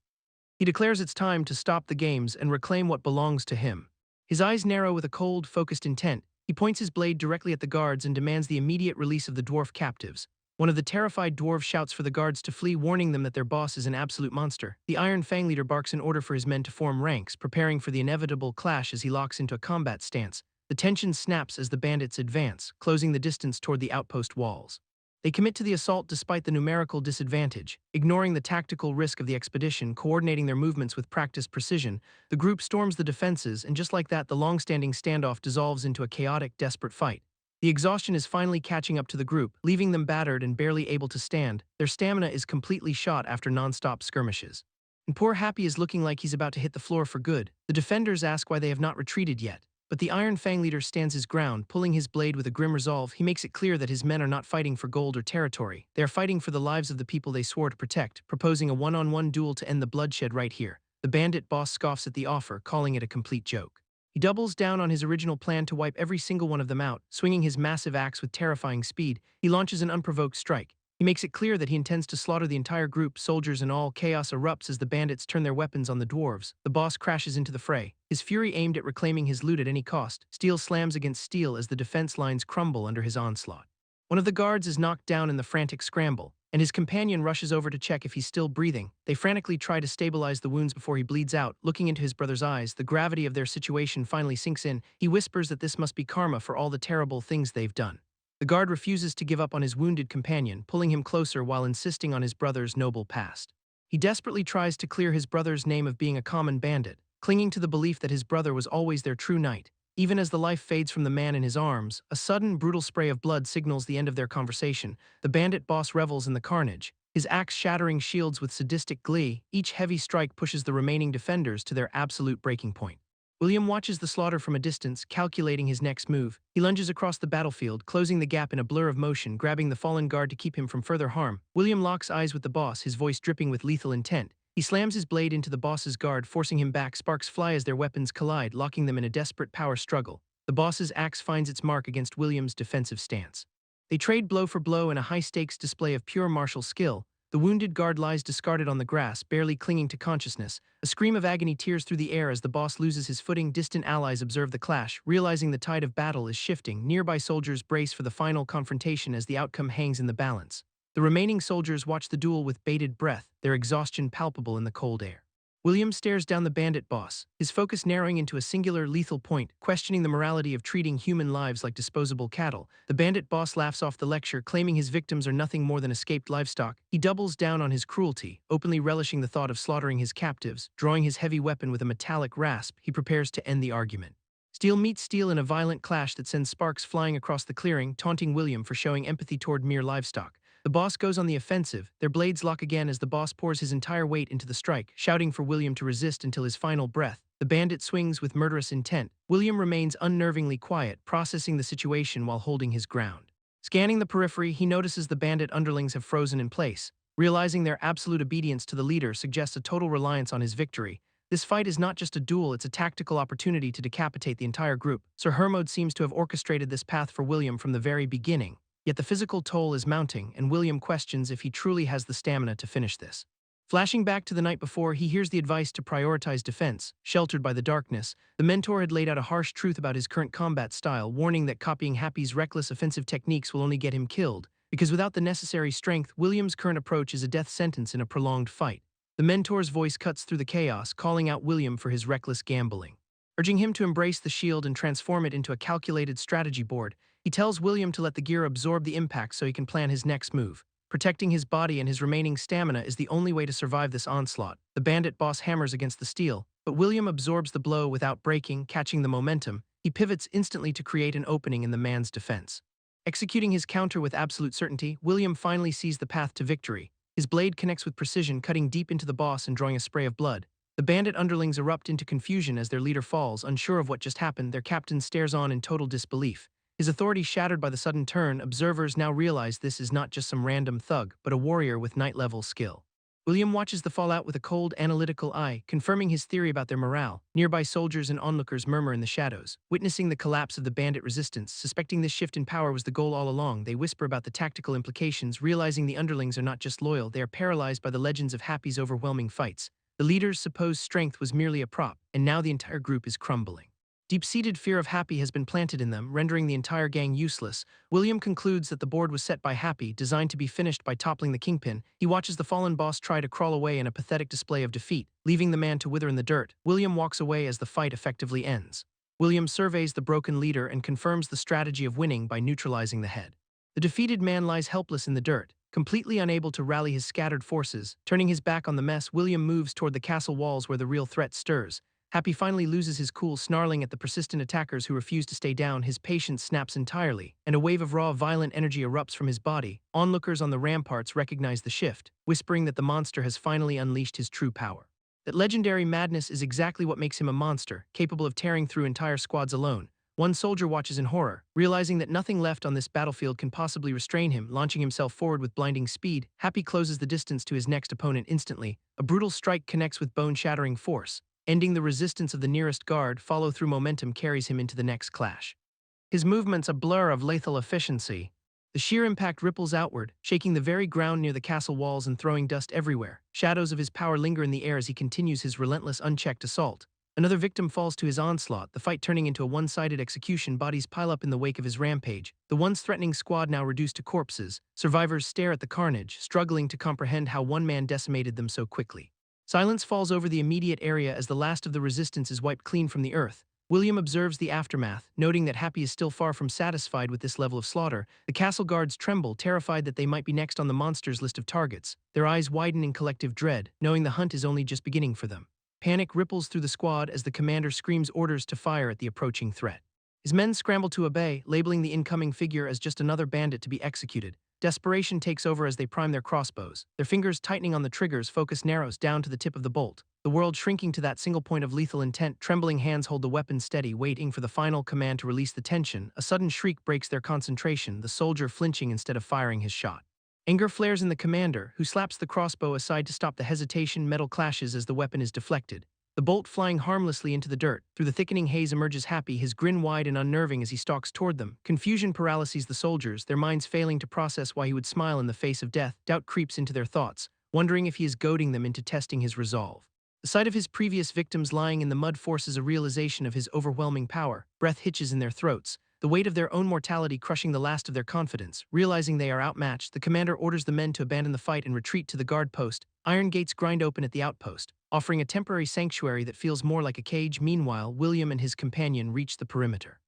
A: He declares it's time to stop the games and reclaim what belongs to him. His eyes narrow with a cold, focused intent. He points his blade directly at the guards and demands the immediate release of the dwarf captives. One of the terrified dwarves shouts for the guards to flee, warning them that their boss is an absolute monster. The Iron Fang leader barks an order for his men to form ranks, preparing for the inevitable clash as he locks into a combat stance. The tension snaps as the bandits advance, closing the distance toward the outpost walls. They commit to the assault despite the numerical disadvantage, ignoring the tactical risk of the expedition, coordinating their movements with practiced precision. The group storms the defenses, and just like that, the long-standing standoff dissolves into a chaotic, desperate fight. The exhaustion is finally catching up to the group, leaving them battered and barely able to stand. Their stamina is completely shot after non-stop skirmishes. And poor Happy is looking like he's about to hit the floor for good. The defenders ask why they have not retreated yet, but the Iron Fang leader stands his ground, pulling his blade with a grim resolve. He makes it clear that his men are not fighting for gold or territory. They are fighting for the lives of the people they swore to protect, proposing a one-on-one duel to end the bloodshed right here. The bandit boss scoffs at the offer, calling it a complete joke. He doubles down on his original plan to wipe every single one of them out. Swinging his massive axe with terrifying speed, he launches an unprovoked strike. He makes it clear that he intends to slaughter the entire group, soldiers and all. Chaos erupts as the bandits turn their weapons on the dwarves. The boss crashes into the fray, his fury aimed at reclaiming his loot at any cost. Steel slams against steel as the defense lines crumble under his onslaught. One of the guards is knocked down in the frantic scramble, and his companion rushes over to check if he's still breathing. They frantically try to stabilize the wounds before he bleeds out. Looking into his brother's eyes, the gravity of their situation finally sinks in. He whispers that this must be karma for all the terrible things they've done. The guard refuses to give up on his wounded companion, pulling him closer while insisting on his brother's noble past. He desperately tries to clear his brother's name of being a common bandit, clinging to the belief that his brother was always their true knight. Even as the life fades from the man in his arms, a sudden, brutal spray of blood signals the end of their conversation. The bandit boss revels in the carnage, his axe shattering shields with sadistic glee. Each heavy strike pushes the remaining defenders to their absolute breaking point. William watches the slaughter from a distance, calculating his next move. He lunges across the battlefield, closing the gap in a blur of motion, grabbing the fallen guard to keep him from further harm. William locks eyes with the boss, his voice dripping with lethal intent. He slams his blade into the boss's guard, forcing him back. Sparks fly as their weapons collide, locking them in a desperate power struggle. The boss's axe finds its mark against William's defensive stance. They trade blow for blow in a high-stakes display of pure martial skill. The wounded guard lies discarded on the grass, barely clinging to consciousness. A scream of agony tears through the air as the boss loses his footing. Distant allies observe the clash, realizing the tide of battle is shifting. Nearby soldiers brace for the final confrontation as the outcome hangs in the balance. The remaining soldiers watch the duel with bated breath, their exhaustion palpable in the cold air. William stares down the bandit boss, his focus narrowing into a singular lethal point, questioning the morality of treating human lives like disposable cattle. The bandit boss laughs off the lecture, claiming his victims are nothing more than escaped livestock. He doubles down on his cruelty, openly relishing the thought of slaughtering his captives. Drawing his heavy weapon with a metallic rasp, he prepares to end the argument. Steel meets steel in a violent clash that sends sparks flying across the clearing, taunting William for showing empathy toward mere livestock. The boss goes on the offensive, their blades lock again as the boss pours his entire weight into the strike, shouting for William to resist until his final breath. The bandit swings with murderous intent. William remains unnervingly quiet, processing the situation while holding his ground. Scanning the periphery, he notices the bandit underlings have frozen in place. Realizing their absolute obedience to the leader suggests a total reliance on his victory. This fight is not just a duel, it's a tactical opportunity to decapitate the entire group. Sir Hermod seems to have orchestrated this path for William from the very beginning. Yet the physical toll is mounting, and William questions if he truly has the stamina to finish this. Flashing back to the night before, he hears the advice to prioritize defense. Sheltered by the darkness, the mentor had laid out a harsh truth about his current combat style, warning that copying Happy's reckless offensive techniques will only get him killed, because without the necessary strength, William's current approach is a death sentence in a prolonged fight. The mentor's voice cuts through the chaos, calling out William for his reckless gambling. Urging him to embrace the shield and transform it into a calculated strategy board, he tells William to let the gear absorb the impact so he can plan his next move. Protecting his body and his remaining stamina is the only way to survive this onslaught. The bandit boss hammers against the steel, but William absorbs the blow without breaking, catching the momentum. He pivots instantly to create an opening in the man's defense. Executing his counter with absolute certainty, William finally sees the path to victory. His blade connects with precision, cutting deep into the boss and drawing a spray of blood. The bandit underlings erupt into confusion as their leader falls, unsure of what just happened. Their captain stares on in total disbelief. His authority shattered by the sudden turn, observers now realize this is not just some random thug, but a warrior with knight-level skill. William watches the fallout with a cold, analytical eye, confirming his theory about their morale. Nearby soldiers and onlookers murmur in the shadows, witnessing the collapse of the bandit resistance. Suspecting this shift in power was the goal all along, they whisper about the tactical implications, realizing the underlings are not just loyal, they are paralyzed by the legends of Happy's overwhelming fights. The leader's supposed strength was merely a prop, and now the entire group is crumbling. Deep-seated fear of Happy has been planted in them, rendering the entire gang useless. William concludes that the board was set by Happy, designed to be finished by toppling the kingpin. He watches the fallen boss try to crawl away in a pathetic display of defeat, leaving the man to wither in the dirt. William walks away as the fight effectively ends. William surveys the broken leader and confirms the strategy of winning by neutralizing the head. The defeated man lies helpless in the dirt, completely unable to rally his scattered forces. Turning his back on the mess, William moves toward the castle walls where the real threat stirs. Happy finally loses his cool, snarling at the persistent attackers who refuse to stay down. His patience snaps entirely, and a wave of raw, violent energy erupts from his body. Onlookers on the ramparts recognize the shift, whispering that the monster has finally unleashed his true power. That legendary madness is exactly what makes him a monster, capable of tearing through entire squads alone. One soldier watches in horror, realizing that nothing left on this battlefield can possibly restrain him. Launching himself forward with blinding speed, Happy closes the distance to his next opponent instantly. A brutal strike connects with bone-shattering force, ending the resistance of the nearest guard. Follow-through momentum carries him into the next clash. His movements a blur of lethal efficiency. The sheer impact ripples outward, shaking the very ground near the castle walls and throwing dust everywhere. Shadows of his power linger in the air as he continues his relentless, unchecked assault. Another victim falls to his onslaught, the fight turning into a one-sided execution. Bodies pile up in the wake of his rampage. The once threatening squad now reduced to corpses. Survivors stare at the carnage, struggling to comprehend how one man decimated them so quickly. Silence falls over the immediate area as the last of the resistance is wiped clean from the earth. William observes the aftermath, noting that Happy is still far from satisfied with this level of slaughter. The castle guards tremble, terrified that they might be next on the monster's list of targets. Their eyes widen in collective dread, knowing the hunt is only just beginning for them. Panic ripples through the squad as the commander screams orders to fire at the approaching threat. His men scramble to obey, labeling the incoming figure as just another bandit to be executed. Desperation takes over as they prime their crossbows. Their fingers tightening on the triggers, focus narrows down to the tip of the bolt. the world shrinking to that single point of lethal intent. Trembling hands hold the weapon steady, waiting for the final command to release the tension. A sudden shriek breaks their concentration, the soldier flinching instead of firing his shot. Anger flares in the commander, who slaps the crossbow aside to stop the hesitation. Metal clashes as the weapon is deflected, the bolt flying harmlessly into the dirt. Through the thickening haze emerges Happy, his grin wide and unnerving as he stalks toward them. Confusion paralyses the soldiers, their minds failing to process why he would smile in the face of death. Doubt creeps into their thoughts, wondering if he is goading them into testing his resolve. The sight of his previous victims lying in the mud forces a realization of his overwhelming power. Breath hitches in their throats, the weight of their own mortality crushing the last of their confidence. Realizing they are outmatched, the commander orders the men to abandon the fight and retreat to the guard post. Iron gates grind open at the outpost, offering a temporary sanctuary that feels more like a cage. Meanwhile, William and his companion reach the perimeter,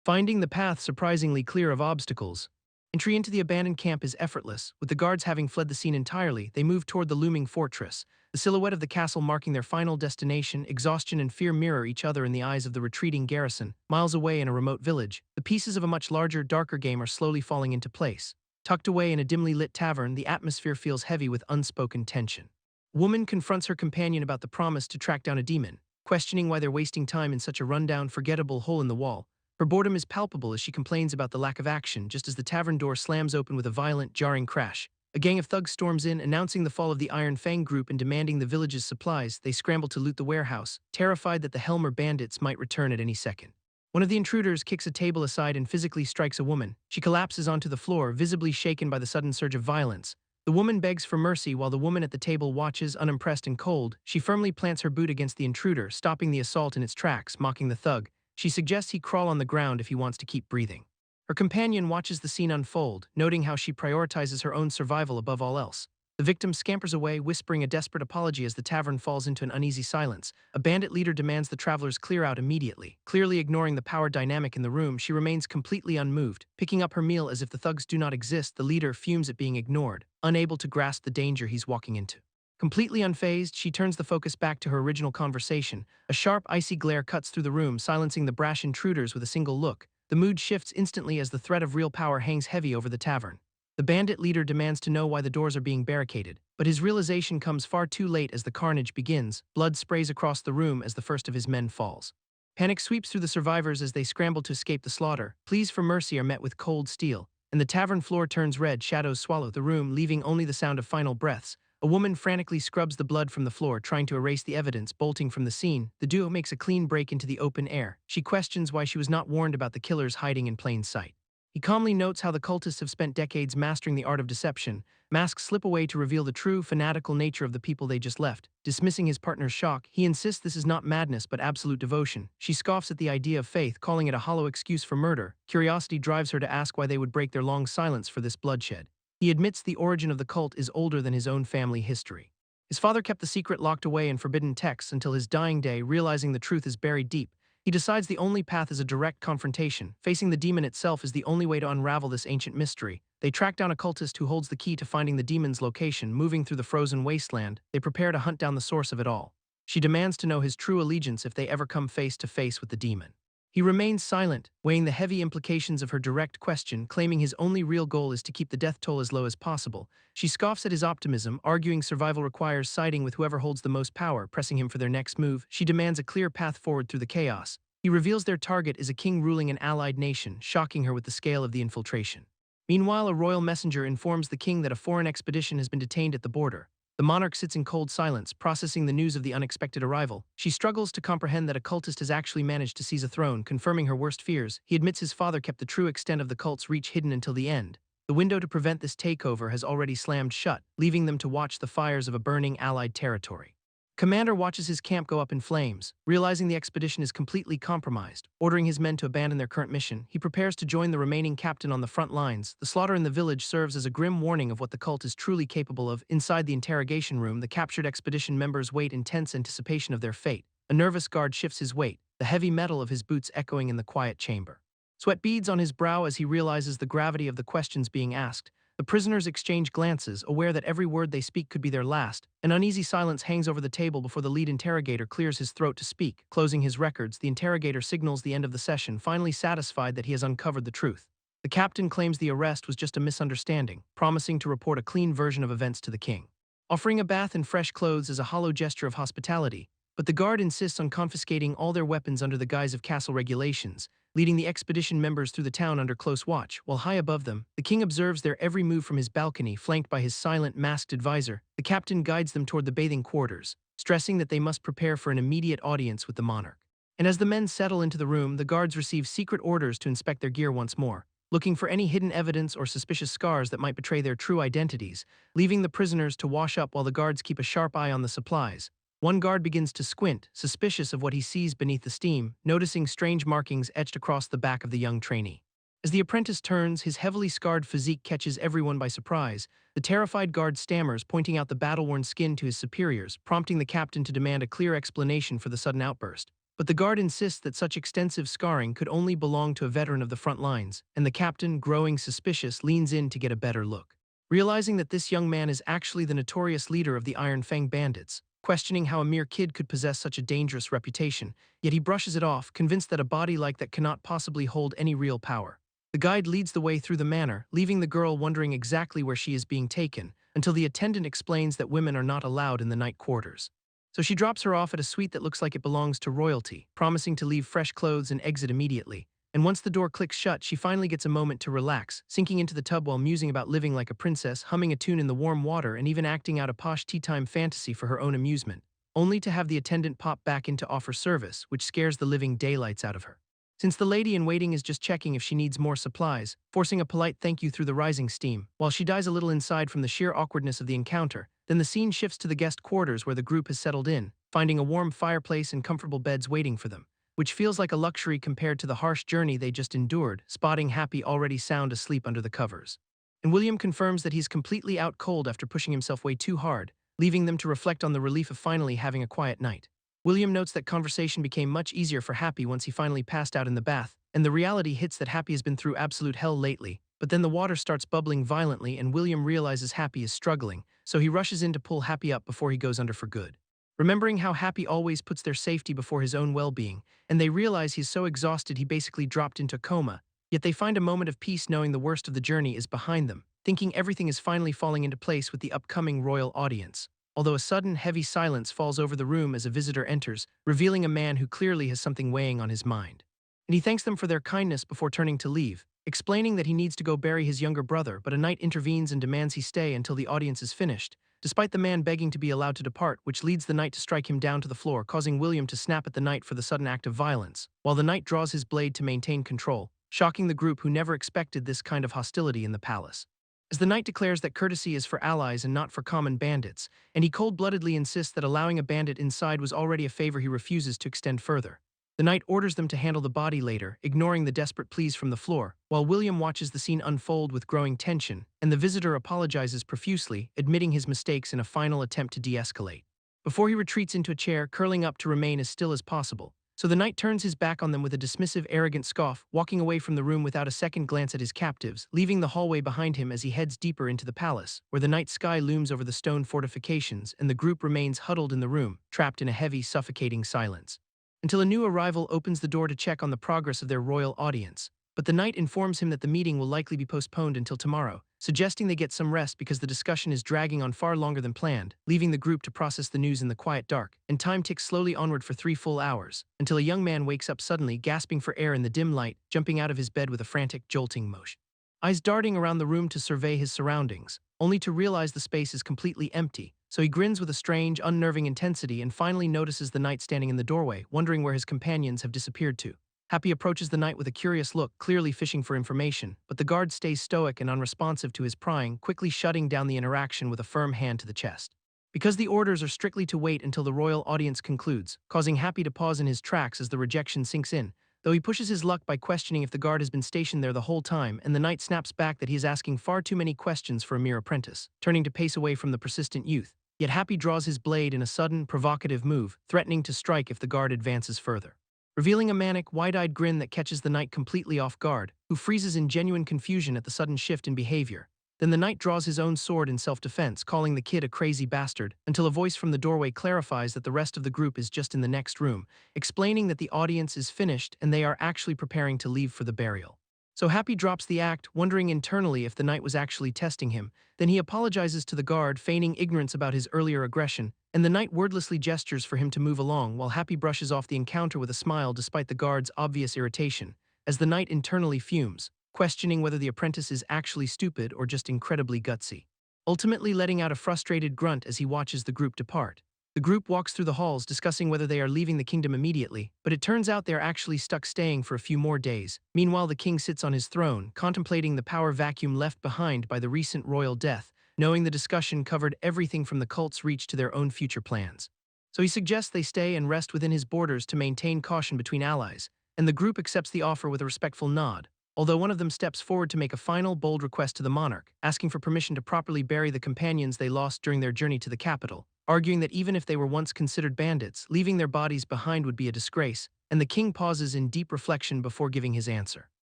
A: finding the path surprisingly clear of obstacles. Entry into the abandoned camp is effortless. With the guards having fled the scene entirely, they move toward the looming fortress, the silhouette of the castle marking their final destination. Exhaustion and fear mirror each other in the eyes of the retreating garrison. Miles away in a remote village, the pieces of a much larger, darker game are slowly falling into place. Tucked away in a dimly lit tavern, the atmosphere feels heavy with unspoken tension. Woman confronts her companion about the promise to track down a demon, questioning why they're wasting time in such a rundown, forgettable hole in the wall. Her boredom is palpable as she complains about the lack of action just as the tavern door slams open with a violent, jarring crash. A gang of thugs storms in, announcing the fall of the Iron Fang group and demanding the village's supplies. They scramble to loot the warehouse, terrified that the Helmer bandits might return at any second. One of the intruders kicks a table aside and physically strikes a woman. She collapses onto the floor, visibly shaken by the sudden surge of violence. The woman begs for mercy while the woman at the table watches, unimpressed and cold. She firmly plants her boot against the intruder, stopping the assault in its tracks. Mocking the thug, she suggests he crawl on the ground if he wants to keep breathing. Her companion watches the scene unfold, noting how she prioritizes her own survival above all else. The victim scampers away, whispering a desperate apology as the tavern falls into an uneasy silence. A bandit leader demands the travelers clear out immediately. Clearly ignoring the power dynamic in the room, she remains completely unmoved, picking up her meal as if the thugs do not exist. The leader fumes at being ignored, unable to grasp the danger he's walking into. Completely unfazed, she turns the focus back to her original conversation. A sharp, icy glare cuts through the room, silencing the brash intruders with a single look. The mood shifts instantly as the threat of real power hangs heavy over the tavern. The bandit leader demands to know why the doors are being barricaded, but his realization comes far too late as the carnage begins. Blood sprays across the room as the first of his men falls. Panic sweeps through the survivors as they scramble to escape the slaughter. Pleas for mercy are met with cold steel, and the tavern floor turns red. Shadows swallow the room, leaving only the sound of final breaths. A woman frantically scrubs the blood from the floor, trying to erase the evidence. Bolting from the scene, the duo makes a clean break into the open air. She questions why she was not warned about the killers hiding in plain sight. He calmly notes how the cultists have spent decades mastering the art of deception. Masks slip away to reveal the true, fanatical nature of the people they just left. Dismissing his partner's shock, he insists this is not madness but absolute devotion. She scoffs at the idea of faith, calling it a hollow excuse for murder. Curiosity drives her to ask why they would break their long silence for this bloodshed. He admits the origin of the cult is older than his own family history. His father kept the secret locked away in forbidden texts until his dying day. Realizing the truth is buried deep, he decides the only path is a direct confrontation. Facing the demon itself is the only way to unravel this ancient mystery. They track down a cultist who holds the key to finding the demon's location. Moving through the frozen wasteland, they prepare to hunt down the source of it all. She demands to know his true allegiance if they ever come face to face with the demon. He remains silent, weighing the heavy implications of her direct question, claiming his only real goal is to keep the death toll as low as possible. She scoffs at his optimism, arguing survival requires siding with whoever holds the most power. Pressing him for their next move, she demands a clear path forward through the chaos. He reveals their target is a king ruling an allied nation, shocking her with the scale of the infiltration. Meanwhile, a royal messenger informs the king that a foreign expedition has been detained at the border. The monarch sits in cold silence, processing the news of the unexpected arrival. She struggles to comprehend that a cultist has actually managed to seize a throne, confirming her worst fears. He admits his father kept the true extent of the cult's reach hidden until the end. The window to prevent this takeover has already slammed shut, leaving them to watch the fires of a burning allied territory. Commander watches his camp go up in flames. Realizing the expedition is completely compromised, ordering his men to abandon their current mission, he prepares to join the remaining captain on the front lines. The slaughter in the village serves as a grim warning of what the cult is truly capable of. Inside the interrogation room, the captured expedition members wait in tense anticipation of their fate. A nervous guard shifts his weight, the heavy metal of his boots echoing in the quiet chamber. Sweat beads on his brow as he realizes the gravity of the questions being asked. The prisoners exchange glances, aware that every word they speak could be their last. An uneasy silence hangs over the table before the lead interrogator clears his throat to speak. Closing his records, the interrogator signals the end of the session, finally satisfied that he has uncovered the truth. The captain claims the arrest was just a misunderstanding, promising to report a clean version of events to the king. offering a bath and fresh clothes as a hollow gesture of hospitality, but the guard insists on confiscating all their weapons under the guise of castle regulations, leading the expedition members through the town under close watch. While high above them, the king observes their every move from his balcony, flanked by his silent, masked advisor. The captain guides them toward the bathing quarters, stressing that they must prepare for an immediate audience with the monarch. And as the men settle into the room, the guards receive secret orders to inspect their gear once more, looking for any hidden evidence or suspicious scars that might betray their true identities, leaving the prisoners to wash up while the guards keep a sharp eye on the supplies. One guard begins to squint, suspicious of what he sees beneath the steam, noticing strange markings etched across the back of the young trainee. As the apprentice turns, his heavily scarred physique catches everyone by surprise. The terrified guard stammers, pointing out the battle-worn skin to his superiors, prompting the captain to demand a clear explanation for the sudden outburst. But the guard insists that such extensive scarring could only belong to a veteran of the front lines, and the captain, growing suspicious, leans in to get a better look. Realizing that this young man is actually the notorious leader of the Iron Fang bandits, questioning how a mere kid could possess such a dangerous reputation, yet he brushes it off, convinced that a body like that cannot possibly hold any real power. The guide leads the way through the manor, leaving the girl wondering exactly where she is being taken, until the attendant explains that women are not allowed in the night quarters. So she drops her off at a suite that looks like it belongs to royalty, promising to leave fresh clothes and exit immediately. And once the door clicks shut, she finally gets a moment to relax, sinking into the tub while musing about living like a princess, humming a tune in the warm water, and even acting out a posh tea-time fantasy for her own amusement, only to have the attendant pop back in to offer service, which scares the living daylights out of her. Since the lady-in-waiting is just checking if she needs more supplies, forcing a polite thank you through the rising steam, while she dies a little inside from the sheer awkwardness of the encounter, then the scene shifts to the guest quarters where the group has settled in, finding a warm fireplace and comfortable beds waiting for them, which feels like a luxury compared to the harsh journey they just endured, spotting Happy already sound asleep under the covers. And William confirms that he's completely out cold after pushing himself way too hard, leaving them to reflect on the relief of finally having a quiet night. William notes that conversation became much easier for Happy once he finally passed out in the bath, and the reality hits that Happy has been through absolute hell lately, but then the water starts bubbling violently and William realizes Happy is struggling, so he rushes in to pull Happy up before he goes under for good. Remembering how Happy always puts their safety before his own well-being, and they realize he's so exhausted he basically dropped into coma, yet they find a moment of peace knowing the worst of the journey is behind them, thinking everything is finally falling into place with the upcoming royal audience. Although a sudden, heavy silence falls over the room as a visitor enters, revealing a man who clearly has something weighing on his mind. And he thanks them for their kindness before turning to leave, explaining that he needs to go bury his younger brother, but a knight intervenes and demands he stay until the audience is finished, despite the man begging to be allowed to depart, which leads the knight to strike him down to the floor, causing William to snap at the knight for the sudden act of violence, while the knight draws his blade to maintain control, shocking the group who never expected this kind of hostility in the palace. As the knight declares that courtesy is for allies and not for common bandits, and he cold-bloodedly insists that allowing a bandit inside was already a favor he refuses to extend further. The knight orders them to handle the body later, ignoring the desperate pleas from the floor, while William watches the scene unfold with growing tension, and the visitor apologizes profusely, admitting his mistakes in a final attempt to de-escalate. Before he retreats into a chair, curling up to remain as still as possible. So the knight turns his back on them with a dismissive, arrogant scoff, walking away from the room without a second glance at his captives, leaving the hallway behind him as he heads deeper into the palace, where the night sky looms over the stone fortifications and the group remains huddled in the room, trapped in a heavy, suffocating silence. Until a new arrival opens the door to check on the progress of their royal audience. But the knight informs him that the meeting will likely be postponed until tomorrow, suggesting they get some rest because the discussion is dragging on far longer than planned, leaving the group to process the news in the quiet dark, and time ticks slowly onward for 3 full hours, until a young man wakes up suddenly, gasping for air in the dim light, jumping out of his bed with a frantic, jolting motion. Eyes darting around the room to survey his surroundings, only to realize the space is completely empty, so he grins with a strange, unnerving intensity and finally notices the knight standing in the doorway, wondering where his companions have disappeared to. Happy approaches the knight with a curious look, clearly fishing for information, but the guard stays stoic and unresponsive to his prying, quickly shutting down the interaction with a firm hand to the chest. Because the orders are strictly to wait until the royal audience concludes, causing Happy to pause in his tracks as the rejection sinks in, though he pushes his luck by questioning if the guard has been stationed there the whole time, and the knight snaps back that he is asking far too many questions for a mere apprentice, turning to pace away from the persistent youth. Yet Happy draws his blade in a sudden, provocative move, threatening to strike if the guard advances further, revealing a manic, wide-eyed grin that catches the knight completely off guard, who freezes in genuine confusion at the sudden shift in behavior. Then the knight draws his own sword in self-defense, calling the kid a crazy bastard, until a voice from the doorway clarifies that the rest of the group is just in the next room, explaining that the audience is finished and they are actually preparing to leave for the burial. So Happy drops the act, wondering internally if the knight was actually testing him. Then he apologizes to the guard, feigning ignorance about his earlier aggression, and the knight wordlessly gestures for him to move along while Happy brushes off the encounter with a smile despite the guard's obvious irritation, as the knight internally fumes, questioning whether the apprentice is actually stupid or just incredibly gutsy, ultimately letting out a frustrated grunt as he watches the group depart. The group walks through the halls discussing whether they are leaving the kingdom immediately, but it turns out they are actually stuck staying for a few more days. Meanwhile, the king sits on his throne, contemplating the power vacuum left behind by the recent royal death, knowing the discussion covered everything from the cult's reach to their own future plans. So he suggests they stay and rest within his borders to maintain caution between allies, and the group accepts the offer with a respectful nod, although one of them steps forward to make a final, bold request to the monarch, asking for permission to properly bury the companions they lost during their journey to the capital, arguing that even if they were once considered bandits, leaving their bodies behind would be a disgrace, and the king pauses in deep reflection before giving his answer,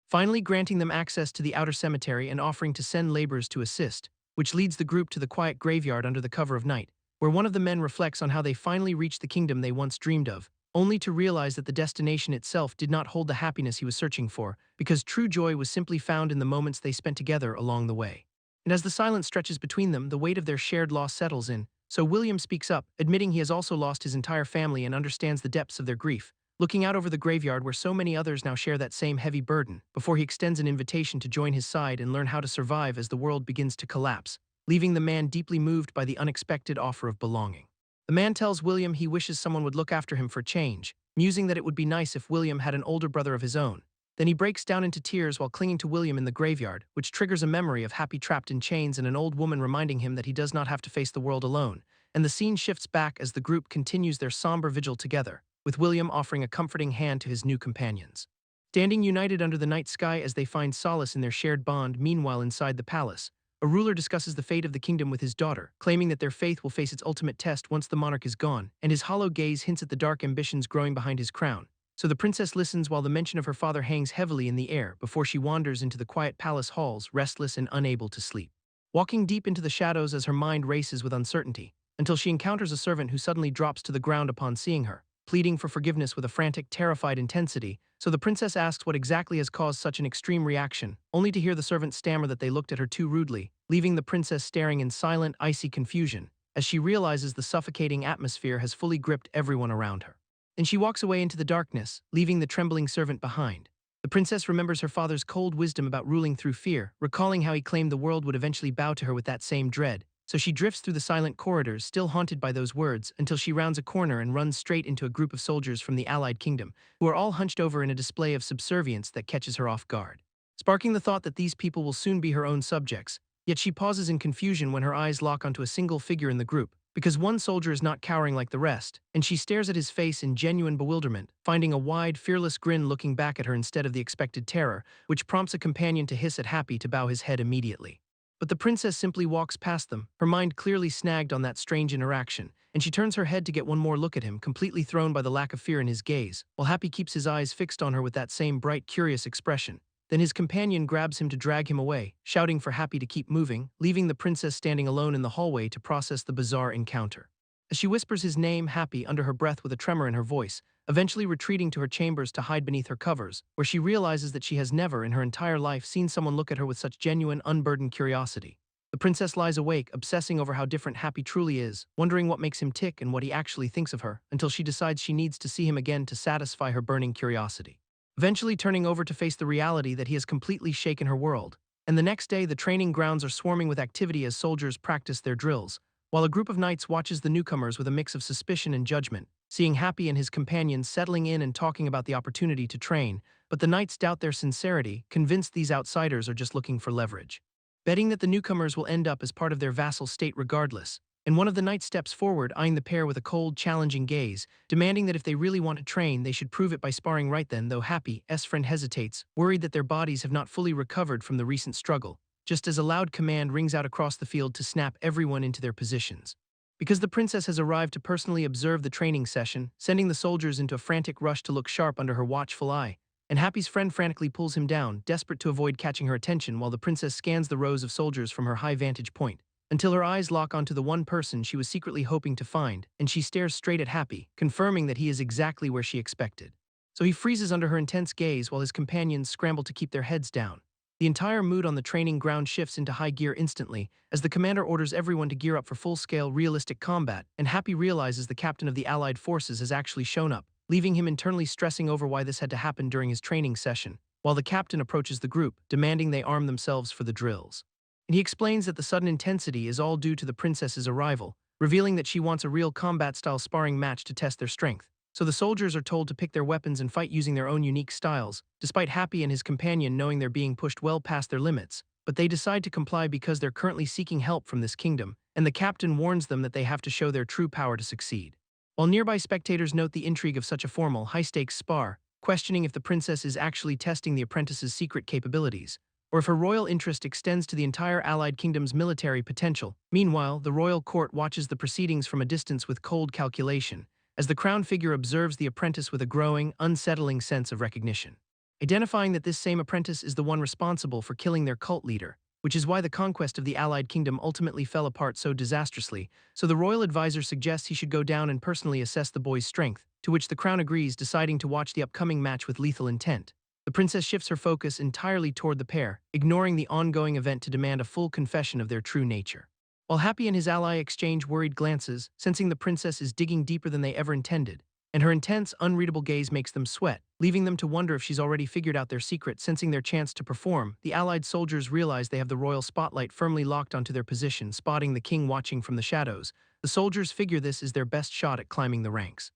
A: finally granting them access to the outer cemetery and offering to send laborers to assist, which leads the group to the quiet graveyard under the cover of night, where one of the men reflects on how they finally reached the kingdom they once dreamed of, only to realize that the destination itself did not hold the happiness he was searching for, because true joy was simply found in the moments they spent together along the way. And as the silence stretches between them, the weight of their shared loss settles in, so William speaks up, admitting he has also lost his entire family and understands the depths of their grief, looking out over the graveyard where so many others now share that same heavy burden, before he extends an invitation to join his side and learn how to survive as the world begins to collapse, leaving the man deeply moved by the unexpected offer of belonging. The man tells William he wishes someone would look after him for change, musing that it would be nice if William had an older brother of his own. Then he breaks down into tears while clinging to William in the graveyard, which triggers a memory of Happy trapped in chains and an old woman reminding him that he does not have to face the world alone, and the scene shifts back as the group continues their somber vigil together, with William offering a comforting hand to his new companions. Standing united under the night sky as they find solace in their shared bond. Meanwhile, inside the palace, a ruler discusses the fate of the kingdom with his daughter, claiming that their faith will face its ultimate test once the monarch is gone, and his hollow gaze hints at the dark ambitions growing behind his crown. So the princess listens while the mention of her father hangs heavily in the air before she wanders into the quiet palace halls, restless and unable to sleep, walking deep into the shadows as her mind races with uncertainty, until she encounters a servant who suddenly drops to the ground upon seeing her, pleading for forgiveness with a frantic, terrified intensity. So the princess asks what exactly has caused such an extreme reaction, only to hear the servant stammer that they looked at her too rudely, leaving the princess staring in silent, icy confusion, as she realizes the suffocating atmosphere has fully gripped everyone around her. Then she walks away into the darkness, leaving the trembling servant behind. The princess remembers her father's cold wisdom about ruling through fear, recalling how he claimed the world would eventually bow to her with that same dread. So she drifts through the silent corridors, still haunted by those words, until she rounds a corner and runs straight into a group of soldiers from the allied kingdom, who are all hunched over in a display of subservience that catches her off guard, sparking the thought that these people will soon be her own subjects. Yet she pauses in confusion when her eyes lock onto a single figure in the group, because one soldier is not cowering like the rest, and she stares at his face in genuine bewilderment, finding a wide, fearless grin looking back at her instead of the expected terror, which prompts a companion to hiss at Happy to bow his head immediately. But the princess simply walks past them, her mind clearly snagged on that strange interaction, and she turns her head to get one more look at him, completely thrown by the lack of fear in his gaze, while Happy keeps his eyes fixed on her with that same bright, curious expression. Then his companion grabs him to drag him away, shouting for Happy to keep moving, leaving the princess standing alone in the hallway to process the bizarre encounter. As she whispers his name, Happy, under her breath with a tremor in her voice, eventually retreating to her chambers to hide beneath her covers, where she realizes that she has never in her entire life seen someone look at her with such genuine, unburdened curiosity. The princess lies awake, obsessing over how different Happy truly is, wondering what makes him tick and what he actually thinks of her, until she decides she needs to see him again to satisfy her burning curiosity, eventually turning over to face the reality that he has completely shaken her world. And the next day, the training grounds are swarming with activity as soldiers practice their drills, while a group of knights watches the newcomers with a mix of suspicion and judgment, seeing Happy and his companions settling in and talking about the opportunity to train. But the knights doubt their sincerity, convinced these outsiders are just looking for leverage, betting that the newcomers will end up as part of their vassal state regardless. And one of the knights steps forward, eyeing the pair with a cold, challenging gaze, demanding that if they really want to train, they should prove it by sparring right then, though Happy's friend hesitates, worried that their bodies have not fully recovered from the recent struggle, just as a loud command rings out across the field to snap everyone into their positions. Because the princess has arrived to personally observe the training session, sending the soldiers into a frantic rush to look sharp under her watchful eye, and Happy's friend frantically pulls him down, desperate to avoid catching her attention while the princess scans the rows of soldiers from her high vantage point, until her eyes lock onto the one person she was secretly hoping to find, and she stares straight at Happy, confirming that he is exactly where she expected. so he freezes under her intense gaze while his companions scramble to keep their heads down. The entire mood on the training ground shifts into high gear instantly, as the commander orders everyone to gear up for full-scale, realistic combat, and Happy realizes the captain of the Allied forces has actually shown up, leaving him internally stressing over why this had to happen during his training session, while the captain approaches the group, demanding they arm themselves for the drills. And he explains that the sudden intensity is all due to the princess's arrival, revealing that she wants a real combat-style sparring match to test their strength. So the soldiers are told to pick their weapons and fight using their own unique styles, despite Happy and his companion knowing they're being pushed well past their limits. But they decide to comply because they're currently seeking help from this kingdom, and the captain warns them that they have to show their true power to succeed. While nearby spectators note the intrigue of such a formal, high-stakes spar, questioning if the princess is actually testing the apprentice's secret capabilities, or if her royal interest extends to the entire Allied kingdom's military potential. Meanwhile, the royal court watches the proceedings from a distance with cold calculation, as the crown figure observes the apprentice with a growing, unsettling sense of recognition. Identifying that this same apprentice is the one responsible for killing their cult leader, which is why the conquest of the Allied kingdom ultimately fell apart so disastrously, so the royal advisor suggests he should go down and personally assess the boy's strength, to which the crown agrees, deciding to watch the upcoming match with lethal intent. The princess shifts her focus entirely toward the pair, ignoring the ongoing event to demand a full confession of their true nature. While Happy and his ally exchange worried glances, sensing the princess is digging deeper than they ever intended, and her intense, unreadable gaze makes them sweat, leaving them to wonder if she's already figured out their secret. Sensing their chance to perform, the Allied soldiers realize they have the royal spotlight firmly locked onto their position, spotting the king watching from the shadows. The soldiers figure this is their best shot at climbing the ranks.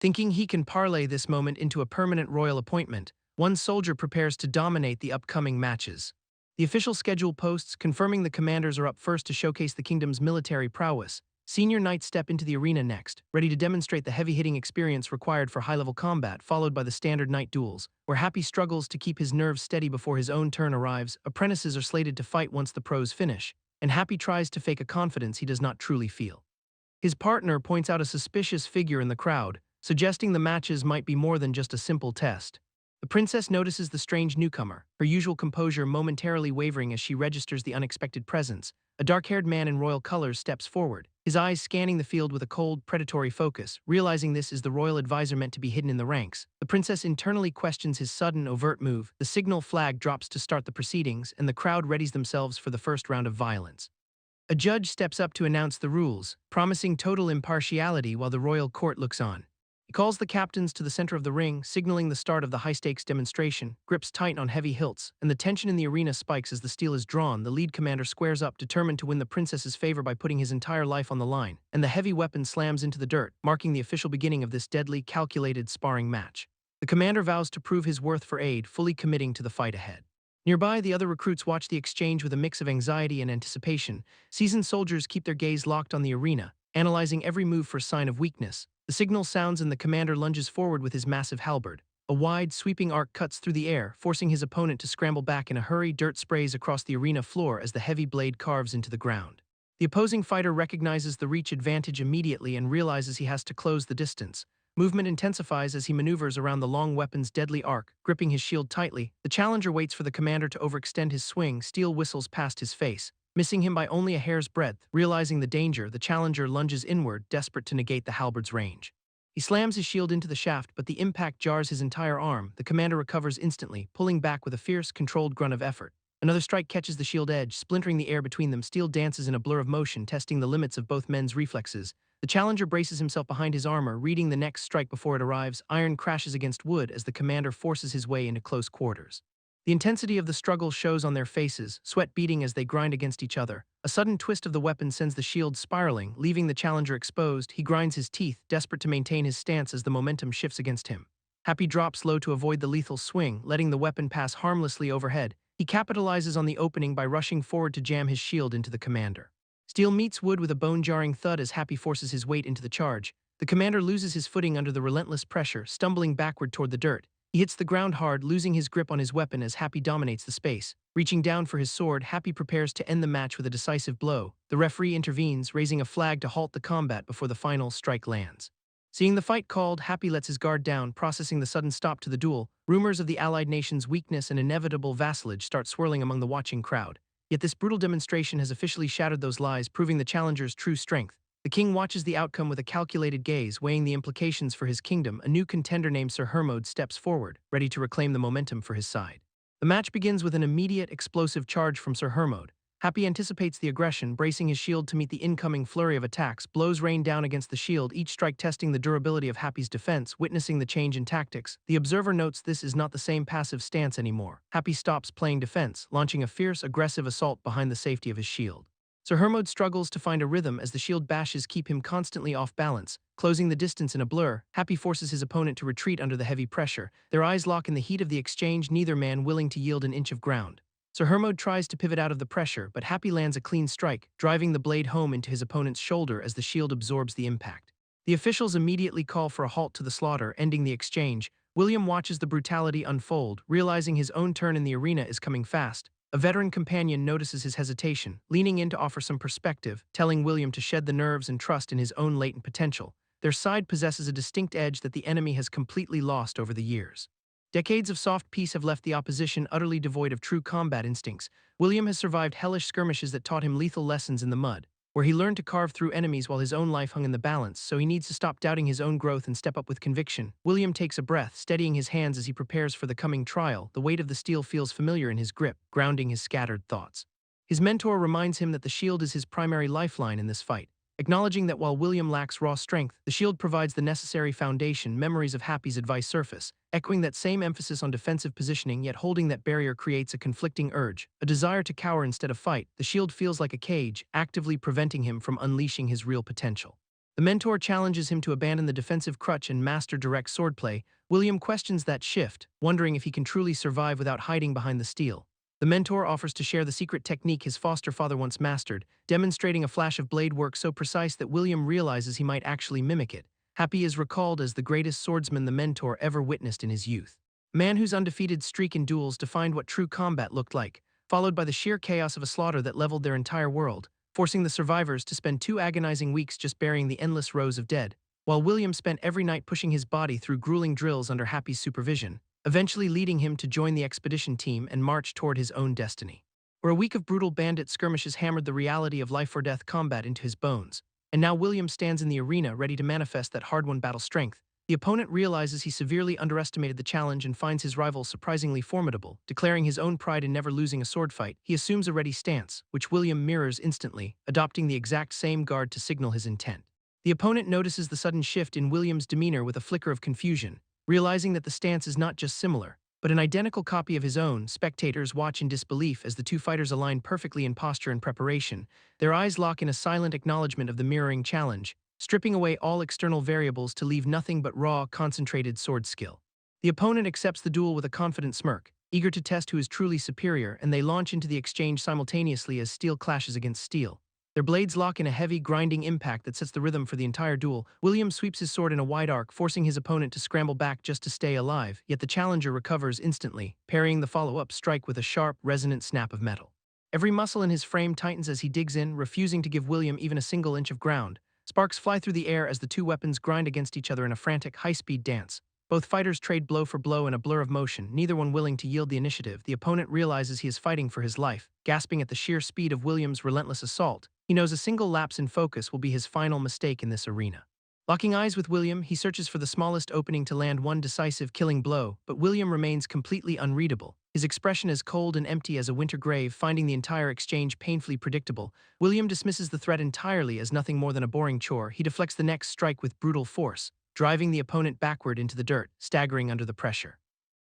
A: Thinking he can parlay this moment into a permanent royal appointment, one soldier prepares to dominate the upcoming matches. The official schedule posts, confirming the commanders are up first to showcase the kingdom's military prowess. Senior knights step into the arena next, ready to demonstrate the heavy-hitting experience required for high-level combat, followed by the standard knight duels, where Happy struggles to keep his nerves steady before his own turn arrives. Apprentices are slated to fight once the pros finish, and Happy tries to fake a confidence he does not truly feel. His partner points out a suspicious figure in the crowd, suggesting the matches might be more than just a simple test. The princess notices the strange newcomer, her usual composure momentarily wavering as she registers the unexpected presence. A dark-haired man in royal colors steps forward, his eyes scanning the field with a cold, predatory focus. Realizing this is the royal advisor meant to be hidden in the ranks, the princess internally questions his sudden, overt move. The signal flag drops to start the proceedings, and the crowd readies themselves for the first round of violence. A judge steps up to announce the rules, promising total impartiality while the royal court looks on. He calls the captains to the center of the ring, signaling the start of the high-stakes demonstration, grips tight on heavy hilts, and the tension in the arena spikes as the steel is drawn. The lead commander squares up, determined to win the princess's favor by putting his entire life on the line, and the heavy weapon slams into the dirt, marking the official beginning of this deadly, calculated sparring match. The commander vows to prove his worth for aid, fully committing to the fight ahead. Nearby, the other recruits watch the exchange with a mix of anxiety and anticipation. Seasoned soldiers keep their gaze locked on the arena, analyzing every move for a sign of weakness. The signal sounds and the commander lunges forward with his massive halberd. A wide, sweeping arc cuts through the air, forcing his opponent to scramble back in a hurry. Dirt sprays across the arena floor as the heavy blade carves into the ground. The opposing fighter recognizes the reach advantage immediately and realizes he has to close the distance. Movement intensifies as he maneuvers around the long weapon's deadly arc, gripping his shield tightly. The challenger waits for the commander to overextend his swing. Steel whistles past his face, missing him by only a hair's breadth. Realizing the danger, the challenger lunges inward, desperate to negate the halberd's range. He slams his shield into the shaft, but the impact jars his entire arm. The commander recovers instantly, pulling back with a fierce, controlled grunt of effort. Another strike catches the shield edge, splintering the air between them. Steel dances in a blur of motion, testing the limits of both men's reflexes. The challenger braces himself behind his armor, reading the next strike before it arrives. Iron crashes against wood as the commander forces his way into close quarters. The intensity of the struggle shows on their faces, sweat beading as they grind against each other. A sudden twist of the weapon sends the shield spiraling, leaving the challenger exposed. He grinds his teeth, desperate to maintain his stance as the momentum shifts against him. Happy drops low to avoid the lethal swing, letting the weapon pass harmlessly overhead. He capitalizes on the opening by rushing forward to jam his shield into the commander. Steel meets wood with a bone-jarring thud as Happy forces his weight into the charge. The commander loses his footing under the relentless pressure, stumbling backward toward the dirt. He hits the ground hard, losing his grip on his weapon as Happy dominates the space. Reaching down for his sword, Happy prepares to end the match with a decisive blow. The referee intervenes, raising a flag to halt the combat before the final strike lands. Seeing the fight called, Happy lets his guard down, processing the sudden stop to the duel. Rumors of the Allied nation's weakness and inevitable vassalage start swirling among the watching crowd. Yet this brutal demonstration has officially shattered those lies, proving the challenger's true strength. The king watches the outcome with a calculated gaze, weighing the implications for his kingdom. A new contender named Sir Hermod steps forward, ready to reclaim the momentum for his side. The match begins with an immediate, explosive charge from Sir Hermod. Happy anticipates the aggression, bracing his shield to meet the incoming flurry of attacks. Blows rain down against the shield, each strike testing the durability of Happy's defense. Witnessing the change in tactics, the observer notes this is not the same passive stance anymore. Happy stops playing defense, launching a fierce, aggressive assault behind the safety of his shield. Sir Hermod struggles to find a rhythm as the shield bashes keep him constantly off balance. Closing the distance in a blur, Happy forces his opponent to retreat under the heavy pressure. Their eyes lock in the heat of the exchange, neither man willing to yield an inch of ground. Sir Hermod tries to pivot out of the pressure, but Happy lands a clean strike, driving the blade home into his opponent's shoulder as the shield absorbs the impact. The officials immediately call for a halt to the slaughter, ending the exchange. William watches the brutality unfold, realizing his own turn in the arena is coming fast. A veteran companion notices his hesitation, leaning in to offer some perspective, telling William to shed the nerves and trust in his own latent potential. Their side possesses a distinct edge that the enemy has completely lost over the years. Decades of soft peace have left the opposition utterly devoid of true combat instincts. William has survived hellish skirmishes that taught him lethal lessons in the mud, where he learned to carve through enemies while his own life hung in the balance, so he needs to stop doubting his own growth and step up with conviction. William takes a breath, steadying his hands as he prepares for the coming trial. The weight of the steel feels familiar in his grip, grounding his scattered thoughts. His mentor reminds him that the shield is his primary lifeline in this fight, acknowledging that while William lacks raw strength, the shield provides the necessary foundation. Memories of Happy's advice surface, echoing that same emphasis on defensive positioning, yet holding that barrier creates a conflicting urge, a desire to cower instead of fight. The shield feels like a cage, actively preventing him from unleashing his real potential. The mentor challenges him to abandon the defensive crutch and master direct swordplay. William questions that shift, wondering if he can truly survive without hiding behind the steel. The mentor offers to share the secret technique his foster father once mastered, demonstrating a flash of blade work so precise that William realizes he might actually mimic it. Happy is recalled as the greatest swordsman the mentor ever witnessed in his youth. A man whose undefeated streak in duels defined what true combat looked like, followed by the sheer chaos of a slaughter that leveled their entire world, forcing the survivors to spend 2 agonizing weeks just burying the endless rows of dead, while William spent every night pushing his body through grueling drills under Happy's supervision, eventually leading him to join the expedition team and march toward his own destiny. Where a week of brutal bandit skirmishes hammered the reality of life-or-death combat into his bones, and now William stands in the arena ready to manifest that hard-won battle strength. The opponent realizes he severely underestimated the challenge and finds his rival surprisingly formidable. Declaring his own pride in never losing a sword fight, he assumes a ready stance, which William mirrors instantly, adopting the exact same guard to signal his intent. The opponent notices the sudden shift in William's demeanor with a flicker of confusion. Realizing that the stance is not just similar, but an identical copy of his own, spectators watch in disbelief as the two fighters align perfectly in posture and preparation. Their eyes lock in a silent acknowledgement of the mirroring challenge, stripping away all external variables to leave nothing but raw, concentrated sword skill. The opponent accepts the duel with a confident smirk, eager to test who is truly superior, and they launch into the exchange simultaneously as steel clashes against steel. Their blades lock in a heavy, grinding impact that sets the rhythm for the entire duel. William sweeps his sword in a wide arc, forcing his opponent to scramble back just to stay alive, yet the challenger recovers instantly, parrying the follow-up strike with a sharp, resonant snap of metal. Every muscle in his frame tightens as he digs in, refusing to give William even a single inch of ground. Sparks fly through the air as the two weapons grind against each other in a frantic, high-speed dance. Both fighters trade blow for blow in a blur of motion, neither one willing to yield the initiative. The opponent realizes he is fighting for his life, gasping at the sheer speed of William's relentless assault. He knows a single lapse in focus will be his final mistake in this arena. Locking eyes with William, he searches for the smallest opening to land one decisive, killing blow, but William remains completely unreadable. His expression as cold and empty as a winter grave, finding the entire exchange painfully predictable. William dismisses the threat entirely as nothing more than a boring chore. He deflects the next strike with brutal force, driving the opponent backward into the dirt, staggering under the pressure.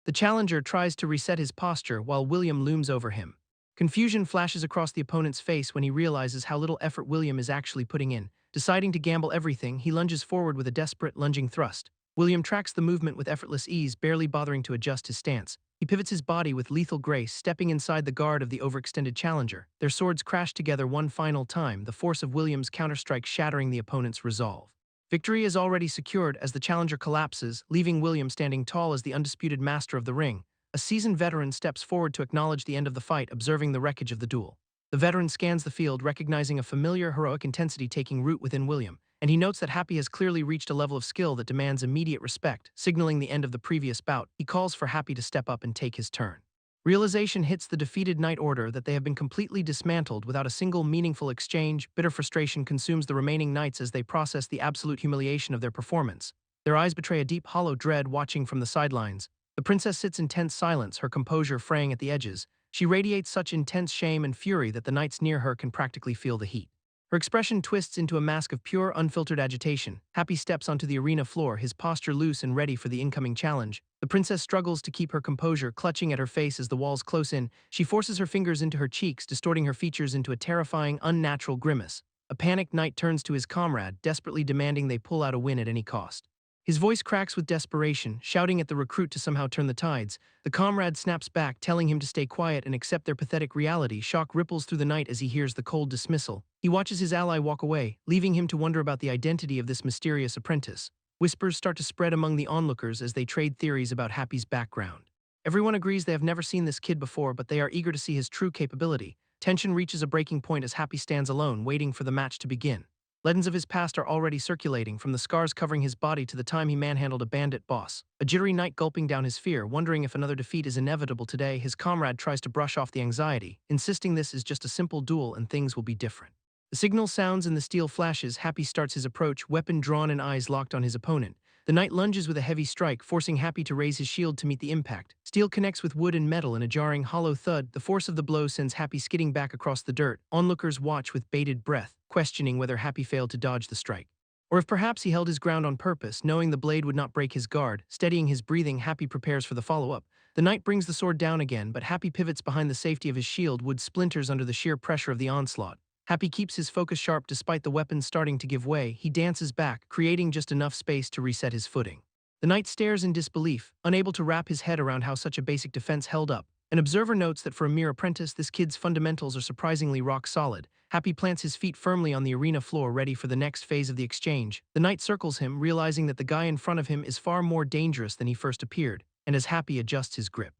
A: The challenger tries to reset his posture while William looms over him. Confusion flashes across the opponent's face when he realizes how little effort William is actually putting in. Deciding to gamble everything, he lunges forward with a desperate, lunging thrust. William tracks the movement with effortless ease, barely bothering to adjust his stance. He pivots his body with lethal grace, stepping inside the guard of the overextended challenger. Their swords crash together one final time, the force of William's counterstrike shattering the opponent's resolve. Victory is already secured as the challenger collapses, leaving William standing tall as the undisputed master of the ring. A seasoned veteran steps forward to acknowledge the end of the fight, observing the wreckage of the duel. The veteran scans the field, recognizing a familiar, heroic intensity taking root within William, and he notes that Happy has clearly reached a level of skill that demands immediate respect, signaling the end of the previous bout. He calls for Happy to step up and take his turn. Realization hits the defeated Knight Order that they have been completely dismantled without a single meaningful exchange. Bitter frustration consumes the remaining knights as they process the absolute humiliation of their performance. Their eyes betray a deep, hollow dread watching from the sidelines. The princess sits in tense silence, her composure fraying at the edges. She radiates such intense shame and fury that the knights near her can practically feel the heat. Her expression twists into a mask of pure, unfiltered agitation. Happy steps onto the arena floor, his posture loose and ready for the incoming challenge. The princess struggles to keep her composure, clutching at her face as the walls close in. She forces her fingers into her cheeks, distorting her features into a terrifying, unnatural grimace. A panicked knight turns to his comrade, desperately demanding they pull out a win at any cost. His voice cracks with desperation, shouting at the recruit to somehow turn the tides. The comrade snaps back, telling him to stay quiet and accept their pathetic reality. Shock ripples through the knight as he hears the cold dismissal. He watches his ally walk away, leaving him to wonder about the identity of this mysterious apprentice. Whispers start to spread among the onlookers as they trade theories about Happy's background. Everyone agrees they have never seen this kid before, but they are eager to see his true capability. Tension reaches a breaking point as Happy stands alone, waiting for the match to begin. Legends of his past are already circulating, from the scars covering his body to the time he manhandled a bandit boss. A jittery knight gulping down his fear, wondering if another defeat is inevitable today, his comrade tries to brush off the anxiety, insisting this is just a simple duel and things will be different. The signal sounds and the steel flashes. Happy starts his approach, weapon drawn and eyes locked on his opponent. The knight lunges with a heavy strike, forcing Happy to raise his shield to meet the impact. Steel connects with wood and metal in a jarring, hollow thud. The force of the blow sends Happy skidding back across the dirt. Onlookers watch with bated breath, questioning whether Happy failed to dodge the strike. Or if perhaps he held his ground on purpose, knowing the blade would not break his guard. Steadying his breathing, Happy prepares for the follow-up. The knight brings the sword down again, but Happy pivots behind the safety of his shield. Wood splinters under the sheer pressure of the onslaught. Happy keeps his focus sharp despite the weapon starting to give way. He dances back, creating just enough space to reset his footing. The knight stares in disbelief, unable to wrap his head around how such a basic defense held up. An observer notes that for a mere apprentice, this kid's fundamentals are surprisingly rock solid. Happy plants his feet firmly on the arena floor, ready for the next phase of the exchange. The knight circles him, realizing that the guy in front of him is far more dangerous than he first appeared, and as Happy adjusts his grip,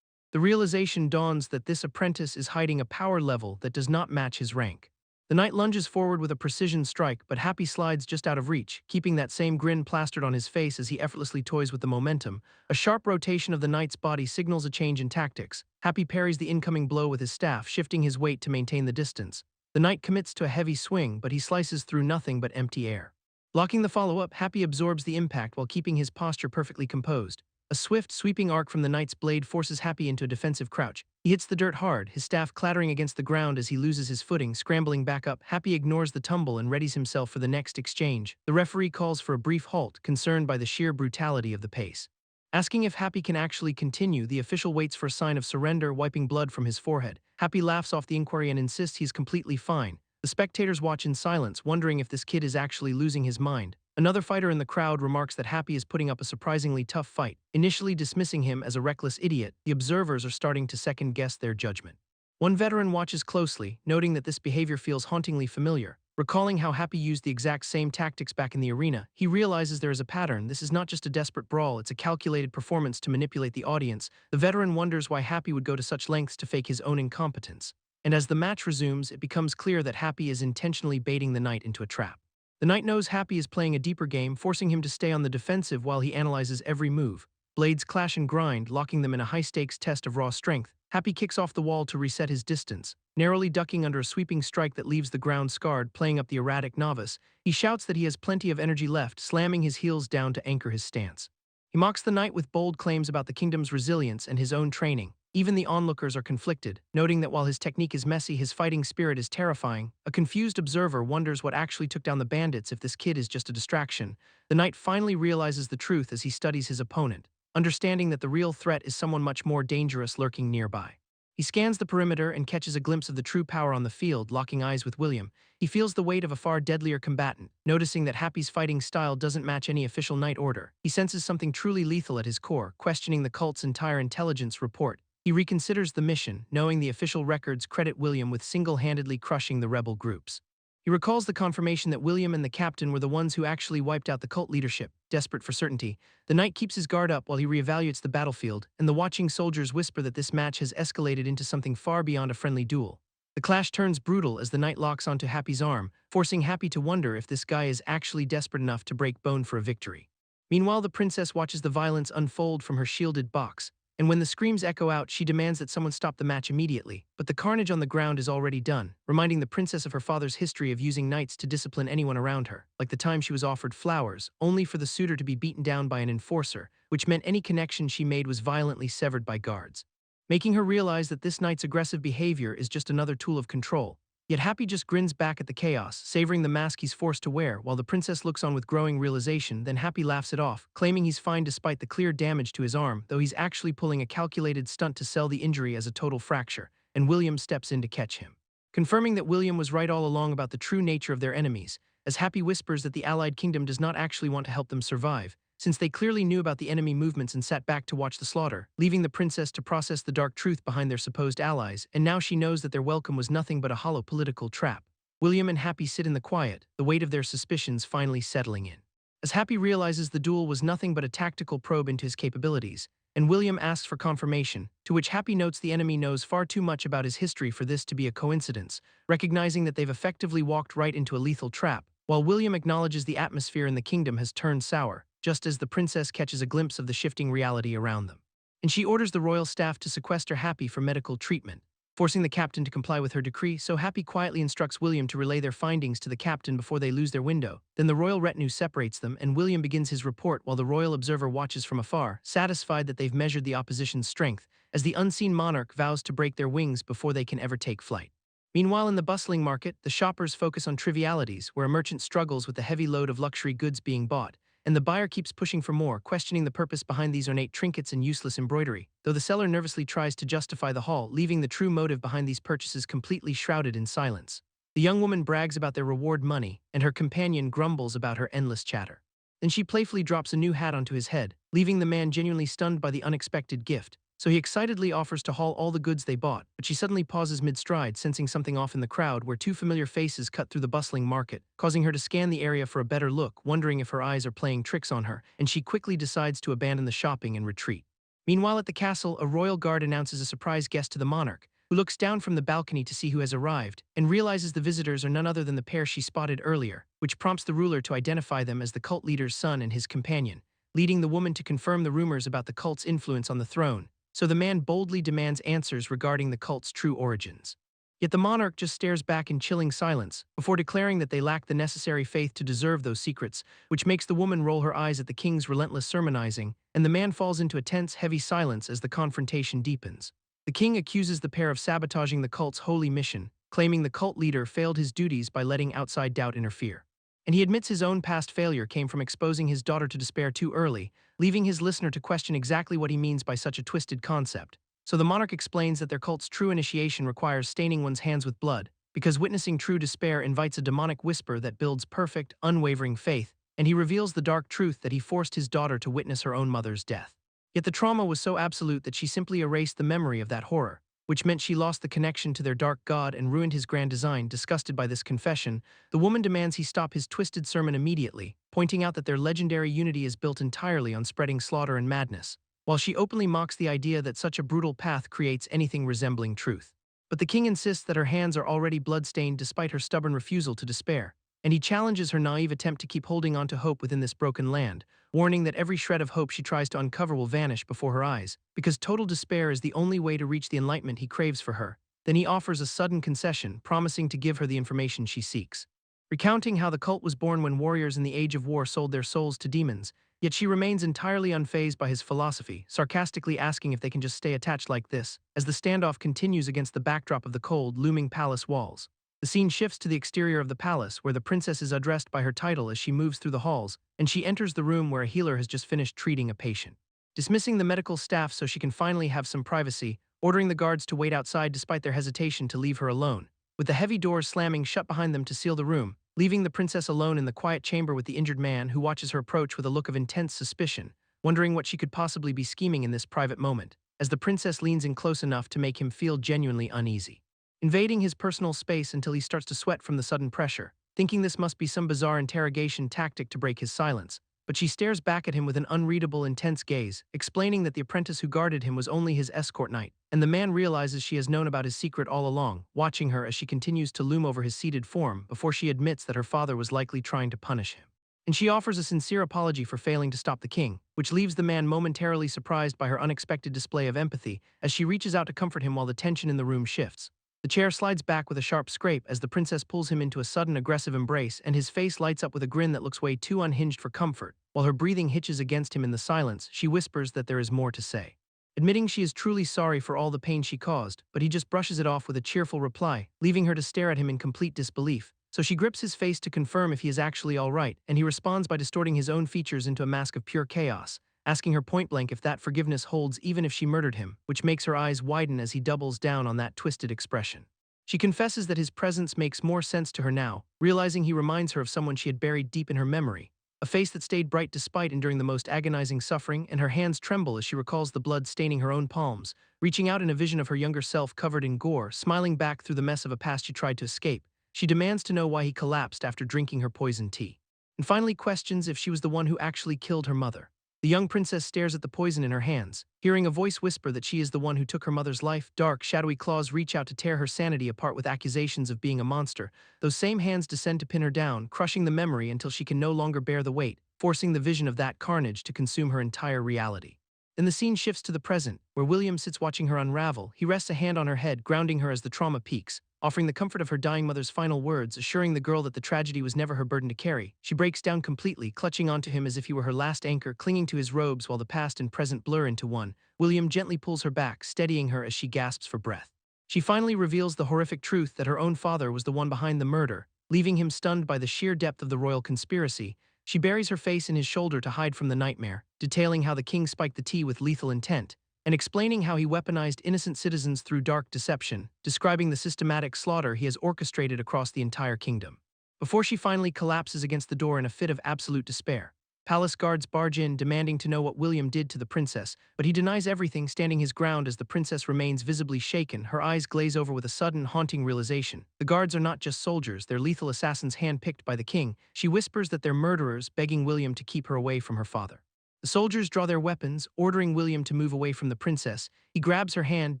A: the realization dawns that this apprentice is hiding a power level that does not match his rank. The knight lunges forward with a precision strike, but Happy slides just out of reach, keeping that same grin plastered on his face as he effortlessly toys with the momentum. A sharp rotation of the knight's body signals a change in tactics. Happy parries the incoming blow with his staff, shifting his weight to maintain the distance. The knight commits to a heavy swing, but he slices through nothing but empty air. Blocking the follow-up, Happy absorbs the impact while keeping his posture perfectly composed. A swift, sweeping arc from the knight's blade forces Happy into a defensive crouch. He hits the dirt hard, his staff clattering against the ground as he loses his footing. Scrambling back up, Happy ignores the tumble and readies himself for the next exchange. The referee calls for a brief halt, concerned by the sheer brutality of the pace. Asking if Happy can actually continue, the official waits for a sign of surrender, wiping blood from his forehead. Happy laughs off the inquiry and insists he's completely fine. The spectators watch in silence, wondering if this kid is actually losing his mind. Another fighter in the crowd remarks that Happy is putting up a surprisingly tough fight. Initially dismissing him as a reckless idiot, the observers are starting to second-guess their judgment. One veteran watches closely, noting that this behavior feels hauntingly familiar. Recalling how Happy used the exact same tactics back in the arena, he realizes there is a pattern. This is not just a desperate brawl, it's a calculated performance to manipulate the audience. The veteran wonders why Happy would go to such lengths to fake his own incompetence. And as the match resumes, it becomes clear that Happy is intentionally baiting the knight into a trap. The knight knows Happy is playing a deeper game, forcing him to stay on the defensive while he analyzes every move. Blades clash and grind, locking them in a high-stakes test of raw strength. Happy kicks off the wall to reset his distance, narrowly ducking under a sweeping strike that leaves the ground scarred. Playing up the erratic novice, he shouts that he has plenty of energy left, slamming his heels down to anchor his stance. He mocks the knight with bold claims about the kingdom's resilience and his own training. Even the onlookers are conflicted, noting that while his technique is messy, his fighting spirit is terrifying. A confused observer wonders what actually took down the bandits, if this kid is just a distraction. The knight finally realizes the truth as he studies his opponent, understanding that the real threat is someone much more dangerous lurking nearby. He scans the perimeter and catches a glimpse of the true power on the field, locking eyes with William. He feels the weight of a far deadlier combatant, noticing that Happy's fighting style doesn't match any official knight order. He senses something truly lethal at his core, questioning the cult's entire intelligence report. He reconsiders the mission, knowing the official records credit William with single-handedly crushing the rebel groups. He recalls the confirmation that William and the captain were the ones who actually wiped out the cult leadership. Desperate for certainty, the knight keeps his guard up while he reevaluates the battlefield, and the watching soldiers whisper that this match has escalated into something far beyond a friendly duel. The clash turns brutal as the knight locks onto Happy's arm, forcing Happy to wonder if this guy is actually desperate enough to break bone for a victory. Meanwhile, the princess watches the violence unfold from her shielded box. And when the screams echo out, she demands that someone stop the match immediately. But the carnage on the ground is already done, reminding the princess of her father's history of using knights to discipline anyone around her, like the time she was offered flowers, only for the suitor to be beaten down by an enforcer, which meant any connection she made was violently severed by guards, making her realize that this knight's aggressive behavior is just another tool of control. Yet Happy just grins back at the chaos, savoring the mask he's forced to wear, while the princess looks on with growing realization. Then Happy laughs it off, claiming he's fine despite the clear damage to his arm, though he's actually pulling a calculated stunt to sell the injury as a total fracture, and William steps in to catch him, confirming that William was right all along about the true nature of their enemies, as Happy whispers that the Allied Kingdom does not actually want to help them survive, since they clearly knew about the enemy movements and sat back to watch the slaughter, leaving the princess to process the dark truth behind their supposed allies, and now she knows that their welcome was nothing but a hollow political trap. William and Happy sit in the quiet, the weight of their suspicions finally settling in. As Happy realizes the duel was nothing but a tactical probe into his capabilities, and William asks for confirmation, to which Happy notes the enemy knows far too much about his history for this to be a coincidence, recognizing that they've effectively walked right into a lethal trap, while William acknowledges the atmosphere in the kingdom has turned sour, just as the princess catches a glimpse of the shifting reality around them. And she orders the royal staff to sequester Happy for medical treatment, forcing the captain to comply with her decree, so Happy quietly instructs William to relay their findings to the captain before they lose their window. Then the royal retinue separates them, and William begins his report while the royal observer watches from afar, satisfied that they've measured the opposition's strength, as the unseen monarch vows to break their wings before they can ever take flight. Meanwhile, in the bustling market, the shoppers focus on trivialities, where a merchant struggles with the heavy load of luxury goods being bought, and the buyer keeps pushing for more, questioning the purpose behind these ornate trinkets and useless embroidery, though the seller nervously tries to justify the haul, leaving the true motive behind these purchases completely shrouded in silence. The young woman brags about their reward money, and her companion grumbles about her endless chatter. Then she playfully drops a new hat onto his head, leaving the man genuinely stunned by the unexpected gift. So he excitedly offers to haul all the goods they bought, but she suddenly pauses mid-stride, sensing something off in the crowd where two familiar faces cut through the bustling market, causing her to scan the area for a better look, wondering if her eyes are playing tricks on her, and she quickly decides to abandon the shopping and retreat. Meanwhile, at the castle, a royal guard announces a surprise guest to the monarch, who looks down from the balcony to see who has arrived, and realizes the visitors are none other than the pair she spotted earlier, which prompts the ruler to identify them as the cult leader's son and his companion, leading the woman to confirm the rumors about the cult's influence on the throne. So the man boldly demands answers regarding the cult's true origins. Yet the monarch just stares back in chilling silence, before declaring that they lack the necessary faith to deserve those secrets, which makes the woman roll her eyes at the king's relentless sermonizing, and the man falls into a tense, heavy silence as the confrontation deepens. The king accuses the pair of sabotaging the cult's holy mission, claiming the cult leader failed his duties by letting outside doubt interfere. And he admits his own past failure came from exposing his daughter to despair too early, leaving his listener to question exactly what he means by such a twisted concept. So the monarch explains that their cult's true initiation requires staining one's hands with blood, because witnessing true despair invites a demonic whisper that builds perfect, unwavering faith, and he reveals the dark truth that he forced his daughter to witness her own mother's death. Yet the trauma was so absolute that she simply erased the memory of that horror, which meant she lost the connection to their dark god and ruined his grand design. Disgusted by this confession, the woman demands he stop his twisted sermon immediately, pointing out that their legendary unity is built entirely on spreading slaughter and madness, while she openly mocks the idea that such a brutal path creates anything resembling truth. But the king insists that her hands are already blood-stained despite her stubborn refusal to despair, and he challenges her naive attempt to keep holding on to hope within this broken land, warning that every shred of hope she tries to uncover will vanish before her eyes, because total despair is the only way to reach the enlightenment he craves for her. Then he offers a sudden concession, promising to give her the information she seeks. Recounting how the cult was born when warriors in the Age of War sold their souls to demons, yet she remains entirely unfazed by his philosophy, sarcastically asking if they can just stay attached like this, as the standoff continues against the backdrop of the cold, looming palace walls. The scene shifts to the exterior of the palace, where the princess is addressed by her title as she moves through the halls, and she enters the room where a healer has just finished treating a patient. Dismissing the medical staff so she can finally have some privacy, ordering the guards to wait outside despite their hesitation to leave her alone, with the heavy doors slamming shut behind them to seal the room, leaving the princess alone in the quiet chamber with the injured man who watches her approach with a look of intense suspicion, wondering what she could possibly be scheming in this private moment, as the princess leans in close enough to make him feel genuinely uneasy, invading his personal space until he starts to sweat from the sudden pressure, thinking this must be some bizarre interrogation tactic to break his silence. But she stares back at him with an unreadable, intense gaze, explaining that the apprentice who guarded him was only his escort knight, and the man realizes she has known about his secret all along, watching her as she continues to loom over his seated form before she admits that her father was likely trying to punish him. and she offers a sincere apology for failing to stop the king, which leaves the man momentarily surprised by her unexpected display of empathy as she reaches out to comfort him while the tension in the room shifts. The chair slides back with a sharp scrape as the princess pulls him into a sudden aggressive embrace, and his face lights up with a grin that looks way too unhinged for comfort. While her breathing hitches against him in the silence, she whispers that there is more to say. Admitting she is truly sorry for all the pain she caused, but he just brushes it off with a cheerful reply, leaving her to stare at him in complete disbelief. So she grips his face to confirm if he is actually all right, and he responds by distorting his own features into a mask of pure chaos, asking her point-blank if that forgiveness holds even if she murdered him, which makes her eyes widen as he doubles down on that twisted expression. She confesses that his presence makes more sense to her now, realizing he reminds her of someone she had buried deep in her memory, a face that stayed bright despite enduring the most agonizing suffering, and her hands tremble as she recalls the blood staining her own palms, reaching out in a vision of her younger self covered in gore, smiling back through the mess of a past she tried to escape. She demands to know why he collapsed after drinking her poison tea, and finally questions if she was the one who actually killed her mother. The young princess stares at the poison in her hands, hearing a voice whisper that she is the one who took her mother's life. Dark, shadowy claws reach out to tear her sanity apart with accusations of being a monster. Those same hands descend to pin her down, crushing the memory until she can no longer bear the weight, forcing the vision of that carnage to consume her entire reality. Then the scene shifts to the present, where William sits watching her unravel. He rests a hand on her head, grounding her as the trauma peaks, offering the comfort of her dying mother's final words, assuring the girl that the tragedy was never her burden to carry. She breaks down completely, clutching onto him as if he were her last anchor, clinging to his robes while the past and present blur into one. William gently pulls her back, steadying her as she gasps for breath. She finally reveals the horrific truth that her own father was the one behind the murder, leaving him stunned by the sheer depth of the royal conspiracy. She buries her face in his shoulder to hide from the nightmare, detailing how the king spiked the tea with lethal intent, and explaining how he weaponized innocent citizens through dark deception, describing the systematic slaughter he has orchestrated across the entire kingdom. Before she finally collapses against the door in a fit of absolute despair, palace guards barge in, demanding to know what William did to the princess, but he denies everything, standing his ground as the princess remains visibly shaken. Her eyes glaze over with a sudden, haunting realization. The guards are not just soldiers, they're lethal assassins handpicked by the king. She whispers that they're murderers, begging William to keep her away from her father. The soldiers draw their weapons, ordering William to move away from the princess. He grabs her hand,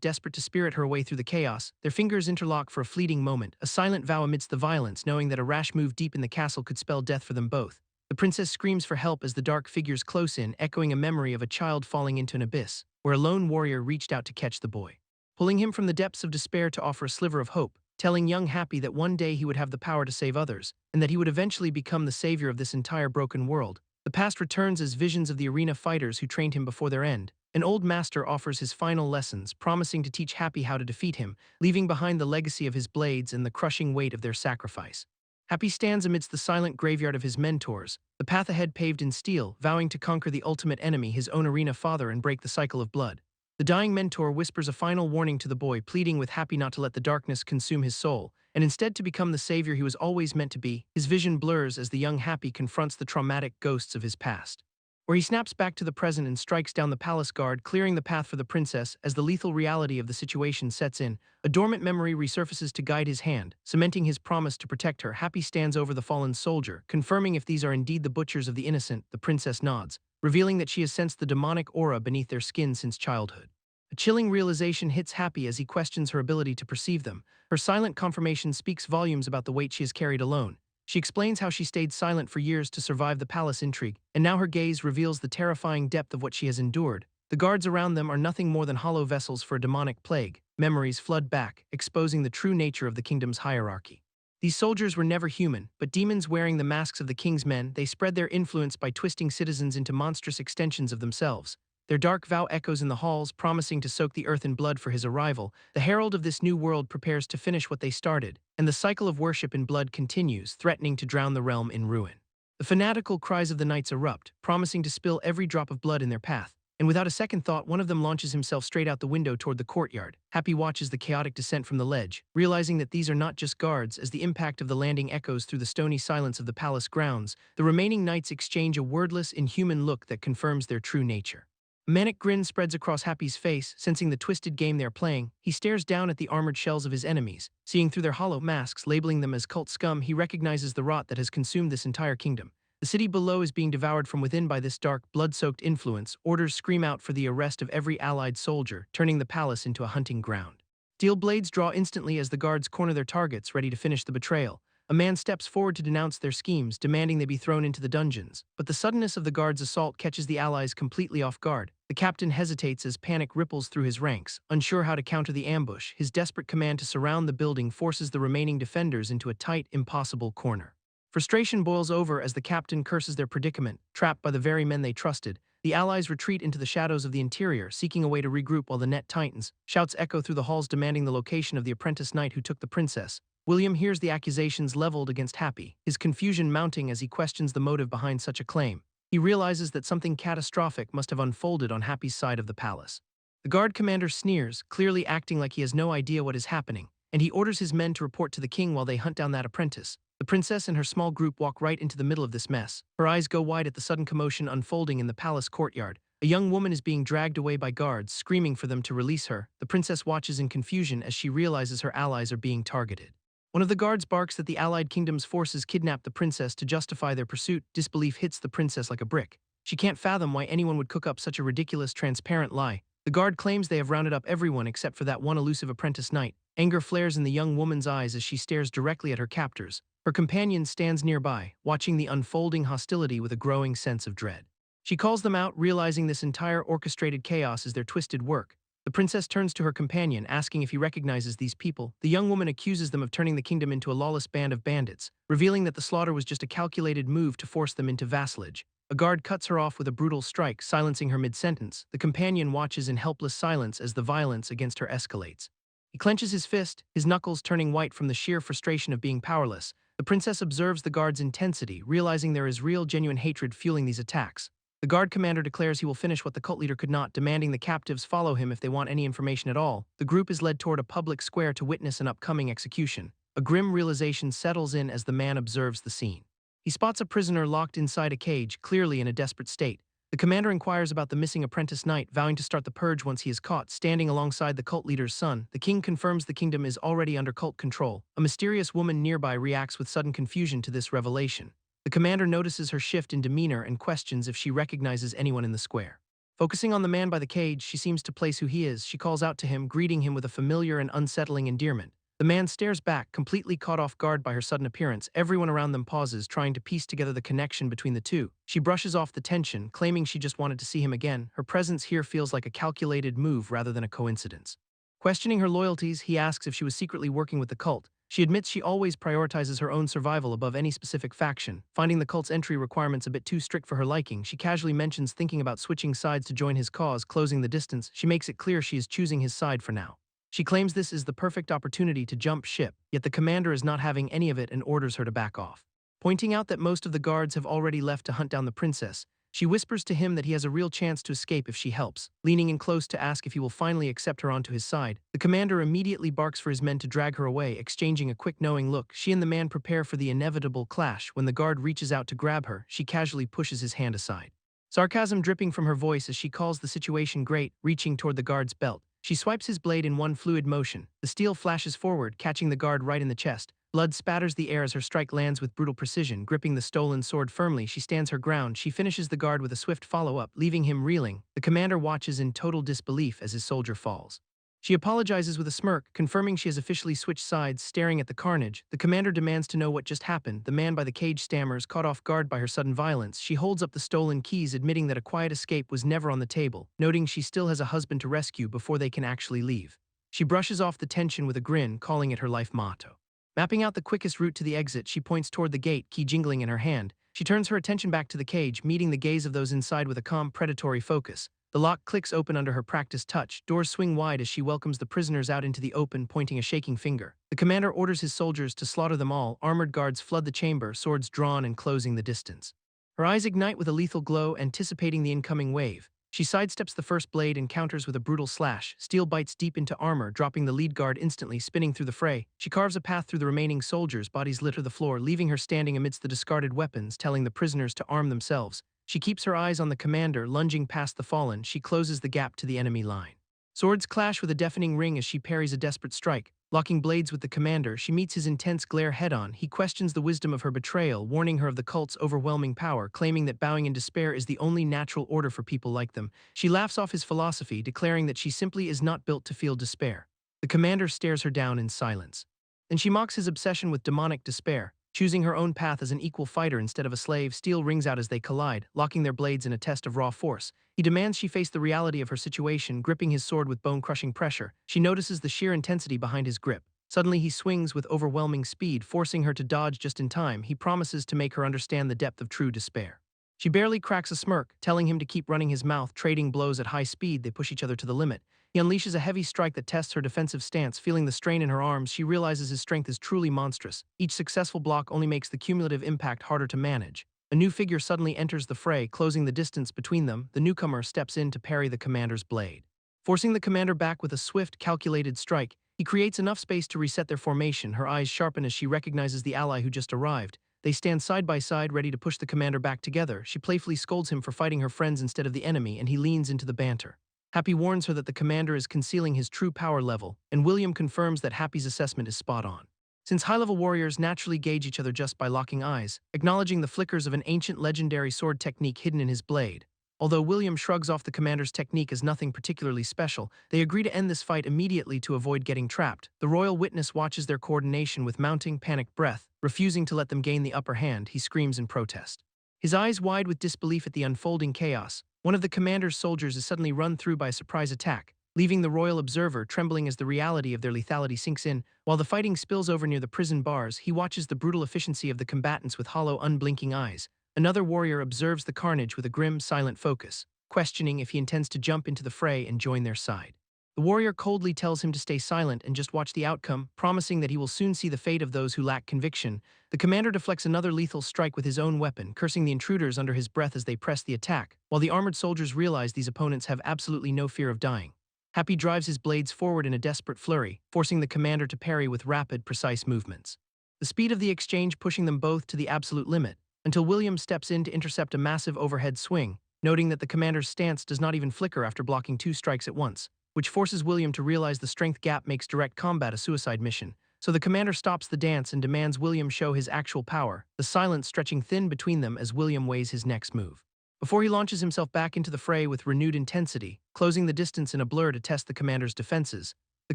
A: desperate to spirit her away through the chaos. Their fingers interlock for a fleeting moment, a silent vow amidst the violence, knowing that a rash move deep in the castle could spell death for them both. The princess screams for help as the dark figures close in, echoing a memory of a child falling into an abyss, where a lone warrior reached out to catch the boy, pulling him from the depths of despair to offer a sliver of hope, telling young Happy that one day he would have the power to save others, and that he would eventually become the savior of this entire broken world. The past returns as visions of the arena fighters who trained him before their end. An old master offers his final lessons, promising to teach Happy how to defeat him, leaving behind the legacy of his blades and the crushing weight of their sacrifice. Happy stands amidst the silent graveyard of his mentors, the path ahead paved in steel, vowing to conquer the ultimate enemy, his own arena father, and break the cycle of blood. The dying mentor whispers a final warning to the boy, pleading with Happy not to let the darkness consume his soul, and instead to become the savior he was always meant to be. His vision blurs as the young Happy confronts the traumatic ghosts of his past, where he snaps back to the present and strikes down the palace guard, clearing the path for the princess. As the lethal reality of the situation sets in, a dormant memory resurfaces to guide his hand, cementing his promise to protect her. Happy stands over the fallen soldier, confirming if these are indeed the butchers of the innocent. The princess nods, revealing that she has sensed the demonic aura beneath their skin since childhood. A chilling realization hits Happy as he questions her ability to perceive them. Her silent confirmation speaks volumes about the weight she has carried alone. She explains how she stayed silent for years to survive the palace intrigue, and now her gaze reveals the terrifying depth of what she has endured. The guards around them are nothing more than hollow vessels for a demonic plague. Memories flood back, exposing the true nature of the kingdom's hierarchy. These soldiers were never human, but demons wearing the masks of the king's men. They spread their influence by twisting citizens into monstrous extensions of themselves. Their dark vow echoes in the halls, promising to soak the earth in blood for his arrival. The herald of this new world prepares to finish what they started, and the cycle of worship in blood continues, threatening to drown the realm in ruin. The fanatical cries of the knights erupt, promising to spill every drop of blood in their path, and without a second thought, one of them launches himself straight out the window toward the courtyard. Happy watches the chaotic descent from the ledge, realizing that these are not just guards. As the impact of the landing echoes through the stony silence of the palace grounds, the remaining knights exchange a wordless, inhuman look that confirms their true nature. A manic grin spreads across Happy's face, sensing the twisted game they're playing. He stares down at the armored shells of his enemies, seeing through their hollow masks, labeling them as cult scum. He recognizes the rot that has consumed this entire kingdom. The city below is being devoured from within by this dark, blood-soaked influence. Orders scream out for the arrest of every allied soldier, turning the palace into a hunting ground. Steel blades draw instantly as the guards corner their targets, ready to finish the betrayal. A man steps forward to denounce their schemes, demanding they be thrown into the dungeons. But the suddenness of the guard's assault catches the allies completely off guard. The captain hesitates as panic ripples through his ranks. Unsure how to counter the ambush, his desperate command to surround the building forces the remaining defenders into a tight, impossible corner. Frustration boils over as the captain curses their predicament. Trapped by the very men they trusted, the allies retreat into the shadows of the interior, seeking a way to regroup while the net tightens. Shouts echo through the halls demanding the location of the apprentice knight who took the princess. William hears the accusations leveled against Happy, his confusion mounting as he questions the motive behind such a claim. He realizes that something catastrophic must have unfolded on Happy's side of the palace. The guard commander sneers, clearly acting like he has no idea what is happening, and he orders his men to report to the king while they hunt down that apprentice. The princess and her small group walk right into the middle of this mess. Her eyes go wide at the sudden commotion unfolding in the palace courtyard. A young woman is being dragged away by guards, screaming for them to release her. The princess watches in confusion as she realizes her allies are being targeted. One of the guards barks that the allied kingdom's forces kidnapped the princess to justify their pursuit. Disbelief hits the princess like a brick. She can't fathom why anyone would cook up such a ridiculous, transparent lie. The guard claims they have rounded up everyone except for that one elusive apprentice knight. Anger flares in the young woman's eyes as she stares directly at her captors. Her companion stands nearby, watching the unfolding hostility with a growing sense of dread. She calls them out, realizing this entire orchestrated chaos is their twisted work. The princess turns to her companion, asking if he recognizes these people. The young woman accuses them of turning the kingdom into a lawless band of bandits, revealing that the slaughter was just a calculated move to force them into vassalage. A guard cuts her off with a brutal strike, silencing her mid-sentence. The companion watches in helpless silence as the violence against her escalates. He clenches his fist, his knuckles turning white from the sheer frustration of being powerless. The princess observes the guard's intensity, realizing there is real, genuine hatred fueling these attacks. The guard commander declares he will finish what the cult leader could not, demanding the captives follow him if they want any information at all. The group is led toward a public square to witness an upcoming execution. A grim realization settles in as the man observes the scene. He spots a prisoner locked inside a cage, clearly in a desperate state. The commander inquires about the missing apprentice knight, vowing to start the purge once he is caught. Standing alongside the cult leader's son, the king confirms the kingdom is already under cult control. A mysterious woman nearby reacts with sudden confusion to this revelation. The commander notices her shift in demeanor and questions if she recognizes anyone in the square. Focusing on the man by the cage, she seems to place who he is. She calls out to him, greeting him with a familiar and unsettling endearment. The man stares back, completely caught off guard by her sudden appearance. Everyone around them pauses, trying to piece together the connection between the two. She brushes off the tension, claiming she just wanted to see him again. Her presence here feels like a calculated move rather than a coincidence. Questioning her loyalties, he asks if she was secretly working with the cult. She admits she always prioritizes her own survival above any specific faction. Finding the cult's entry requirements a bit too strict for her liking, she casually mentions thinking about switching sides to join his cause. Closing the distance, she makes it clear she is choosing his side for now. She claims this is the perfect opportunity to jump ship, yet the commander is not having any of it and orders her to back off. Pointing out that most of the guards have already left to hunt down the princess, she whispers to him that he has a real chance to escape if she helps. Leaning in close to ask if he will finally accept her onto his side, the commander immediately barks for his men to drag her away, exchanging a quick knowing look. She and the man prepare for the inevitable clash. When the guard reaches out to grab her, she casually pushes his hand aside. Sarcasm dripping from her voice as she calls the situation great, reaching toward the guard's belt. She swipes his blade in one fluid motion. The steel flashes forward, catching the guard right in the chest. Blood spatters the air as her strike lands with brutal precision. Gripping the stolen sword firmly, she stands her ground. She finishes the guard with a swift follow-up, leaving him reeling. The commander watches in total disbelief as his soldier falls. She apologizes with a smirk, confirming she has officially switched sides. Staring at the carnage, the commander demands to know what just happened. The man by the cage stammers, caught off guard by her sudden violence. She holds up the stolen keys, admitting that a quiet escape was never on the table, noting she still has a husband to rescue before they can actually leave. She brushes off the tension with a grin, calling it her life motto. Mapping out the quickest route to the exit, she points toward the gate, key jingling in her hand. She turns her attention back to the cage, meeting the gaze of those inside with a calm, predatory focus. The lock clicks open under her practiced touch. Doors swing wide as she welcomes the prisoners out into the open, pointing a shaking finger. The commander orders his soldiers to slaughter them all. Armored guards flood the chamber, swords drawn and closing the distance. Her eyes ignite with a lethal glow, anticipating the incoming wave. She sidesteps the first blade and counters with a brutal slash. Steel bites deep into armor, dropping the lead guard instantly, spinning through the fray. She carves a path through the remaining soldiers, bodies litter the floor, leaving her standing amidst the discarded weapons, telling the prisoners to arm themselves. She keeps her eyes on the commander, lunging past the fallen. She closes the gap to the enemy line. Swords clash with a deafening ring as she parries a desperate strike. Locking blades with the commander, she meets his intense glare head-on. He questions the wisdom of her betrayal, warning her of the cult's overwhelming power, claiming that bowing in despair is the only natural order for people like them. She laughs off his philosophy, declaring that she simply is not built to feel despair. The commander stares her down in silence. Then she mocks his obsession with demonic despair. Choosing her own path as an equal fighter instead of a slave, steel rings out as they collide, locking their blades in a test of raw force. He demands she face the reality of her situation, gripping his sword with bone-crushing pressure. She notices the sheer intensity behind his grip. Suddenly he swings with overwhelming speed, forcing her to dodge just in time. He promises to make her understand the depth of true despair. She barely cracks a smirk, telling him to keep running his mouth. Trading blows at high speed, they push each other to the limit. He unleashes a heavy strike that tests her defensive stance. Feeling the strain in her arms, she realizes his strength is truly monstrous. Each successful block only makes the cumulative impact harder to manage. A new figure suddenly enters the fray, closing the distance between them. The newcomer steps in to parry the commander's blade. Forcing the commander back with a swift, calculated strike, he creates enough space to reset their formation. Her eyes sharpen as she recognizes the ally who just arrived. They stand side by side, ready to push the commander back together. She playfully scolds him for fighting her friends instead of the enemy, and he leans into the banter. Happy warns her that the commander is concealing his true power level, and William confirms that Happy's assessment is spot on. Since high-level warriors naturally gauge each other just by locking eyes, acknowledging the flickers of an ancient legendary sword technique hidden in his blade. Although William shrugs off the commander's technique as nothing particularly special, they agree to end this fight immediately to avoid getting trapped. The royal witness watches their coordination with mounting, panicked breath. Refusing to let them gain the upper hand, he screams in protest. His eyes wide with disbelief at the unfolding chaos, one of the commander's soldiers is suddenly run through by a surprise attack, leaving the royal observer trembling as the reality of their lethality sinks in. While the fighting spills over near the prison bars, he watches the brutal efficiency of the combatants with hollow, unblinking eyes. Another warrior observes the carnage with a grim, silent focus, questioning if he intends to jump into the fray and join their side. The warrior coldly tells him to stay silent and just watch the outcome, promising that he will soon see the fate of those who lack conviction. The commander deflects another lethal strike with his own weapon, cursing the intruders under his breath as they press the attack, while the armored soldiers realize these opponents have absolutely no fear of dying. Happy drives his blades forward in a desperate flurry, forcing the commander to parry with rapid, precise movements. The speed of the exchange pushing them both to the absolute limit, until William steps in to intercept a massive overhead swing, noting that the commander's stance does not even flicker after blocking 2 strikes at once, which forces William to realize the strength gap makes direct combat a suicide mission. So the commander stops the dance and demands William show his actual power, the silence stretching thin between them as William weighs his next move. Before he launches himself back into the fray with renewed intensity, closing the distance in a blur to test the commander's defenses, the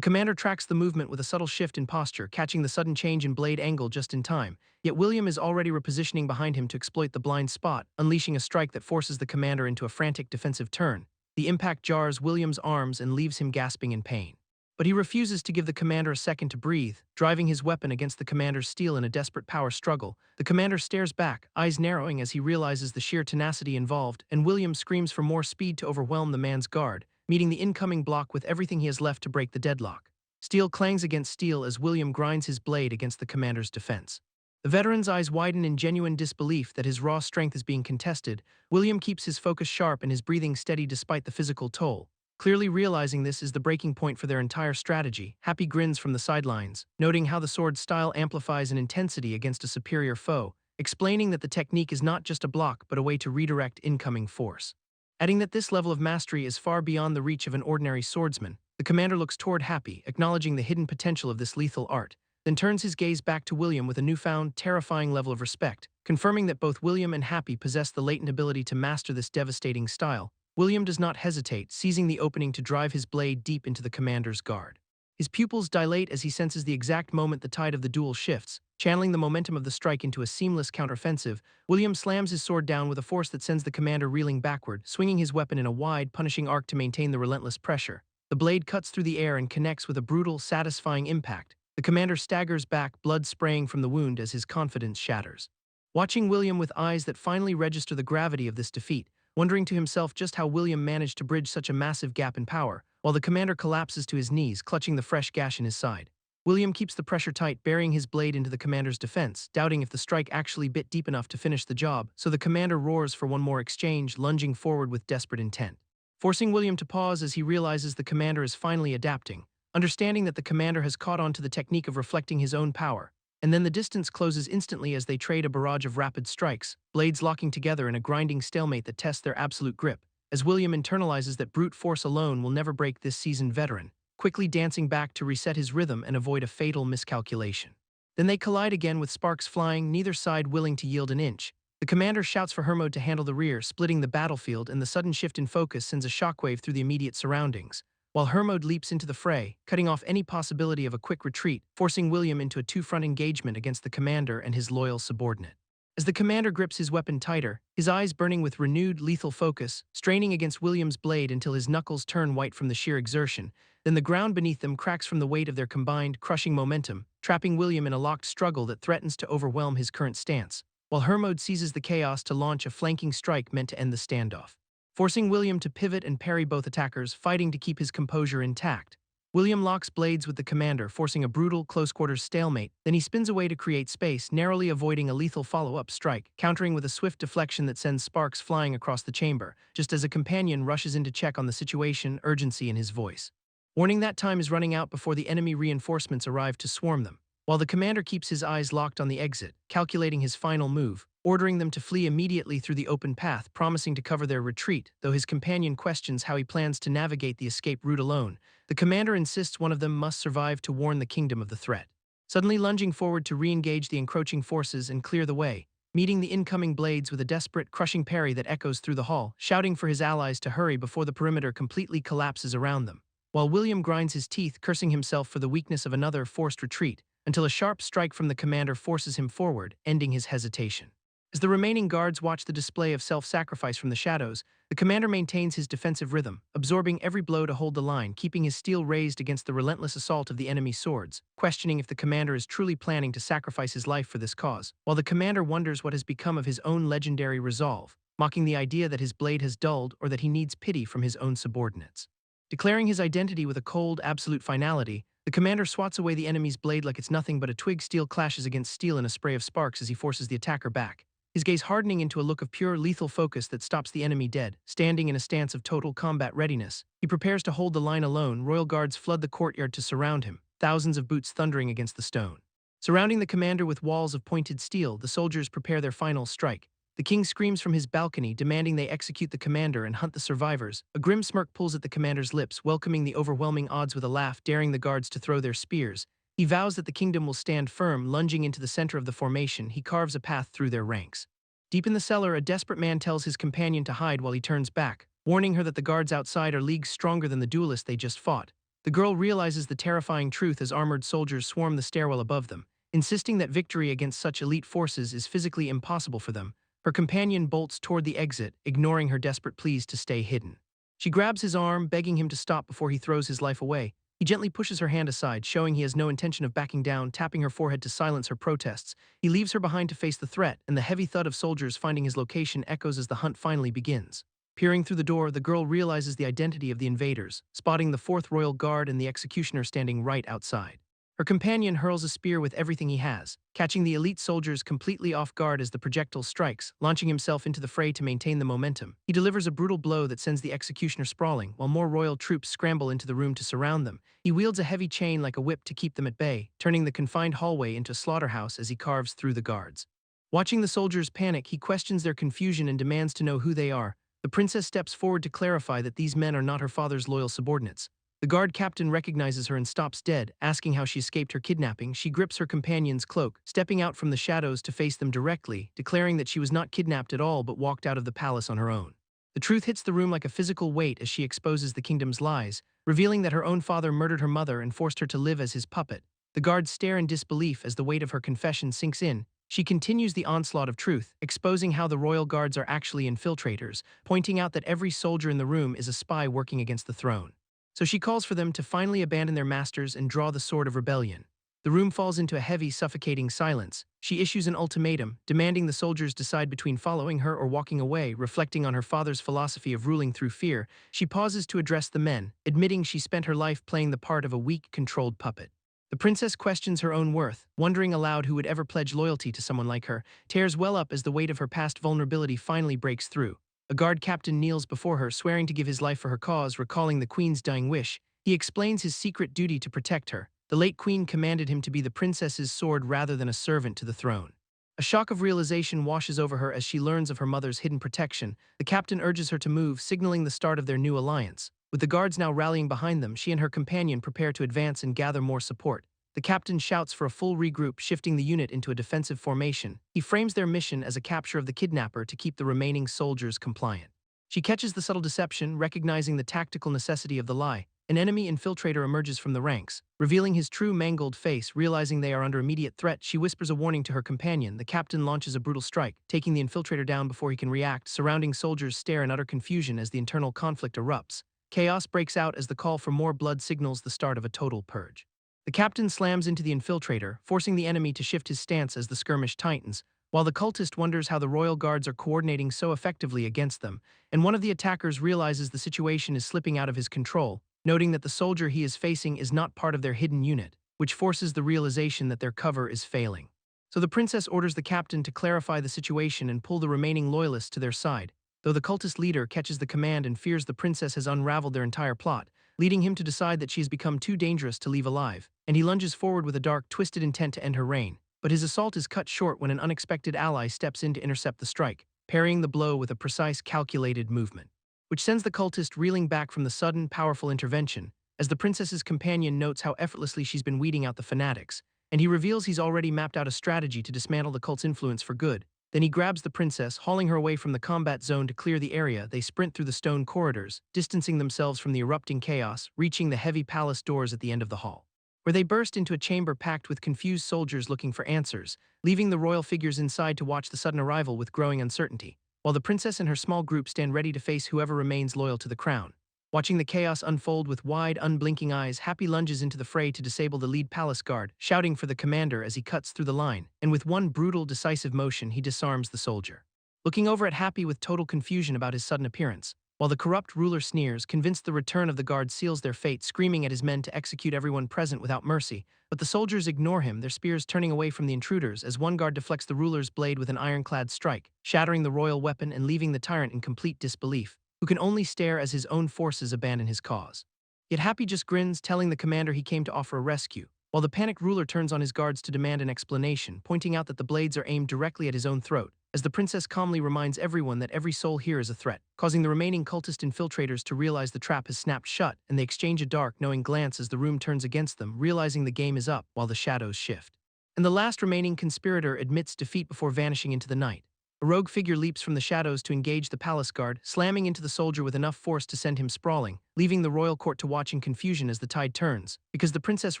A: commander tracks the movement with a subtle shift in posture, catching the sudden change in blade angle just in time. Yet William is already repositioning behind him to exploit the blind spot, unleashing a strike that forces the commander into a frantic defensive turn. The impact jars William's arms and leaves him gasping in pain. But he refuses to give the commander a second to breathe, driving his weapon against the commander's steel in a desperate power struggle. The commander stares back, eyes narrowing as he realizes the sheer tenacity involved, and William screams for more speed to overwhelm the man's guard, meeting the incoming block with everything he has left to break the deadlock. Steel clangs against steel as William grinds his blade against the commander's defense. The veteran's eyes widen in genuine disbelief that his raw strength is being contested. William keeps his focus sharp and his breathing steady despite the physical toll. Clearly realizing this is the breaking point for their entire strategy, Happy grins from the sidelines, noting how the sword's style amplifies in intensity against a superior foe, explaining that the technique is not just a block but a way to redirect incoming force. Adding that this level of mastery is far beyond the reach of an ordinary swordsman, the commander looks toward Happy, acknowledging the hidden potential of this lethal art, then turns his gaze back to William with a newfound, terrifying level of respect, confirming that both William and Happy possess the latent ability to master this devastating style. William does not hesitate, seizing the opening to drive his blade deep into the commander's guard. His pupils dilate as he senses the exact moment the tide of the duel shifts, channeling the momentum of the strike into a seamless counteroffensive. William slams his sword down with a force that sends the commander reeling backward, swinging his weapon in a wide, punishing arc to maintain the relentless pressure. The blade cuts through the air and connects with a brutal, satisfying impact. The commander staggers back, blood spraying from the wound as his confidence shatters. Watching William with eyes that finally register the gravity of this defeat, wondering to himself just how William managed to bridge such a massive gap in power, while the commander collapses to his knees, clutching the fresh gash in his side. William keeps the pressure tight, burying his blade into the commander's defense, doubting if the strike actually bit deep enough to finish the job, so the commander roars for one more exchange, lunging forward with desperate intent. Forcing William to pause as he realizes the commander is finally adapting, understanding that the commander has caught on to the technique of reflecting his own power. And then the distance closes instantly as they trade a barrage of rapid strikes, blades locking together in a grinding stalemate that tests their absolute grip, as William internalizes that brute force alone will never break this seasoned veteran, quickly dancing back to reset his rhythm and avoid a fatal miscalculation. Then they collide again with sparks flying, neither side willing to yield an inch. The commander shouts for Hermod to handle the rear, splitting the battlefield, and the sudden shift in focus sends a shockwave through the immediate surroundings. while Hermod leaps into the fray, cutting off any possibility of a quick retreat, forcing William into a two-front engagement against the commander and his loyal subordinate. As the commander grips his weapon tighter, his eyes burning with renewed lethal focus, straining against William's blade until his knuckles turn white from the sheer exertion, then the ground beneath them cracks from the weight of their combined, crushing momentum, trapping William in a locked struggle that threatens to overwhelm his current stance, while Hermod seizes the chaos to launch a flanking strike meant to end the standoff. Forcing William to pivot and parry both attackers, fighting to keep his composure intact. William locks blades with the commander, forcing a brutal, close-quarters stalemate, then he spins away to create space, narrowly avoiding a lethal follow-up strike, countering with a swift deflection that sends sparks flying across the chamber, just as a companion rushes in to check on the situation, urgency in his voice. Warning that time is running out before the enemy reinforcements arrive to swarm them, while the commander keeps his eyes locked on the exit, calculating his final move, ordering them to flee immediately through the open path, promising to cover their retreat, though his companion questions how he plans to navigate the escape route alone. The commander insists one of them must survive to warn the kingdom of the threat. Suddenly lunging forward to re-engage the encroaching forces and clear the way, meeting the incoming blades with a desperate, crushing parry that echoes through the hall, shouting for his allies to hurry before the perimeter completely collapses around them, while William grinds his teeth, cursing himself for the weakness of another forced retreat, until a sharp strike from the commander forces him forward, ending his hesitation. As the remaining guards watch the display of self-sacrifice from the shadows, the commander maintains his defensive rhythm, absorbing every blow to hold the line, keeping his steel raised against the relentless assault of the enemy's swords, questioning if the commander is truly planning to sacrifice his life for this cause, while the commander wonders what has become of his own legendary resolve, mocking the idea that his blade has dulled or that he needs pity from his own subordinates. Declaring his identity with a cold, absolute finality, the commander swats away the enemy's blade like it's nothing but a twig. Steel clashes against steel in a spray of sparks as he forces the attacker back, his gaze hardening into a look of pure, lethal focus that stops the enemy dead. Standing in a stance of total combat readiness, he prepares to hold the line alone. Royal guards flood the courtyard to surround him, thousands of boots thundering against the stone. Surrounding the commander with walls of pointed steel, the soldiers prepare their final strike. The king screams from his balcony, demanding they execute the commander and hunt the survivors. A grim smirk pulls at the commander's lips, welcoming the overwhelming odds with a laugh, daring the guards to throw their spears. He vows that the kingdom will stand firm. Lunging into the center of the formation, he carves a path through their ranks. Deep in the cellar, a desperate man tells his companion to hide while he turns back, warning her that the guards outside are leagues stronger than the duelist they just fought. The girl realizes the terrifying truth as armored soldiers swarm the stairwell above them, insisting that victory against such elite forces is physically impossible for them. Her companion bolts toward the exit, ignoring her desperate pleas to stay hidden. She grabs his arm, begging him to stop before he throws his life away. He gently pushes her hand aside, showing he has no intention of backing down, tapping her forehead to silence her protests. He leaves her behind to face the threat, and the heavy thud of soldiers finding his location echoes as the hunt finally begins. Peering through the door, the girl realizes the identity of the invaders, spotting the 4th Royal Guard and the executioner standing right outside. Her companion hurls a spear with everything he has, catching the elite soldiers completely off guard as the projectile strikes, launching himself into the fray to maintain the momentum. He delivers a brutal blow that sends the executioner sprawling, while more royal troops scramble into the room to surround them. He wields a heavy chain like a whip to keep them at bay, turning the confined hallway into a slaughterhouse as he carves through the guards. Watching the soldiers panic, he questions their confusion and demands to know who they are. The princess steps forward to clarify that these men are not her father's loyal subordinates. The guard captain recognizes her and stops dead, asking how she escaped her kidnapping. She grips her companion's cloak, stepping out from the shadows to face them directly, declaring that she was not kidnapped at all but walked out of the palace on her own. The truth hits the room like a physical weight as she exposes the kingdom's lies, revealing that her own father murdered her mother and forced her to live as his puppet. The guards stare in disbelief as the weight of her confession sinks in. She continues the onslaught of truth, exposing how the royal guards are actually infiltrators, pointing out that every soldier in the room is a spy working against the throne. So she calls for them to finally abandon their masters and draw the sword of rebellion. The room falls into a heavy, suffocating silence. She issues an ultimatum, demanding the soldiers decide between following her or walking away. Reflecting on her father's philosophy of ruling through fear, she pauses to address the men, admitting she spent her life playing the part of a weak, controlled puppet. The princess questions her own worth, wondering aloud who would ever pledge loyalty to someone like her. Tears well up as the weight of her past vulnerability finally breaks through. A guard captain kneels before her, swearing to give his life for her cause, recalling the queen's dying wish. He explains his secret duty to protect her. The late queen commanded him to be the princess's sword rather than a servant to the throne. A shock of realization washes over her as she learns of her mother's hidden protection. The captain urges her to move, signaling the start of their new alliance. With the guards now rallying behind them, she and her companion prepare to advance and gather more support. The captain shouts for a full regroup, shifting the unit into a defensive formation. He frames their mission as a capture of the kidnapper to keep the remaining soldiers compliant. She catches the subtle deception, recognizing the tactical necessity of the lie. an enemy infiltrator emerges from the ranks. Revealing his true mangled face, realizing they are under immediate threat, she whispers a warning to her companion. The captain launches a brutal strike, taking the infiltrator down before he can react. Surrounding soldiers stare in utter confusion as the internal conflict erupts. Chaos breaks out as the call for more blood signals the start of a total purge. The captain slams into the infiltrator, forcing the enemy to shift his stance as the skirmish tightens, while the cultist wonders how the royal guards are coordinating so effectively against them, and one of the attackers realizes the situation is slipping out of his control, noting that the soldier he is facing is not part of their hidden unit, which forces the realization that their cover is failing. So the princess orders the captain to clarify the situation and pull the remaining loyalists to their side, though the cultist leader catches the command and fears the princess has unraveled their entire plot, leading him to decide that she has become too dangerous to leave alive, and he lunges forward with a dark, twisted intent to end her reign. But his assault is cut short when an unexpected ally steps in to intercept the strike, parrying the blow with a precise, calculated movement, which sends the cultist reeling back from the sudden, powerful intervention, as the princess's companion notes how effortlessly she's been weeding out the fanatics, and he reveals he's already mapped out a strategy to dismantle the cult's influence for good. Then he grabs the princess, hauling her away from the combat zone to clear the area. They sprint through the stone corridors, distancing themselves from the erupting chaos, reaching the heavy palace doors at the end of the hall, where they burst into a chamber packed with confused soldiers looking for answers, leaving the royal figures inside to watch the sudden arrival with growing uncertainty, while the princess and her small group stand ready to face whoever remains loyal to the crown. Watching the chaos unfold with wide, unblinking eyes, Happy lunges into the fray to disable the lead palace guard, shouting for the commander as he cuts through the line, and with one brutal, decisive motion he disarms the soldier. Looking over at Happy with total confusion about his sudden appearance, while the corrupt ruler sneers, convinced the return of the guard seals their fate, screaming at his men to execute everyone present without mercy, but the soldiers ignore him, their spears turning away from the intruders as one guard deflects the ruler's blade with an ironclad strike, shattering the royal weapon and leaving the tyrant in complete disbelief, who can only stare as his own forces abandon his cause. Yet Happy just grins, telling the commander he came to offer a rescue, while the panicked ruler turns on his guards to demand an explanation, pointing out that the blades are aimed directly at his own throat, as the princess calmly reminds everyone that every soul here is a threat, causing the remaining cultist infiltrators to realize the trap has snapped shut, and they exchange a dark, knowing glance as the room turns against them, realizing the game is up while the shadows shift. And the last remaining conspirator admits defeat before vanishing into the night. A rogue figure leaps from the shadows to engage the palace guard, slamming into the soldier with enough force to send him sprawling, leaving the royal court to watch in confusion as the tide turns, because the princess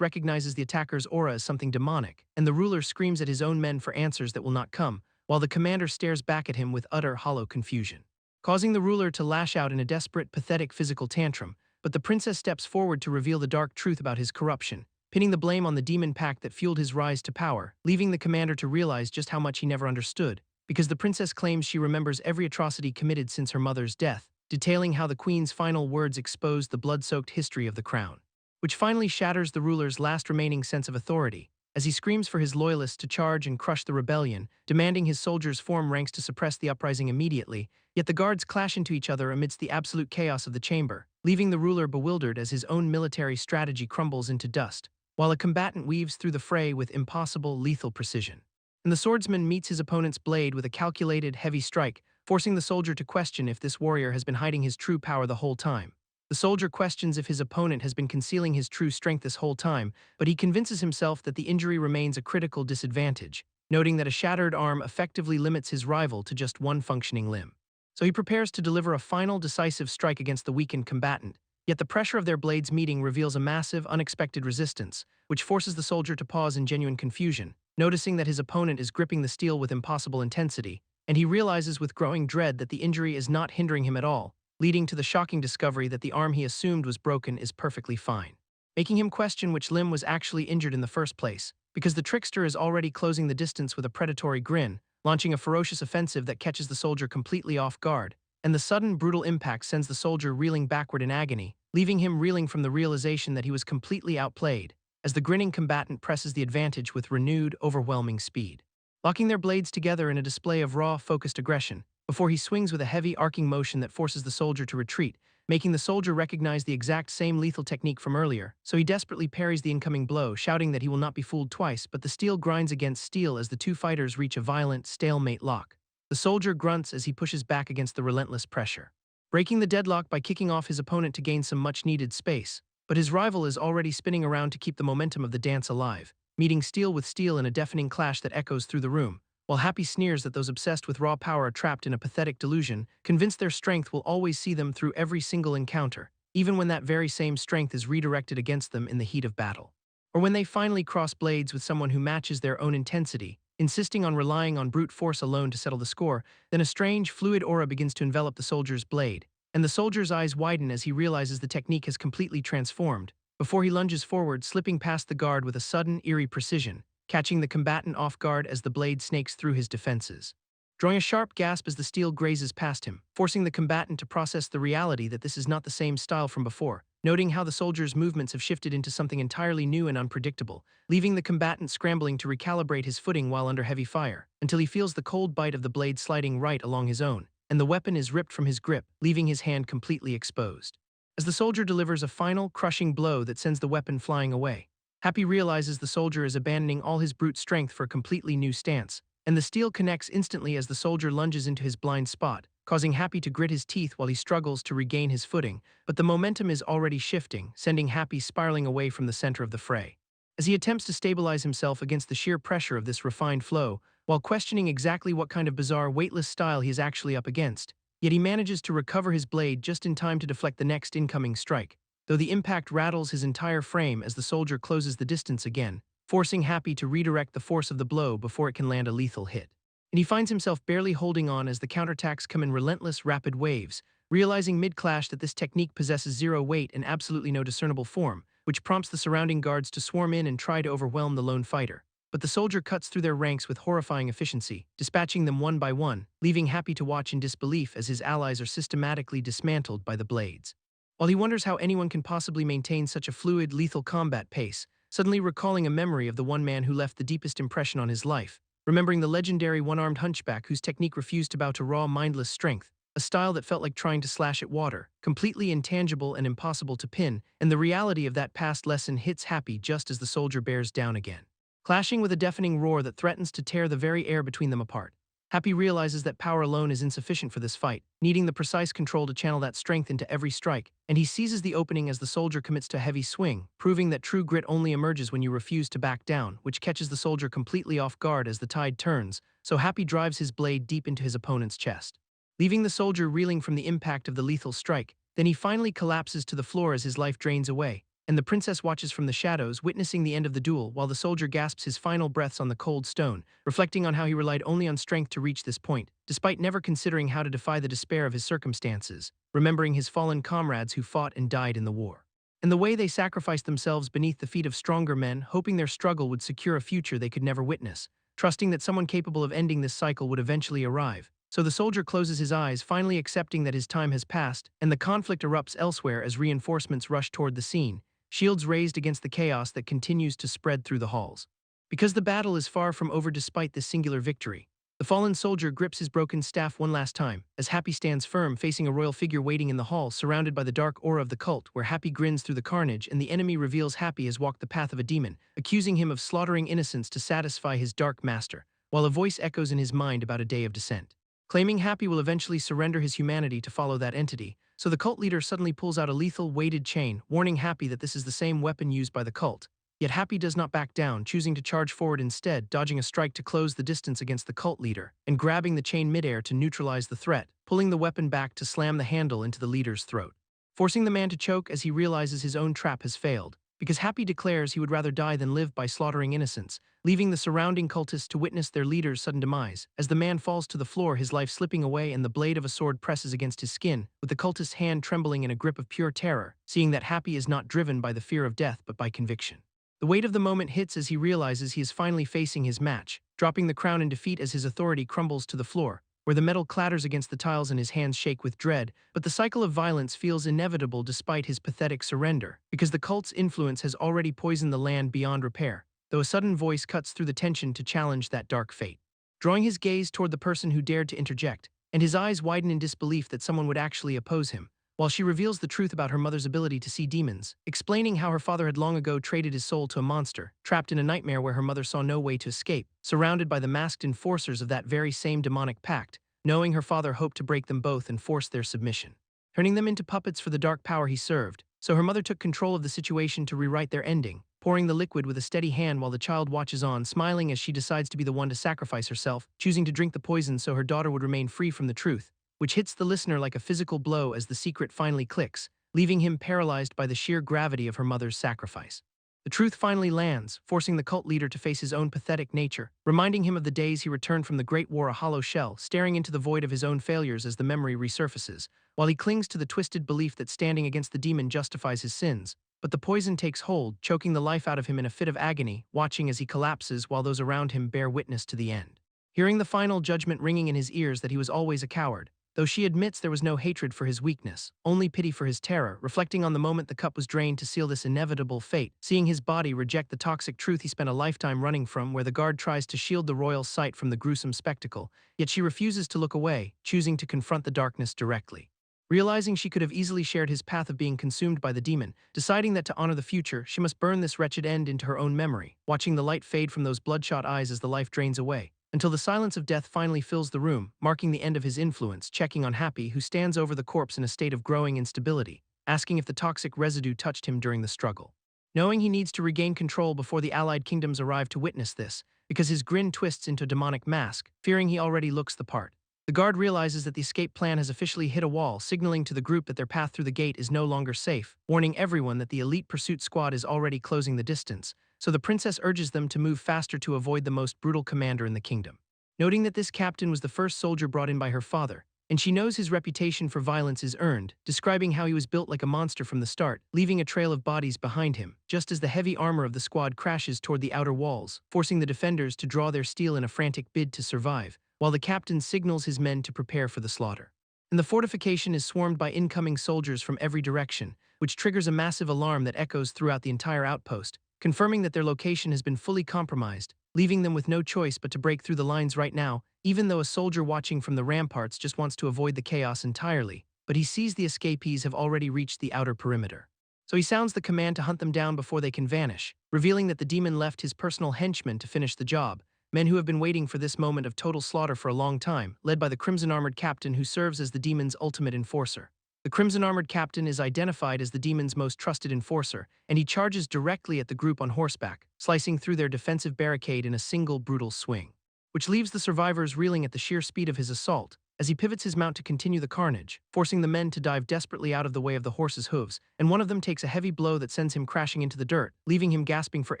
A: recognizes the attacker's aura as something demonic, and the ruler screams at his own men for answers that will not come, while the commander stares back at him with utter, hollow confusion, causing the ruler to lash out in a desperate, pathetic physical tantrum. But the princess steps forward to reveal the dark truth about his corruption, pinning the blame on the demon pact that fueled his rise to power, leaving the commander to realize just how much he never understood, because the princess claims she remembers every atrocity committed since her mother's death, detailing how the queen's final words exposed the blood-soaked history of the crown, which finally shatters the ruler's last remaining sense of authority, as he screams for his loyalists to charge and crush the rebellion, demanding his soldiers form ranks to suppress the uprising immediately. Yet the guards clash into each other amidst the absolute chaos of the chamber, leaving the ruler bewildered as his own military strategy crumbles into dust, while a combatant weaves through the fray with impossible, lethal precision. And the swordsman meets his opponent's blade with a calculated, heavy strike, forcing the soldier to question if this warrior has been hiding his true power the whole time. The soldier questions if his opponent has been concealing his true strength this whole time, but he convinces himself that the injury remains a critical disadvantage, noting that a shattered arm effectively limits his rival to just one functioning limb. So he prepares to deliver a final, decisive strike against the weakened combatant, yet the pressure of their blades meeting reveals a massive, unexpected resistance, which forces the soldier to pause in genuine confusion, noticing that his opponent is gripping the steel with impossible intensity, and he realizes with growing dread that the injury is not hindering him at all, leading to the shocking discovery that the arm he assumed was broken is perfectly fine, making him question which limb was actually injured in the first place, because the trickster is already closing the distance with a predatory grin, launching a ferocious offensive that catches the soldier completely off guard, and the sudden, brutal impact sends the soldier reeling backward in agony, leaving him reeling from the realization that he was completely outplayed, as the grinning combatant presses the advantage with renewed, overwhelming speed, locking their blades together in a display of raw, focused aggression, before he swings with a heavy, arcing motion that forces the soldier to retreat, making the soldier recognize the exact same lethal technique from earlier, so he desperately parries the incoming blow, shouting that he will not be fooled twice, but the steel grinds against steel as the two fighters reach a violent, stalemate lock. The soldier grunts as he pushes back against the relentless pressure, breaking the deadlock by kicking off his opponent to gain some much-needed space, but his rival is already spinning around to keep the momentum of the dance alive, meeting steel with steel in a deafening clash that echoes through the room, while Happy sneers that those obsessed with raw power are trapped in a pathetic delusion, convinced their strength will always see them through every single encounter, even when that very same strength is redirected against them in the heat of battle. Or when they finally cross blades with someone who matches their own intensity, insisting on relying on brute force alone to settle the score, then a strange, fluid aura begins to envelop the soldier's blade, and the soldier's eyes widen as he realizes the technique has completely transformed, before he lunges forward, slipping past the guard with a sudden, eerie precision, catching the combatant off guard as the blade snakes through his defenses. Drawing a sharp gasp as the steel grazes past him, forcing the combatant to process the reality that this is not the same style from before, noting how the soldier's movements have shifted into something entirely new and unpredictable, leaving the combatant scrambling to recalibrate his footing while under heavy fire, until he feels the cold bite of the blade sliding right along his own, and the weapon is ripped from his grip, leaving his hand completely exposed. As the soldier delivers a final, crushing blow that sends the weapon flying away, Happy realizes the soldier is abandoning all his brute strength for a completely new stance, and the steel connects instantly as the soldier lunges into his blind spot, causing Happy to grit his teeth while he struggles to regain his footing, but the momentum is already shifting, sending Happy spiraling away from the center of the fray. As he attempts to stabilize himself against the sheer pressure of this refined flow, while questioning exactly what kind of bizarre, weightless style he is actually up against, yet he manages to recover his blade just in time to deflect the next incoming strike, though the impact rattles his entire frame as the soldier closes the distance again, forcing Happy to redirect the force of the blow before it can land a lethal hit. And he finds himself barely holding on as the counterattacks come in relentless, rapid waves, realizing mid-clash that this technique possesses zero weight and absolutely no discernible form, which prompts the surrounding guards to swarm in and try to overwhelm the lone fighter. But the soldier cuts through their ranks with horrifying efficiency, dispatching them one by one, leaving Happy to watch in disbelief as his allies are systematically dismantled by the blades. While he wonders how anyone can possibly maintain such a fluid, lethal combat pace, suddenly recalling a memory of the one man who left the deepest impression on his life, remembering the legendary one-armed hunchback whose technique refused to bow to raw, mindless strength, a style that felt like trying to slash at water, completely intangible and impossible to pin, and the reality of that past lesson hits Happy just as the soldier bears down again, clashing with a deafening roar that threatens to tear the very air between them apart. Happy realizes that power alone is insufficient for this fight, needing the precise control to channel that strength into every strike, and he seizes the opening as the soldier commits to a heavy swing, proving that true grit only emerges when you refuse to back down, which catches the soldier completely off guard as the tide turns, so Happy drives his blade deep into his opponent's chest, leaving the soldier reeling from the impact of the lethal strike. Then he finally collapses to the floor as his life drains away, and the princess watches from the shadows, witnessing the end of the duel while the soldier gasps his final breaths on the cold stone, reflecting on how he relied only on strength to reach this point, despite never considering how to defy the despair of his circumstances, remembering his fallen comrades who fought and died in the war, and the way they sacrificed themselves beneath the feet of stronger men, hoping their struggle would secure a future they could never witness, trusting that someone capable of ending this cycle would eventually arrive. So the soldier closes his eyes, finally accepting that his time has passed, and the conflict erupts elsewhere as reinforcements rush toward the scene, shields raised against the chaos that continues to spread through the halls. Because the battle is far from over despite this singular victory, the fallen soldier grips his broken staff one last time, as Happy stands firm facing a royal figure waiting in the hall surrounded by the dark aura of the cult, where Happy grins through the carnage and the enemy reveals Happy has walked the path of a demon, accusing him of slaughtering innocents to satisfy his dark master, while a voice echoes in his mind about a day of descent, claiming Happy will eventually surrender his humanity to follow that entity. So the cult leader suddenly pulls out a lethal, weighted chain, warning Happy that this is the same weapon used by the cult. Yet Happy does not back down, choosing to charge forward instead, dodging a strike to close the distance against the cult leader, and grabbing the chain midair to neutralize the threat, pulling the weapon back to slam the handle into the leader's throat, forcing the man to choke as he realizes his own trap has failed, because Happy declares he would rather die than live by slaughtering innocents, leaving the surrounding cultists to witness their leader's sudden demise. As the man falls to the floor, his life slipping away and the blade of a sword presses against his skin, with the cultist's hand trembling in a grip of pure terror, seeing that Happy is not driven by the fear of death but by conviction. The weight of the moment hits as he realizes he is finally facing his match, dropping the crown in defeat as his authority crumbles to the floor, where the metal clatters against the tiles and his hands shake with dread, but the cycle of violence feels inevitable despite his pathetic surrender, because the cult's influence has already poisoned the land beyond repair, though a sudden voice cuts through the tension to challenge that dark fate, drawing his gaze toward the person who dared to interject, and his eyes widen in disbelief that someone would actually oppose him, while she reveals the truth about her mother's ability to see demons, explaining how her father had long ago traded his soul to a monster, trapped in a nightmare where her mother saw no way to escape, surrounded by the masked enforcers of that very same demonic pact, knowing her father hoped to break them both and force their submission, turning them into puppets for the dark power he served. So her mother took control of the situation to rewrite their ending, pouring the liquid with a steady hand while the child watches on, smiling as she decides to be the one to sacrifice herself, choosing to drink the poison so her daughter would remain free from the truth, which hits the listener like a physical blow as the secret finally clicks, leaving him paralyzed by the sheer gravity of her mother's sacrifice. The truth finally lands, forcing the cult leader to face his own pathetic nature, reminding him of the days he returned from the Great War a hollow shell, staring into the void of his own failures as the memory resurfaces, while he clings to the twisted belief that standing against the demon justifies his sins. But the poison takes hold, choking the life out of him in a fit of agony, watching as he collapses while those around him bear witness to the end. Hearing the final judgment ringing in his ears that he was always a coward, though she admits there was no hatred for his weakness, only pity for his terror, reflecting on the moment the cup was drained to seal this inevitable fate, seeing his body reject the toxic truth he spent a lifetime running from, where the guard tries to shield the royal sight from the gruesome spectacle, yet she refuses to look away, choosing to confront the darkness directly. Realizing she could have easily shared his path of being consumed by the demon, deciding that to honor the future, she must burn this wretched end into her own memory, watching the light fade from those bloodshot eyes as the life drains away, until the silence of death finally fills the room, marking the end of his influence, checking on Happy, who stands over the corpse in a state of growing instability, asking if the toxic residue touched him during the struggle. Knowing he needs to regain control before the allied kingdoms arrive to witness this, because his grin twists into a demonic mask, fearing he already looks the part. The guard realizes that the escape plan has officially hit a wall, signaling to the group that their path through the gate is no longer safe, warning everyone that the elite pursuit squad is already closing the distance, so the princess urges them to move faster to avoid the most brutal commander in the kingdom. Noting that this captain was the first soldier brought in by her father, and she knows his reputation for violence is earned, describing how he was built like a monster from the start, leaving a trail of bodies behind him, just as the heavy armor of the squad crashes toward the outer walls, forcing the defenders to draw their steel in a frantic bid to survive, while the captain signals his men to prepare for the slaughter. And the fortification is swarmed by incoming soldiers from every direction, which triggers a massive alarm that echoes throughout the entire outpost, confirming that their location has been fully compromised, leaving them with no choice but to break through the lines right now, even though a soldier watching from the ramparts just wants to avoid the chaos entirely, but he sees the escapees have already reached the outer perimeter. So he sounds the command to hunt them down before they can vanish, revealing that the demon left his personal henchmen to finish the job, men who have been waiting for this moment of total slaughter for a long time, led by the crimson-armored captain who serves as the demon's ultimate enforcer. The crimson-armored captain is identified as the demon's most trusted enforcer, and he charges directly at the group on horseback, slicing through their defensive barricade in a single brutal swing, which leaves the survivors reeling at the sheer speed of his assault, as he pivots his mount to continue the carnage, forcing the men to dive desperately out of the way of the horse's hooves, and one of them takes a heavy blow that sends him crashing into the dirt, leaving him gasping for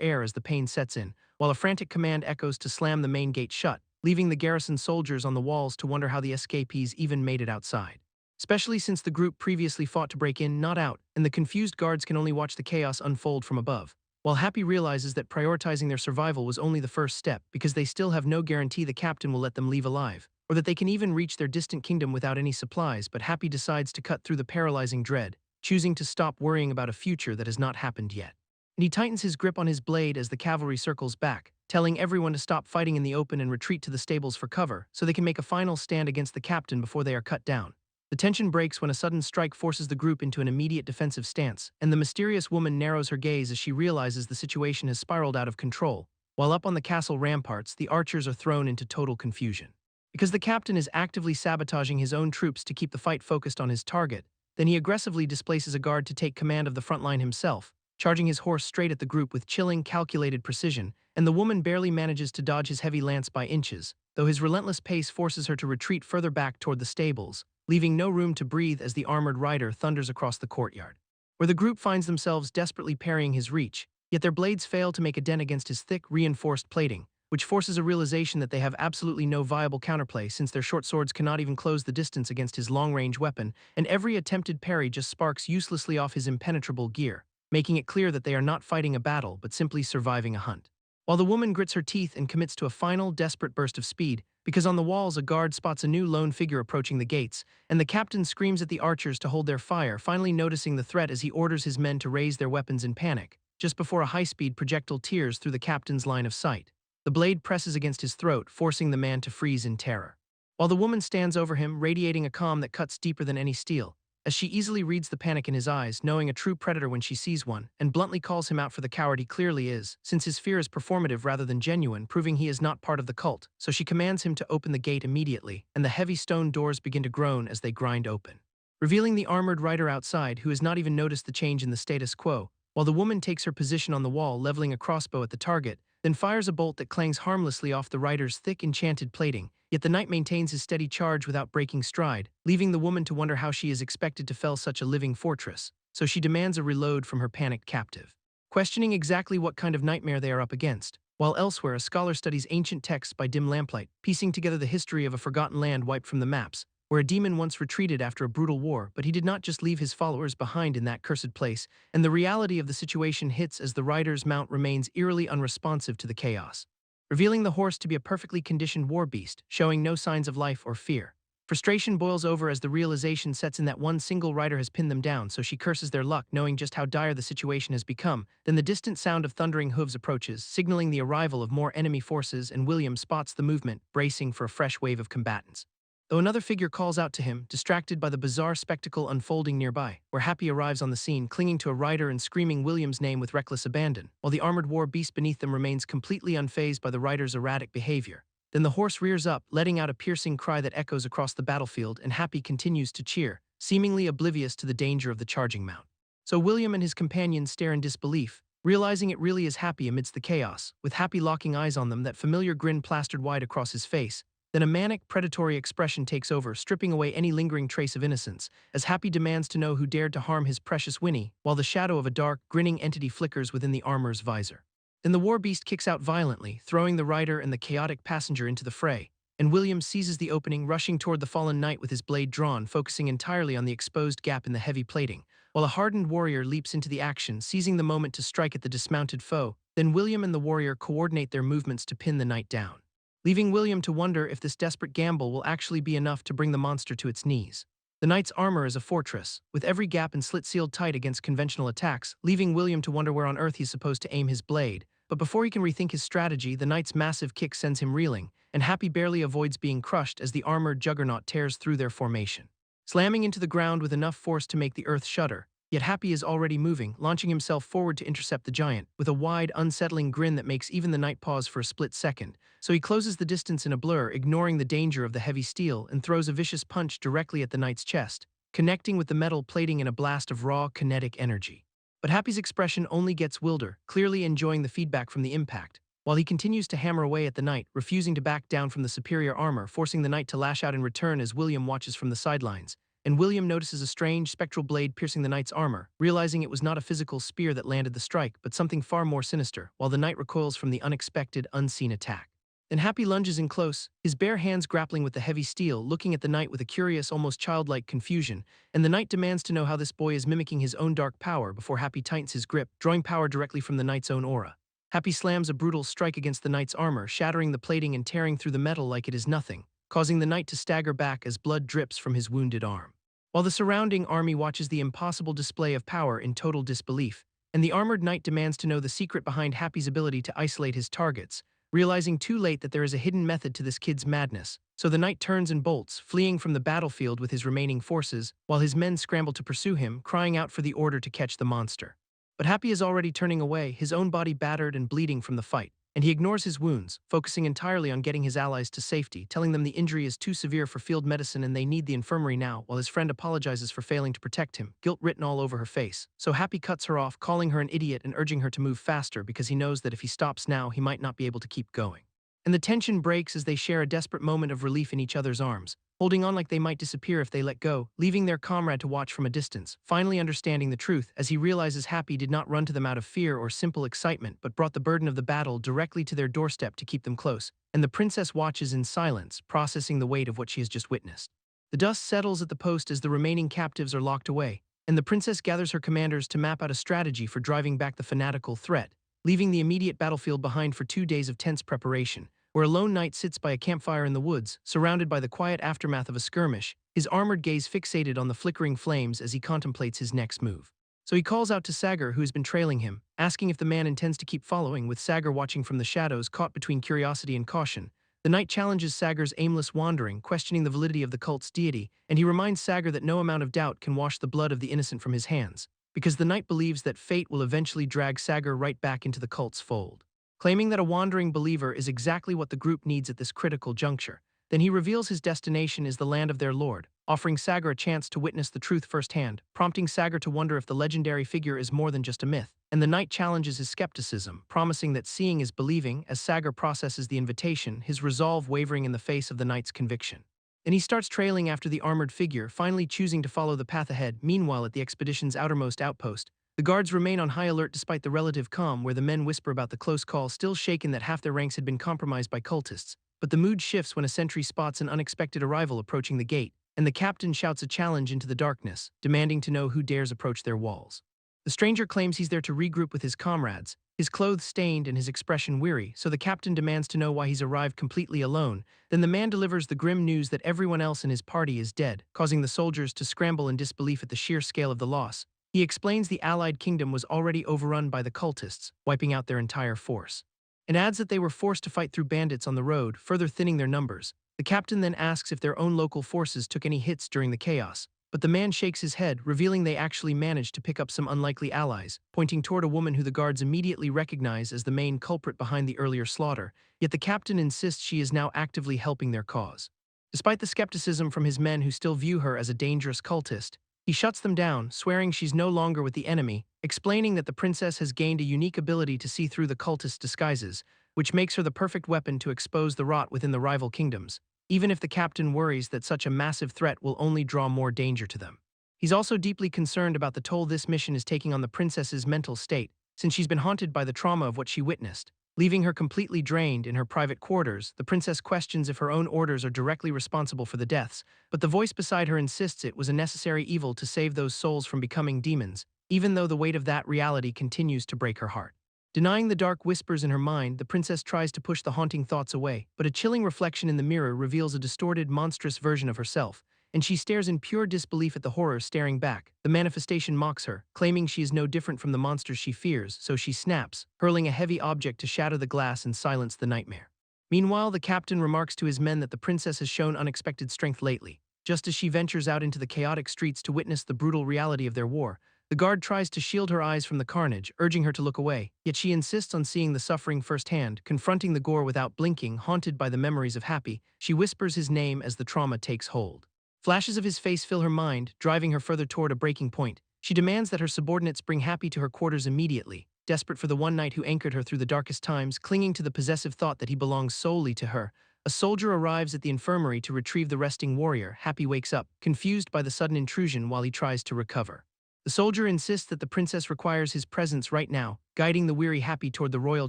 A: air as the pain sets in, while a frantic command echoes to slam the main gate shut, leaving the garrison soldiers on the walls to wonder how the escapees even made it outside. Especially since the group previously fought to break in, not out, and the confused guards can only watch the chaos unfold from above. While Happy realizes that prioritizing their survival was only the first step, because they still have no guarantee the captain will let them leave alive, or that they can even reach their distant kingdom without any supplies, but Happy decides to cut through the paralyzing dread, choosing to stop worrying about a future that has not happened yet. And he tightens his grip on his blade as the cavalry circles back, telling everyone to stop fighting in the open and retreat to the stables for cover, so they can make a final stand against the captain before they are cut down. The tension breaks when a sudden strike forces the group into an immediate defensive stance, and the mysterious woman narrows her gaze as she realizes the situation has spiraled out of control, while up on the castle ramparts, the archers are thrown into total confusion. Because the captain is actively sabotaging his own troops to keep the fight focused on his target, then he aggressively displaces a guard to take command of the front line himself, charging his horse straight at the group with chilling, calculated precision, and the woman barely manages to dodge his heavy lance by inches, though his relentless pace forces her to retreat further back toward the stables, leaving no room to breathe as the armored rider thunders across the courtyard, where the group finds themselves desperately parrying his reach, yet their blades fail to make a dent against his thick, reinforced plating, which forces a realization that they have absolutely no viable counterplay since their short swords cannot even close the distance against his long-range weapon, and every attempted parry just sparks uselessly off his impenetrable gear, making it clear that they are not fighting a battle but simply surviving a hunt. While the woman grits her teeth and commits to a final, desperate burst of speed, because on the walls a guard spots a new lone figure approaching the gates, and the captain screams at the archers to hold their fire, finally noticing the threat as he orders his men to raise their weapons in panic, just before a high-speed projectile tears through the captain's line of sight. The blade presses against his throat, forcing the man to freeze in terror, while the woman stands over him, radiating a calm that cuts deeper than any steel, as she easily reads the panic in his eyes, knowing a true predator when she sees one, and bluntly calls him out for the coward he clearly is, since his fear is performative rather than genuine, proving he is not part of the cult. So she commands him to open the gate immediately, and the heavy stone doors begin to groan as they grind open, revealing the armored rider outside, who has not even noticed the change in the status quo, while the woman takes her position on the wall, leveling a crossbow at the target, then fires a bolt that clangs harmlessly off the rider's thick, enchanted plating. Yet the knight maintains his steady charge without breaking stride, leaving the woman to wonder how she is expected to fell such a living fortress. so she demands a reload from her panicked captive, questioning exactly what kind of nightmare they are up against. While elsewhere, a scholar studies ancient texts by dim lamplight, piecing together the history of a forgotten land wiped from the maps, where a demon once retreated after a brutal war, but he did not just leave his followers behind in that cursed place, and the reality of the situation hits as the rider's mount remains eerily unresponsive to the chaos, revealing the horse to be a perfectly conditioned war beast, showing no signs of life or fear. Frustration boils over as the realization sets in that one single rider has pinned them down, so she curses their luck, knowing just how dire the situation has become. Then the distant sound of thundering hooves approaches, signaling the arrival of more enemy forces, and William spots the movement, bracing for a fresh wave of combatants. Though another figure calls out to him, distracted by the bizarre spectacle unfolding nearby, where Happy arrives on the scene, clinging to a rider and screaming William's name with reckless abandon, while the armored war beast beneath them remains completely unfazed by the rider's erratic behavior. Then the horse rears up, letting out a piercing cry that echoes across the battlefield, and Happy continues to cheer, seemingly oblivious to the danger of the charging mount. So William and his companions stare in disbelief, realizing it really is Happy amidst the chaos, with Happy locking eyes on them, that familiar grin plastered wide across his face. Then a manic, predatory expression takes over, stripping away any lingering trace of innocence, as Happy demands to know who dared to harm his precious Winnie, while the shadow of a dark, grinning entity flickers within the armor's visor. Then the war beast kicks out violently, throwing the rider and the chaotic passenger into the fray, and William seizes the opening, rushing toward the fallen knight with his blade drawn, focusing entirely on the exposed gap in the heavy plating, while a hardened warrior leaps into the action, seizing the moment to strike at the dismounted foe. Then William and the warrior coordinate their movements to pin the knight down, leaving William to wonder if this desperate gamble will actually be enough to bring the monster to its knees. The knight's armor is a fortress, with every gap and slit sealed tight against conventional attacks, leaving William to wonder where on earth he's supposed to aim his blade. But before he can rethink his strategy, the knight's massive kick sends him reeling, and Happy barely avoids being crushed as the armored juggernaut tears through their formation, slamming into the ground with enough force to make the earth shudder. Yet Happy is already moving, launching himself forward to intercept the giant, with a wide, unsettling grin that makes even the knight pause for a split second. So he closes the distance in a blur, ignoring the danger of the heavy steel, and throws a vicious punch directly at the knight's chest, connecting with the metal plating in a blast of raw, kinetic energy. But Happy's expression only gets wilder, clearly enjoying the feedback from the impact, while he continues to hammer away at the knight, refusing to back down from the superior armor, forcing the knight to lash out in return as William watches from the sidelines. And William notices a strange, spectral blade piercing the knight's armor, realizing it was not a physical spear that landed the strike, but something far more sinister, while the knight recoils from the unexpected, unseen attack. Then Happy lunges in close, his bare hands grappling with the heavy steel, looking at the knight with a curious, almost childlike confusion, and the knight demands to know how this boy is mimicking his own dark power before Happy tightens his grip, drawing power directly from the knight's own aura. Happy slams a brutal strike against the knight's armor, shattering the plating and tearing through the metal like it is nothing, causing the knight to stagger back as blood drips from his wounded arm. While the surrounding army watches the impossible display of power in total disbelief, and the armored knight demands to know the secret behind Happy's ability to isolate his targets, realizing too late that there is a hidden method to this kid's madness. So the knight turns and bolts, fleeing from the battlefield with his remaining forces, while his men scramble to pursue him, crying out for the order to catch the monster. But Happy is already turning away, his own body battered and bleeding from the fight, and he ignores his wounds, focusing entirely on getting his allies to safety, telling them the injury is too severe for field medicine and they need the infirmary now, while his friend apologizes for failing to protect him, guilt written all over her face. So Happy cuts her off, calling her an idiot and urging her to move faster because he knows that if he stops now, he might not be able to keep going. And the tension breaks as they share a desperate moment of relief in each other's arms, holding on like they might disappear if they let go, leaving their comrade to watch from a distance, finally understanding the truth as he realizes Happy did not run to them out of fear or simple excitement but brought the burden of the battle directly to their doorstep to keep them close, and the princess watches in silence, processing the weight of what she has just witnessed. The dust settles at the post as the remaining captives are locked away, and the princess gathers her commanders to map out a strategy for driving back the fanatical threat, leaving the immediate battlefield behind for 2 days of tense preparation, where a lone knight sits by a campfire in the woods, surrounded by the quiet aftermath of a skirmish, his armored gaze fixated on the flickering flames as he contemplates his next move. So he calls out to Sagar, who has been trailing him, asking if the man intends to keep following, with Sagar watching from the shadows, caught between curiosity and caution. The knight challenges Sagar's aimless wandering, questioning the validity of the cult's deity, and he reminds Sagar that no amount of doubt can wash the blood of the innocent from his hands, because the knight believes that fate will eventually drag Sagar right back into the cult's fold. Claiming that a wandering believer is exactly what the group needs at this critical juncture, then he reveals his destination is the land of their lord, offering Sagar a chance to witness the truth firsthand, prompting Sagar to wonder if the legendary figure is more than just a myth. And the knight challenges his skepticism, promising that seeing is believing as Sagar processes the invitation, his resolve wavering in the face of the knight's conviction. Then he starts trailing after the armored figure, finally choosing to follow the path ahead. Meanwhile, at the expedition's outermost outpost, the guards remain on high alert despite the relative calm, where the men whisper about the close call, still shaken that half their ranks had been compromised by cultists. But the mood shifts when a sentry spots an unexpected arrival approaching the gate, and the captain shouts a challenge into the darkness, demanding to know who dares approach their walls. The stranger claims he's there to regroup with his comrades, his clothes stained and his expression weary, so the captain demands to know why he's arrived completely alone. Then the man delivers the grim news that everyone else in his party is dead, causing the soldiers to scramble in disbelief at the sheer scale of the loss. He explains the allied kingdom was already overrun by the cultists, wiping out their entire force, and adds that they were forced to fight through bandits on the road, further thinning their numbers. The captain then asks if their own local forces took any hits during the chaos, but the man shakes his head, revealing they actually managed to pick up some unlikely allies, pointing toward a woman who the guards immediately recognize as the main culprit behind the earlier slaughter, yet the captain insists she is now actively helping their cause. Despite the skepticism from his men who still view her as a dangerous cultist, he shuts them down, swearing she's no longer with the enemy, explaining that the princess has gained a unique ability to see through the cultist disguises, which makes her the perfect weapon to expose the rot within the rival kingdoms, even if the captain worries that such a massive threat will only draw more danger to them. He's also deeply concerned about the toll this mission is taking on the princess's mental state, since she's been haunted by the trauma of what she witnessed. Leaving her completely drained in her private quarters, the princess questions if her own orders are directly responsible for the deaths, but the voice beside her insists it was a necessary evil to save those souls from becoming demons, even though the weight of that reality continues to break her heart. Denying the dark whispers in her mind, the princess tries to push the haunting thoughts away, but a chilling reflection in the mirror reveals a distorted, monstrous version of herself, and she stares in pure disbelief at the horror staring back. The manifestation mocks her, claiming she is no different from the monsters she fears, so she snaps, hurling a heavy object to shatter the glass and silence the nightmare. Meanwhile, the captain remarks to his men that the princess has shown unexpected strength lately. Just as she ventures out into the chaotic streets to witness the brutal reality of their war, the guard tries to shield her eyes from the carnage, urging her to look away, yet she insists on seeing the suffering firsthand, confronting the gore without blinking. Haunted by the memories of Happy, she whispers his name as the trauma takes hold. Flashes of his face fill her mind, driving her further toward a breaking point. She demands that her subordinates bring Happy to her quarters immediately, desperate for the one knight who anchored her through the darkest times, clinging to the possessive thought that he belongs solely to her. A soldier arrives at the infirmary to retrieve the resting warrior. Happy wakes up, confused by the sudden intrusion while he tries to recover. The soldier insists that the princess requires his presence right now, guiding the weary Happy toward the royal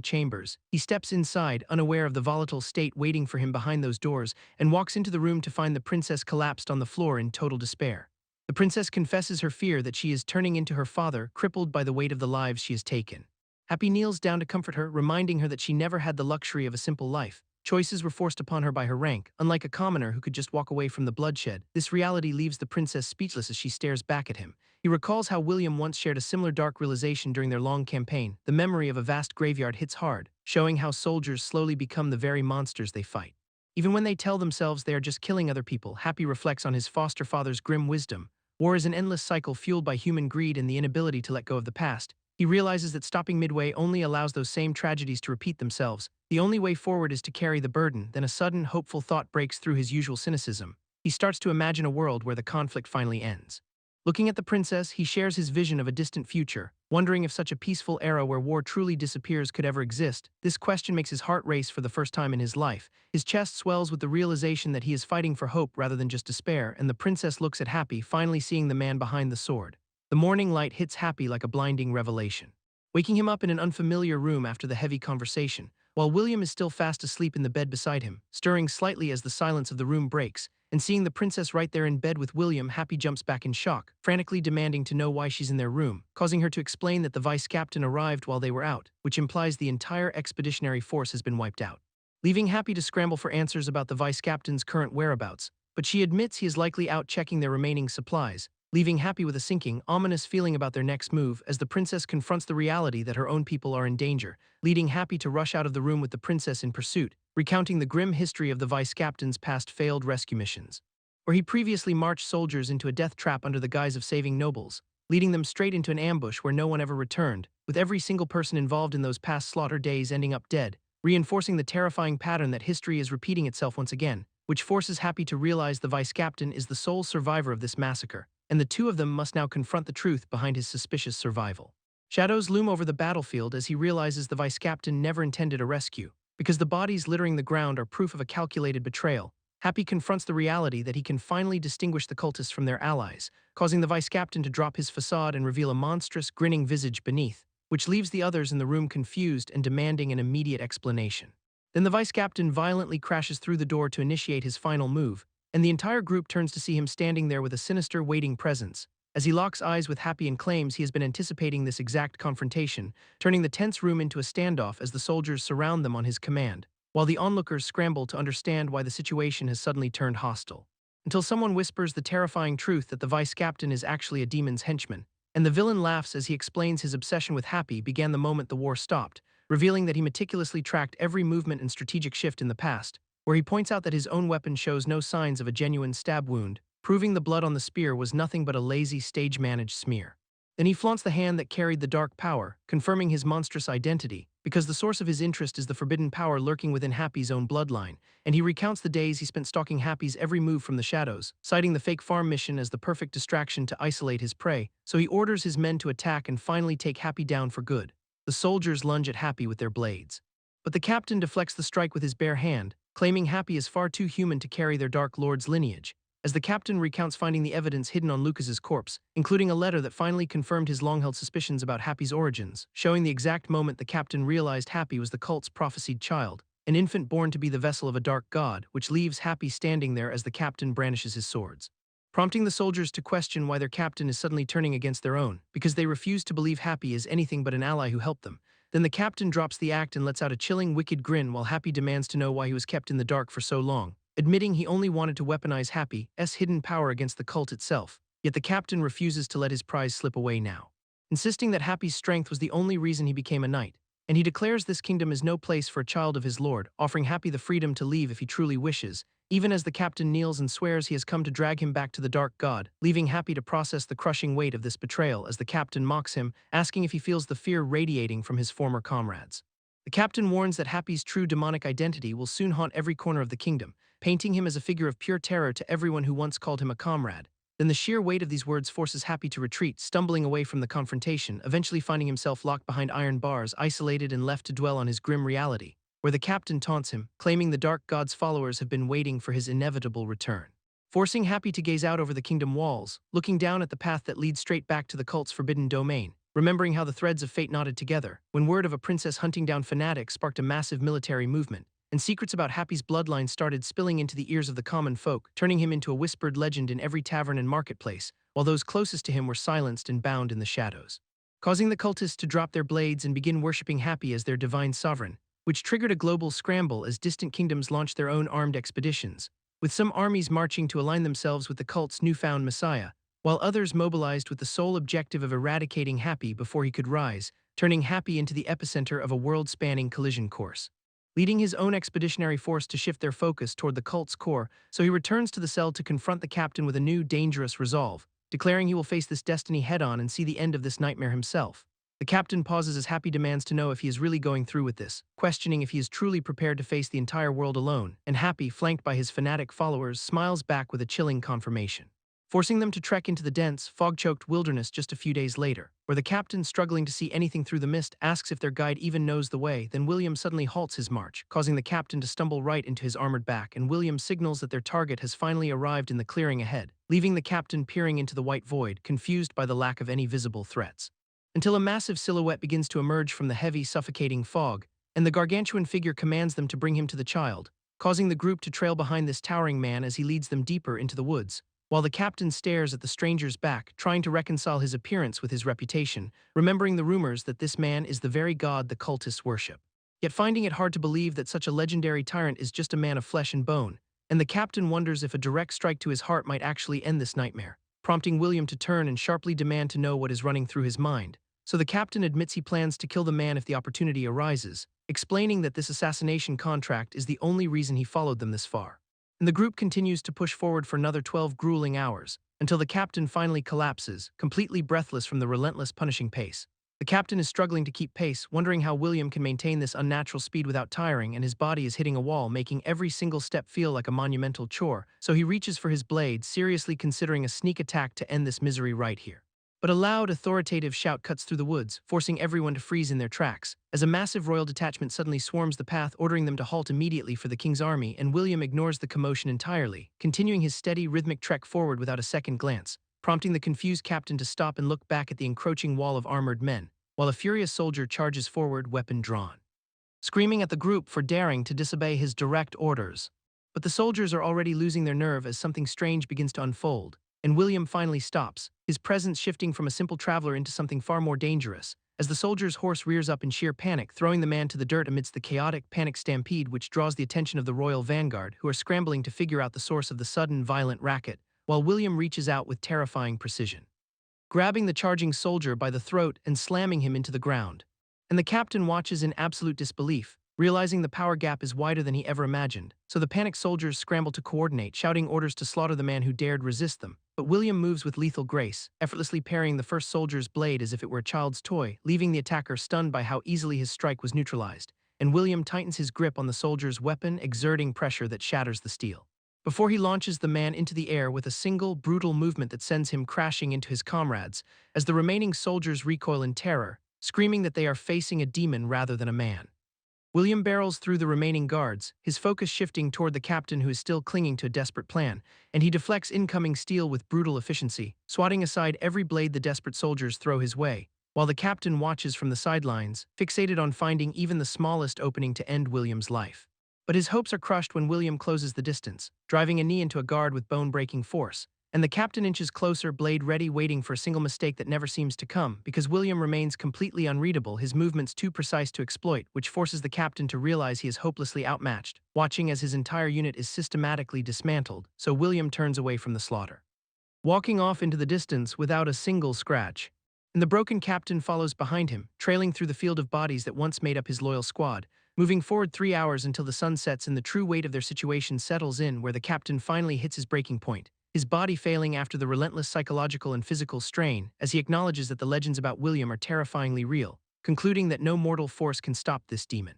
A: chambers. He steps inside, unaware of the volatile state waiting for him behind those doors, and walks into the room to find the princess collapsed on the floor in total despair. The princess confesses her fear that she is turning into her father, crippled by the weight of the lives she has taken. Happy kneels down to comfort her, reminding her that she never had the luxury of a simple life. Choices were forced upon her by her rank, unlike a commoner who could just walk away from the bloodshed. This reality leaves the princess speechless as she stares back at him. He recalls how William once shared a similar dark realization during their long campaign. The memory of a vast graveyard hits hard, showing how soldiers slowly become the very monsters they fight. Even when they tell themselves they are just killing other people, Happy reflects on his foster father's grim wisdom. War is an endless cycle fueled by human greed and the inability to let go of the past. He realizes that stopping midway only allows those same tragedies to repeat themselves. The only way forward is to carry the burden. Then a sudden, hopeful thought breaks through his usual cynicism. He starts to imagine a world where the conflict finally ends. Looking at the princess, he shares his vision of a distant future, wondering if such a peaceful era where war truly disappears could ever exist. This question makes his heart race for the first time in his life. His chest swells with the realization that he is fighting for hope rather than just despair, and the princess looks at Happy, finally seeing the man behind the sword. The morning light hits Happy like a blinding revelation, waking him up in an unfamiliar room after the heavy conversation, while William is still fast asleep in the bed beside him, stirring slightly as the silence of the room breaks. And seeing the princess right there in bed with William, Happy jumps back in shock, frantically demanding to know why she's in their room, causing her to explain that the vice-captain arrived while they were out, which implies the entire expeditionary force has been wiped out. Leaving Happy to scramble for answers about the vice-captain's current whereabouts, but she admits he is likely out checking their remaining supplies, leaving Happy with a sinking, ominous feeling about their next move as the princess confronts the reality that her own people are in danger, leading Happy to rush out of the room with the princess in pursuit, recounting the grim history of the vice-captain's past failed rescue missions, where he previously marched soldiers into a death trap under the guise of saving nobles, leading them straight into an ambush where no one ever returned, with every single person involved in those past slaughter days ending up dead, reinforcing the terrifying pattern that history is repeating itself once again, which forces Happy to realize the vice-captain is the sole survivor of this massacre, and the two of them must now confront the truth behind his suspicious survival. Shadows loom over the battlefield as he realizes the vice-captain never intended a rescue, because the bodies littering the ground are proof of a calculated betrayal. Happy confronts the reality that he can finally distinguish the cultists from their allies, causing the vice captain to drop his facade and reveal a monstrous, grinning visage beneath, which leaves the others in the room confused and demanding an immediate explanation. Then the vice captain violently crashes through the door to initiate his final move, and the entire group turns to see him standing there with a sinister, waiting presence. As he locks eyes with Happy and claims he has been anticipating this exact confrontation, turning the tense room into a standoff as the soldiers surround them on his command, while the onlookers scramble to understand why the situation has suddenly turned hostile. Until someone whispers the terrifying truth that the vice captain is actually a demon's henchman, and the villain laughs as he explains his obsession with Happy began the moment the war stopped, revealing that he meticulously tracked every movement and strategic shift in the past, where he points out that his own weapon shows no signs of a genuine stab wound, proving the blood on the spear was nothing but a lazy, stage-managed smear. Then he flaunts the hand that carried the dark power, confirming his monstrous identity, because the source of his interest is the forbidden power lurking within Happy's own bloodline, and he recounts the days he spent stalking Happy's every move from the shadows, citing the fake farm mission as the perfect distraction to isolate his prey, so he orders his men to attack and finally take Happy down for good. The soldiers lunge at Happy with their blades. But the captain deflects the strike with his bare hand, claiming Happy is far too human to carry their Dark Lord's lineage, as the captain recounts finding the evidence hidden on Lucas's corpse, including a letter that finally confirmed his long-held suspicions about Happy's origins, showing the exact moment the captain realized Happy was the cult's prophesied child, an infant born to be the vessel of a dark god, which leaves Happy standing there as the captain brandishes his swords, prompting the soldiers to question why their captain is suddenly turning against their own, because they refuse to believe Happy is anything but an ally who helped them. Then the captain drops the act and lets out a chilling, wicked grin while Happy demands to know why he was kept in the dark for so long, admitting he only wanted to weaponize Happy's hidden power against the cult itself, yet the captain refuses to let his prize slip away now, insisting that Happy's strength was the only reason he became a knight, and he declares this kingdom is no place for a child of his lord, offering Happy the freedom to leave if he truly wishes, even as the captain kneels and swears he has come to drag him back to the dark god, leaving Happy to process the crushing weight of this betrayal as the captain mocks him, asking if he feels the fear radiating from his former comrades. The captain warns that Happy's true demonic identity will soon haunt every corner of the kingdom, painting him as a figure of pure terror to everyone who once called him a comrade. Then the sheer weight of these words forces Happy to retreat, stumbling away from the confrontation, eventually finding himself locked behind iron bars, isolated and left to dwell on his grim reality, where the captain taunts him, claiming the dark god's followers have been waiting for his inevitable return, forcing Happy to gaze out over the kingdom walls, looking down at the path that leads straight back to the cult's forbidden domain, remembering how the threads of fate knotted together, when word of a princess hunting down fanatics sparked a massive military movement, and secrets about Happy's bloodline started spilling into the ears of the common folk, turning him into a whispered legend in every tavern and marketplace, while those closest to him were silenced and bound in the shadows, causing the cultists to drop their blades and begin worshipping Happy as their divine sovereign, which triggered a global scramble as distant kingdoms launched their own armed expeditions, with some armies marching to align themselves with the cult's newfound messiah, while others mobilized with the sole objective of eradicating Happy before he could rise, turning Happy into the epicenter of a world-spanning collision course, leading his own expeditionary force to shift their focus toward the cult's core, so he returns to the cell to confront the captain with a new, dangerous resolve, declaring he will face this destiny head-on and see the end of this nightmare himself. The captain pauses as Happy demands to know if he is really going through with this, questioning if he is truly prepared to face the entire world alone, and Happy, flanked by his fanatic followers, smiles back with a chilling confirmation, forcing them to trek into the dense, fog-choked wilderness just a few days later, where the captain, struggling to see anything through the mist, asks if their guide even knows the way. Then William suddenly halts his march, causing the captain to stumble right into his armored back, and William signals that their target has finally arrived in the clearing ahead, leaving the captain peering into the white void, confused by the lack of any visible threats, until a massive silhouette begins to emerge from the heavy, suffocating fog, and the gargantuan figure commands them to bring him to the child, causing the group to trail behind this towering man as he leads them deeper into the woods, while the captain stares at the stranger's back, trying to reconcile his appearance with his reputation, remembering the rumors that this man is the very god the cultists worship, yet finding it hard to believe that such a legendary tyrant is just a man of flesh and bone, and the captain wonders if a direct strike to his heart might actually end this nightmare, prompting William to turn and sharply demand to know what is running through his mind. So the captain admits he plans to kill the man if the opportunity arises, explaining that this assassination contract is the only reason he followed them this far. And the group continues to push forward for another 12 grueling hours, until the captain finally collapses, completely breathless from the relentless punishing pace. The captain is struggling to keep pace, wondering how William can maintain this unnatural speed without tiring, and his body is hitting a wall, making every single step feel like a monumental chore, so he reaches for his blade, seriously considering a sneak attack to end this misery right here. But a loud, authoritative shout cuts through the woods, forcing everyone to freeze in their tracks, as a massive royal detachment suddenly swarms the path, ordering them to halt immediately for the king's army, and William ignores the commotion entirely, continuing his steady, rhythmic trek forward without a second glance, prompting the confused captain to stop and look back at the encroaching wall of armored men, while a furious soldier charges forward, weapon drawn, screaming at the group for daring to disobey his direct orders. But the soldiers are already losing their nerve as something strange begins to unfold, and William finally stops, his presence shifting from a simple traveler into something far more dangerous, as the soldier's horse rears up in sheer panic, throwing the man to the dirt amidst the chaotic, panic stampede which draws the attention of the royal vanguard, who are scrambling to figure out the source of the sudden, violent racket, while William reaches out with terrifying precision, grabbing the charging soldier by the throat and slamming him into the ground. And the captain watches in absolute disbelief, realizing the power gap is wider than he ever imagined, so the panicked soldiers scramble to coordinate, shouting orders to slaughter the man who dared resist them. But William moves with lethal grace, effortlessly parrying the first soldier's blade as if it were a child's toy, leaving the attacker stunned by how easily his strike was neutralized, and William tightens his grip on the soldier's weapon, exerting pressure that shatters the steel, before he launches the man into the air with a single, brutal movement that sends him crashing into his comrades, as the remaining soldiers recoil in terror, screaming that they are facing a demon rather than a man. William barrels through the remaining guards, his focus shifting toward the captain who is still clinging to a desperate plan, and he deflects incoming steel with brutal efficiency, swatting aside every blade the desperate soldiers throw his way, while the captain watches from the sidelines, fixated on finding even the smallest opening to end William's life. But his hopes are crushed when William closes the distance, driving a knee into a guard with bone-breaking force, and the captain inches closer, blade ready, waiting for a single mistake that never seems to come, because William remains completely unreadable, his movements too precise to exploit, which forces the captain to realize he is hopelessly outmatched, watching as his entire unit is systematically dismantled, so William turns away from the slaughter, walking off into the distance without a single scratch. And the broken captain follows behind him, trailing through the field of bodies that once made up his loyal squad, moving forward 3 hours until the sun sets and the true weight of their situation settles in, where the captain finally hits his breaking point, his body failing after the relentless psychological and physical strain, as he acknowledges that the legends about William are terrifyingly real, concluding that no mortal force can stop this demon.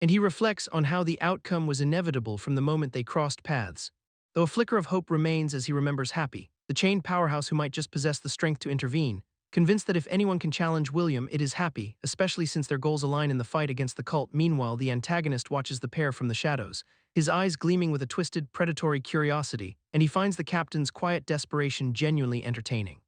A: And he reflects on how the outcome was inevitable from the moment they crossed paths, though a flicker of hope remains as he remembers Happy, the chained powerhouse who might just possess the strength to intervene, convinced that if anyone can challenge William, it is Happy, especially since their goals align in the fight against the cult. Meanwhile, the antagonist watches the pair from the shadows, his eyes gleaming with a twisted, predatory curiosity, and he finds the captain's quiet desperation genuinely entertaining,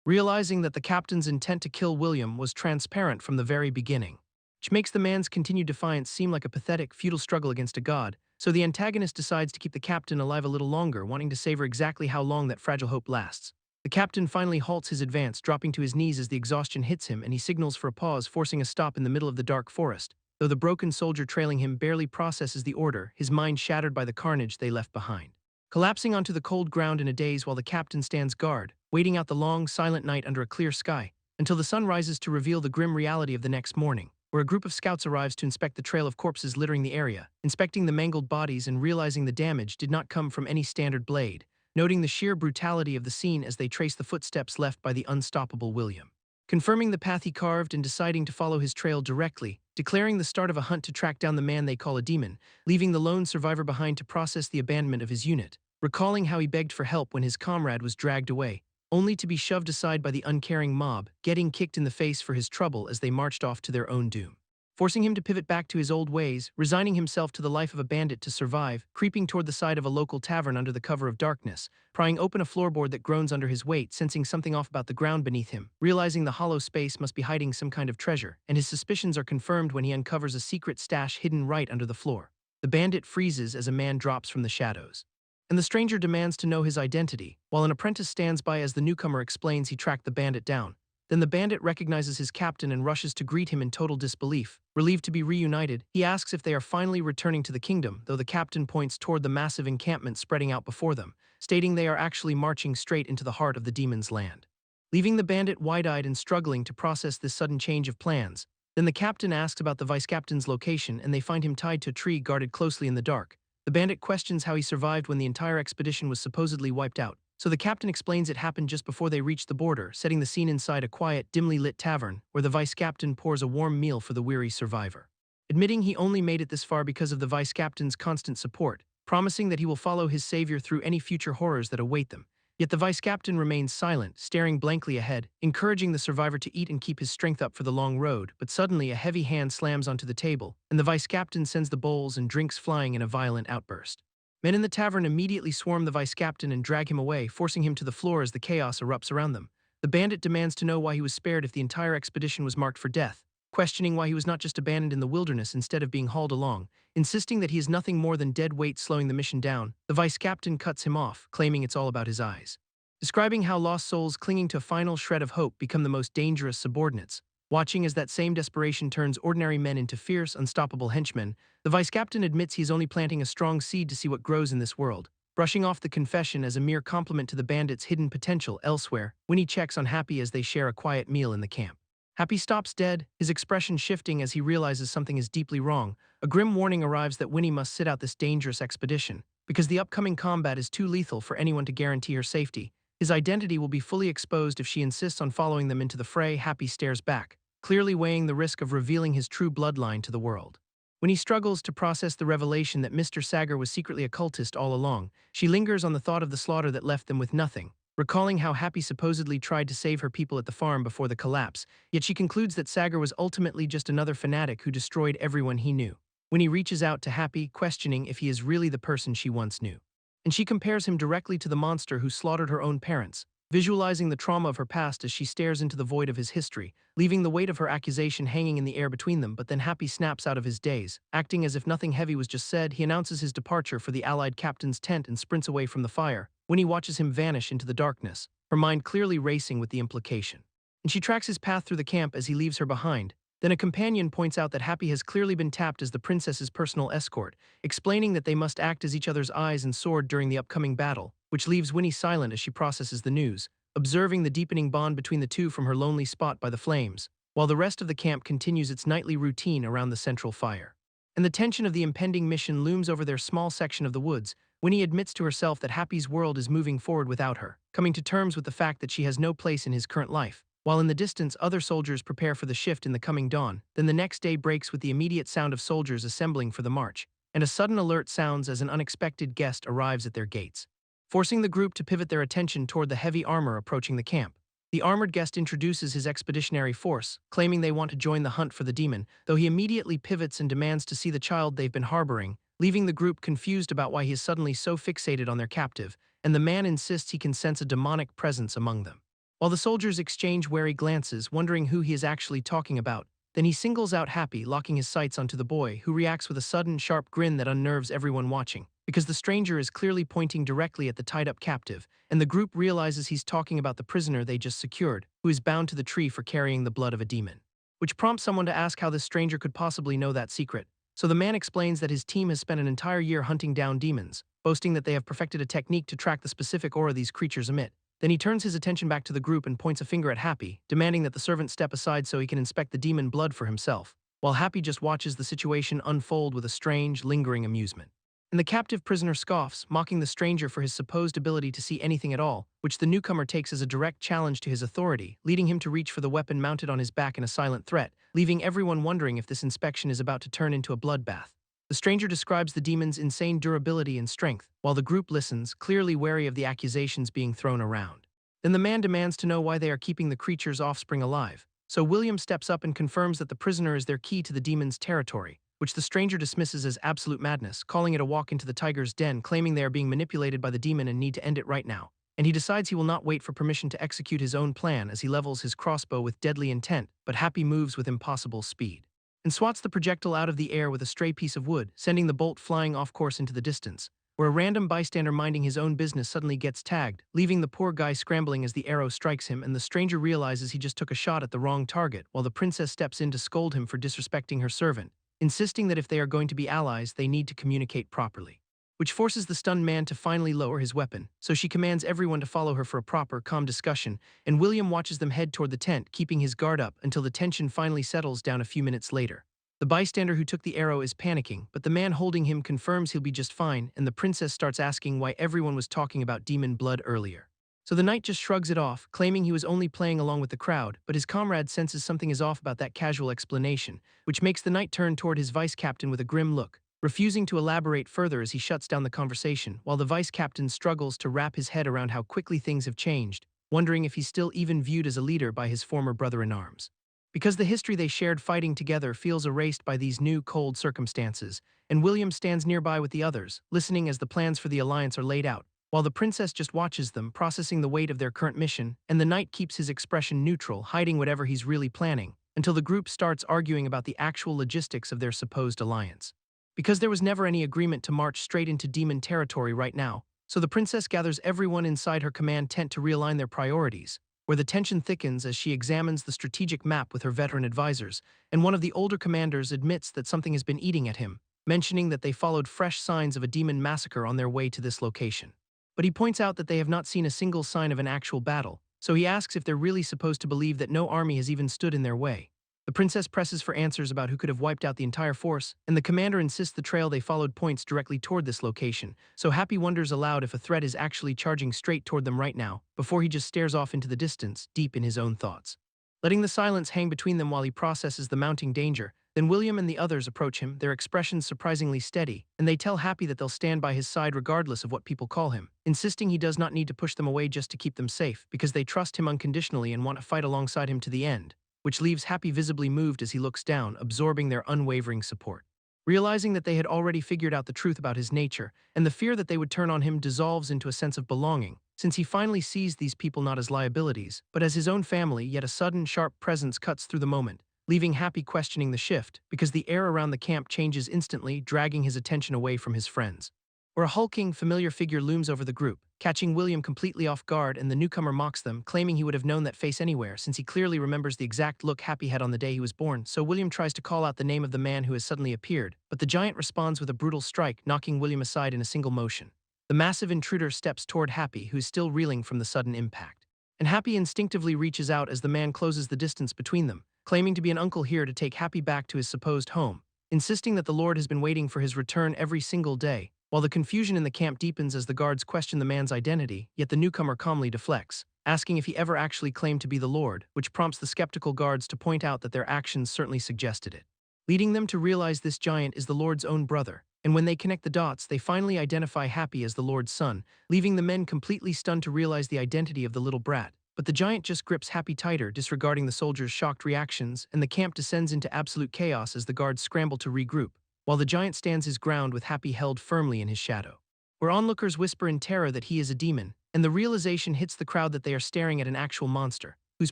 A: realizing that the captain's intent to kill William was transparent from the very beginning, which makes the man's continued defiance seem like a pathetic, futile struggle against a god. So the antagonist decides to keep the captain alive a little longer, wanting to savor exactly how long that fragile hope lasts. The captain finally halts his advance, dropping to his knees as the exhaustion hits him, and he signals for a pause, forcing a stop in the middle of the dark forest, though the broken soldier trailing him barely processes the order, his mind shattered by the carnage they left behind, collapsing onto the cold ground in a daze while the captain stands guard, waiting out the long, silent night under a clear sky, until the sun rises to reveal the grim reality of the next morning, where a group of scouts arrives to inspect the trail of corpses littering the area, inspecting the mangled bodies and realizing the damage did not come from any standard blade, noting the sheer brutality of the scene as they trace the footsteps left by the unstoppable William, confirming the path he carved and deciding to follow his trail directly, declaring the start of a hunt to track down the man they call a demon, leaving the lone survivor behind to process the abandonment of his unit, recalling how he begged for help when his comrade was dragged away, only to be shoved aside by the uncaring mob, getting kicked in the face for his trouble as they marched off to their own doom, forcing him to pivot back to his old ways, resigning himself to the life of a bandit to survive, creeping toward the side of a local tavern under the cover of darkness, prying open a floorboard that groans under his weight, sensing something off about the ground beneath him, realizing the hollow space must be hiding some kind of treasure, and his suspicions are confirmed when he uncovers a secret stash hidden right under the floor. The bandit freezes as a man drops from the shadows, and the stranger demands to know his identity, while an apprentice stands by as the newcomer explains he tracked the bandit down. Then the bandit recognizes his captain and rushes to greet him in total disbelief. Relieved to be reunited, he asks if they are finally returning to the kingdom, though the captain points toward the massive encampment spreading out before them, stating they are actually marching straight into the heart of the demon's land, leaving the bandit wide-eyed and struggling to process this sudden change of plans. Then the captain asks about the vice-captain's location, and they find him tied to a tree guarded closely in the dark. The bandit questions how he survived when the entire expedition was supposedly wiped out, so the captain explains it happened just before they reached the border, setting the scene inside a quiet, dimly lit tavern, where the vice-captain pours a warm meal for the weary survivor, admitting he only made it this far because of the vice-captain's constant support, promising that he will follow his savior through any future horrors that await them, Yet the vice captain remains silent, staring blankly ahead, encouraging the survivor to eat and keep his strength up for the long road. But suddenly a heavy hand slams onto the table, and the vice captain sends the bowls and drinks flying in a violent outburst. Men in the tavern immediately swarm the vice captain and drag him away, forcing him to the floor as the chaos erupts around them. The bandit demands to know why he was spared if the entire expedition was marked for death, questioning why he was not just abandoned in the wilderness instead of being hauled along. Insisting that he is nothing more than dead weight slowing the mission down, the vice captain cuts him off, claiming it's all about his eyes. Describing how lost souls clinging to a final shred of hope become the most dangerous subordinates. Watching as that same desperation turns ordinary men into fierce, unstoppable henchmen, the vice captain admits he is only planting a strong seed to see what grows in this world. Brushing off the confession as a mere compliment to the bandit's hidden potential elsewhere, Winnie checks on Happy as they share a quiet meal in the camp. Happy stops dead, his expression shifting as he realizes something is deeply wrong. A grim warning arrives that Winnie must sit out this dangerous expedition, because the upcoming combat is too lethal for anyone to guarantee her safety. His identity will be fully exposed if she insists on following them into the fray. Happy stares back, clearly weighing the risk of revealing his true bloodline to the world. When he struggles to process the revelation that Mr. Sagar was secretly a cultist all along, she lingers on the thought of the slaughter that left them with nothing, recalling how Happy supposedly tried to save her people at the farm before the collapse, yet she concludes that Sagar was ultimately just another fanatic who destroyed everyone he knew. When he reaches out to Happy, questioning if he is really the person she once knew. And she compares him directly to the monster who slaughtered her own parents, visualizing the trauma of her past as she stares into the void of his history, leaving the weight of her accusation hanging in the air between them. But then Happy snaps out of his daze. Acting as if nothing heavy was just said, he announces his departure for the allied captain's tent and sprints away from the fire. Winnie watches him vanish into the darkness, her mind clearly racing with the implication. And she tracks his path through the camp as he leaves her behind. Then a companion points out that Happy has clearly been tapped as the princess's personal escort, explaining that they must act as each other's eyes and sword during the upcoming battle, which leaves Winnie silent as she processes the news, observing the deepening bond between the two from her lonely spot by the flames, while the rest of the camp continues its nightly routine around the central fire. And the tension of the impending mission looms over their small section of the woods. Winnie admits to herself that Happy's world is moving forward without her, coming to terms with the fact that she has no place in his current life. While in the distance other soldiers prepare for the shift in the coming dawn, then the next day breaks with the immediate sound of soldiers assembling for the march, and a sudden alert sounds as an unexpected guest arrives at their gates, forcing the group to pivot their attention toward the heavy armor approaching the camp. The armored guest introduces his expeditionary force, claiming they want to join the hunt for the demon, though he immediately pivots and demands to see the child they've been harboring, leaving the group confused about why he is suddenly so fixated on their captive, and the man insists he can sense a demonic presence among them. While the soldiers exchange wary glances, wondering who he is actually talking about, then he singles out Happy, locking his sights onto the boy, who reacts with a sudden, sharp grin that unnerves everyone watching, because the stranger is clearly pointing directly at the tied-up captive, and the group realizes he's talking about the prisoner they just secured, who is bound to the tree for carrying the blood of a demon. Which prompts someone to ask how this stranger could possibly know that secret. So the man explains that his team has spent an entire year hunting down demons, boasting that they have perfected a technique to track the specific aura these creatures emit. Then he turns his attention back to the group and points a finger at Happy, demanding that the servant step aside so he can inspect the demon blood for himself, while Happy just watches the situation unfold with a strange, lingering amusement. And the captive prisoner scoffs, mocking the stranger for his supposed ability to see anything at all, which the newcomer takes as a direct challenge to his authority, leading him to reach for the weapon mounted on his back in a silent threat, leaving everyone wondering if this inspection is about to turn into a bloodbath. The stranger describes the demon's insane durability and strength, while the group listens, clearly wary of the accusations being thrown around. Then the man demands to know why they are keeping the creature's offspring alive. So William steps up and confirms that the prisoner is their key to the demon's territory, which the stranger dismisses as absolute madness, calling it a walk into the tiger's den, claiming they are being manipulated by the demon and need to end it right now. And he decides he will not wait for permission to execute his own plan as he levels his crossbow with deadly intent, but Happy moves with impossible speed and swats the projectile out of the air with a stray piece of wood, sending the bolt flying off course into the distance, where a random bystander minding his own business suddenly gets tagged, leaving the poor guy scrambling as the arrow strikes him, and the stranger realizes he just took a shot at the wrong target, while the princess steps in to scold him for disrespecting her servant, insisting that if they are going to be allies, they need to communicate properly, which forces the stunned man to finally lower his weapon, so she commands everyone to follow her for a proper, calm discussion, and William watches them head toward the tent, keeping his guard up until the tension finally settles down a few minutes later. The bystander who took the arrow is panicking, but the man holding him confirms he'll be just fine, and the princess starts asking why everyone was talking about demon blood earlier. So the knight just shrugs it off, claiming he was only playing along with the crowd, but his comrade senses something is off about that casual explanation, which makes the knight turn toward his vice captain with a grim look, refusing to elaborate further as he shuts down the conversation, while the vice captain struggles to wrap his head around how quickly things have changed, wondering if he's still even viewed as a leader by his former brother-in-arms. Because the history they shared fighting together feels erased by these new, cold circumstances, and William stands nearby with the others, listening as the plans for the alliance are laid out, while the princess just watches them, processing the weight of their current mission, and the knight keeps his expression neutral, hiding whatever he's really planning, until the group starts arguing about the actual logistics of their supposed alliance. Because there was never any agreement to march straight into demon territory right now, so the princess gathers everyone inside her command tent to realign their priorities, where the tension thickens as she examines the strategic map with her veteran advisors, and one of the older commanders admits that something has been eating at him, mentioning that they followed fresh signs of a demon massacre on their way to this location. But he points out that they have not seen a single sign of an actual battle, so he asks if they're really supposed to believe that no army has even stood in their way. The princess presses for answers about who could have wiped out the entire force, and the commander insists the trail they followed points directly toward this location, so Happy wonders aloud if a threat is actually charging straight toward them right now, before he just stares off into the distance, deep in his own thoughts. Letting the silence hang between them while he processes the mounting danger, then William and the others approach him, their expressions surprisingly steady, and they tell Happy that they'll stand by his side regardless of what people call him, insisting he does not need to push them away just to keep them safe, because they trust him unconditionally and want to fight alongside him to the end, which leaves Happy visibly moved as he looks down, absorbing their unwavering support. Realizing that they had already figured out the truth about his nature, and the fear that they would turn on him dissolves into a sense of belonging, since he finally sees these people not as liabilities, but as his own family, yet a sudden, sharp presence cuts through the moment, leaving Happy questioning the shift, because the air around the camp changes instantly, dragging his attention away from his friends. Where a hulking, familiar figure looms over the group, catching William completely off guard, and the newcomer mocks them, claiming he would have known that face anywhere since he clearly remembers the exact look Happy had on the day he was born, so William tries to call out the name of the man who has suddenly appeared, but the giant responds with a brutal strike, knocking William aside in a single motion. The massive intruder steps toward Happy, who is still reeling from the sudden impact. And Happy instinctively reaches out as the man closes the distance between them, claiming to be an uncle here to take Happy back to his supposed home, insisting that the Lord has been waiting for his return every single day. While the confusion in the camp deepens as the guards question the man's identity, yet the newcomer calmly deflects, asking if he ever actually claimed to be the Lord, which prompts the skeptical guards to point out that their actions certainly suggested it, leading them to realize this giant is the Lord's own brother. And when they connect the dots, they finally identify Happy as the Lord's son, leaving the men completely stunned to realize the identity of the little brat. But the giant just grips Happy tighter, disregarding the soldiers' shocked reactions, and the camp descends into absolute chaos as the guards scramble to regroup, while the giant stands his ground with Happy held firmly in his shadow. Where onlookers whisper in terror that he is a demon, and the realization hits the crowd that they are staring at an actual monster, whose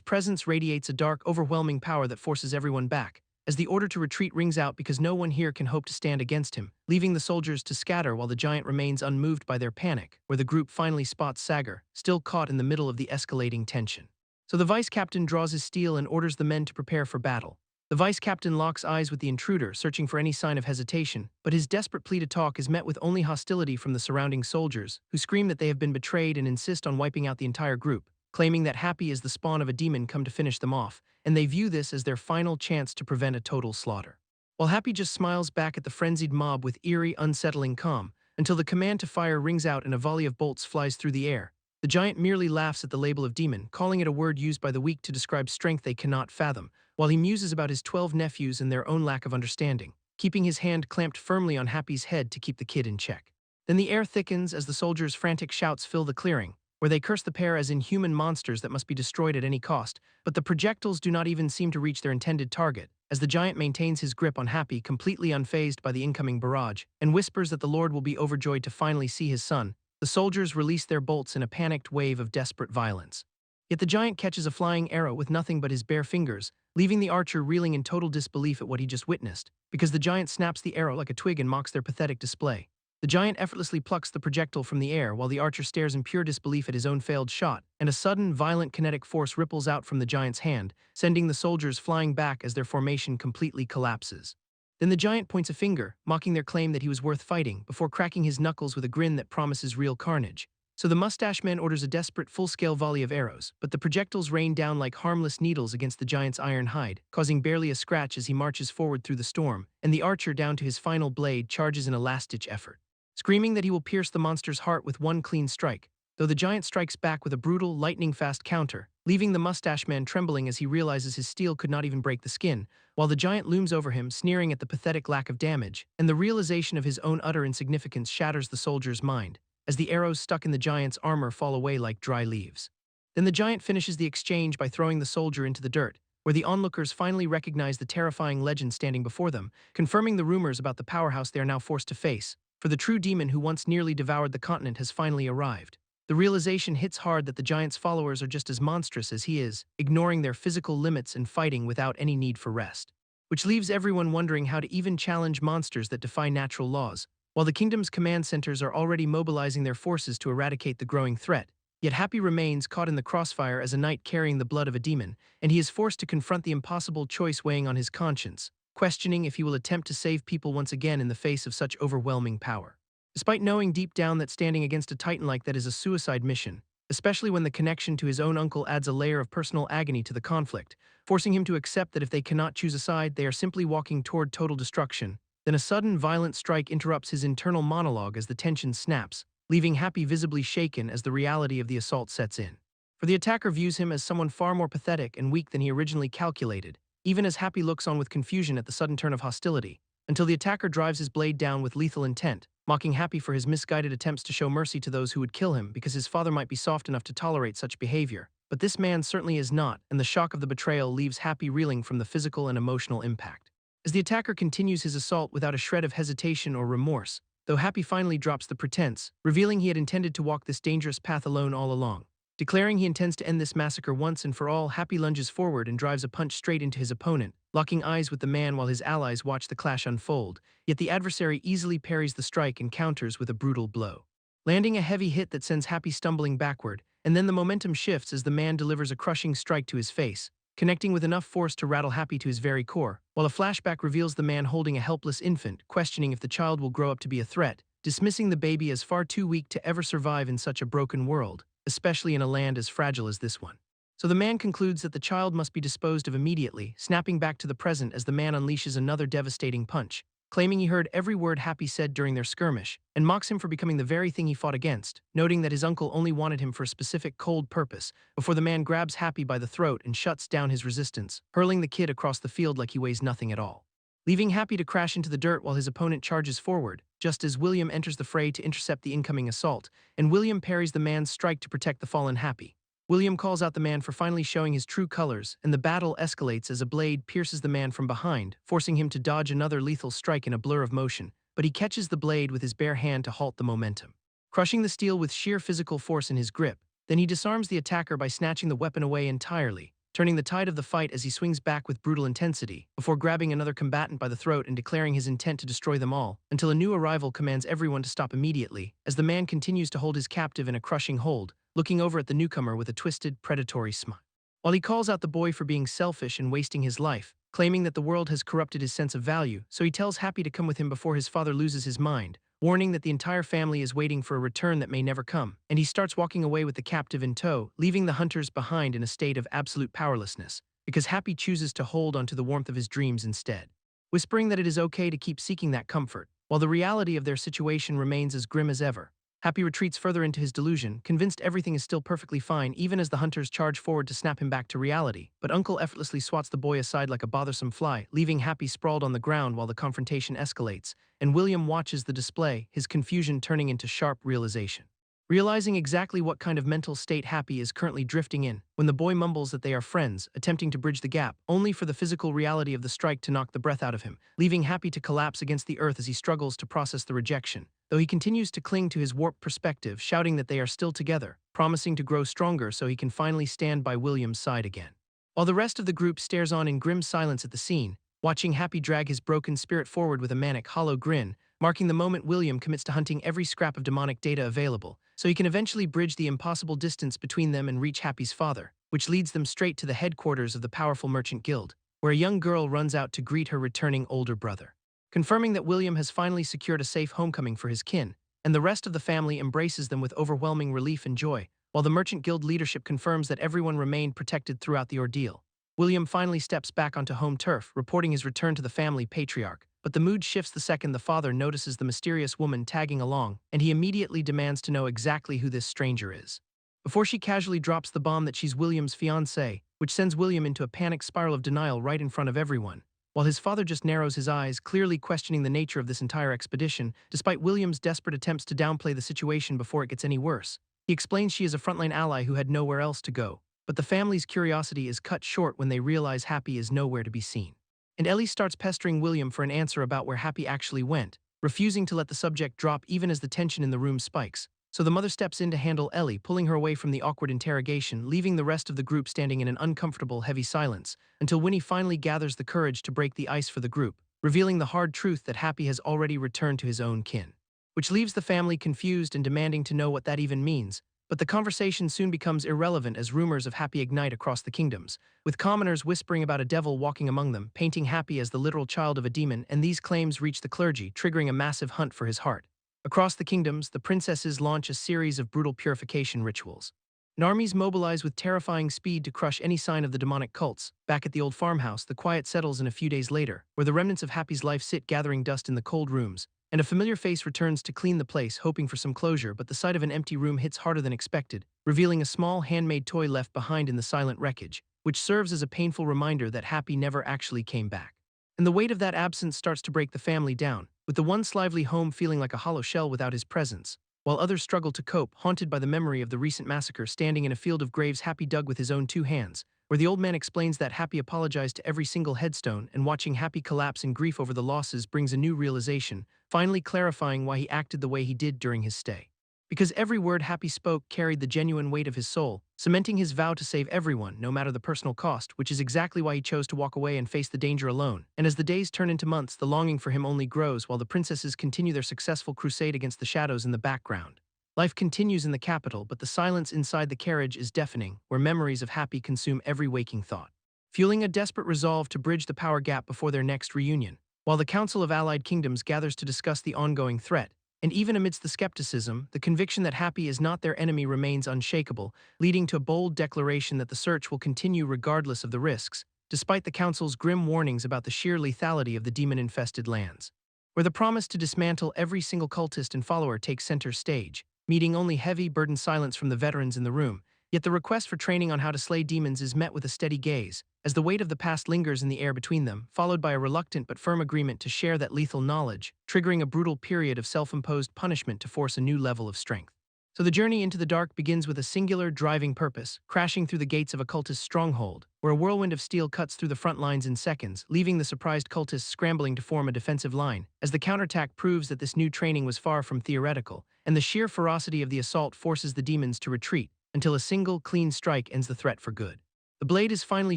A: presence radiates a dark, overwhelming power that forces everyone back, as the order to retreat rings out because no one here can hope to stand against him, leaving the soldiers to scatter while the giant remains unmoved by their panic, where the group finally spots Sagar, still caught in the middle of the escalating tension. So the vice captain draws his steel and orders the men to prepare for battle. The vice captain locks eyes with the intruder, searching for any sign of hesitation, but his desperate plea to talk is met with only hostility from the surrounding soldiers, who scream that they have been betrayed and insist on wiping out the entire group, claiming that Happy is the spawn of a demon come to finish them off, and they view this as their final chance to prevent a total slaughter. While Happy just smiles back at the frenzied mob with eerie, unsettling calm, until the command to fire rings out and a volley of bolts flies through the air. The giant merely laughs at the label of demon, calling it a word used by the weak to describe strength they cannot fathom, while he muses about his 12 nephews and their own lack of understanding, keeping his hand clamped firmly on Happy's head to keep the kid in check. Then the air thickens as the soldiers' frantic shouts fill the clearing, where they curse the pair as inhuman monsters that must be destroyed at any cost, but the projectiles do not even seem to reach their intended target, as the giant maintains his grip on Happy, completely unfazed by the incoming barrage, and whispers that the Lord will be overjoyed to finally see his son. The soldiers release their bolts in a panicked wave of desperate violence. Yet the giant catches a flying arrow with nothing but his bare fingers, leaving the archer reeling in total disbelief at what he just witnessed, because the giant snaps the arrow like a twig and mocks their pathetic display. The giant effortlessly plucks the projectile from the air while the archer stares in pure disbelief at his own failed shot, and a sudden, violent kinetic force ripples out from the giant's hand, sending the soldiers flying back as their formation completely collapses. Then the giant points a finger, mocking their claim that he was worth fighting, before cracking his knuckles with a grin that promises real carnage. So the mustache man orders a desperate full-scale volley of arrows, but the projectiles rain down like harmless needles against the giant's iron hide, causing barely a scratch as he marches forward through the storm, and the archer, down to his final blade, charges in a last-ditch effort. Screaming that he will pierce the monster's heart with one clean strike, though the giant strikes back with a brutal, lightning-fast counter, leaving the mustache man trembling as he realizes his steel could not even break the skin, while the giant looms over him, sneering at the pathetic lack of damage, and the realization of his own utter insignificance shatters the soldier's mind, as the arrows stuck in the giant's armor fall away like dry leaves. Then the giant finishes the exchange by throwing the soldier into the dirt, where the onlookers finally recognize the terrifying legend standing before them, confirming the rumors about the powerhouse they are now forced to face, for the true demon who once nearly devoured the continent has finally arrived. The realization hits hard that the giant's followers are just as monstrous as he is, ignoring their physical limits and fighting without any need for rest. Which leaves everyone wondering how to even challenge monsters that defy natural laws, while the kingdom's command centers are already mobilizing their forces to eradicate the growing threat. Yet Happy remains caught in the crossfire as a knight carrying the blood of a demon, and he is forced to confront the impossible choice weighing on his conscience, questioning if he will attempt to save people once again in the face of such overwhelming power. Despite knowing deep down that standing against a titan like that is a suicide mission, especially when the connection to his own uncle adds a layer of personal agony to the conflict, forcing him to accept that if they cannot choose a side, they are simply walking toward total destruction, then a sudden violent strike interrupts his internal monologue as the tension snaps, leaving Happy visibly shaken as the reality of the assault sets in. For the attacker views him as someone far more pathetic and weak than he originally calculated, even as Happy looks on with confusion at the sudden turn of hostility, until the attacker drives his blade down with lethal intent, mocking Happy for his misguided attempts to show mercy to those who would kill him because his father might be soft enough to tolerate such behavior. But this man certainly is not, and the shock of the betrayal leaves Happy reeling from the physical and emotional impact. As the attacker continues his assault without a shred of hesitation or remorse, though Happy finally drops the pretense, revealing he had intended to walk this dangerous path alone all along. Declaring he intends to end this massacre once and for all, Happy lunges forward and drives a punch straight into his opponent, locking eyes with the man while his allies watch the clash unfold, yet the adversary easily parries the strike and counters with a brutal blow. Landing a heavy hit that sends Happy stumbling backward, and then the momentum shifts as the man delivers a crushing strike to his face, connecting with enough force to rattle Happy to his very core, while a flashback reveals the man holding a helpless infant, questioning if the child will grow up to be a threat, dismissing the baby as far too weak to ever survive in such a broken world, especially in a land as fragile as this one. So the man concludes that the child must be disposed of immediately, snapping back to the present as the man unleashes another devastating punch, claiming he heard every word Happy said during their skirmish, and mocks him for becoming the very thing he fought against, noting that his uncle only wanted him for a specific cold purpose, before the man grabs Happy by the throat and shuts down his resistance, hurling the kid across the field like he weighs nothing at all. Leaving Happy to crash into the dirt while his opponent charges forward, just as William enters the fray to intercept the incoming assault, and William parries the man's strike to protect the fallen Happy. William calls out the man for finally showing his true colors, and the battle escalates as a blade pierces the man from behind, forcing him to dodge another lethal strike in a blur of motion, but he catches the blade with his bare hand to halt the momentum. Crushing the steel with sheer physical force in his grip, then he disarms the attacker by snatching the weapon away entirely, turning the tide of the fight as he swings back with brutal intensity, before grabbing another combatant by the throat and declaring his intent to destroy them all, until a new arrival commands everyone to stop immediately, as the man continues to hold his captive in a crushing hold, looking over at the newcomer with a twisted, predatory smile. While he calls out the boy for being selfish and wasting his life, claiming that the world has corrupted his sense of value, so he tells Happy to come with him before his father loses his mind, warning that the entire family is waiting for a return that may never come, and he starts walking away with the captive in tow, leaving the hunters behind in a state of absolute powerlessness, because Happy chooses to hold onto the warmth of his dreams instead, whispering that it is okay to keep seeking that comfort, while the reality of their situation remains as grim as ever. Happy retreats further into his delusion, convinced everything is still perfectly fine even as the hunters charge forward to snap him back to reality, but Uncle effortlessly swats the boy aside like a bothersome fly, leaving Happy sprawled on the ground while the confrontation escalates, and William watches the display, his confusion turning into sharp realization. Realizing exactly what kind of mental state Happy is currently drifting in, when the boy mumbles that they are friends, attempting to bridge the gap, only for the physical reality of the strike to knock the breath out of him, leaving Happy to collapse against the earth as he struggles to process the rejection, though he continues to cling to his warped perspective, shouting that they are still together, promising to grow stronger so he can finally stand by William's side again. While the rest of the group stares on in grim silence at the scene, watching Happy drag his broken spirit forward with a manic, hollow grin, marking the moment William commits to hunting every scrap of demonic data available, so he can eventually bridge the impossible distance between them and reach Happy's father, which leads them straight to the headquarters of the powerful merchant guild, where a young girl runs out to greet her returning older brother. Confirming that William has finally secured a safe homecoming for his kin, and the rest of the family embraces them with overwhelming relief and joy, while the merchant guild leadership confirms that everyone remained protected throughout the ordeal. William finally steps back onto home turf, reporting his return to the family patriarch, But the mood shifts the second the father notices the mysterious woman tagging along, and he immediately demands to know exactly who this stranger is. Before she casually drops the bomb that she's William's fiancée, which sends William into a panic spiral of denial right in front of everyone, while his father just narrows his eyes, clearly questioning the nature of this entire expedition, despite William's desperate attempts to downplay the situation before it gets any worse. He explains she is a frontline ally who had nowhere else to go, but the family's curiosity is cut short when they realize Happy is nowhere to be seen. And Ellie starts pestering William for an answer about where Happy actually went, refusing to let the subject drop even as the tension in the room spikes. So the mother steps in to handle Ellie, pulling her away from the awkward interrogation, leaving the rest of the group standing in an uncomfortable, heavy silence, until Winnie finally gathers the courage to break the ice for the group, revealing the hard truth that Happy has already returned to his own kin. Which leaves the family confused and demanding to know what that even means, but the conversation soon becomes irrelevant as rumors of Happy ignite across the kingdoms, with commoners whispering about a devil walking among them, painting Happy as the literal child of a demon, and these claims reach the clergy, triggering a massive hunt for his heart. Across the kingdoms, the princesses launch a series of brutal purification rituals. And armies mobilize with terrifying speed to crush any sign of the demonic cults. Back at the old farmhouse, the quiet settles in a few days later, where the remnants of Happy's life sit gathering dust in the cold rooms, and a familiar face returns to clean the place, hoping for some closure, but the sight of an empty room hits harder than expected, revealing a small handmade toy left behind in the silent wreckage, which serves as a painful reminder that Happy never actually came back. And the weight of that absence starts to break the family down, with the once lively home feeling like a hollow shell without his presence, while others struggle to cope, haunted by the memory of the recent massacre standing in a field of graves Happy dug with his own 2 hands, where the old man explains that Happy apologized to every single headstone, and watching Happy collapse in grief over the losses brings a new realization, finally clarifying why he acted the way he did during his stay. Because every word Happy spoke carried the genuine weight of his soul, cementing his vow to save everyone, no matter the personal cost, which is exactly why he chose to walk away and face the danger alone. And as the days turn into months, the longing for him only grows while the princesses continue their successful crusade against the shadows in the background. Life continues in the capital, but the silence inside the carriage is deafening, where memories of Happy consume every waking thought, fueling a desperate resolve to bridge the power gap before their next reunion. While the Council of Allied Kingdoms gathers to discuss the ongoing threat, and even amidst the skepticism, the conviction that Happy is not their enemy remains unshakable, leading to a bold declaration that the search will continue regardless of the risks, despite the Council's grim warnings about the sheer lethality of the demon-infested lands. Where the promise to dismantle every single cultist and follower takes center stage, meeting only heavy, burdened silence from the veterans in the room, yet the request for training on how to slay demons is met with a steady gaze, as the weight of the past lingers in the air between them, followed by a reluctant but firm agreement to share that lethal knowledge, triggering a brutal period of self-imposed punishment to force a new level of strength. So the journey into the dark begins with a singular, driving purpose, crashing through the gates of a cultist stronghold, where a whirlwind of steel cuts through the front lines in seconds, leaving the surprised cultists scrambling to form a defensive line, as the counterattack proves that this new training was far from theoretical, and the sheer ferocity of the assault forces the demons to retreat, until a single, clean strike ends the threat for good. The blade is finally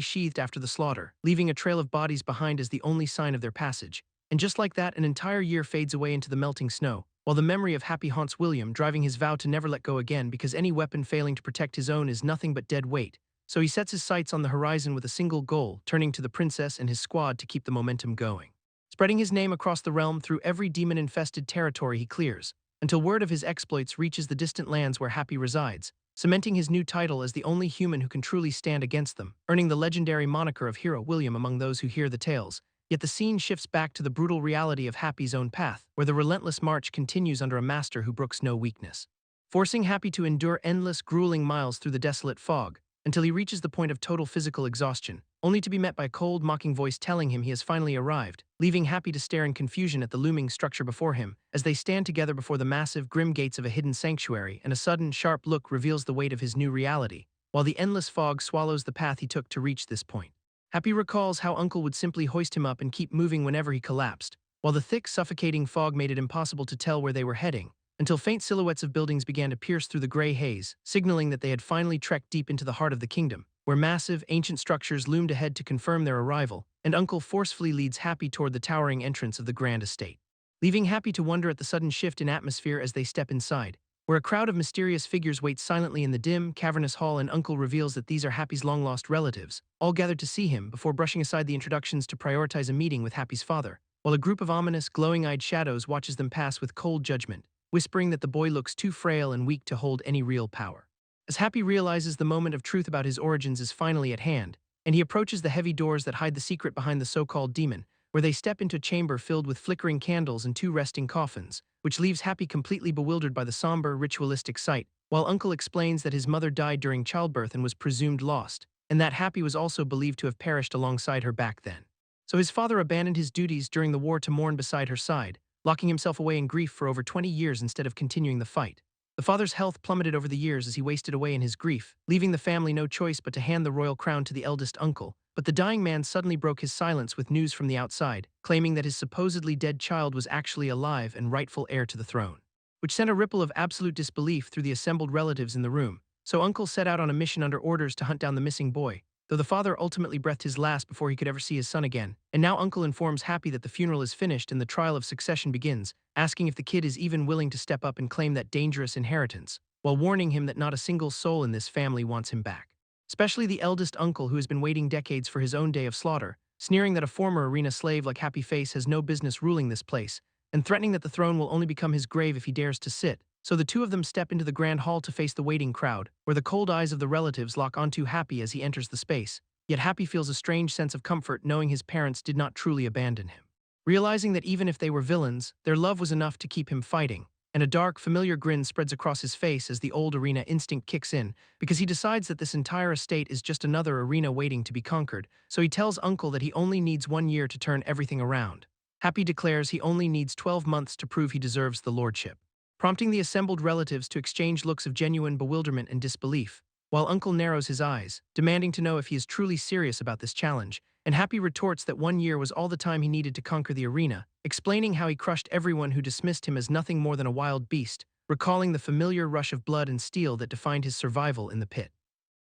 A: sheathed after the slaughter, leaving a trail of bodies behind as the only sign of their passage, and just like that, an entire year fades away into the melting snow, while the memory of Happy haunts William, driving his vow to never let go again because any weapon failing to protect his own is nothing but dead weight. So he sets his sights on the horizon with a single goal, turning to the princess and his squad to keep the momentum going, spreading his name across the realm through every demon-infested territory he clears, until word of his exploits reaches the distant lands where Happy resides, cementing his new title as the only human who can truly stand against them, earning the legendary moniker of Hero William among those who hear the tales. Yet the scene shifts back to the brutal reality of Happy's own path, where the relentless march continues under a master who brooks no weakness, forcing Happy to endure endless, grueling miles through the desolate fog, until he reaches the point of total physical exhaustion, only to be met by a cold, mocking voice telling him he has finally arrived, leaving Happy to stare in confusion at the looming structure before him, as they stand together before the massive, grim gates of a hidden sanctuary, and a sudden, sharp look reveals the weight of his new reality, while the endless fog swallows the path he took to reach this point. Happy recalls how Uncle would simply hoist him up and keep moving whenever he collapsed, while the thick, suffocating fog made it impossible to tell where they were heading, until faint silhouettes of buildings began to pierce through the gray haze, signaling that they had finally trekked deep into the heart of the kingdom, where massive, ancient structures loomed ahead to confirm their arrival, and Uncle forcefully leads Happy toward the towering entrance of the grand estate, leaving Happy to wonder at the sudden shift in atmosphere as they step inside, where a crowd of mysterious figures waits silently in the dim, cavernous hall, and Uncle reveals that these are Happy's long-lost relatives, all gathered to see him before brushing aside the introductions to prioritize a meeting with Happy's father, while a group of ominous, glowing-eyed shadows watches them pass with cold judgment, whispering that the boy looks too frail and weak to hold any real power. As Happy realizes the moment of truth about his origins is finally at hand, and he approaches the heavy doors that hide the secret behind the so-called demon, where they step into a chamber filled with flickering candles and two resting coffins, which leaves Happy completely bewildered by the somber, ritualistic sight, while Uncle explains that his mother died during childbirth and was presumed lost, and that Happy was also believed to have perished alongside her back then. So his father abandoned his duties during the war to mourn beside her side, locking himself away in grief for over 20 years instead of continuing the fight. The father's health plummeted over the years as he wasted away in his grief, leaving the family no choice but to hand the royal crown to the eldest uncle. But the dying man suddenly broke his silence with news from the outside, claiming that his supposedly dead child was actually alive and rightful heir to the throne, which sent a ripple of absolute disbelief through the assembled relatives in the room. So Uncle set out on a mission under orders to hunt down the missing boy, though the father ultimately breathed his last before he could ever see his son again. And now Uncle informs Happy that the funeral is finished and the trial of succession begins, asking if the kid is even willing to step up and claim that dangerous inheritance, while warning him that not a single soul in this family wants him back. Especially the eldest uncle who has been waiting decades for his own day of slaughter, sneering that a former arena slave like Happy Face has no business ruling this place, and threatening that the throne will only become his grave if he dares to sit. So the two of them step into the grand hall to face the waiting crowd, where the cold eyes of the relatives lock onto Happy as he enters the space. Yet Happy feels a strange sense of comfort knowing his parents did not truly abandon him. Realizing that even if they were villains, their love was enough to keep him fighting, and a dark, familiar grin spreads across his face as the old arena instinct kicks in, because he decides that this entire estate is just another arena waiting to be conquered, so he tells Uncle that he only needs 1 year to turn everything around. Happy declares he only needs 12 months to prove he deserves the lordship, prompting the assembled relatives to exchange looks of genuine bewilderment and disbelief, while Uncle narrows his eyes, demanding to know if he is truly serious about this challenge, and Happy retorts that 1 year was all the time he needed to conquer the arena, explaining how he crushed everyone who dismissed him as nothing more than a wild beast, recalling the familiar rush of blood and steel that defined his survival in the pit.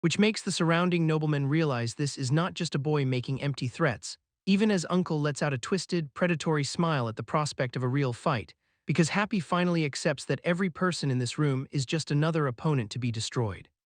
A: Which makes the surrounding noblemen realize this is not just a boy making empty threats, even as Uncle lets out a twisted, predatory smile at the prospect of a real fight, because Happy finally accepts that every person in this room is just another opponent to be destroyed.